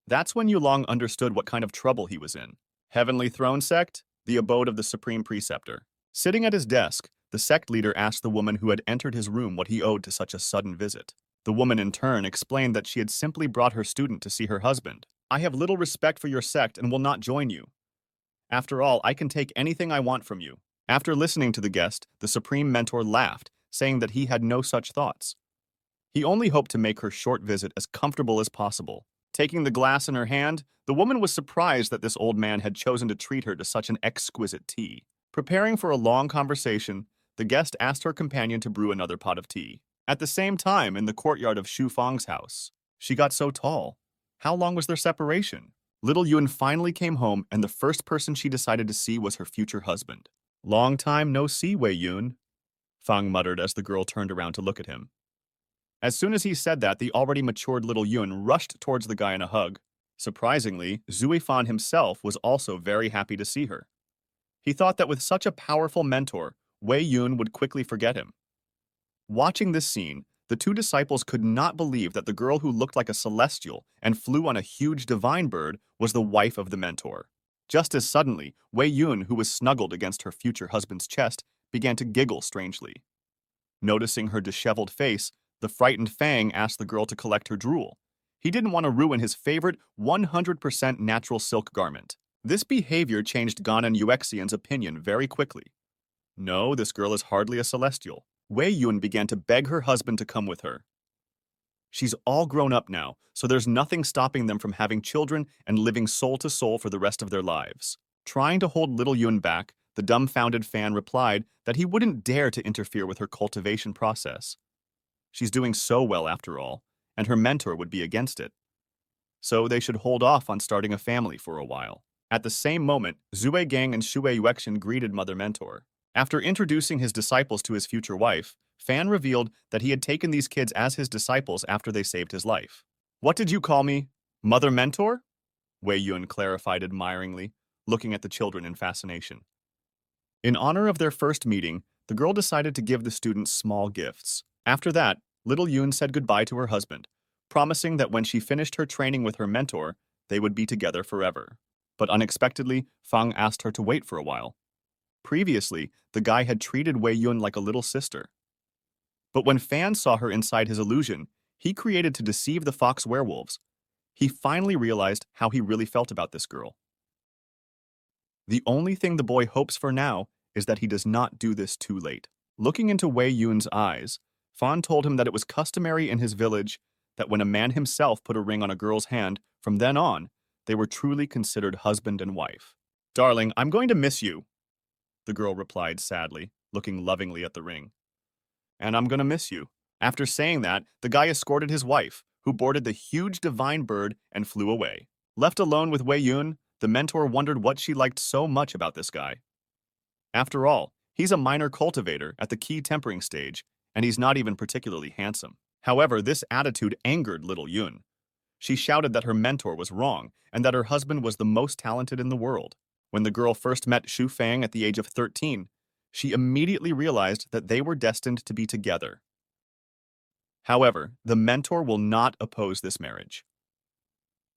Speaker 1: That's when Yulong understood what kind of trouble he was in. Heavenly Throne Sect, the abode of the Supreme Preceptor. Sitting at his desk, The sect leader asked the woman who had entered his room what he owed to such a sudden visit. The woman in turn explained that she had simply brought her student to see her husband. "I have little respect for your sect and will not join you. After all, I can take anything I want from you." After listening to the guest, the Supreme Mentor laughed, saying that he had no such thoughts. He only hoped to make her short visit as comfortable as possible. Taking the glass in her hand, the woman was surprised that this old man had chosen to treat her to such an exquisite tea. Preparing for a long conversation, the guest asked her companion to brew another pot of tea. At the same time, in the courtyard of Shu Fang's house, she got so tall. How long was their separation? Little Yun finally came home, and the first person she decided to see was her future husband. "Long time no see, Wei Yun," Fang muttered as the girl turned around to look at him. As soon as he said that, the already matured little Yun rushed towards the guy in a hug. Surprisingly, Zui Fan himself was also very happy to see her. He thought that with such a powerful mentor, Wei Yun would quickly forget him. Watching this scene, the two disciples could not believe that the girl who looked like a celestial and flew on a huge divine bird was the wife of the mentor. Just as suddenly, Wei Yun, who was snuggled against her future husband's chest, began to giggle strangely. Noticing her disheveled face, the frightened Fang asked the girl to collect her drool. He didn't want to ruin his favorite 100% natural silk garment. This behavior changed Ganan Yuexian's opinion very quickly. No, this girl is hardly a celestial. Wei Yun began to beg her husband to come with her. She's all grown up now, so there's nothing stopping them from having children and living soul to soul for the rest of their lives. Trying to hold little Yun back, the dumbfounded Fan replied that he wouldn't dare to interfere with her cultivation process. She's doing so well after all, and her mentor would be against it. So they should hold off on starting a family for a while. At the same moment, Zue Gang and Shui Yuexian greeted Mother Mentor. After introducing his disciples to his future wife, Fan revealed that he had taken these kids as his disciples after they saved his life. "What did you call me? Mother Mentor?" Wei Yun clarified admiringly, looking at the children in fascination. In honor of their first meeting, the girl decided to give the students small gifts. After that, little Yun said goodbye to her husband, promising that when she finished her training with her mentor, they would be together forever. But unexpectedly, Fang asked her to wait for a while. Previously, the guy had treated Wei Yun like a little sister. But when Fan saw her inside his illusion, he created to deceive the fox werewolves, he finally realized how he really felt about this girl. The only thing the boy hopes for now is that he does not do this too late. Looking into Wei Yun's eyes, Fan told him that it was customary in his village that when a man himself put a ring on a girl's hand, from then on, they were truly considered husband and wife. "Darling, I'm going to miss you," the girl replied sadly, looking lovingly at the ring. "And I'm gonna miss you." After saying that, the guy escorted his wife, who boarded the huge divine bird and flew away. Left alone with Wei Yun, the mentor wondered what she liked so much about this guy. After all, he's a minor cultivator at the key tempering stage, and he's not even particularly handsome. However, this attitude angered little Yun. She shouted that her mentor was wrong and that her husband was the most talented in the world. When the girl first met Shu Fang at the age of 13, she immediately realized that they were destined to be together. However, the mentor will not oppose this marriage.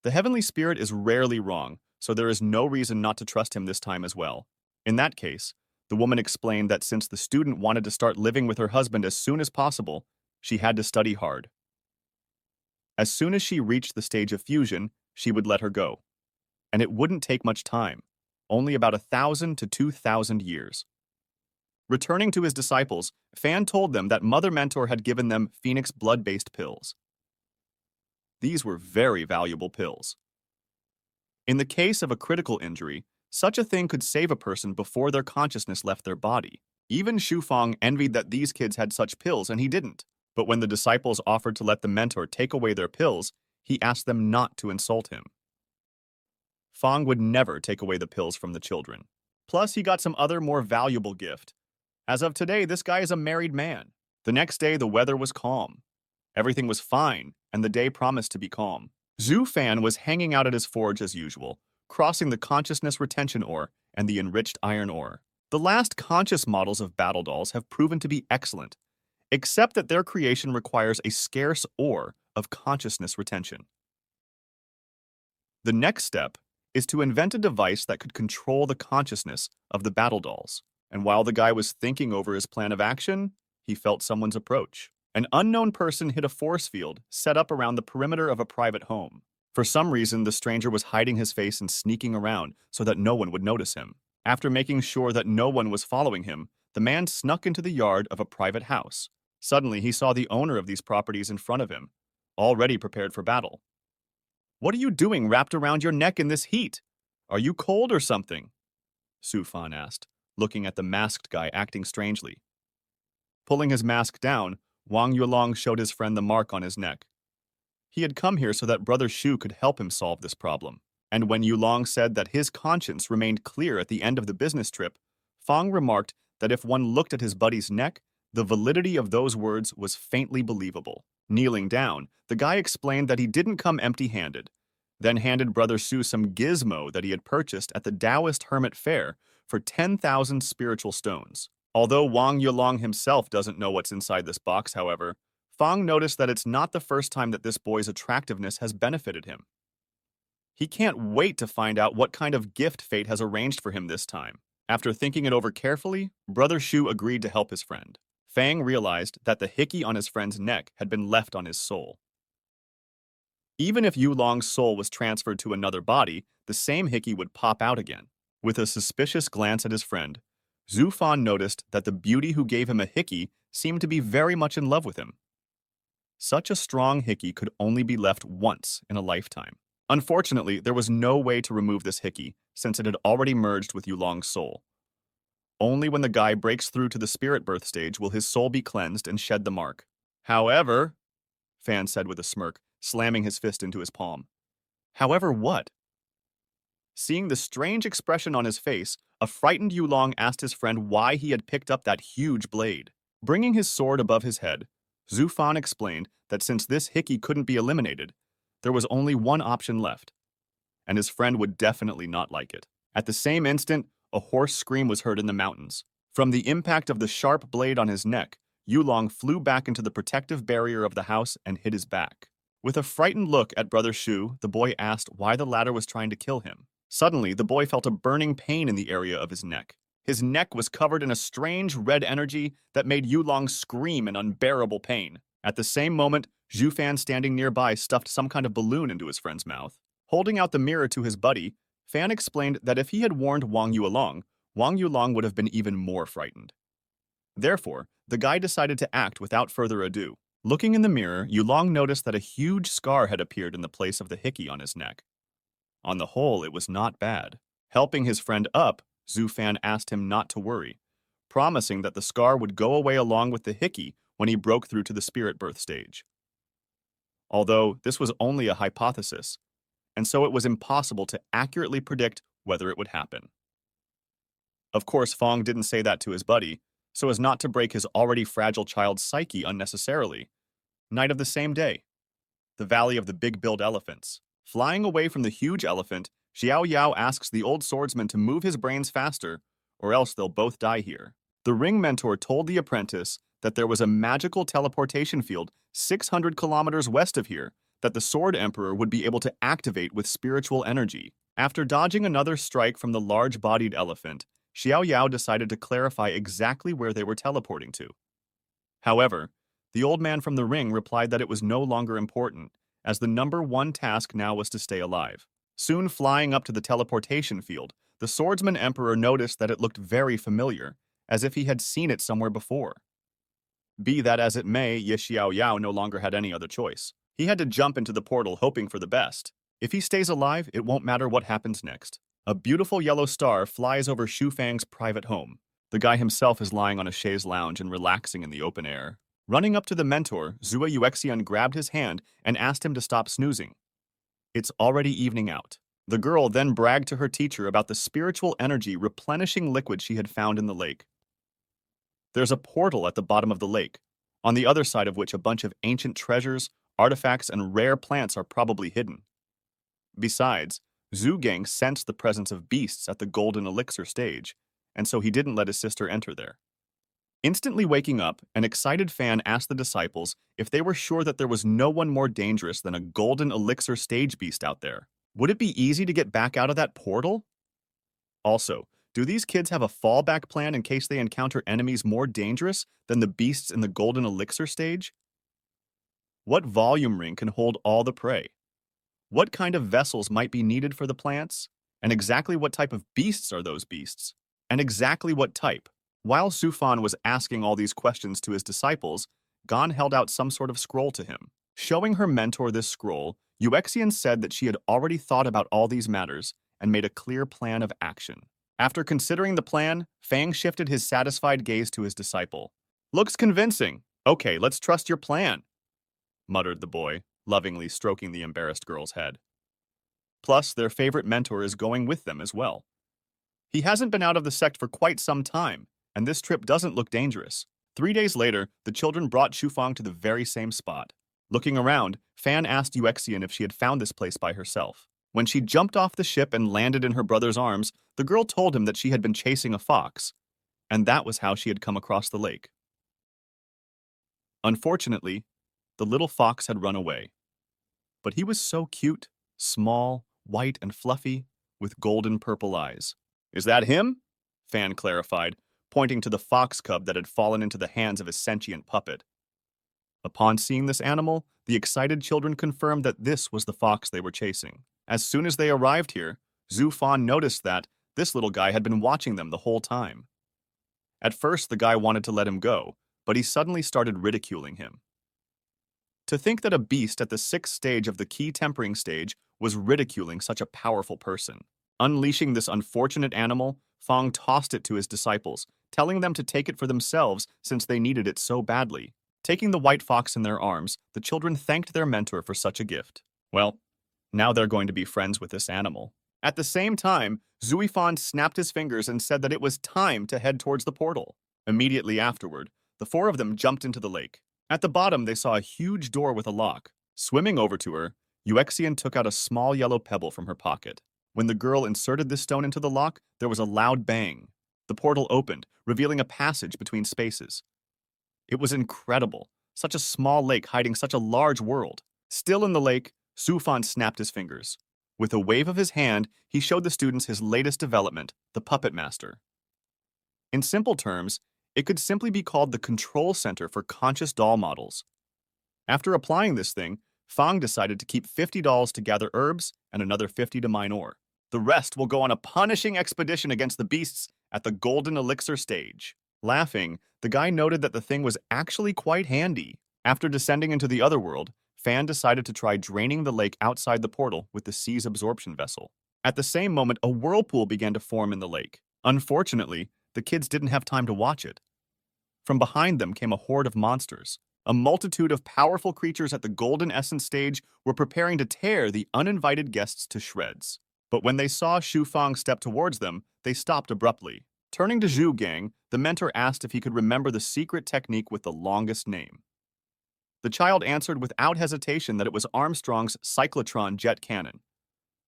Speaker 1: The heavenly spirit is rarely wrong, so there is no reason not to trust him this time as well. In that case, the woman explained that since the student wanted to start living with her husband as soon as possible, she had to study hard. As soon as she reached the stage of fusion, she would let her go. And it wouldn't take much time, only about 1,000 to 2,000 years. Returning to his disciples, Fan told them that Mother Mentor had given them Phoenix blood-based pills. These were very valuable pills. In the case of a critical injury, such a thing could save a person before their consciousness left their body. Even Shu Fang envied that these kids had such pills and he didn't. But when the disciples offered to let the mentor take away their pills, he asked them not to insult him. Fang would never take away the pills from the children. Plus, he got some other more valuable gift. As of today, this guy is a married man. The next day, the weather was calm. Everything was fine, and the day promised to be calm. Zhu Fan was hanging out at his forge as usual, crossing the consciousness retention ore and the enriched iron ore. The last conscious models of battle dolls have proven to be excellent, except that their creation requires a scarce ore of consciousness retention. The next step is to invent a device that could control the consciousness of the battle dolls. And while the guy was thinking over his plan of action, he felt someone's approach. An unknown person hit a force field set up around the perimeter of a private home. For some reason, the stranger was hiding his face and sneaking around so that no one would notice him. After making sure that no one was following him, the man snuck into the yard of a private house. Suddenly, he saw the owner of these properties in front of him, already prepared for battle. "What are you doing wrapped around your neck in this heat? Are you cold or something?" Su Fan asked, looking at the masked guy acting strangely. Pulling his mask down, Wang Yulong showed his friend the mark on his neck. He had come here so that Brother Shu could help him solve this problem. And when Yulong said that his conscience remained clear at the end of the business trip, Fang remarked that if one looked at his buddy's neck, the validity of those words was faintly believable. Kneeling down, the guy explained that he didn't come empty-handed, then handed Brother Shu some gizmo that he had purchased at the Taoist Hermit Fair for 10,000 spiritual stones. Although Wang Yulong himself doesn't know what's inside this box, however, Fang noticed that it's not the first time that this boy's attractiveness has benefited him. He can't wait to find out what kind of gift fate has arranged for him this time. After thinking it over carefully, Brother Shu agreed to help his friend. Fang realized that the hickey on his friend's neck had been left on his soul. Even if Yulong's soul was transferred to another body, the same hickey would pop out again. With a suspicious glance at his friend, Zhu Fan noticed that the beauty who gave him a hickey seemed to be very much in love with him. Such a strong hickey could only be left once in a lifetime. Unfortunately, there was no way to remove this hickey, since it had already merged with Yulong's soul. Only when the guy breaks through to the spirit birth stage will his soul be cleansed and shed the mark. However, Fan said with a smirk, slamming his fist into his palm. However what? Seeing the strange expression on his face, a frightened Yulong asked his friend why he had picked up that huge blade. Bringing his sword above his head, Zhu Fan explained that since this hickey couldn't be eliminated, there was only one option left, and his friend would definitely not like it. At the same instant, a hoarse scream was heard in the mountains. From the impact of the sharp blade on his neck, Yulong flew back into the protective barrier of the house and hid his back. With a frightened look at Brother Shu, the boy asked why the latter was trying to kill him. Suddenly, the boy felt a burning pain in the area of his neck. His neck was covered in a strange red energy that made Yulong scream in unbearable pain. At the same moment, Zhu Fan standing nearby stuffed some kind of balloon into his friend's mouth. Holding out the mirror to his buddy, Fan explained that if he had warned Wang Yulong would have been even more frightened. Therefore, the guy decided to act without further ado. Looking in the mirror, Yulong noticed that a huge scar had appeared in the place of the hickey on his neck. On the whole, it was not bad. Helping his friend up, Zhu Fan asked him not to worry, promising that the scar would go away along with the hickey when he broke through to the spirit birth stage. Although this was only a hypothesis, and so it was impossible to accurately predict whether it would happen. Of course, Fang didn't say that to his buddy, so as not to break his already fragile child's psyche unnecessarily. Night of the same day. The Valley of the Big-Billed Elephants. Flying away from the huge elephant, Xiao Yao asks the old swordsman to move his brains faster, or else they'll both die here. The ring mentor told the apprentice that there was a magical teleportation field 600 kilometers west of here that the Sword Emperor would be able to activate with spiritual energy. After dodging another strike from the large-bodied elephant, Xiao Yao decided to clarify exactly where they were teleporting to. However, the old man from the ring replied that it was no longer important, as the number one task now was to stay alive. Soon flying up to the teleportation field, the swordsman emperor noticed that it looked very familiar, as if he had seen it somewhere before. Be that as it may, Ye Xiao Yao no longer had any other choice. He had to jump into the portal hoping for the best. If he stays alive, it won't matter what happens next. A beautiful yellow star flies over Shu Fang's private home. The guy himself is lying on a chaise lounge and relaxing in the open air. Running up to the mentor, Zua Yuexian grabbed his hand and asked him to stop snoozing. It's already evening out. The girl then bragged to her teacher about the spiritual energy replenishing liquid she had found in the lake. There's a portal at the bottom of the lake, on the other side of which a bunch of ancient treasures, artifacts, and rare plants are probably hidden. Besides, Zhu Gang sensed the presence of beasts at the golden elixir stage, and so he didn't let his sister enter there. Instantly waking up, an excited Fan asked the disciples if they were sure that there was no one more dangerous than a golden elixir stage beast out there. Would it be easy to get back out of that portal? Also, Do these kids have a fallback plan in case they encounter enemies more dangerous than the beasts in the golden elixir stage? What volume ring can hold all the prey? What kind of vessels might be needed for the plants? And exactly what type of beasts are those beasts? And exactly what type? While Sufan was asking all these questions to his disciples, Gon held out some sort of scroll to him. Showing her mentor this scroll, Uexian said that she had already thought about all these matters and made a clear plan of action. After considering the plan, Fang shifted his satisfied gaze to his disciple. "Looks convincing. Okay, let's trust your plan," muttered the boy, lovingly stroking the embarrassed girl's head. Plus, their favorite mentor is going with them as well. He hasn't been out of the sect for quite some time, and this trip doesn't look dangerous. 3 days later, the children brought Shufang to the very same spot. Looking around, Fan asked Uexian if she had found this place by herself. When she jumped off the ship and landed in her brother's arms, the girl told him that she had been chasing a fox, and that was how she had come across the lake. Unfortunately, the little fox had run away. But he was so cute, small, white and fluffy, with golden purple eyes. "Is that him?" Fan clarified, pointing to the fox cub that had fallen into the hands of his sentient puppet. Upon seeing this animal, the excited children confirmed that this was the fox they were chasing. As soon as they arrived here, Zhu Fan noticed that this little guy had been watching them the whole time. At first, the guy wanted to let him go, but he suddenly started ridiculing him. To think that a beast at the 6th stage of the key tempering stage was ridiculing such a powerful person. Unleashing this unfortunate animal, Fang tossed it to his disciples, telling them to take it for themselves since they needed it so badly. Taking the white fox in their arms, the children thanked their mentor for such a gift. Well, now they're going to be friends with this animal. At the same time, Zuifan snapped his fingers and said that it was time to head towards the portal. Immediately afterward, the 4 of them jumped into the lake. At the bottom, they saw a huge door with a lock. Swimming over to her, Uexian took out a small yellow pebble from her pocket. When the girl inserted this stone into the lock, there was a loud bang. The portal opened, revealing a passage between spaces. It was incredible, such a small lake hiding such a large world. Still in the lake, Sufan snapped his fingers. With a wave of his hand, he showed the students his latest development, the Puppet Master. In simple terms, it could simply be called the control center for conscious doll models. After applying this thing, Fang decided to keep 50 dolls to gather herbs and another 50 to mine ore. The rest will go on a punishing expedition against the beasts at the golden elixir stage. Laughing, the guy noted that the thing was actually quite handy. After descending into the other world, Fan decided to try draining the lake outside the portal with the sea's absorption vessel. At the same moment, a whirlpool began to form in the lake. Unfortunately, the kids didn't have time to watch it. From behind them came a horde of monsters. A multitude of powerful creatures at the golden essence stage were preparing to tear the uninvited guests to shreds. But when they saw Shu Fang step towards them, they stopped abruptly. Turning to Zhu Gang, the mentor asked if he could remember the secret technique with the longest name. The child answered without hesitation that it was Armstrong's cyclotron jet cannon.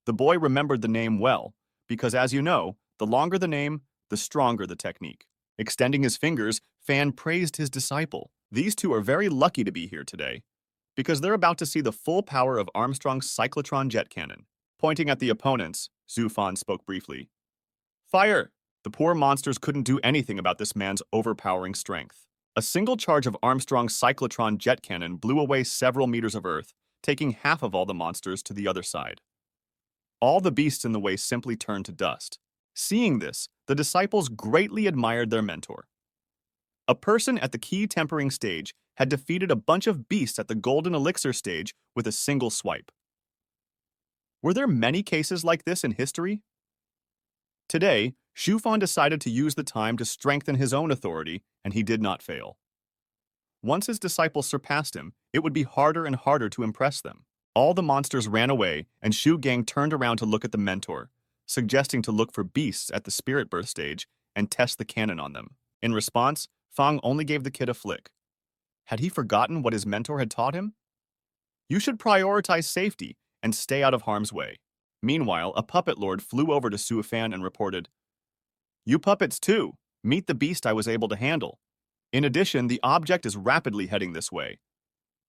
Speaker 1: The boy remembered the name well, because as you know, the longer the name, the stronger the technique. Extending his fingers, Fan praised his disciple. These two are very lucky to be here today, because they're about to see the full power of Armstrong's cyclotron jet cannon. Pointing at the opponents, Zhu Fan spoke briefly. "Fire!" The poor monsters couldn't do anything about this man's overpowering strength. A single charge of Armstrong's cyclotron jet cannon blew away several meters of earth, taking half of all the monsters to the other side. All the beasts in the way simply turned to dust. Seeing this, the disciples greatly admired their mentor. A person at the key tempering stage had defeated a bunch of beasts at the golden elixir stage with a single swipe. Were there many cases like this in history? Today, Shufan decided to use the time to strengthen his own authority, and he did not fail. Once his disciples surpassed him, it would be harder and harder to impress them. All the monsters ran away, and Shu Gang turned around to look at the mentor, suggesting to look for beasts at the spirit birth stage and test the cannon on them. In response, Fang only gave the kid a flick. Had he forgotten what his mentor had taught him? You should prioritize safety and stay out of harm's way. Meanwhile, a puppet lord flew over to Suifan and reported, "You puppets too, meet the beast I was able to handle. In addition, the object is rapidly heading this way."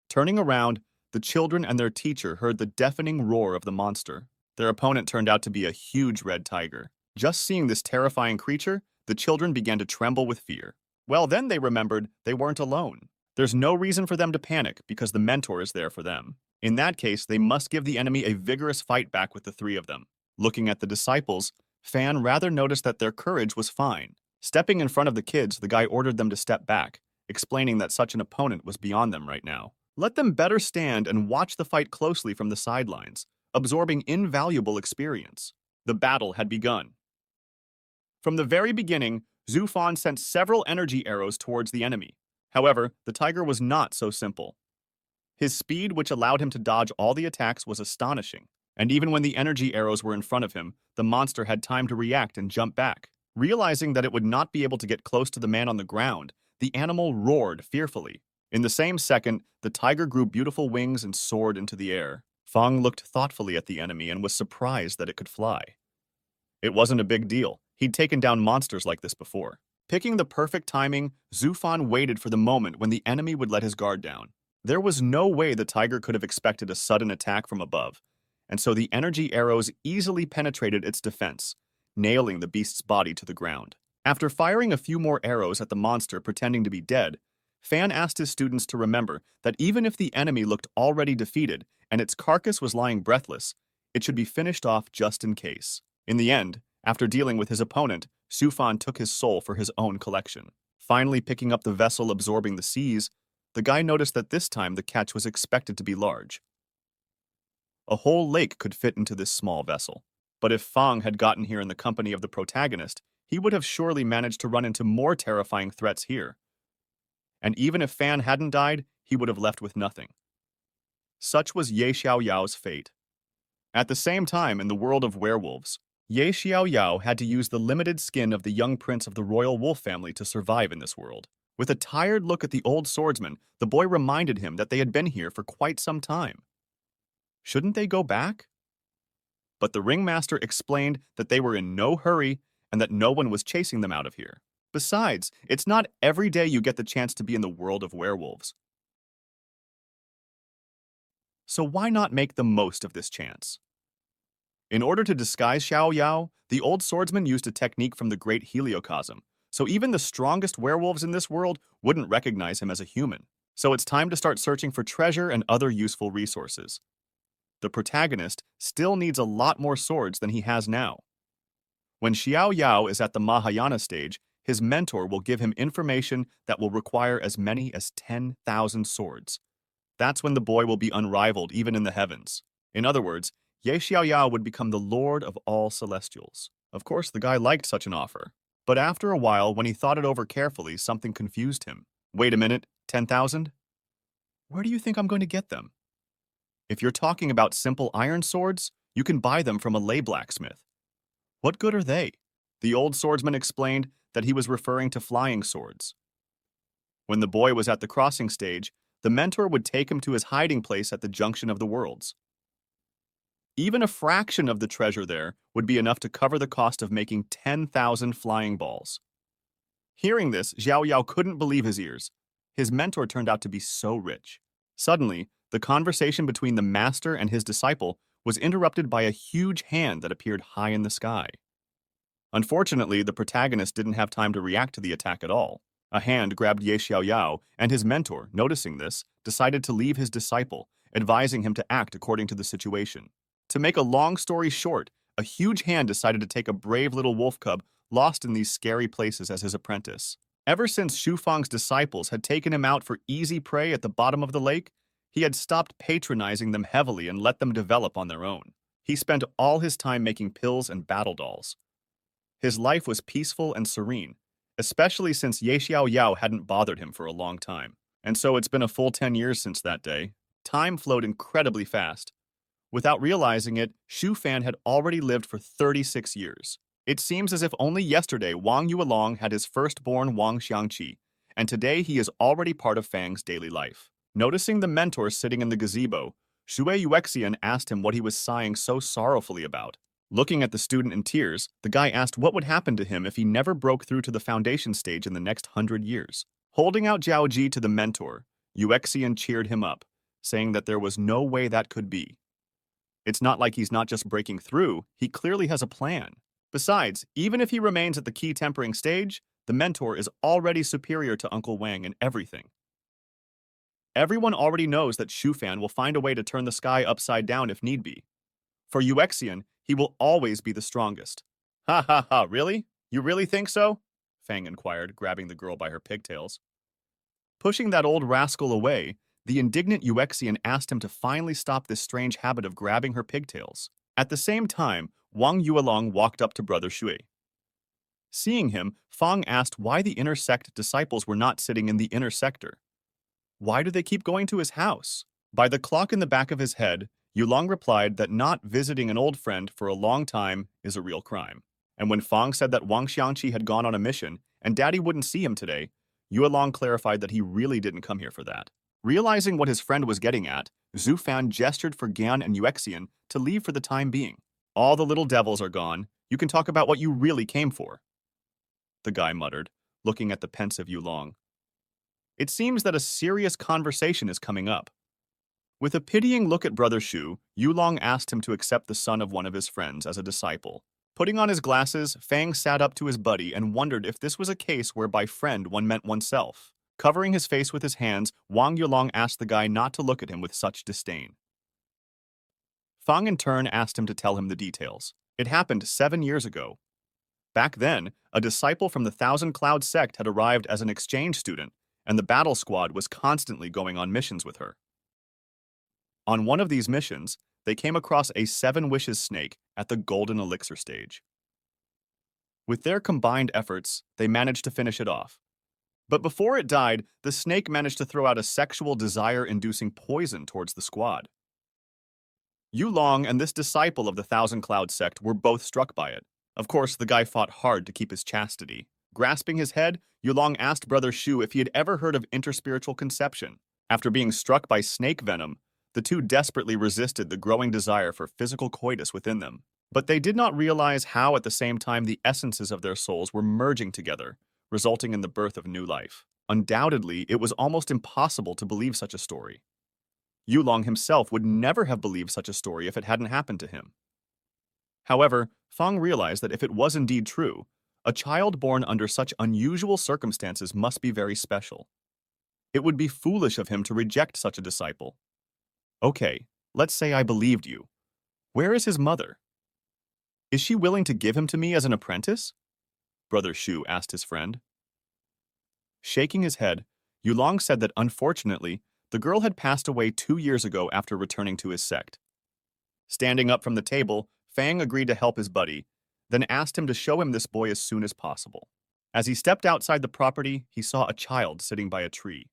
Speaker 1: Turning around, the children and their teacher heard the deafening roar of the monster. Their opponent turned out to be a huge red tiger. Just seeing this terrifying creature, the children began to tremble with fear. Well, then they remembered they weren't alone. There's no reason for them to panic because the mentor is there for them. In that case, they must give the enemy a vigorous fight back with the three of them. Looking at the disciples, Fan rather noticed that their courage was fine. Stepping in front of the kids, the guy ordered them to step back, explaining that such an opponent was beyond them right now. Let them better stand and watch the fight closely from the sidelines, absorbing invaluable experience. The battle had begun. From the very beginning, Zhu Fan sent several energy arrows towards the enemy. However, the tiger was not so simple. His speed, which allowed him to dodge all the attacks, was astonishing. And even when the energy arrows were in front of him, the monster had time to react and jump back. Realizing that it would not be able to get close to the man on the ground, the animal roared fearfully. In the same second, the tiger grew beautiful wings and soared into the air. Fang looked thoughtfully at the enemy and was surprised that it could fly. It wasn't a big deal. He'd taken down monsters like this before. Picking the perfect timing, Zhu Fan waited for the moment when the enemy would let his guard down. There was no way the tiger could have expected a sudden attack from above, and so the energy arrows easily penetrated its defense, nailing the beast's body to the ground. After firing a few more arrows at the monster pretending to be dead, Fan asked his students to remember that even if the enemy looked already defeated and its carcass was lying breathless, it should be finished off just in case. In the end, after dealing with his opponent, Zhu Fan took his soul for his own collection. Finally picking up the vessel absorbing the seas, the guy noticed that this time the catch was expected to be large. A whole lake could fit into this small vessel. But if Fang had gotten here in the company of the protagonist, he would have surely managed to run into more terrifying threats here. And even if Fan hadn't died, he would have left with nothing. Such was Ye Xiaoyao's fate. At the same time, in the world of werewolves, Ye Xiaoyao had to use the limited skin of the young prince of the royal wolf family to survive in this world. With a tired look at the old swordsman, the boy reminded him that they had been here for quite some time. Shouldn't they go back? But the ringmaster explained that they were in no hurry and that no one was chasing them out of here. Besides, it's not every day you get the chance to be in the world of werewolves. So why not make the most of this chance? In order to disguise Xiao Yao, the old swordsman used a technique from the Great Heliocosm, so even the strongest werewolves in this world wouldn't recognize him as a human. So it's time to start searching for treasure and other useful resources. The protagonist still needs a lot more swords than he has now. When Xiao Yao is at the Mahayana stage, his mentor will give him information that will require as many as 10,000 swords. That's when the boy will be unrivaled even in the heavens. In other words, Ye Xiaoyao would become the lord of all celestials. Of course, the guy liked such an offer. But after a while, when he thought it over carefully, something confused him. Wait a minute, 10,000? Where do you think I'm going to get them? If you're talking about simple iron swords, you can buy them from a lay blacksmith. What good are they? The old swordsman explained that he was referring to flying swords. When the boy was at the crossing stage, the mentor would take him to his hiding place at the junction of the worlds. Even a fraction of the treasure there would be enough to cover the cost of making 10,000 flying balls. Hearing this, Xiao Yao couldn't believe his ears. His mentor turned out to be so rich. Suddenly, the conversation between the master and his disciple was interrupted by a huge hand that appeared high in the sky. Unfortunately, the protagonist didn't have time to react to the attack at all. A hand grabbed Ye Xiaoyao, and his mentor, noticing this, decided to leave his disciple, advising him to act according to the situation. To make a long story short, a huge hand decided to take a brave little wolf cub lost in these scary places as his apprentice. Ever since Xu Fang's disciples had taken him out for easy prey at the bottom of the lake, he had stopped patronizing them heavily and let them develop on their own. He spent all his time making pills and battle dolls. His life was peaceful and serene, especially since Ye Xiaoyao hadn't bothered him for a long time. And so it's been a full 10 years since that day. Time flowed incredibly fast. Without realizing it, Xu Fan had already lived for 36 years. It seems as if only yesterday Wang Yuelong had his firstborn Wang Xiangqi, and today he is already part of Fang's daily life. Noticing the mentor sitting in the gazebo, Xue Yuexian asked him what he was sighing so sorrowfully about. Looking at the student in tears, the guy asked what would happen to him if he never broke through to the foundation stage in the next 100 years. Holding out Jiaoji to the mentor, Yuexian cheered him up, saying that there was no way that could be. It's not like he's not just breaking through, he clearly has a plan. Besides, even if he remains at the key tempering stage, the mentor is already superior to Uncle Wang in everything. Everyone already knows that Shufan will find a way to turn the sky upside down if need be. For Uxian, he will always be the strongest. Ha ha ha, really? You really think so? Fang inquired, grabbing the girl by her pigtails. Pushing that old rascal away, the indignant Uxian asked him to finally stop this strange habit of grabbing her pigtails. At the same time, Wang Yuelong walked up to Brother Shui. Seeing him, Fang asked why the inner sect disciples were not sitting in the inner sector. Why do they keep going to his house? By the clock in the back of his head, Yulong replied that not visiting an old friend for a long time is a real crime. And when Fang said that Wang Xiangqi had gone on a mission and Daddy wouldn't see him today, Yulong clarified that he really didn't come here for that. Realizing what his friend was getting at, Zhu Fan gestured for Gian and Uxian to leave for the time being. All the little devils are gone. You can talk about what you really came for, the guy muttered, looking at the pensive Yulong. It seems that a serious conversation is coming up. With a pitying look at Brother Shu, Yulong asked him to accept the son of one of his friends as a disciple. Putting on his glasses, Fang sat up to his buddy and wondered if this was a case where by friend one meant oneself. Covering his face with his hands, Wang Yulong asked the guy not to look at him with such disdain. Fang in turn asked him to tell him the details. It happened 7 years ago. Back then, a disciple from the Thousand Cloud sect had arrived as an exchange student, and the battle squad was constantly going on missions with her. On one of these missions, they came across a 7 wishes snake at the golden elixir stage. With their combined efforts, they managed to finish it off. But before it died, the snake managed to throw out a sexual desire-inducing poison towards the squad. Yulong and this disciple of the Thousand Cloud sect were both struck by it. Of course, the guy fought hard to keep his chastity. Grasping his head, Yulong asked Brother Shu if he had ever heard of interspiritual conception. After being struck by snake venom, the two desperately resisted the growing desire for physical coitus within them. But they did not realize how at the same time the essences of their souls were merging together, resulting in the birth of new life. Undoubtedly, it was almost impossible to believe such a story. Yulong himself would never have believed such a story if it hadn't happened to him. However, Fang realized that if it was indeed true, a child born under such unusual circumstances must be very special. It would be foolish of him to reject such a disciple. Okay, let's say I believed you. Where is his mother? Is she willing to give him to me as an apprentice? Brother Shu asked his friend. Shaking his head, Yulong said that unfortunately, the girl had passed away 2 years ago after returning to his sect. Standing up from the table, Fang agreed to help his buddy, then asked him to show him this boy as soon as possible. As he stepped outside the property, he saw a child sitting by a tree.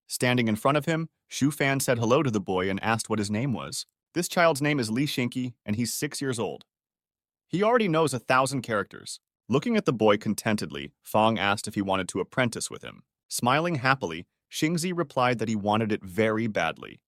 Speaker 1: Standing in front of him, Shu Fan said hello to the boy and asked what his name was. This child's name is Li Xinqi, and he's 6 years old. He already knows 1,000 characters. Looking at the boy contentedly, Fang asked if he wanted to apprentice with him. Smiling happily, Xingzi replied that he wanted it very badly.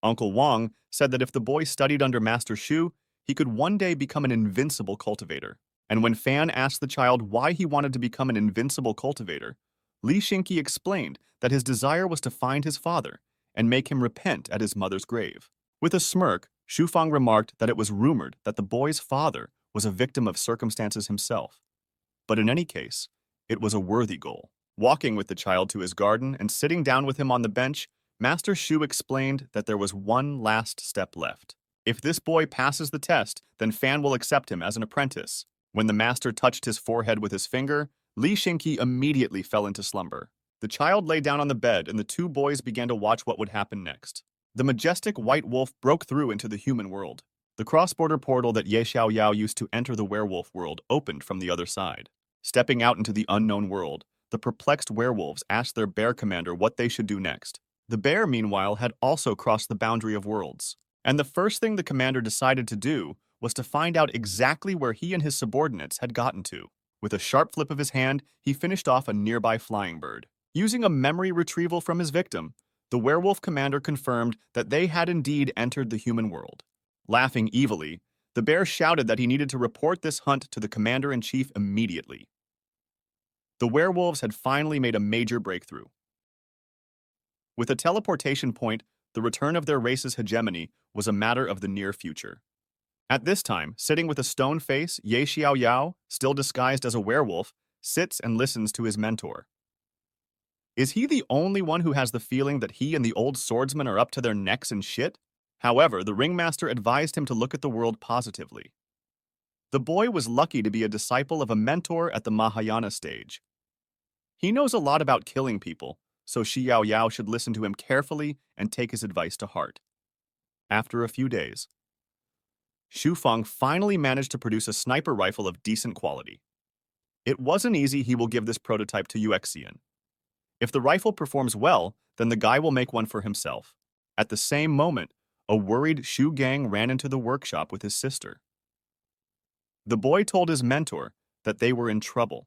Speaker 1: Uncle Wang said that if the boy studied under Master Shu, he could one day become an invincible cultivator. And when Fan asked the child why he wanted to become an invincible cultivator, Li Xinqi explained that his desire was to find his father and make him repent at his mother's grave. With a smirk, Shu Fang remarked that it was rumored that the boy's father was a victim of circumstances himself. But in any case, it was a worthy goal. Walking with the child to his garden and sitting down with him on the bench, Master Shu explained that there was one last step left. If this boy passes the test, then Fan will accept him as an apprentice. When the master touched his forehead with his finger, Li Xinqi immediately fell into slumber. The child lay down on the bed and the two boys began to watch what would happen next. The majestic white wolf broke through into the human world. The cross-border portal that Ye Xiaoyao used to enter the werewolf world opened from the other side. Stepping out into the unknown world, the perplexed werewolves asked their bear commander what they should do next. The bear, meanwhile, had also crossed the boundary of worlds. And the first thing the commander decided to do was to find out exactly where he and his subordinates had gotten to. With a sharp flip of his hand, he finished off a nearby flying bird. Using a memory retrieval from his victim, the werewolf commander confirmed that they had indeed entered the human world. Laughing evilly, the bear shouted that he needed to report this hunt to the commander-in-chief immediately. The werewolves had finally made a major breakthrough. With a teleportation point, the return of their race's hegemony was a matter of the near future. At this time, sitting with a stone face, Ye Xiao Yao, still disguised as a werewolf, sits and listens to his mentor. Is he the only one who has the feeling that he and the old swordsman are up to their necks in shit? However, the ringmaster advised him to look at the world positively. The boy was lucky to be a disciple of a mentor at the Mahayana stage. He knows a lot about killing people, so Xiao Yao should listen to him carefully and take his advice to heart. After a few days, Xu Feng finally managed to produce a sniper rifle of decent quality. It wasn't easy. He will give this prototype to Daxian. If the rifle performs well, then the guy will make one for himself. At the same moment, a worried Shu Gang ran into the workshop with his sister. The boy told his mentor that they were in trouble.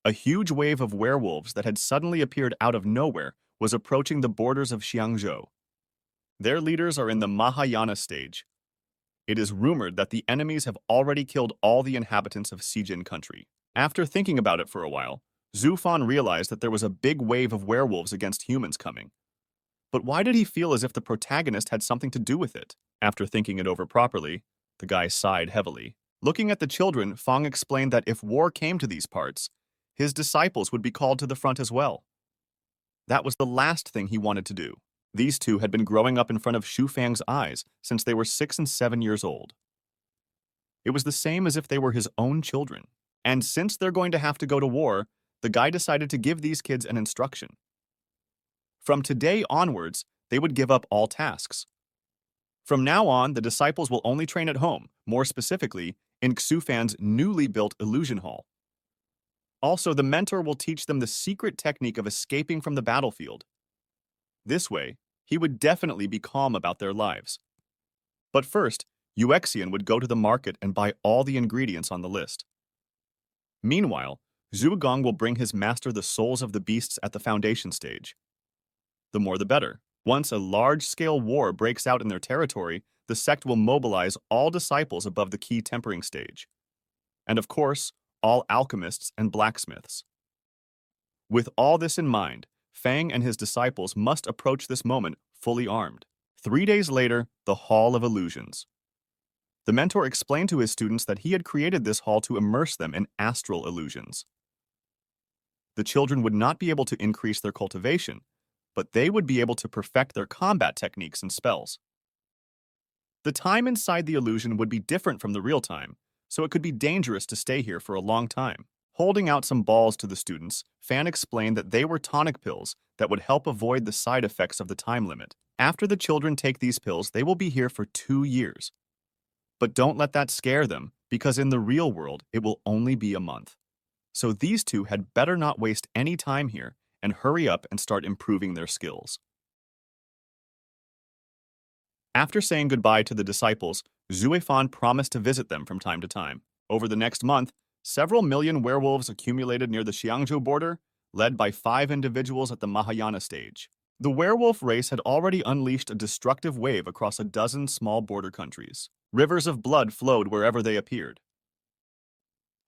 Speaker 1: A huge wave of werewolves that had suddenly appeared out of nowhere was approaching the borders of Xiangzhou. Their leaders are in the Mahayana stage. It is rumored that the enemies have already killed all the inhabitants of Xijin country. After thinking about it for a while, Zhu Fan realized that there was a big wave of werewolves against humans coming. But why did he feel as if the protagonist had something to do with it? After thinking it over properly, the guy sighed heavily. Looking at the children, Fang explained that if war came to these parts, his disciples would be called to the front as well. That was the last thing he wanted to do. These two had been growing up in front of Xu Fang's eyes since they were 6 and 7 years old. It was the same as if they were his own children. And since they're going to have to go to war, the guy decided to give these kids an instruction. From today onwards, they would give up all tasks. From now on, the disciples will only train at home, more specifically, in Xu Fan's newly built illusion hall. Also, the mentor will teach them the secret technique of escaping from the battlefield. This way, he would definitely be calm about their lives. But first, Daxian would go to the market and buy all the ingredients on the list. Meanwhile, Zhu Gong will bring his master the souls of the beasts at the foundation stage. The more the better. Once a large-scale war breaks out in their territory, the sect will mobilize all disciples above the key tempering stage. And of course, all alchemists and blacksmiths. With all this in mind, Fang and his disciples must approach this moment fully armed. 3 days later, the Hall of Illusions. The mentor explained to his students that he had created this hall to immerse them in astral illusions. The children would not be able to increase their cultivation, but they would be able to perfect their combat techniques and spells. The time inside the illusion would be different from the real time, so it could be dangerous to stay here for a long time. Holding out some balls to the students, Fan explained that they were tonic pills that would help avoid the side effects of the time limit. After the children take these pills, they will be here for 2 years. But don't let that scare them, because in the real world, it will only be a month. So these two had better not waste any time here and hurry up and start improving their skills. After saying goodbye to the disciples, Zhu Fan promised to visit them from time to time. Over the next month, several million werewolves accumulated near the Xiangzhou border, led by 5 individuals at the Mahayana stage. The werewolf race had already unleashed a destructive wave across a dozen small border countries. Rivers of blood flowed wherever they appeared.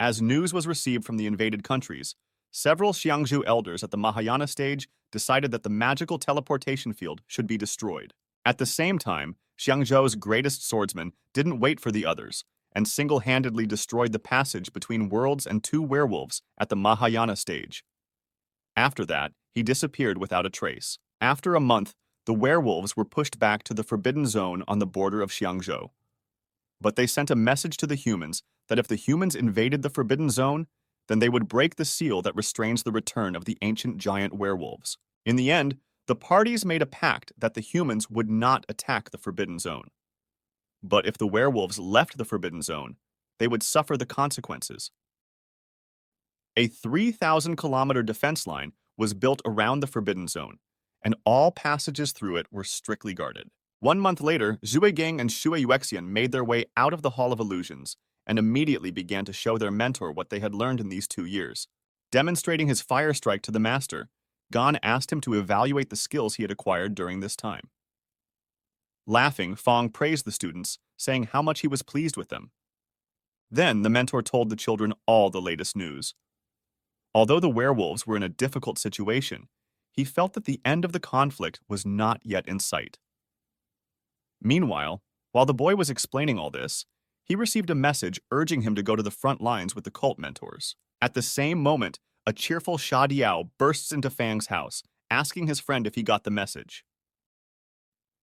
Speaker 1: As news was received from the invaded countries, several Xiangzhou elders at the Mahayana stage decided that the magical teleportation field should be destroyed. At the same time, Xiangzhou's greatest swordsman didn't wait for the others and single-handedly destroyed the passage between worlds and 2 werewolves at the Mahayana stage. After that, he disappeared without a trace. After a month, the werewolves were pushed back to the forbidden zone on the border of Xiangzhou. But they sent a message to the humans that if the humans invaded the forbidden zone, then they would break the seal that restrains the return of the ancient giant werewolves. In the end, the parties made a pact that the humans would not attack the forbidden zone. But if the werewolves left the forbidden zone, they would suffer the consequences. A 3,000-kilometer defense line was built around the forbidden zone, and all passages through it were strictly guarded. 1 month later, Zhu Gang and Shu Yuexian made their way out of the Hall of Illusions and immediately began to show their mentor what they had learned in these 2 years. Demonstrating his fire strike to the master, Gan asked him to evaluate the skills he had acquired during this time. Laughing, Fang praised the students, saying how much he was pleased with them. Then the mentor told the children all the latest news. Although the werewolves were in a difficult situation, he felt that the end of the conflict was not yet in sight. Meanwhile, while the boy was explaining all this, he received a message urging him to go to the front lines with the cult mentors. At the same moment, a cheerful Sha Diao bursts into Fang's house, asking his friend if he got the message.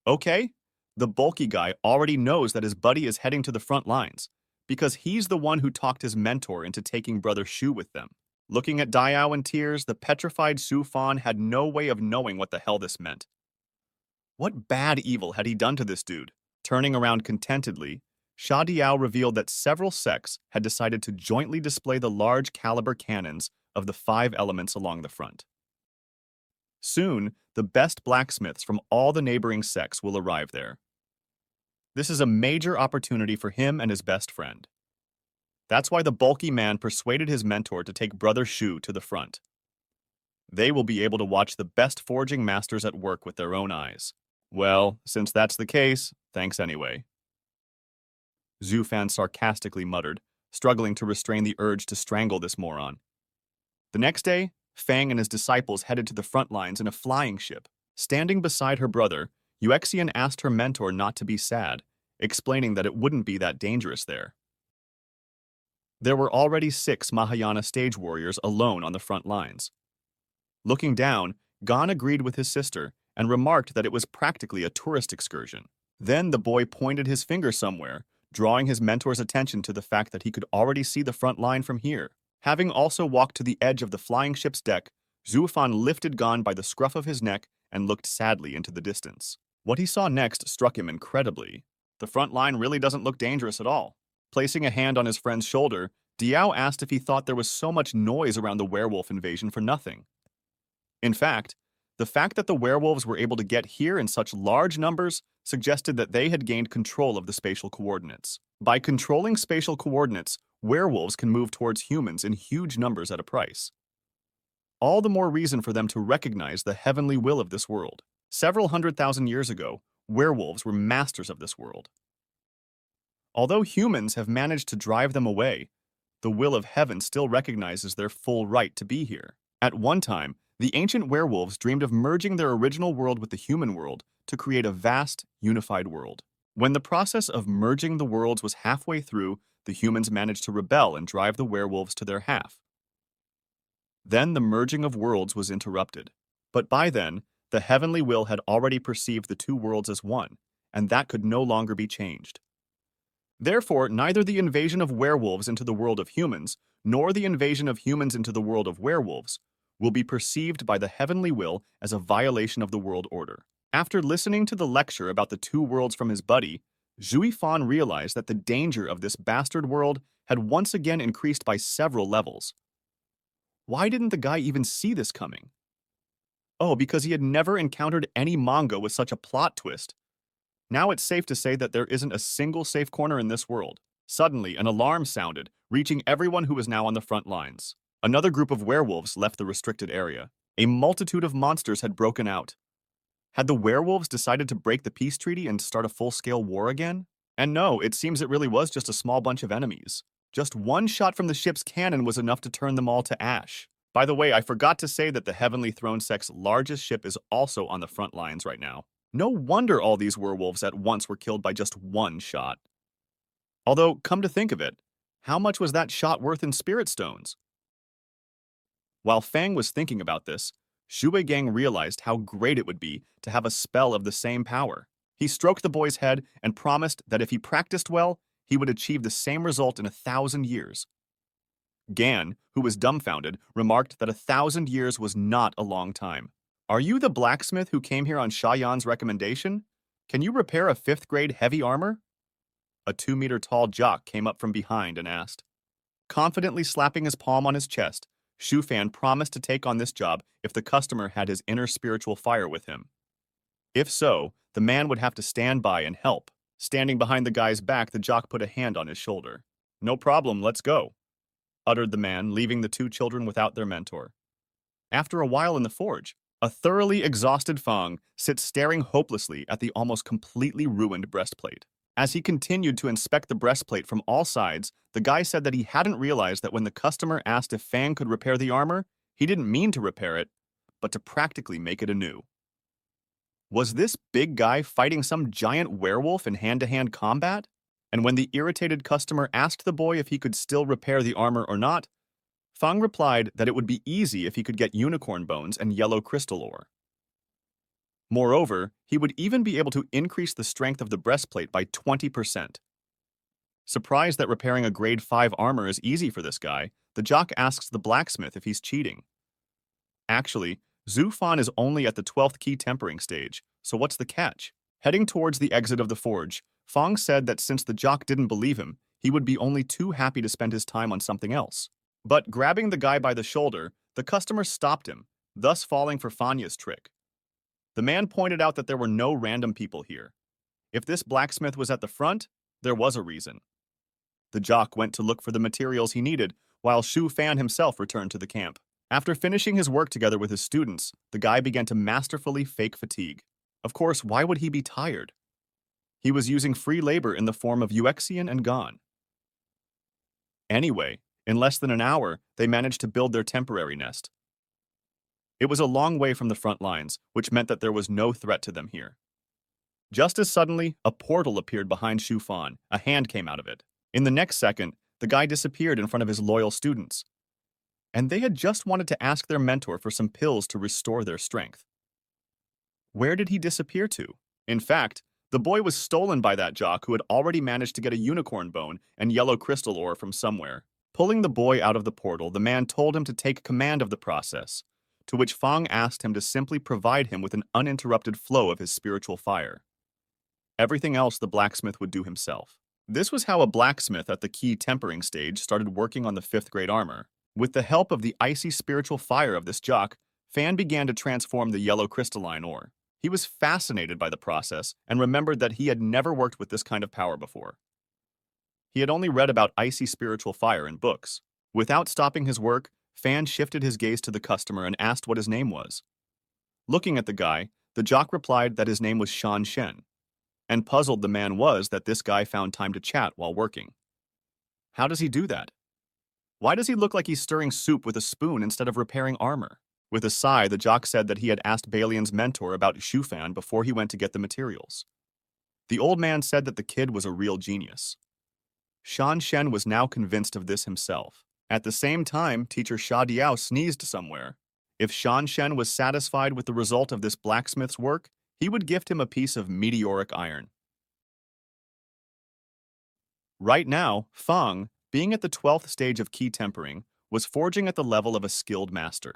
Speaker 1: Okay, the bulky guy already knows that his buddy is heading to the front lines, because he's the one who talked his mentor into taking Brother Shu with them. Looking at Diao in tears, the petrified Su Fan had no way of knowing what the hell this meant. What bad evil had he done to this dude? Turning around contentedly, Sha Diao revealed that several sects had decided to jointly display the large caliber cannons of the 5 elements along the front. Soon, the best blacksmiths from all the neighboring sects will arrive there. This is a major opportunity for him and his best friend. That's why the bulky man persuaded his mentor to take Brother Shu to the front. They will be able to watch the best forging masters at work with their own eyes. Well, since that's the case, thanks anyway. Zhu Fan sarcastically muttered, struggling to restrain the urge to strangle this moron. The next day, Fang and his disciples headed to the front lines in a flying ship. Standing beside her brother, Yuexian asked her mentor not to be sad, explaining that it wouldn't be that dangerous there. There were already 6 Mahayana stage warriors alone on the front lines. Looking down, Gon agreed with his sister and remarked that it was practically a tourist excursion. Then the boy pointed his finger somewhere, drawing his mentor's attention to the fact that he could already see the front line from here. Having also walked to the edge of the flying ship's deck, Zhu Fan lifted Gon by the scruff of his neck and looked sadly into the distance. What he saw next struck him incredibly. The front line really doesn't look dangerous at all. Placing a hand on his friend's shoulder, Diao asked if he thought there was so much noise around the werewolf invasion for nothing. In fact, the fact that the werewolves were able to get here in such large numbers suggested that they had gained control of the spatial coordinates. By controlling spatial coordinates, werewolves can move towards humans in huge numbers at a price. All the more reason for them to recognize the heavenly will of this world. Several 100,000 years ago, werewolves were masters of this world. Although humans have managed to drive them away, the will of heaven still recognizes their full right to be here. At one time, the ancient werewolves dreamed of merging their original world with the human world to create a vast, unified world. When the process of merging the worlds was halfway through, the humans managed to rebel and drive the werewolves to their half. Then the merging of worlds was interrupted. But by then, the heavenly will had already perceived the 2 worlds as one, and that could no longer be changed. Therefore, neither the invasion of werewolves into the world of humans, nor the invasion of humans into the world of werewolves, will be perceived by the heavenly will as a violation of the world order. After listening to the lecture about the 2 worlds from his buddy, Zhu Fan realized that the danger of this bastard world had once again increased by several levels. Why didn't the guy even see this coming? Oh, because he had never encountered any manga with such a plot twist. Now it's safe to say that there isn't a single safe corner in this world. Suddenly, an alarm sounded, reaching everyone who was now on the front lines. Another group of werewolves left the restricted area. A multitude of monsters had broken out. Had the werewolves decided to break the peace treaty and start a full-scale war again? And no, it seems it really was just a small bunch of enemies. Just one shot from the ship's cannon was enough to turn them all to ash. By the way, I forgot to say that the Heavenly Throne Sect's largest ship is also on the front lines right now. No wonder all these werewolves at once were killed by just one shot. Although, come to think of it, how much was that shot worth in spirit stones? While Fang was thinking about this, Shui Gang realized how great it would be to have a spell of the same power. He stroked the boy's head and promised that if he practiced well, he would achieve the same result in 1,000 years. Gan, who was dumbfounded, remarked that 1,000 years was not a long time. Are you the blacksmith who came here on Shayan's recommendation? Can you repair a 5th grade heavy armor? A 2-meter-tall jock came up from behind and asked. Confidently slapping his palm on his chest, Shu Fan promised to take on this job if the customer had his inner spiritual fire with him. If so, the man would have to stand by and help. Standing behind the guy's back, the jock put a hand on his shoulder. No problem, let's go, uttered the man, leaving the 2 children without their mentor. After a while in the forge, a thoroughly exhausted Fang sits staring hopelessly at the almost completely ruined breastplate. As he continued to inspect the breastplate from all sides, the guy said that he hadn't realized that when the customer asked if Fang could repair the armor, he didn't mean to repair it, but to practically make it anew. Was this big guy fighting some giant werewolf in hand-to-hand combat? And when the irritated customer asked the boy if he could still repair the armor or not, Fang replied that it would be easy if he could get unicorn bones and yellow crystal ore. Moreover, he would even be able to increase the strength of the breastplate by 20%. Surprised that repairing a grade 5 armor is easy for this guy, the jock asks the blacksmith if he's cheating. Actually, Zhu Fan is only at the 12th key tempering stage, so what's the catch? Heading towards the exit of the forge, Fang said that since the jock didn't believe him, he would be only too happy to spend his time on something else. But grabbing the guy by the shoulder, the customer stopped him, thus falling for Fanya's trick. The man pointed out that there were no random people here. If this blacksmith was at the front, there was a reason. The jock went to look for the materials he needed, while Shu Fan himself returned to the camp. After finishing his work together with his students, the guy began to masterfully fake fatigue. Of course, why would he be tired? He was using free labor in the form of Uxian and Gon. Anyway, in less than an hour, they managed to build their temporary nest. It was a long way from the front lines, which meant that there was no threat to them here. Just as suddenly, a portal appeared behind Shu Fan. A hand came out of it. In the next second, the guy disappeared in front of his loyal students. And they had just wanted to ask their mentor for some pills to restore their strength. Where did he disappear to? In fact, the boy was stolen by that jock who had already managed to get a unicorn bone and yellow crystal ore from somewhere. Pulling the boy out of the portal, the man told him to take command of the process, to which Fang asked him to simply provide him with an uninterrupted flow of his spiritual fire. Everything else the blacksmith would do himself. This was how a blacksmith at the key tempering stage started working on the 5th grade armor. With the help of the icy spiritual fire of this jock, Fan began to transform the yellow crystalline ore. He was fascinated by the process and remembered that he had never worked with this kind of power before. He had only read about icy spiritual fire in books. Without stopping his work, Fan shifted his gaze to the customer and asked what his name was. Looking at the guy, the jock replied that his name was Shan Shen. And puzzled the man was that this guy found time to chat while working. How does he do that? Why does he look like he's stirring soup with a spoon instead of repairing armor? With a sigh, the jock said that he had asked Balian's mentor about Shu Fan before he went to get the materials. The old man said that the kid was a real genius. Shan Shen was now convinced of this himself. At the same time, teacher Sha Diao sneezed somewhere. If Shan Shen was satisfied with the result of this blacksmith's work, he would gift him a piece of meteoric iron. Right now, Fang, being at the 12th stage of key tempering, was forging at the level of a skilled master.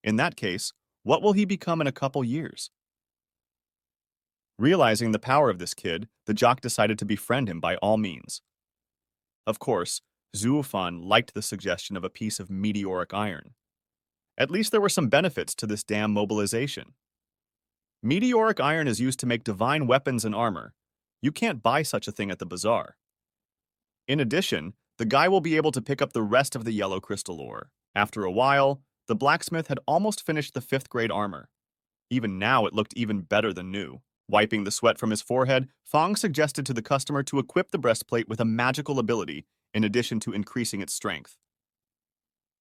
Speaker 1: In that case, what will he become in a couple years? Realizing the power of this kid, the jock decided to befriend him by all means. Of course, Zhu Fan liked the suggestion of a piece of meteoric iron. At least there were some benefits to this damn mobilization. Meteoric iron is used to make divine weapons and armor. You can't buy such a thing at the bazaar. In addition, the guy will be able to pick up the rest of the yellow crystal ore. After a while, the blacksmith had almost finished the 5th grade armor. Even now, it looked even better than new. Wiping the sweat from his forehead, Fang suggested to the customer to equip the breastplate with a magical ability in addition to increasing its strength.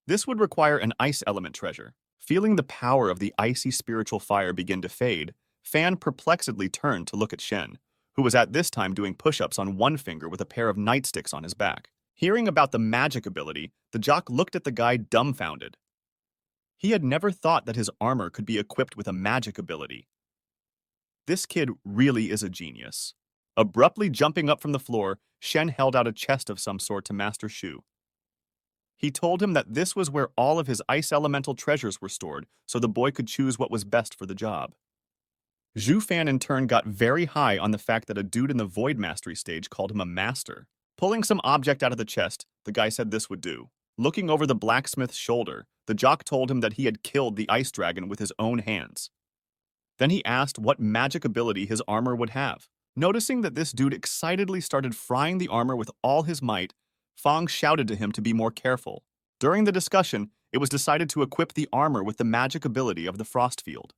Speaker 1: This would require an ice element treasure. Feeling the power of the icy spiritual fire begin to fade, Fan perplexedly turned to look at Shen, who was at this time doing push-ups on one finger with a pair of nightsticks on his back. Hearing about the magic ability, the jock looked at the guy dumbfounded. He had never thought that his armor could be equipped with a magic ability. This kid really is a genius. Abruptly jumping up from the floor, Shen held out a chest of some sort to Master Shu. He told him that this was where all of his ice elemental treasures were stored, so the boy could choose what was best for the job. Zhu Fan in turn got very high on the fact that a dude in the Void Mastery stage called him a master. Pulling some object out of the chest, the guy said this would do. Looking over the blacksmith's shoulder, the jock told him that he had killed the ice dragon with his own hands. Then he asked what magic ability his armor would have. Noticing that this dude excitedly started frying the armor with all his might, Fang shouted to him to be more careful. During the discussion, it was decided to equip the armor with the magic ability of the Frost Field.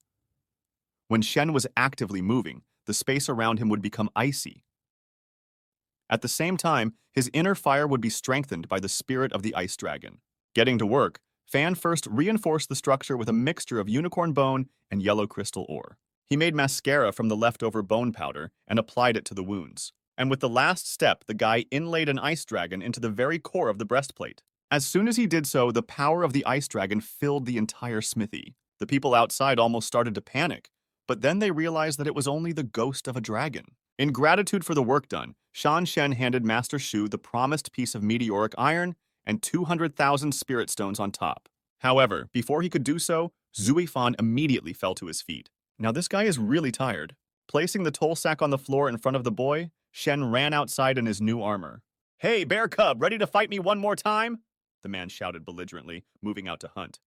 Speaker 1: When Shen was actively moving, the space around him would become icy. At the same time, his inner fire would be strengthened by the spirit of the ice dragon. Getting to work, Fan first reinforced the structure with a mixture of unicorn bone and yellow crystal ore. He made mascara from the leftover bone powder and applied it to the wounds. And with the last step, the guy inlaid an ice dragon into the very core of the breastplate. As soon as he did so, the power of the ice dragon filled the entire smithy. The people outside almost started to panic, but then they realized that it was only the ghost of a dragon. In gratitude for the work done, Shan Shen handed Master Shu the promised piece of meteoric iron and 200,000 spirit stones on top. However, before he could do so, Zui Fan immediately fell to his feet. Now this guy is really tired. Placing the toll sack on the floor in front of the boy, Shen ran outside in his new armor. "Hey, bear cub, ready to fight me one more time?" the man shouted belligerently, moving out to hunt.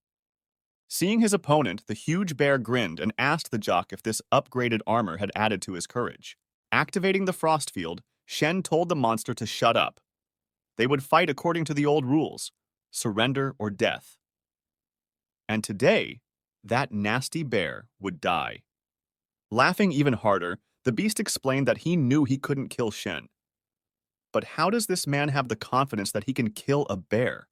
Speaker 1: Seeing his opponent, the huge bear grinned and asked the jock if this upgraded armor had added to his courage. Activating the frost field, Shen told the monster to shut up. They would fight according to the old rules, surrender or death. And today, that nasty bear would die. Laughing even harder, the beast explained that he knew he couldn't kill Shen. But how does this man have the confidence that he can kill a bear?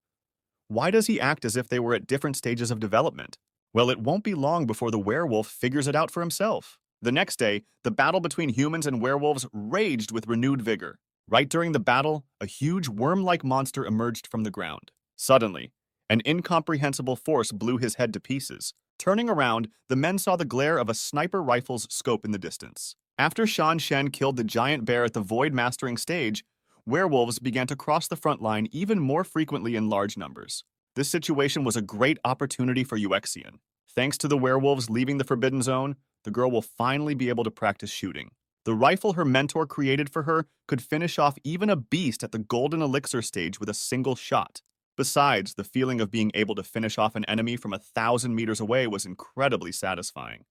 Speaker 1: Why does he act as if they were at different stages of development? Well, it won't be long before the werewolf figures it out for himself. The next day, the battle between humans and werewolves raged with renewed vigor. Right during the battle, a huge worm-like monster emerged from the ground. Suddenly, an incomprehensible force blew his head to pieces. Turning around, the men saw the glare of a sniper rifle's scope in the distance. After Shan Shen killed the giant bear at the Void Mastering stage, werewolves began to cross the front line even more frequently in large numbers. This situation was a great opportunity for Daxian. Thanks to the werewolves leaving the Forbidden Zone, the girl will finally be able to practice shooting. The rifle her mentor created for her could finish off even a beast at the Golden Elixir stage with a single shot. Besides, the feeling of being able to finish off an enemy from 1,000 meters away was incredibly satisfying.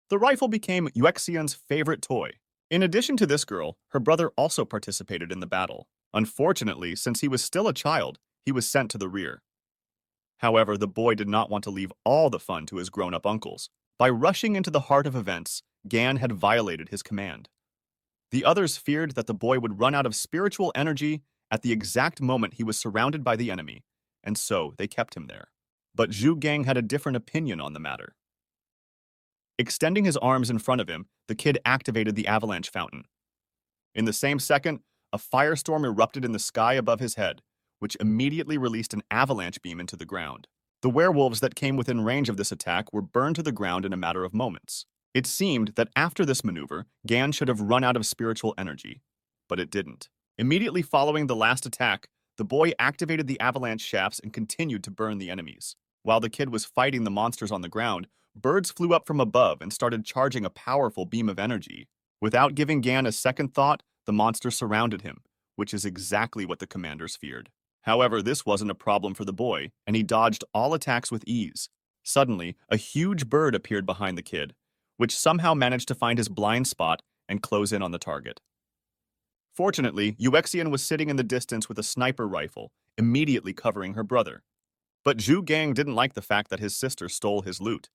Speaker 1: The rifle became Daxian's favorite toy. In addition to this girl, her brother also participated in the battle. Unfortunately, since he was still a child, he was sent to the rear. However, the boy did not want to leave all the fun to his grown-up uncles. By rushing into the heart of events, Gan had violated his command. The others feared that the boy would run out of spiritual energy at the exact moment he was surrounded by the enemy, and so they kept him there. But Zhu Gang had a different opinion on the matter. Extending his arms in front of him, the kid activated the avalanche fountain. In the same second, a firestorm erupted in the sky above his head, which immediately released an avalanche beam into the ground. The werewolves that came within range of this attack were burned to the ground in a matter of moments. It seemed that after this maneuver, Gan should have run out of spiritual energy, but it didn't. Immediately following the last attack, the boy activated the avalanche shafts and continued to burn the enemies. While the kid was fighting the monsters on the ground, birds flew up from above and started charging a powerful beam of energy. Without giving Gan a second thought, the monsters surrounded him, which is exactly what the commanders feared. However, this wasn't a problem for the boy, and he dodged all attacks with ease. Suddenly, a huge bird appeared behind the kid, which somehow managed to find his blind spot and close in on the target. Fortunately, Daxian was sitting in the distance with a sniper rifle, immediately covering her brother. But Zhu Gang didn't like the fact that his sister stole his loot.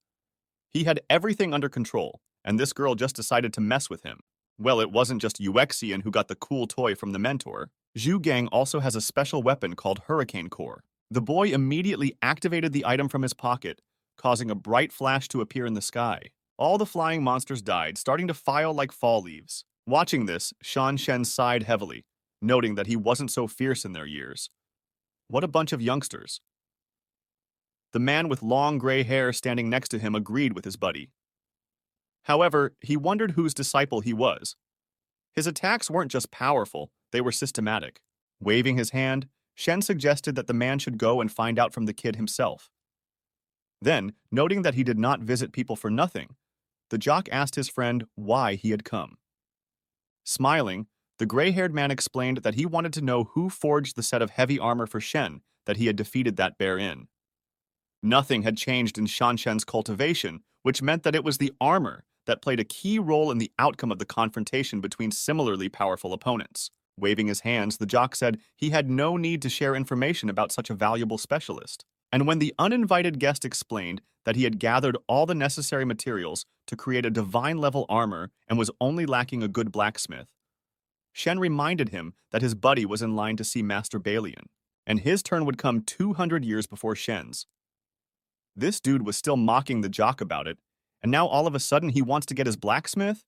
Speaker 1: He had everything under control, and this girl just decided to mess with him. Well, it wasn't just Daxian who got the cool toy from the mentor. Zhu Gang also has a special weapon called Hurricane Core. The boy immediately activated the item from his pocket, causing a bright flash to appear in the sky. All the flying monsters died, starting to file like fall leaves. Watching this, Shan Shen sighed heavily, noting that he wasn't so fierce in their years. What a bunch of youngsters. The man with long gray hair standing next to him agreed with his buddy. However, he wondered whose disciple he was. His attacks weren't just powerful, they were systematic. Waving his hand, Shen suggested that the man should go and find out from the kid himself. Then, noting that he did not visit people for nothing, the jock asked his friend why he had come. Smiling, the gray-haired man explained that he wanted to know who forged the set of heavy armor for Shen that he had defeated that bear in. Nothing had changed in Shan Shen's cultivation, which meant that it was the armor that played a key role in the outcome of the confrontation between similarly powerful opponents. Waving his hands, the jock said he had no need to share information about such a valuable specialist. And when the uninvited guest explained that he had gathered all the necessary materials to create a divine-level armor and was only lacking a good blacksmith, Shen reminded him that his buddy was in line to see Master Balian, and his turn would come 200 years before Shen's. This dude was still mocking the jock about it, and now all of a sudden he wants to get his blacksmith?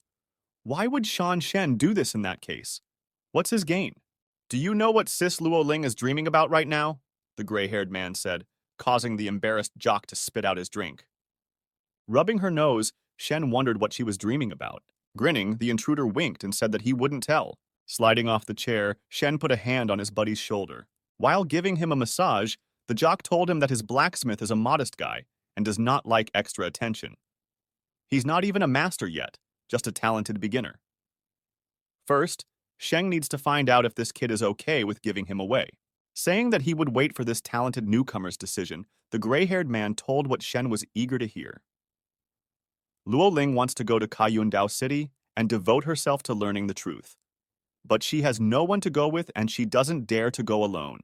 Speaker 1: Why would Shan Shen do this in that case? What's his gain? Do you know what Sis Luo Ling is dreaming about right now? The gray-haired man said, causing the embarrassed jock to spit out his drink. Rubbing her nose, Shen wondered what she was dreaming about. Grinning, the intruder winked and said that he wouldn't tell. Sliding off the chair, Shen put a hand on his buddy's shoulder. While giving him a massage, the jock told him that his blacksmith is a modest guy and does not like extra attention. He's not even a master yet, just a talented beginner. First, Sheng needs to find out if this kid is okay with giving him away. Saying that he would wait for this talented newcomer's decision, the gray-haired man told what Shen was eager to hear. Luo Ling wants to go to Kayundao City and devote herself to learning the truth. But she has no one to go with and she doesn't dare to go alone.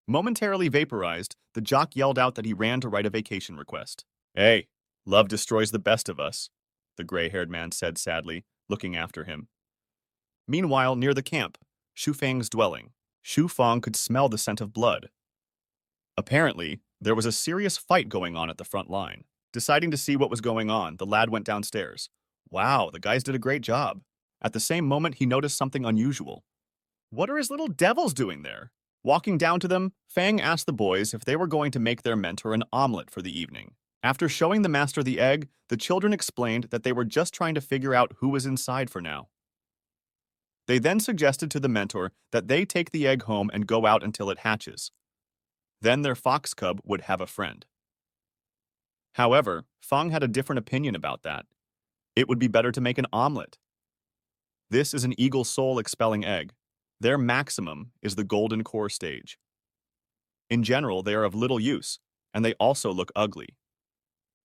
Speaker 1: Momentarily vaporized, the jock yelled out that he ran to write a vacation request. Hey, love destroys the best of us, the gray-haired man said sadly, looking after him. Meanwhile, near the camp, Shu Fang's dwelling, Shu Fang could smell the scent of blood. Apparently, there was a serious fight going on at the front line. Deciding to see what was going on, the lad went downstairs. Wow, the guys did a great job. At the same moment, he noticed something unusual. What are his little devils doing there? Walking down to them, Fang asked the boys if they were going to make their mentor an omelet for the evening. After showing the master the egg, the children explained that they were just trying to figure out who was inside for now. They then suggested to the mentor that they take the egg home and go out until it hatches. Then their fox cub would have a friend. However, Fang had a different opinion about that. It would be better to make an omelet. This is an eagle soul expelling egg. Their maximum is the golden core stage. In general, they are of little use, and they also look ugly.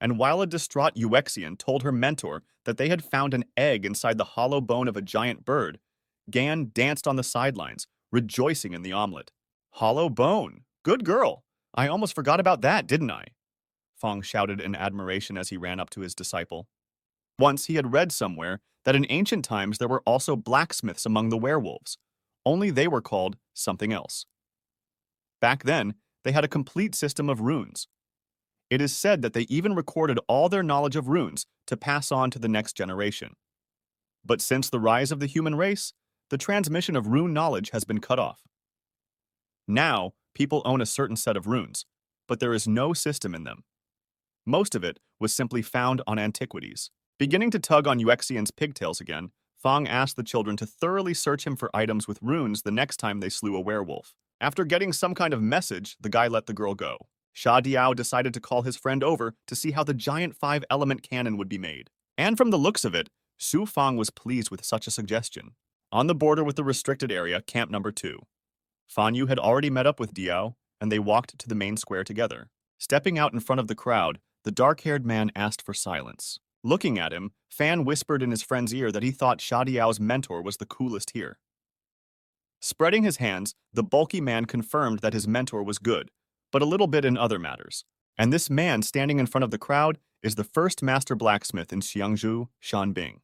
Speaker 1: And while a distraught Uexian told her mentor that they had found an egg inside the hollow bone of a giant bird, Gan danced on the sidelines, rejoicing in the omelet. Hollow bone. Good girl. I almost forgot about that, didn't I? Fang shouted in admiration as he ran up to his disciple. Once he had read somewhere that in ancient times there were also blacksmiths among the werewolves, only they were called something else. Back then, they had a complete system of runes. It is said that they even recorded all their knowledge of runes to pass on to the next generation. But since the rise of the human race, the transmission of rune knowledge has been cut off. Now, people own a certain set of runes, but there is no system in them. Most of it was simply found on antiquities. Beginning to tug on Uexian's pigtails again, Fang asked the children to thoroughly search him for items with runes the next time they slew a werewolf. After getting some kind of message, the guy let the girl go. Sha Diao decided to call his friend over to see how the giant 5-element cannon would be made. And from the looks of it, Su Fang was pleased with such a suggestion. On the border with the restricted area, Camp Number 2. Fan Yu had already met up with Diao, and they walked to the main square together. Stepping out in front of the crowd, the dark-haired man asked for silence. Looking at him, Fan whispered in his friend's ear that he thought Sha Diao's mentor was the coolest here. Spreading his hands, the bulky man confirmed that his mentor was good, but a little bit in other matters. And this man standing in front of the crowd is the first master blacksmith in Xiangzhou, Shan Bing.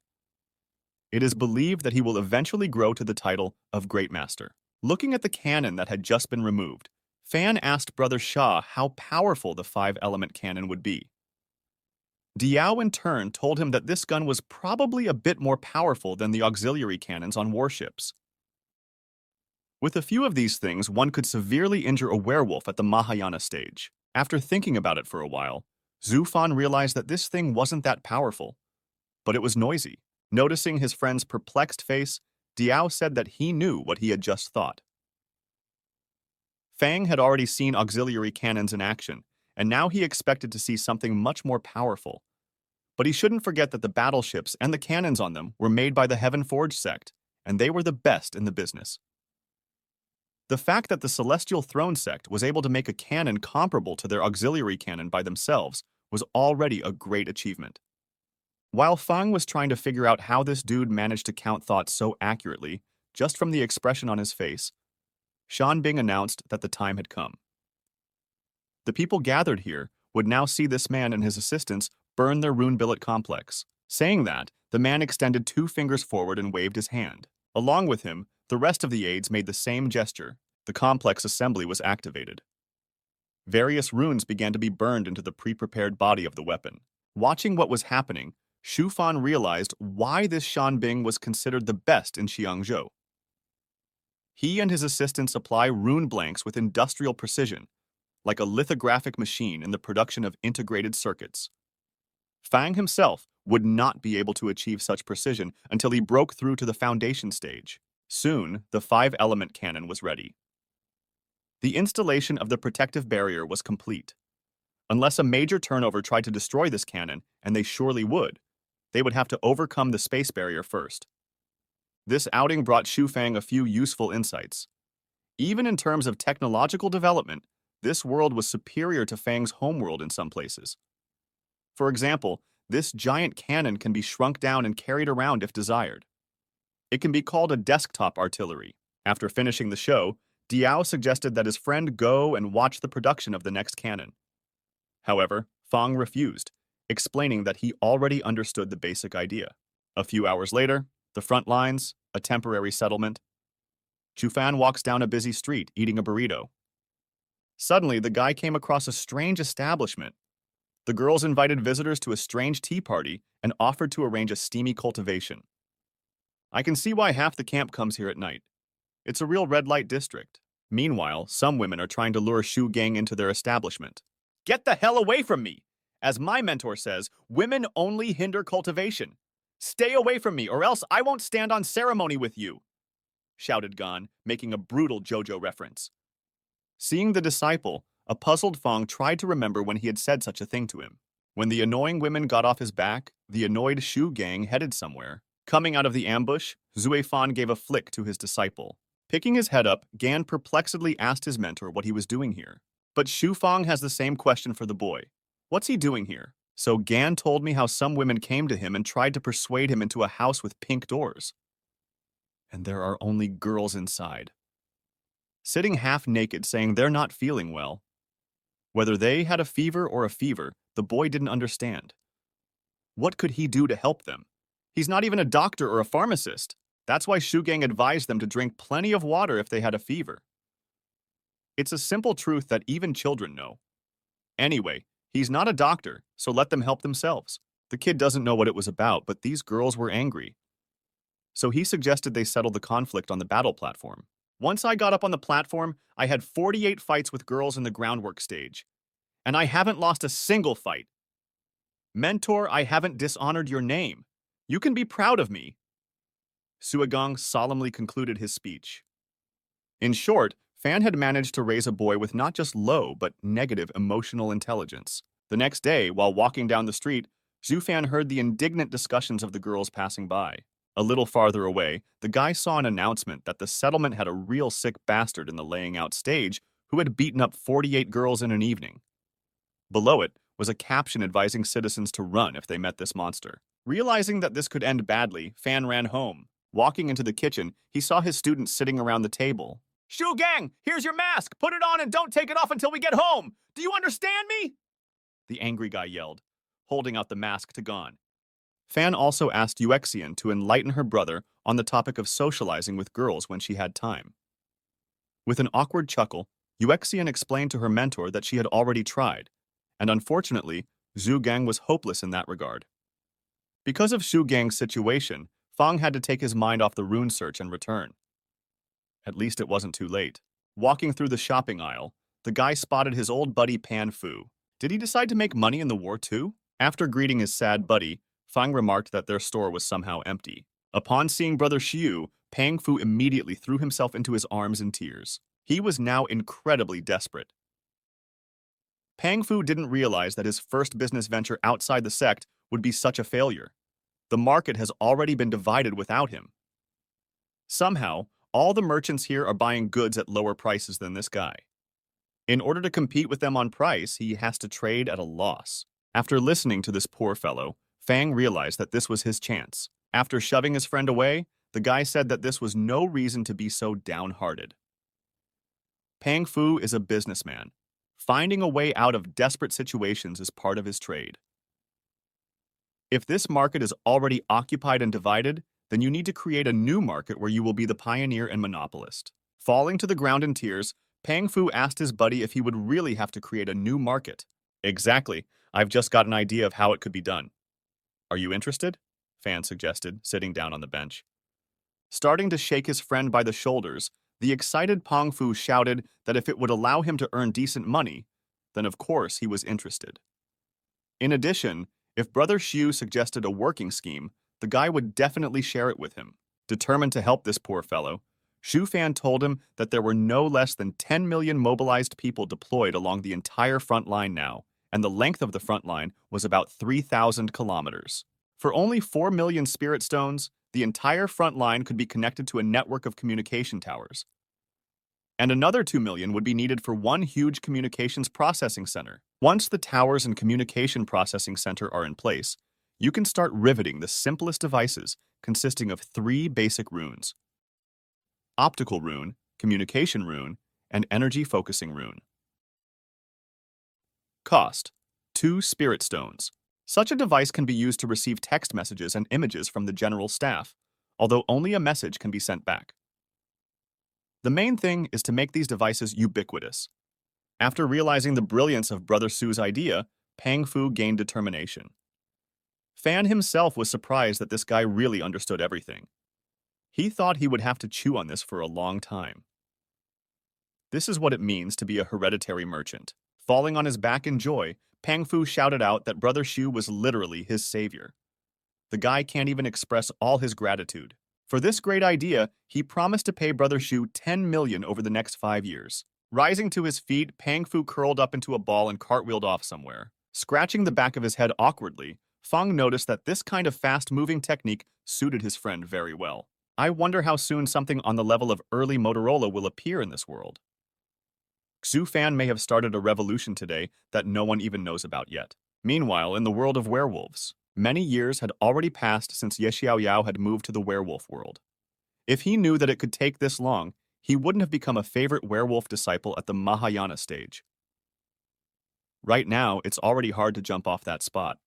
Speaker 1: It is believed that he will eventually grow to the title of Great Master. Looking at the cannon that had just been removed, Fan asked Brother Sha how powerful the 5-element cannon would be. Diao in turn told him that this gun was probably a bit more powerful than the auxiliary cannons on warships. With a few of these things, one could severely injure a werewolf at the Mahayana stage. After thinking about it for a while, Zhu Fan realized that this thing wasn't that powerful, but it was noisy. Noticing his friend's perplexed face, Diao said that he knew what he had just thought. Fang had already seen auxiliary cannons in action, and now he expected to see something much more powerful. But he shouldn't forget that the battleships and the cannons on them were made by the Heaven Forge sect, and they were the best in the business. The fact that the Celestial Throne sect was able to make a cannon comparable to their auxiliary cannon by themselves was already a great achievement. While Fang was trying to figure out how this dude managed to count thoughts so accurately, just from the expression on his face, Shan Bing announced that the time had come. The people gathered here would now see this man and his assistants burn their rune billet complex. Saying that, the man extended 2 fingers forward and waved his hand. Along with him, the rest of the aides made the same gesture. The complex assembly was activated. Various runes began to be burned into the pre-prepared body of the weapon. Watching what was happening, Shu Fan realized why this Shan Bing was considered the best in Xiangzhou. He and his assistants apply rune blanks with industrial precision, like a lithographic machine in the production of integrated circuits. Fang himself would not be able to achieve such precision until he broke through to the foundation stage. Soon, the 5-element cannon was ready. The installation of the protective barrier was complete. Unless a major turnover tried to destroy this cannon, and they surely would, they would have to overcome the space barrier first. This outing brought Xu Fang a few useful insights. Even in terms of technological development, this world was superior to Fang's homeworld in some places. For example, this giant cannon can be shrunk down and carried around if desired. It can be called a desktop artillery. After finishing the show, Diao suggested that his friend go and watch the production of the next cannon. However, Fang refused, explaining that he already understood the basic idea. A few hours later, the front lines, a temporary settlement. Chufan walks down a busy street eating a burrito. Suddenly, the guy came across a strange establishment. The girls invited visitors to a strange tea party and offered to arrange a steamy cultivation. I can see why half the camp comes here at night. It's a real red light district. Meanwhile, some women are trying to lure Shu Gang into their establishment. Get the hell away from me! As my mentor says, women only hinder cultivation. Stay away from me, or else I won't stand on ceremony with you, shouted Gan, making a brutal JoJo reference. Seeing the disciple, a puzzled Fang tried to remember when he had said such a thing to him. When the annoying women got off his back, the annoyed Shu Gang headed somewhere. Coming out of the ambush, Zue Fan gave a flick to his disciple. Picking his head up, Gan perplexedly asked his mentor what he was doing here. But Shu Fang has the same question for the boy. What's he doing here? So Gan told me how some women came to him and tried to persuade him into a house with pink doors. And there are only girls inside. Sitting half naked saying they're not feeling well. Whether they had a fever or a fever, the boy didn't understand. What could he do to help them? He's not even a doctor or a pharmacist. That's why Shu Gang advised them to drink plenty of water if they had a fever. It's a simple truth that even children know. Anyway, he's not a doctor, so let them help themselves. The kid doesn't know what it was about, but these girls were angry. So he suggested they settle the conflict on the battle platform. Once I got up on the platform, I had 48 fights with girls in the groundwork stage. And I haven't lost a single fight. Mentor, I haven't dishonored your name. You can be proud of me. Suagong solemnly concluded his speech. In short, Fan had managed to raise a boy with not just low, but negative emotional intelligence. The next day, while walking down the street, Zhu Fan heard the indignant discussions of the girls passing by. A little farther away, the guy saw an announcement that the settlement had a real sick bastard in the laying out stage who had beaten up 48 girls in an evening. Below it was a caption advising citizens to run if they met this monster. Realizing that this could end badly, Fan ran home. Walking into the kitchen, he saw his students sitting around the table. Shu Gang, here's your mask! Put it on and don't take it off until we get home! Do you understand me? The angry guy yelled, holding out the mask to Gon. Fan also asked Yuexian to enlighten her brother on the topic of socializing with girls when she had time. With an awkward chuckle, Yuexian explained to her mentor that she had already tried, and unfortunately, Zhu Gang was hopeless in that regard. Because of Shu Gang's situation, Fang had to take his mind off the rune search and return. At least it wasn't too late. Walking through the shopping aisle, the guy spotted his old buddy Pan Fu. Did he decide to make money in the war too? After greeting his sad buddy, Fang remarked that their store was somehow empty. Upon seeing Brother Xiu, Pang Fu immediately threw himself into his arms in tears. He was now incredibly desperate. Pang Fu didn't realize that his first business venture outside the sect would be such a failure. The market has already been divided without him. Somehow, all the merchants here are buying goods at lower prices than this guy. In order to compete with them on price, he has to trade at a loss. After listening to this poor fellow, Fang realized that this was his chance. After shoving his friend away, the guy said that this was no reason to be so downhearted. Pang Fu is a businessman. Finding a way out of desperate situations is part of his trade. If this market is already occupied and divided, then you need to create a new market where you will be the pioneer and monopolist. Falling to the ground in tears, Pang Fu asked his buddy if he would really have to create a new market. Exactly. I've just got an idea of how it could be done. Are you interested? Fan suggested, sitting down on the bench. Starting to shake his friend by the shoulders, The excited Pang Fu shouted that if it would allow him to earn decent money, then of course he was interested. In addition, if Brother Xiu suggested a working scheme, the guy would definitely share it with him. Determined to help this poor fellow, Xu Fan told him that there were no less than 10 million mobilized people deployed along the entire front line now, and the length of the front line was about 3,000 kilometers. For only 4 million spirit stones, the entire front line could be connected to a network of communication towers. And another 2 million would be needed for one huge communications processing center. Once the towers and communication processing center are in place, you can start riveting the simplest devices consisting of 3 basic runes: optical rune, communication rune, and energy focusing rune. Cost: 2 spirit stones. Such a device can be used to receive text messages and images from the general staff, although only a message can be sent back. The main thing is to make these devices ubiquitous. After realizing the brilliance of Brother Su's idea, Pang Fu gained determination. Fan himself was surprised that this guy really understood everything. He thought he would have to chew on this for a long time. This is what it means to be a hereditary merchant. Falling on his back in joy, Pang Fu shouted out that Brother Xiu was literally his savior. The guy can't even express all his gratitude. For this great idea, he promised to pay Brother Xiu 10 million over the next 5 years. Rising to his feet, Pang Fu curled up into a ball and cartwheeled off somewhere. Scratching the back of his head awkwardly, Feng noticed that this kind of fast-moving technique suited his friend very well. I wonder how soon something on the level of early Motorola will appear in this world. Xu Fan may have started a revolution today that no one even knows about yet. Meanwhile, in the world of werewolves, many years had already passed since Ye Xiaoyao had moved to the werewolf world. If he knew that it could take this long, he wouldn't have become a favorite werewolf disciple at the Mahayana stage. Right now, it's already hard to jump off that spot.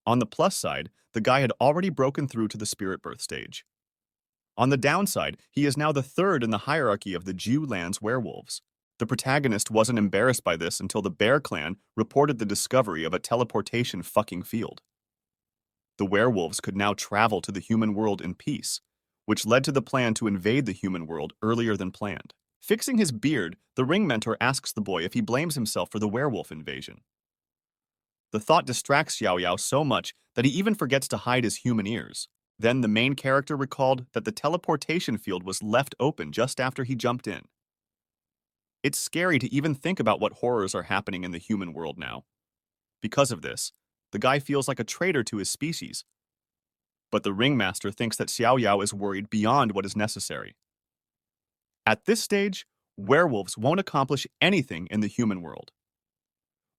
Speaker 1: On the plus side, the guy had already broken through to the spirit birth stage. On the downside, he is now the third in the hierarchy of the Jiu Lands werewolves. The protagonist wasn't embarrassed by this until the Bear Clan reported the discovery of a teleportation fucking field. The werewolves could now travel to the human world in peace, which led to the plan to invade the human world earlier than planned. Fixing his beard, the ring mentor asks the boy if he blames himself for the werewolf invasion. The thought distracts Xiao Yao so much that he even forgets to hide his human ears. Then the main character recalled that the teleportation field was left open just after he jumped in. It's scary to even think about what horrors are happening in the human world now. Because of this, the guy feels like a traitor to his species. But the ringmaster thinks that Xiao Yao is worried beyond what is necessary. At this stage, werewolves won't accomplish anything in the human world.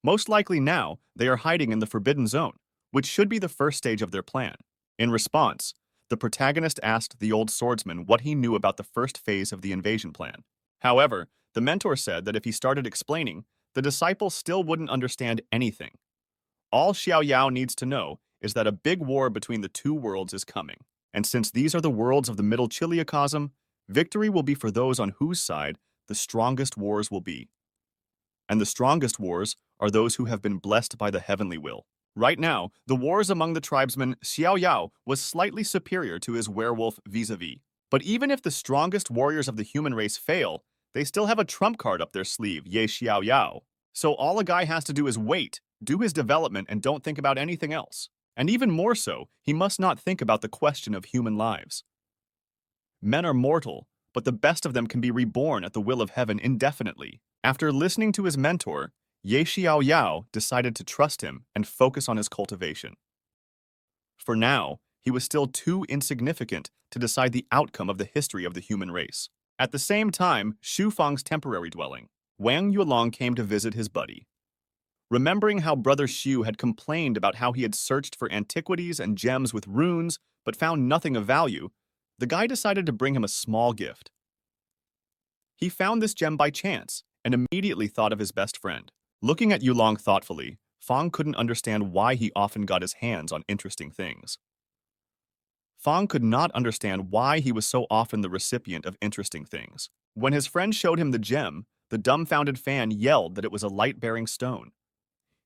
Speaker 1: Most likely now, they are hiding in the Forbidden Zone, which should be the first stage of their plan. In response, the protagonist asked the old swordsman what he knew about the first phase of the invasion plan. However, the mentor said that if he started explaining, the disciple still wouldn't understand anything. All Xiao Yao needs to know is that a big war between the two worlds is coming, and since these are the worlds of the Middle Chiliocosm, victory will be for those on whose side the strongest wars will be. And the strongest wars are those who have been blessed by the heavenly will. Right now, the wars among the tribesmen, Xiao Yao was slightly superior to his werewolf vis-a-vis. But even if the strongest warriors of the human race fail, they still have a trump card up their sleeve, Ye Xiao Yao. So all a guy has to do is wait, do his development, and don't think about anything else. And even more so, he must not think about the question of human lives. Men are mortal, but the best of them can be reborn at the will of heaven indefinitely. After listening to his mentor, Ye Xiao Yao decided to trust him and focus on his cultivation. For now, he was still too insignificant to decide the outcome of the history of the human race. At the same time, Xu Fang's temporary dwelling, Wang Yulong came to visit his buddy. Remembering how Brother Xiu had complained about how he had searched for antiquities and gems with runes but found nothing of value, the guy decided to bring him a small gift. He found this gem by chance and immediately thought of his best friend. Looking at Yulong thoughtfully, Fang couldn't understand why he often got his hands on interesting things. Fang could not understand why he was so often the recipient of interesting things. When his friend showed him the gem, the dumbfounded fan yelled that it was a light-bearing stone.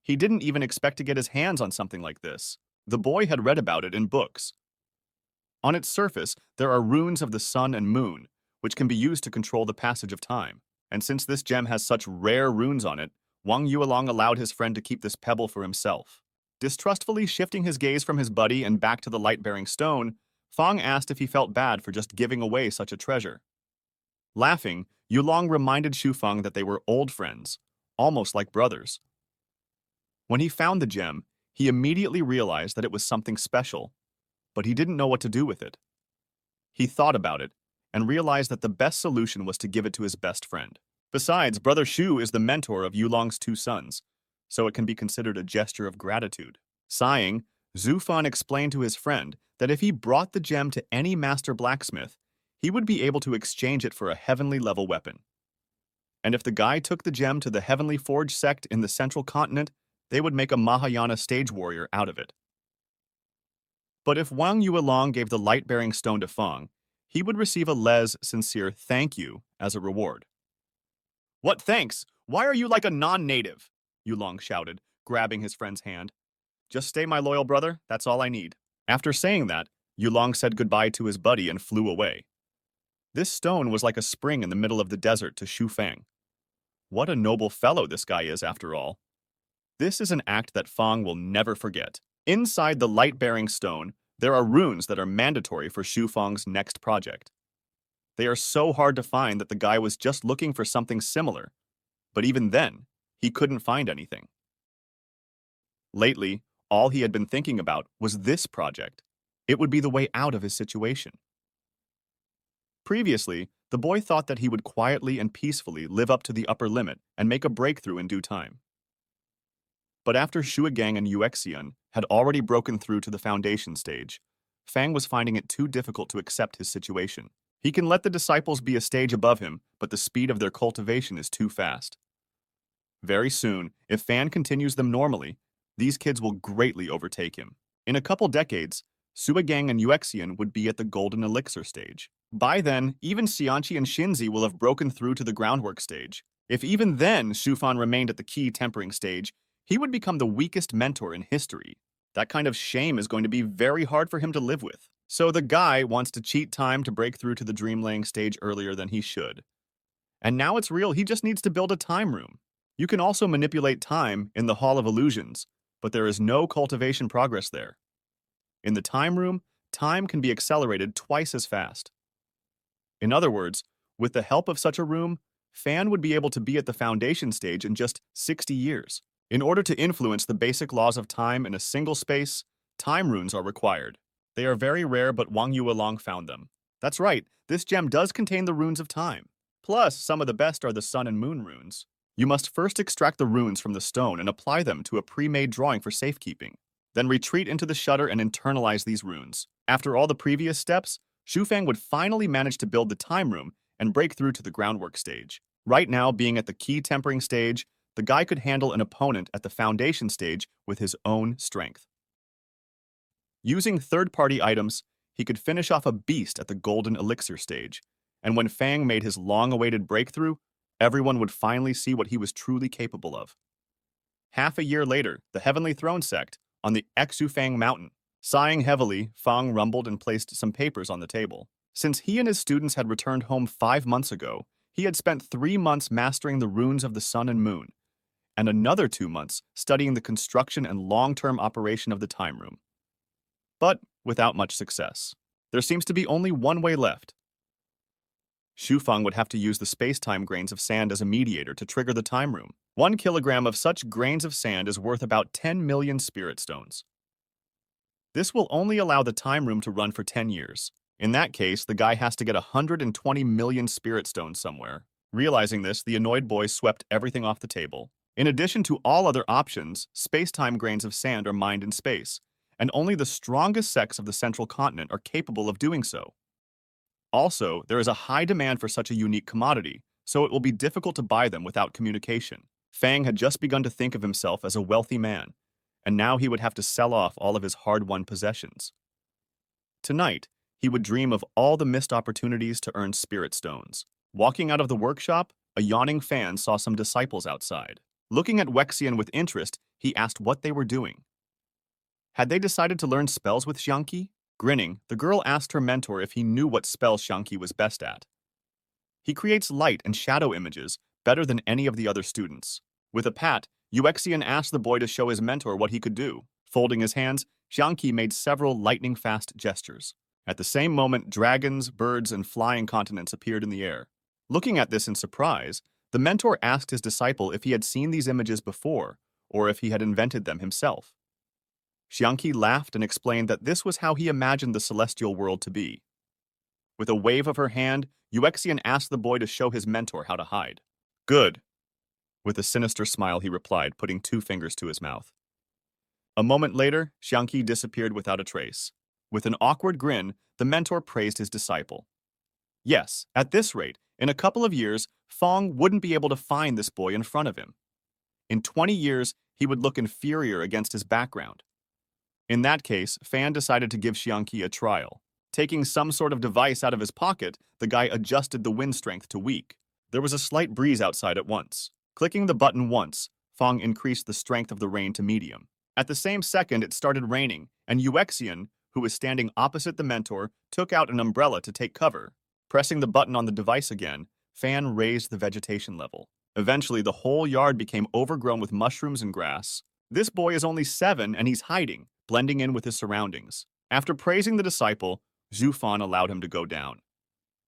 Speaker 1: He didn't even expect to get his hands on something like this. The boy had read about it in books. On its surface, there are runes of the sun and moon, which can be used to control the passage of time. And since this gem has such rare runes on it, Wang Yuelong allowed his friend to keep this pebble for himself. Distrustfully shifting his gaze from his buddy and back to the light-bearing stone, Fang asked if he felt bad for just giving away such a treasure. Laughing, Yulong reminded Shufeng that they were old friends, almost like brothers. When he found the gem, he immediately realized that it was something special, but he didn't know what to do with it. He thought about it and realized that the best solution was to give it to his best friend. Besides, Brother Shu is the mentor of Yulong's two sons, so it can be considered a gesture of gratitude. Sighing, Zhu Fan explained to his friend that if he brought the gem to any master blacksmith, he would be able to exchange it for a heavenly level weapon. And if the guy took the gem to the Heavenly Forge sect in the central continent, they would make a Mahayana stage warrior out of it. But if Wang Yuelong gave the light-bearing stone to Feng, he would receive a sincere thank you as a reward. "What thanks? Why are you like a non-native?" Yulong shouted, grabbing his friend's hand. "Just stay my loyal brother, that's all I need." After saying that, Yulong said goodbye to his buddy and flew away. This stone was like a spring in the middle of the desert to Xu Fang. What a noble fellow this guy is, after all. This is an act that Fang will never forget. Inside the light-bearing stone, there are runes that are mandatory for Xu Fang's next project. They are so hard to find that the guy was just looking for something similar, but even then, he couldn't find anything. Lately, all he had been thinking about was this project. It would be the way out of his situation. Previously, the boy thought that he would quietly and peacefully live up to the upper limit and make a breakthrough in due time. But after Shuigang and Yuexian had already broken through to the foundation stage, Fang was finding it too difficult to accept his situation. He can let the disciples be a stage above him, but the speed of their cultivation is too fast. Very soon, if Fan continues them normally, these kids will greatly overtake him. In a couple decades, Suigang and Yuexian would be at the golden elixir stage. By then, even Xianqi and Xinzi will have broken through to the groundwork stage. If even then Shufan remained at the key tempering stage, he would become the weakest mentor in history. That kind of shame is going to be very hard for him to live with. So the guy wants to cheat time to break through to the dream-laying stage earlier than he should. And now it's real, he just needs to build a time room. You can also manipulate time in the Hall of Illusions, but there is no cultivation progress there. In the time room, time can be accelerated twice as fast. In other words, with the help of such a room, Fan would be able to be at the foundation stage in just 60 years. In order to influence the basic laws of time in a single space, time runes are required. They are very rare, but Wang Yuelong found them. That's right, this gem does contain the runes of time. Plus, some of the best are the sun and moon runes. You must first extract the runes from the stone and apply them to a pre-made drawing for safekeeping. Then retreat into the Shudder and internalize these runes. After all the previous steps, Shufang would finally manage to build the time room and break through to the groundwork stage. Right now, being at the key tempering stage, the guy could handle an opponent at the foundation stage with his own strength. Using third-party items, he could finish off a beast at the golden elixir stage, and when Fang made his long-awaited breakthrough, everyone would finally see what he was truly capable of. Half a year later, the Heavenly Throne sect, on the Exufang Mountain. Sighing heavily, Fang rumbled and placed some papers on the table. Since he and his students had returned home 5 months ago, he had spent 3 months mastering the runes of the sun and moon, and another 2 months studying the construction and long-term operation of the time room. But without much success. There seems to be only one way left. Shufeng would have to use the space-time grains of sand as a mediator to trigger the time room. 1 kilogram of such grains of sand is worth about 10 million spirit stones. This will only allow the time room to run for 10 years. In that case, the guy has to get 120 million spirit stones somewhere. Realizing this, the annoyed boy swept everything off the table. In addition to all other options, space-time grains of sand are mined in space, and only the strongest sects of the central continent are capable of doing so. Also, there is a high demand for such a unique commodity, so it will be difficult to buy them without communication. Fang had just begun to think of himself as a wealthy man, and now he would have to sell off all of his hard-won possessions. Tonight, he would dream of all the missed opportunities to earn spirit stones. Walking out of the workshop, a yawning Fan saw some disciples outside. Looking at Wexian with interest, he asked what they were doing. Had they decided to learn spells with Xiangqi? Grinning, the girl asked her mentor if he knew what spell Xiangqi was best at. He creates light and shadow images better than any of the other students. With a pat, Daxian asked the boy to show his mentor what he could do. Folding his hands, Xiangqi made several lightning-fast gestures. At the same moment, dragons, birds, and flying continents appeared in the air. Looking at this in surprise, the mentor asked his disciple if he had seen these images before, or if he had invented them himself. Xiangqi laughed and explained that this was how he imagined the celestial world to be. With a wave of her hand, Daxian asked the boy to show his mentor how to hide. Good. With a sinister smile, he replied, putting 2 fingers to his mouth. A moment later, Xiangqi disappeared without a trace. With an awkward grin, the mentor praised his disciple. Yes, at this rate, in a couple of years, Fong wouldn't be able to find this boy in front of him. In 20 years, he would look inferior against his background. In that case, Fan decided to give Xiangqi a trial. Taking some sort of device out of his pocket, the guy adjusted the wind strength to weak. There was a slight breeze outside at once. Clicking the button once, Fong increased the strength of the rain to medium. At the same second, it started raining, and Daxian, who was standing opposite the mentor, took out an umbrella to take cover. Pressing the button on the device again, Fan raised the vegetation level. Eventually, the whole yard became overgrown with mushrooms and grass. This boy is only 7 and he's hiding, blending in with his surroundings. After praising the disciple, Zhu Fan allowed him to go down.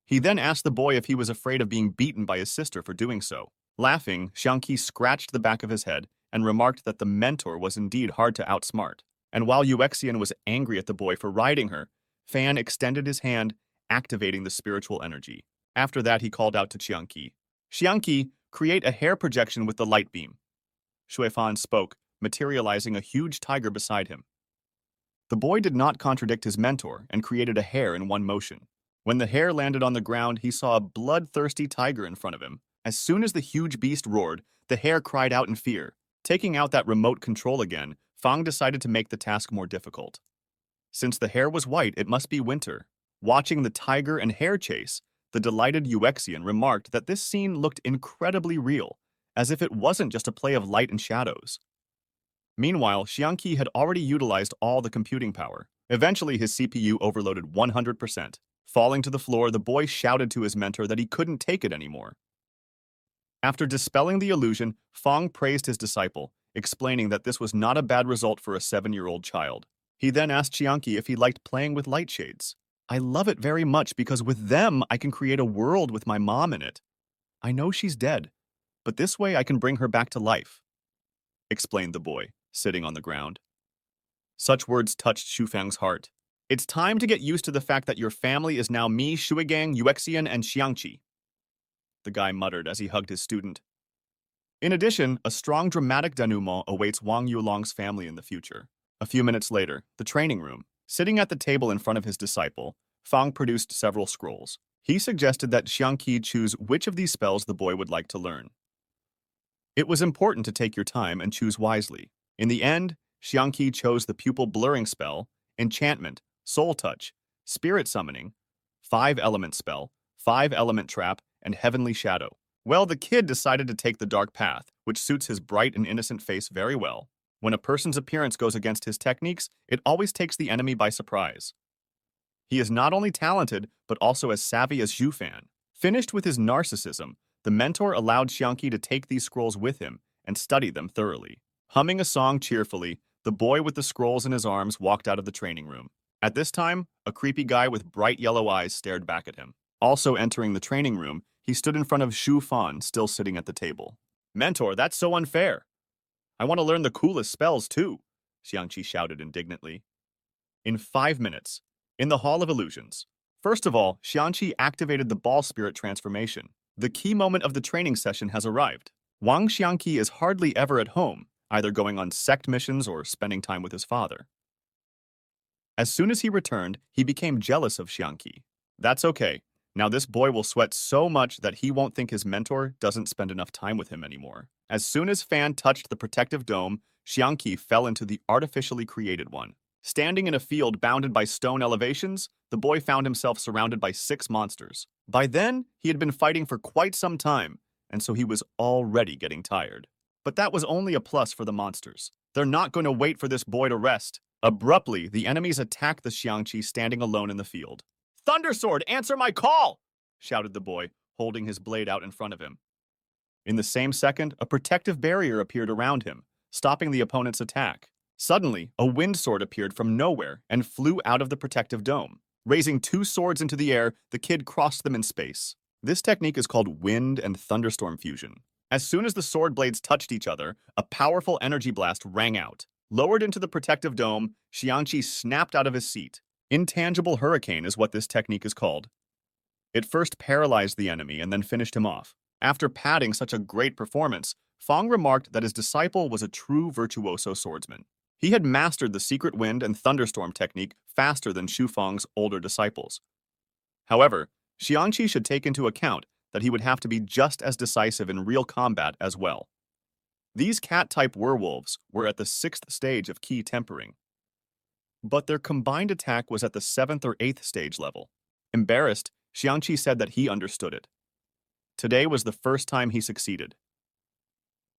Speaker 1: He then asked the boy if he was afraid of being beaten by his sister for doing so. Laughing, Xiangqi scratched the back of his head and remarked that the mentor was indeed hard to outsmart. And while Daxian was angry at the boy for riding her, Fan extended his hand, activating the spiritual energy. After that, he called out to Xiangqi. Xiangqi, create a hair projection with the light beam. Shuifan spoke, materializing a huge tiger beside him. The boy did not contradict his mentor and created a hare in one motion. When the hare landed on the ground, he saw a bloodthirsty tiger in front of him. As soon as the huge beast roared, the hare cried out in fear. Taking out that remote control again, Fang decided to make the task more difficult. Since the hare was white, it must be winter. Watching the tiger and hare chase, the delighted Daxian remarked that this scene looked incredibly real, as if it wasn't just a play of light and shadows. Meanwhile, Xiangqi had already utilized all the computing power. Eventually, his CPU overloaded 100%. Falling to the floor, the boy shouted to his mentor that he couldn't take it anymore. After dispelling the illusion, Fang praised his disciple, explaining that this was not a bad result for a 7-year-old child. He then asked Xiangqi if he liked playing with light shades. I love it very much because with them, I can create a world with my mom in it. I know she's dead, but this way I can bring her back to life, explained the boy, sitting on the ground. Such words touched Shufang's heart. It's time to get used to the fact that your family is now me, Shuigang, Daxian, and Xiangqi, the guy muttered as he hugged his student. In addition, a strong dramatic denouement awaits Wang Yulong's family in the future. A few minutes later, the training room. Sitting at the table in front of his disciple, Fang produced several scrolls. He suggested that Xiangqi choose which of these spells the boy would like to learn. It was important to take your time and choose wisely. In the end, Xiangqi chose the pupil blurring spell, enchantment, soul touch, spirit summoning, 5-element spell, 5-element trap, and heavenly shadow. Well, the kid decided to take the dark path, which suits his bright and innocent face very well. When a person's appearance goes against his techniques, it always takes the enemy by surprise. He is not only talented, but also as savvy as Zhu Fan. Finished with his narcissism, the mentor allowed Xiangqi to take these scrolls with him and study them thoroughly. Humming a song cheerfully, the boy with the scrolls in his arms walked out of the training room. At this time, a creepy guy with bright yellow eyes stared back at him. Also entering the training room, he stood in front of Zhu Fan, still sitting at the table. Mentor, that's so unfair. I want to learn the coolest spells too, Xiangqi shouted indignantly. In 5 minutes, in the Hall of Illusions. First of all, Xiangqi activated the ball spirit transformation. The key moment of the training session has arrived. Wang Xiangqi is hardly ever at home, either going on sect missions or spending time with his father. As soon as he returned, he became jealous of Xiangqi. That's okay. Now this boy will sweat so much that he won't think his mentor doesn't spend enough time with him anymore. As soon as Fan touched the protective dome, Xiangqi fell into the artificially created one. Standing in a field bounded by stone elevations, the boy found himself surrounded by 6 monsters. By then, he had been fighting for quite some time, and so he was already getting tired. But that was only a plus for the monsters. They're not going to wait for this boy to rest. Abruptly, the enemies attacked the Xiangqi standing alone in the field. Thundersword, answer my call! Shouted the boy, holding his blade out in front of him. In the same second, a protective barrier appeared around him, stopping the opponent's attack. Suddenly, a wind sword appeared from nowhere and flew out of the protective dome. Raising two swords into the air, the kid crossed them in space. This technique is called wind and thunderstorm fusion. As soon as the sword blades touched each other, a powerful energy blast rang out. Lowered into the protective dome, Xiangqi snapped out of his seat. Intangible hurricane is what this technique is called. It first paralyzed the enemy and then finished him off. After padding such a great performance, Fang remarked that his disciple was a true virtuoso swordsman. He had mastered the secret wind and thunderstorm technique faster than Xu Fang's older disciples. However, Xiangqi should take into account that he would have to be just as decisive in real combat as well. These cat-type werewolves were at the 6th stage of key tempering, but their combined attack was at the 7th or 8th stage level. Embarrassed, Xiangqi said that he understood it. Today was the first time he succeeded.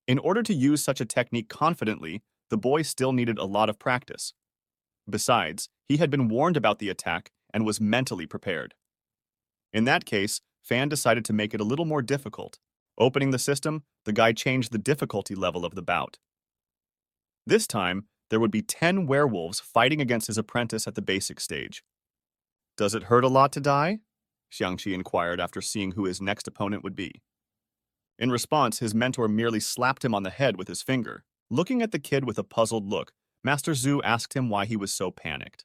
Speaker 1: In order to use such a technique confidently, the boy still needed a lot of practice. Besides, he had been warned about the attack and was mentally prepared. In that case, Fan decided to make it a little more difficult. Opening the system, the guy changed the difficulty level of the bout. This time, there would be 10 werewolves fighting against his apprentice at the basic stage. Does it hurt a lot to die? Xiangqi inquired after seeing who his next opponent would be. In response, his mentor merely slapped him on the head with his finger. Looking at the kid with a puzzled look, Master Zhu asked him why he was so panicked.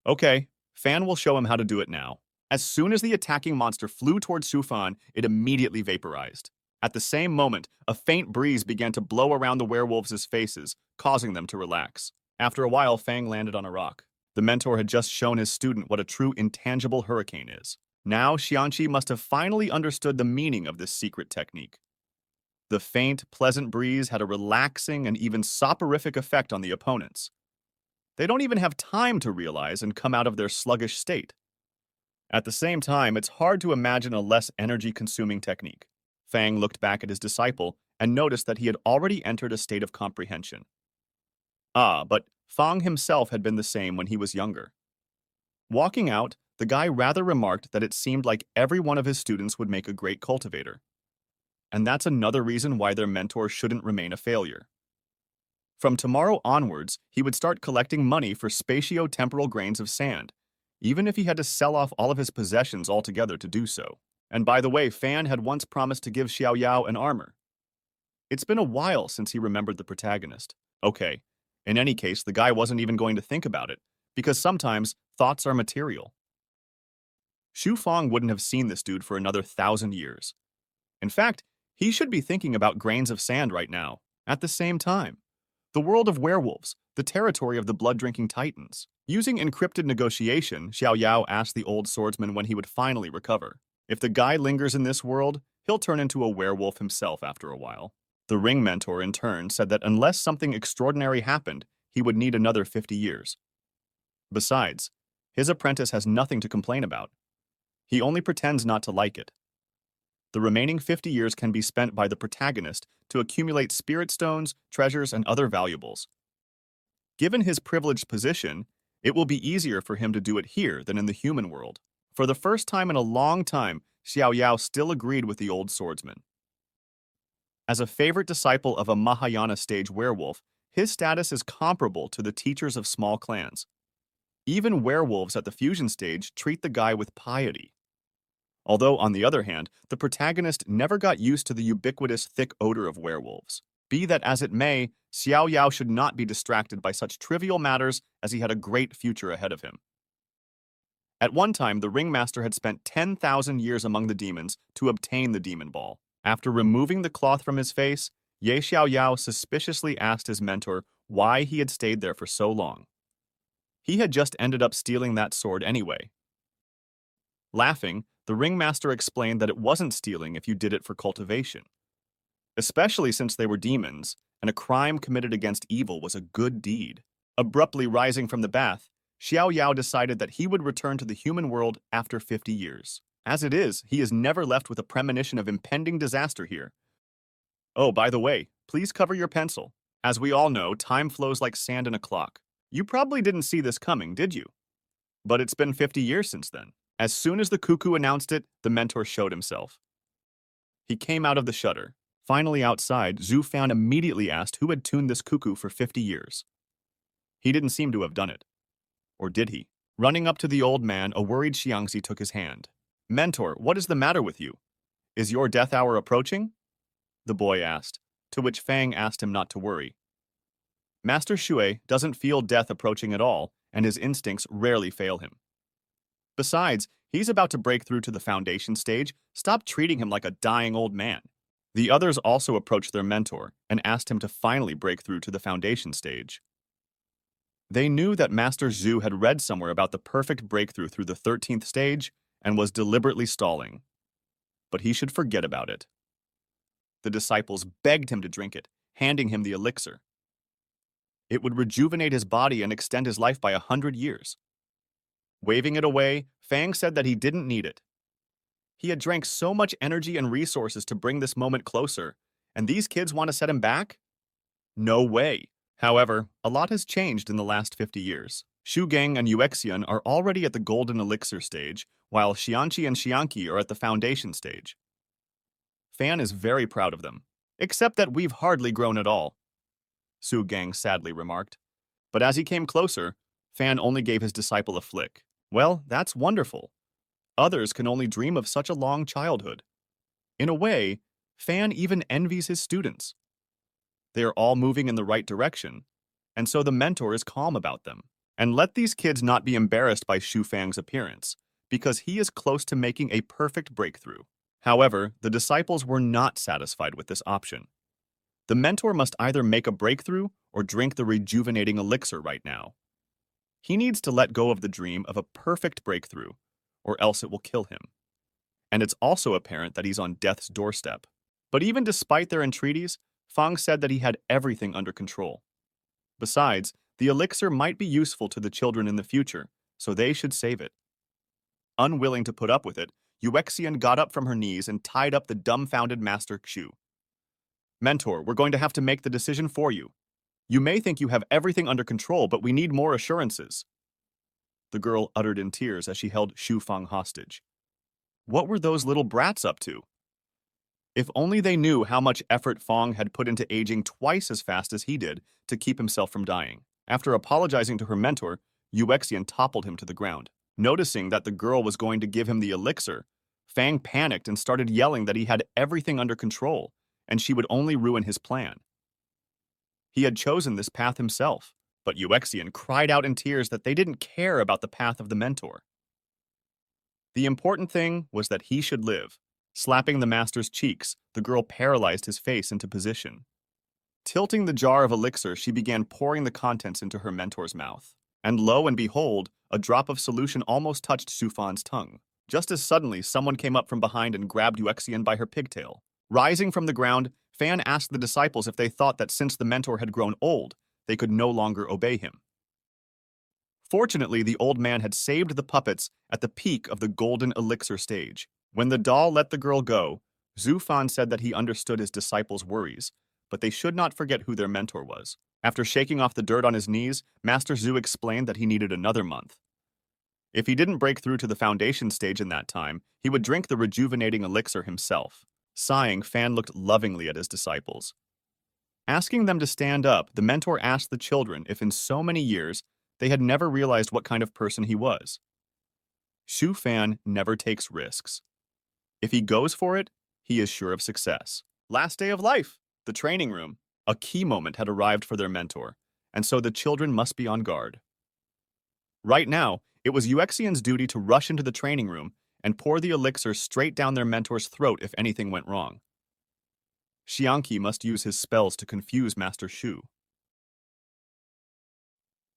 Speaker 1: Okay, Fan will show him how to do it now. As soon as the attacking monster flew towards Xu Fan, it immediately vaporized. At the same moment, a faint breeze began to blow around the werewolves' faces, causing them to relax. After a while, Fang landed on a rock. The mentor had just shown his student what a true intangible hurricane is. Now, Xiangqi must have finally understood the meaning of this secret technique. The faint, pleasant breeze had a relaxing and even soporific effect on the opponents. They don't even have time to realize and come out of their sluggish state. At the same time, it's hard to imagine a less energy-consuming technique. Fang looked back at his disciple and noticed that he had already entered a state of comprehension. But Fang himself had been the same when he was younger. Walking out, the guy rather remarked that it seemed like every one of his students would make a great cultivator. And that's another reason why their mentor shouldn't remain a failure. From tomorrow onwards, he would start collecting money for spatio-temporal grains of sand, even if he had to sell off all of his possessions altogether to do so. And by the way, Fan had once promised to give Xiao Yao an armor. It's been a while since he remembered the protagonist. Okay, in any case, the guy wasn't even going to think about it, because sometimes thoughts are material. Xu Fang wouldn't have seen this dude for another 1,000 years. In fact, he should be thinking about grains of sand right now, at the same time. The world of werewolves, the territory of the blood-drinking titans. Using encrypted negotiation, Xiao Yao asked the old swordsman when he would finally recover. If the guy lingers in this world, he'll turn into a werewolf himself after a while. The ring mentor, in turn, said that unless something extraordinary happened, he would need another 50 years. Besides, his apprentice has nothing to complain about. He only pretends not to like it. The remaining 50 years can be spent by the protagonist to accumulate spirit stones, treasures, and other valuables. Given his privileged position, it will be easier for him to do it here than in the human world. For the first time in a long time, Xiao Yao still agreed with the old swordsman. As a favorite disciple of a Mahayana stage werewolf, his status is comparable to the teachers of small clans. Even werewolves at the fusion stage treat the guy with piety. Although, on the other hand, the protagonist never got used to the ubiquitous thick odor of werewolves. Be that as it may, Xiao Yao should not be distracted by such trivial matters as he had a great future ahead of him. At one time, the ringmaster had spent 10,000 years among the demons to obtain the demon ball. After removing the cloth from his face, Ye Xiao Yao suspiciously asked his mentor why he had stayed there for so long. He had just ended up stealing that sword anyway. Laughing, the ringmaster explained that it wasn't stealing if you did it for cultivation. Especially since they were demons, and a crime committed against evil was a good deed. Abruptly rising from the bath, Xiao Yao decided that he would return to the human world after 50 years. As it is, he is never left with a premonition of impending disaster here. Oh, by the way, please cover your pencil. As we all know, time flows like sand in a clock. You probably didn't see this coming, did you? But it's been 50 years since then. As soon as the cuckoo announced it, the mentor showed himself. He came out of the shutter. Finally outside, Zhu Fan immediately asked who had tuned this cuckoo for 50 years. He didn't seem to have done it. Or did he? Running up to the old man, a worried Xiangxi took his hand. "Mentor, what is the matter with you? Is your death hour approaching?" The boy asked, to which Fang asked him not to worry. Master Shui doesn't feel death approaching at all, and his instincts rarely fail him. Besides, he's about to break through to the foundation stage. Stop treating him like a dying old man. The others also approached their mentor and asked him to finally break through to the foundation stage. They knew that Master Zhu had read somewhere about the perfect breakthrough through the 13th stage and was deliberately stalling. But he should forget about it. The disciples begged him to drink it, handing him the elixir. It would rejuvenate his body and extend his life by 100 years. Waving it away, Fang said that he didn't need it. He had drank so much energy and resources to bring this moment closer, and these kids want to set him back? No way. However, a lot has changed in the last 50 years. Shu Gang and Yuexian are already at the golden elixir stage, while Xianqi and Xiangqi are at the foundation stage. Fan is very proud of them, except that we've hardly grown at all, Su Gang sadly remarked. But as he came closer, Fan only gave his disciple a flick. Well, that's wonderful. Others can only dream of such a long childhood. In a way, Fan even envies his students. They are all moving in the right direction, and so the mentor is calm about them. And let these kids not be embarrassed by Shu Fang's appearance, because he is close to making a perfect breakthrough. However, the disciples were not satisfied with this option. The mentor must either make a breakthrough or drink the rejuvenating elixir right now. He needs to let go of the dream of a perfect breakthrough, or else it will kill him. And it's also apparent that he's on death's doorstep. But even despite their entreaties, Fang said that he had everything under control. Besides, the elixir might be useful to the children in the future, so they should save it. Unwilling to put up with it, Yuexian got up from her knees and tied up the dumbfounded Master Xu. Mentor, we're going to have to make the decision for you. You may think you have everything under control, but we need more assurances. The girl uttered in tears as she held Shu Fang hostage. What were those little brats up to? If only they knew how much effort Fang had put into aging twice as fast as he did to keep himself from dying. After apologizing to her mentor, Yuexian toppled him to the ground. Noticing that the girl was going to give him the elixir, Fang panicked and started yelling that he had everything under control, and she would only ruin his plan. He had chosen this path himself, but Yuexian cried out in tears that they didn't care about the path of the mentor. The important thing was that he should live. Slapping the master's cheeks, the girl paralyzed his face into position. Tilting the jar of elixir, she began pouring the contents into her mentor's mouth. And lo and behold, a drop of solution almost touched Sufan's tongue. Just as suddenly, someone came up from behind and grabbed Yuexian by her pigtail. Rising from the ground, Fan asked the disciples if they thought that since the mentor had grown old, they could no longer obey him. Fortunately, the old man had saved the puppets at the peak of the golden elixir stage. When the doll let the girl go, Zhu Fan said that he understood his disciples' worries, but they should not forget who their mentor was. After shaking off the dirt on his knees, Master Zhu explained that he needed another month. If he didn't break through to the foundation stage in that time, he would drink the rejuvenating elixir himself. Sighing, Fan looked lovingly at his disciples. Asking them to stand up, the mentor asked the children if in so many years they had never realized what kind of person he was. Shu Fan never takes risks. If he goes for it, he is sure of success. Last day of life, the training room. A key moment had arrived for their mentor, and so the children must be on guard. Right now, it was Yuexian's duty to rush into the training room and pour the elixir straight down their mentor's throat if anything went wrong. Xiangqi must use his spells to confuse Master Shu.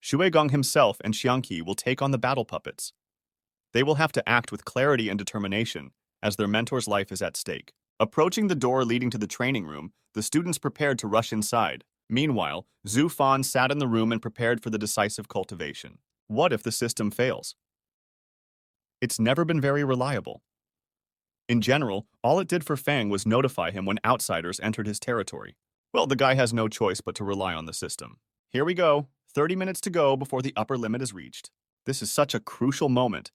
Speaker 1: Shuegong himself and Xiangqi will take on the battle puppets. They will have to act with clarity and determination, as their mentor's life is at stake. Approaching the door leading to the training room, the students prepared to rush inside. Meanwhile, Zhu Fan sat in the room and prepared for the decisive cultivation. What if the system fails? It's never been very reliable. In general, all it did for Fang was notify him when outsiders entered his territory. Well, the guy has no choice but to rely on the system. Here we go, 30 minutes to go before the upper limit is reached. This is such a crucial moment,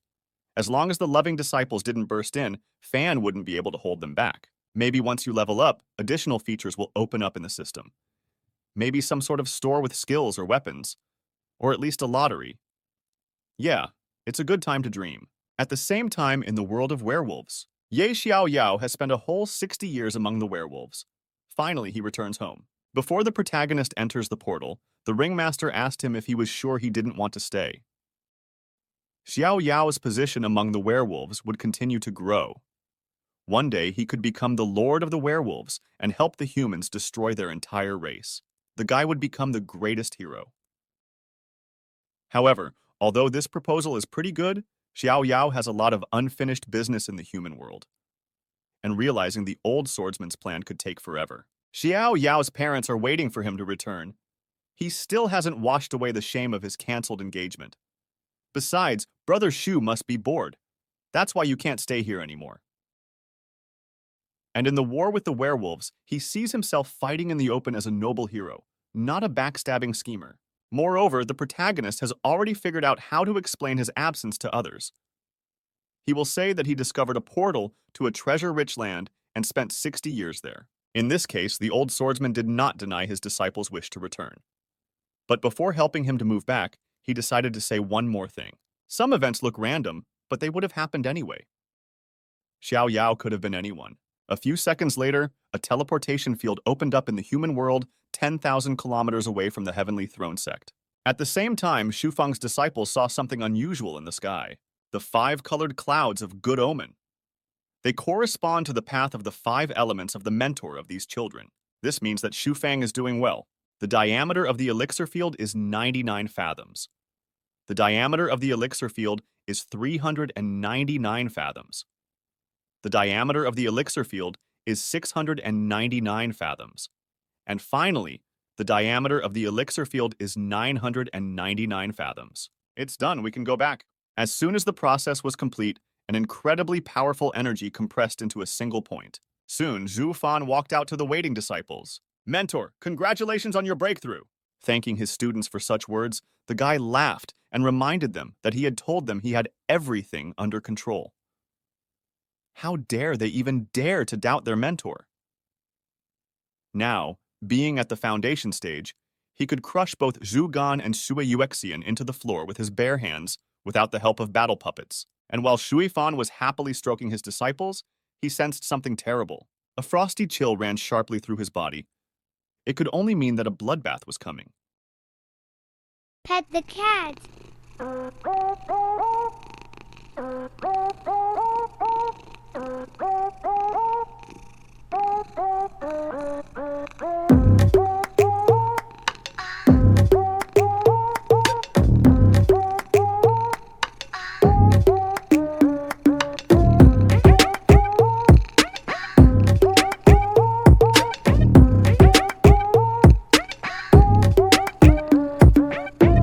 Speaker 1: As long as the loving disciples didn't burst in, Fan wouldn't be able to hold them back. Maybe once you level up, additional features will open up in the system. Maybe some sort of store with skills or weapons. Or at least a lottery. Yeah, it's a good time to dream. At the same time, in the world of werewolves, Ye Xiao Yao has spent a whole 60 years among the werewolves. Finally, he returns home. Before the protagonist enters the portal, the ringmaster asked him if he was sure he didn't want to stay. Xiao Yao's position among the werewolves would continue to grow. One day, he could become the lord of the werewolves and help the humans destroy their entire race. The guy would become the greatest hero. However, although this proposal is pretty good, Xiao Yao has a lot of unfinished business in the human world. And realizing the old swordsman's plan could take forever. Xiao Yao's parents are waiting for him to return. He still hasn't washed away the shame of his cancelled engagement. Besides, Brother Shu must be bored. That's why you can't stay here anymore. And in the war with the werewolves, he sees himself fighting in the open as a noble hero, not a backstabbing schemer. Moreover, the protagonist has already figured out how to explain his absence to others. He will say that he discovered a portal to a treasure-rich land and spent 60 years there. In this case, the old swordsman did not deny his disciples' wish to return. But before helping him to move back, he decided to say one more thing. Some events look random, but they would have happened anyway. Xiao Yao could have been anyone. A few seconds later, a teleportation field opened up in the human world 10,000 kilometers away from the Heavenly Throne sect. At the same time, Xu Feng's disciples saw something unusual in the sky. The 5 colored clouds of good omen. They correspond to the path of the 5 elements of the mentor of these children. This means that Xu Feng is doing well. The diameter of the elixir field is 99 fathoms. The diameter of the elixir field is 399 fathoms. The diameter of the elixir field is 699 fathoms. And finally, the diameter of the elixir field is 999 fathoms. It's done, we can go back. As soon as the process was complete, an incredibly powerful energy compressed into a single point. Soon, Zhu Fan walked out to the waiting disciples. Mentor, congratulations on your breakthrough. Thanking his students for such words, the guy laughed and reminded them that he had told them he had everything under control. How dare they even dare to doubt their mentor? Now, being at the foundation stage, he could crush both Zhu Gan and Shui Yuexian into the floor with his bare hands without the help of battle puppets. And while Shui Fan was happily stroking his disciples, he sensed something terrible. A frosty chill ran sharply through his body. It could only mean that a bloodbath was coming.
Speaker 2: Pet the cat.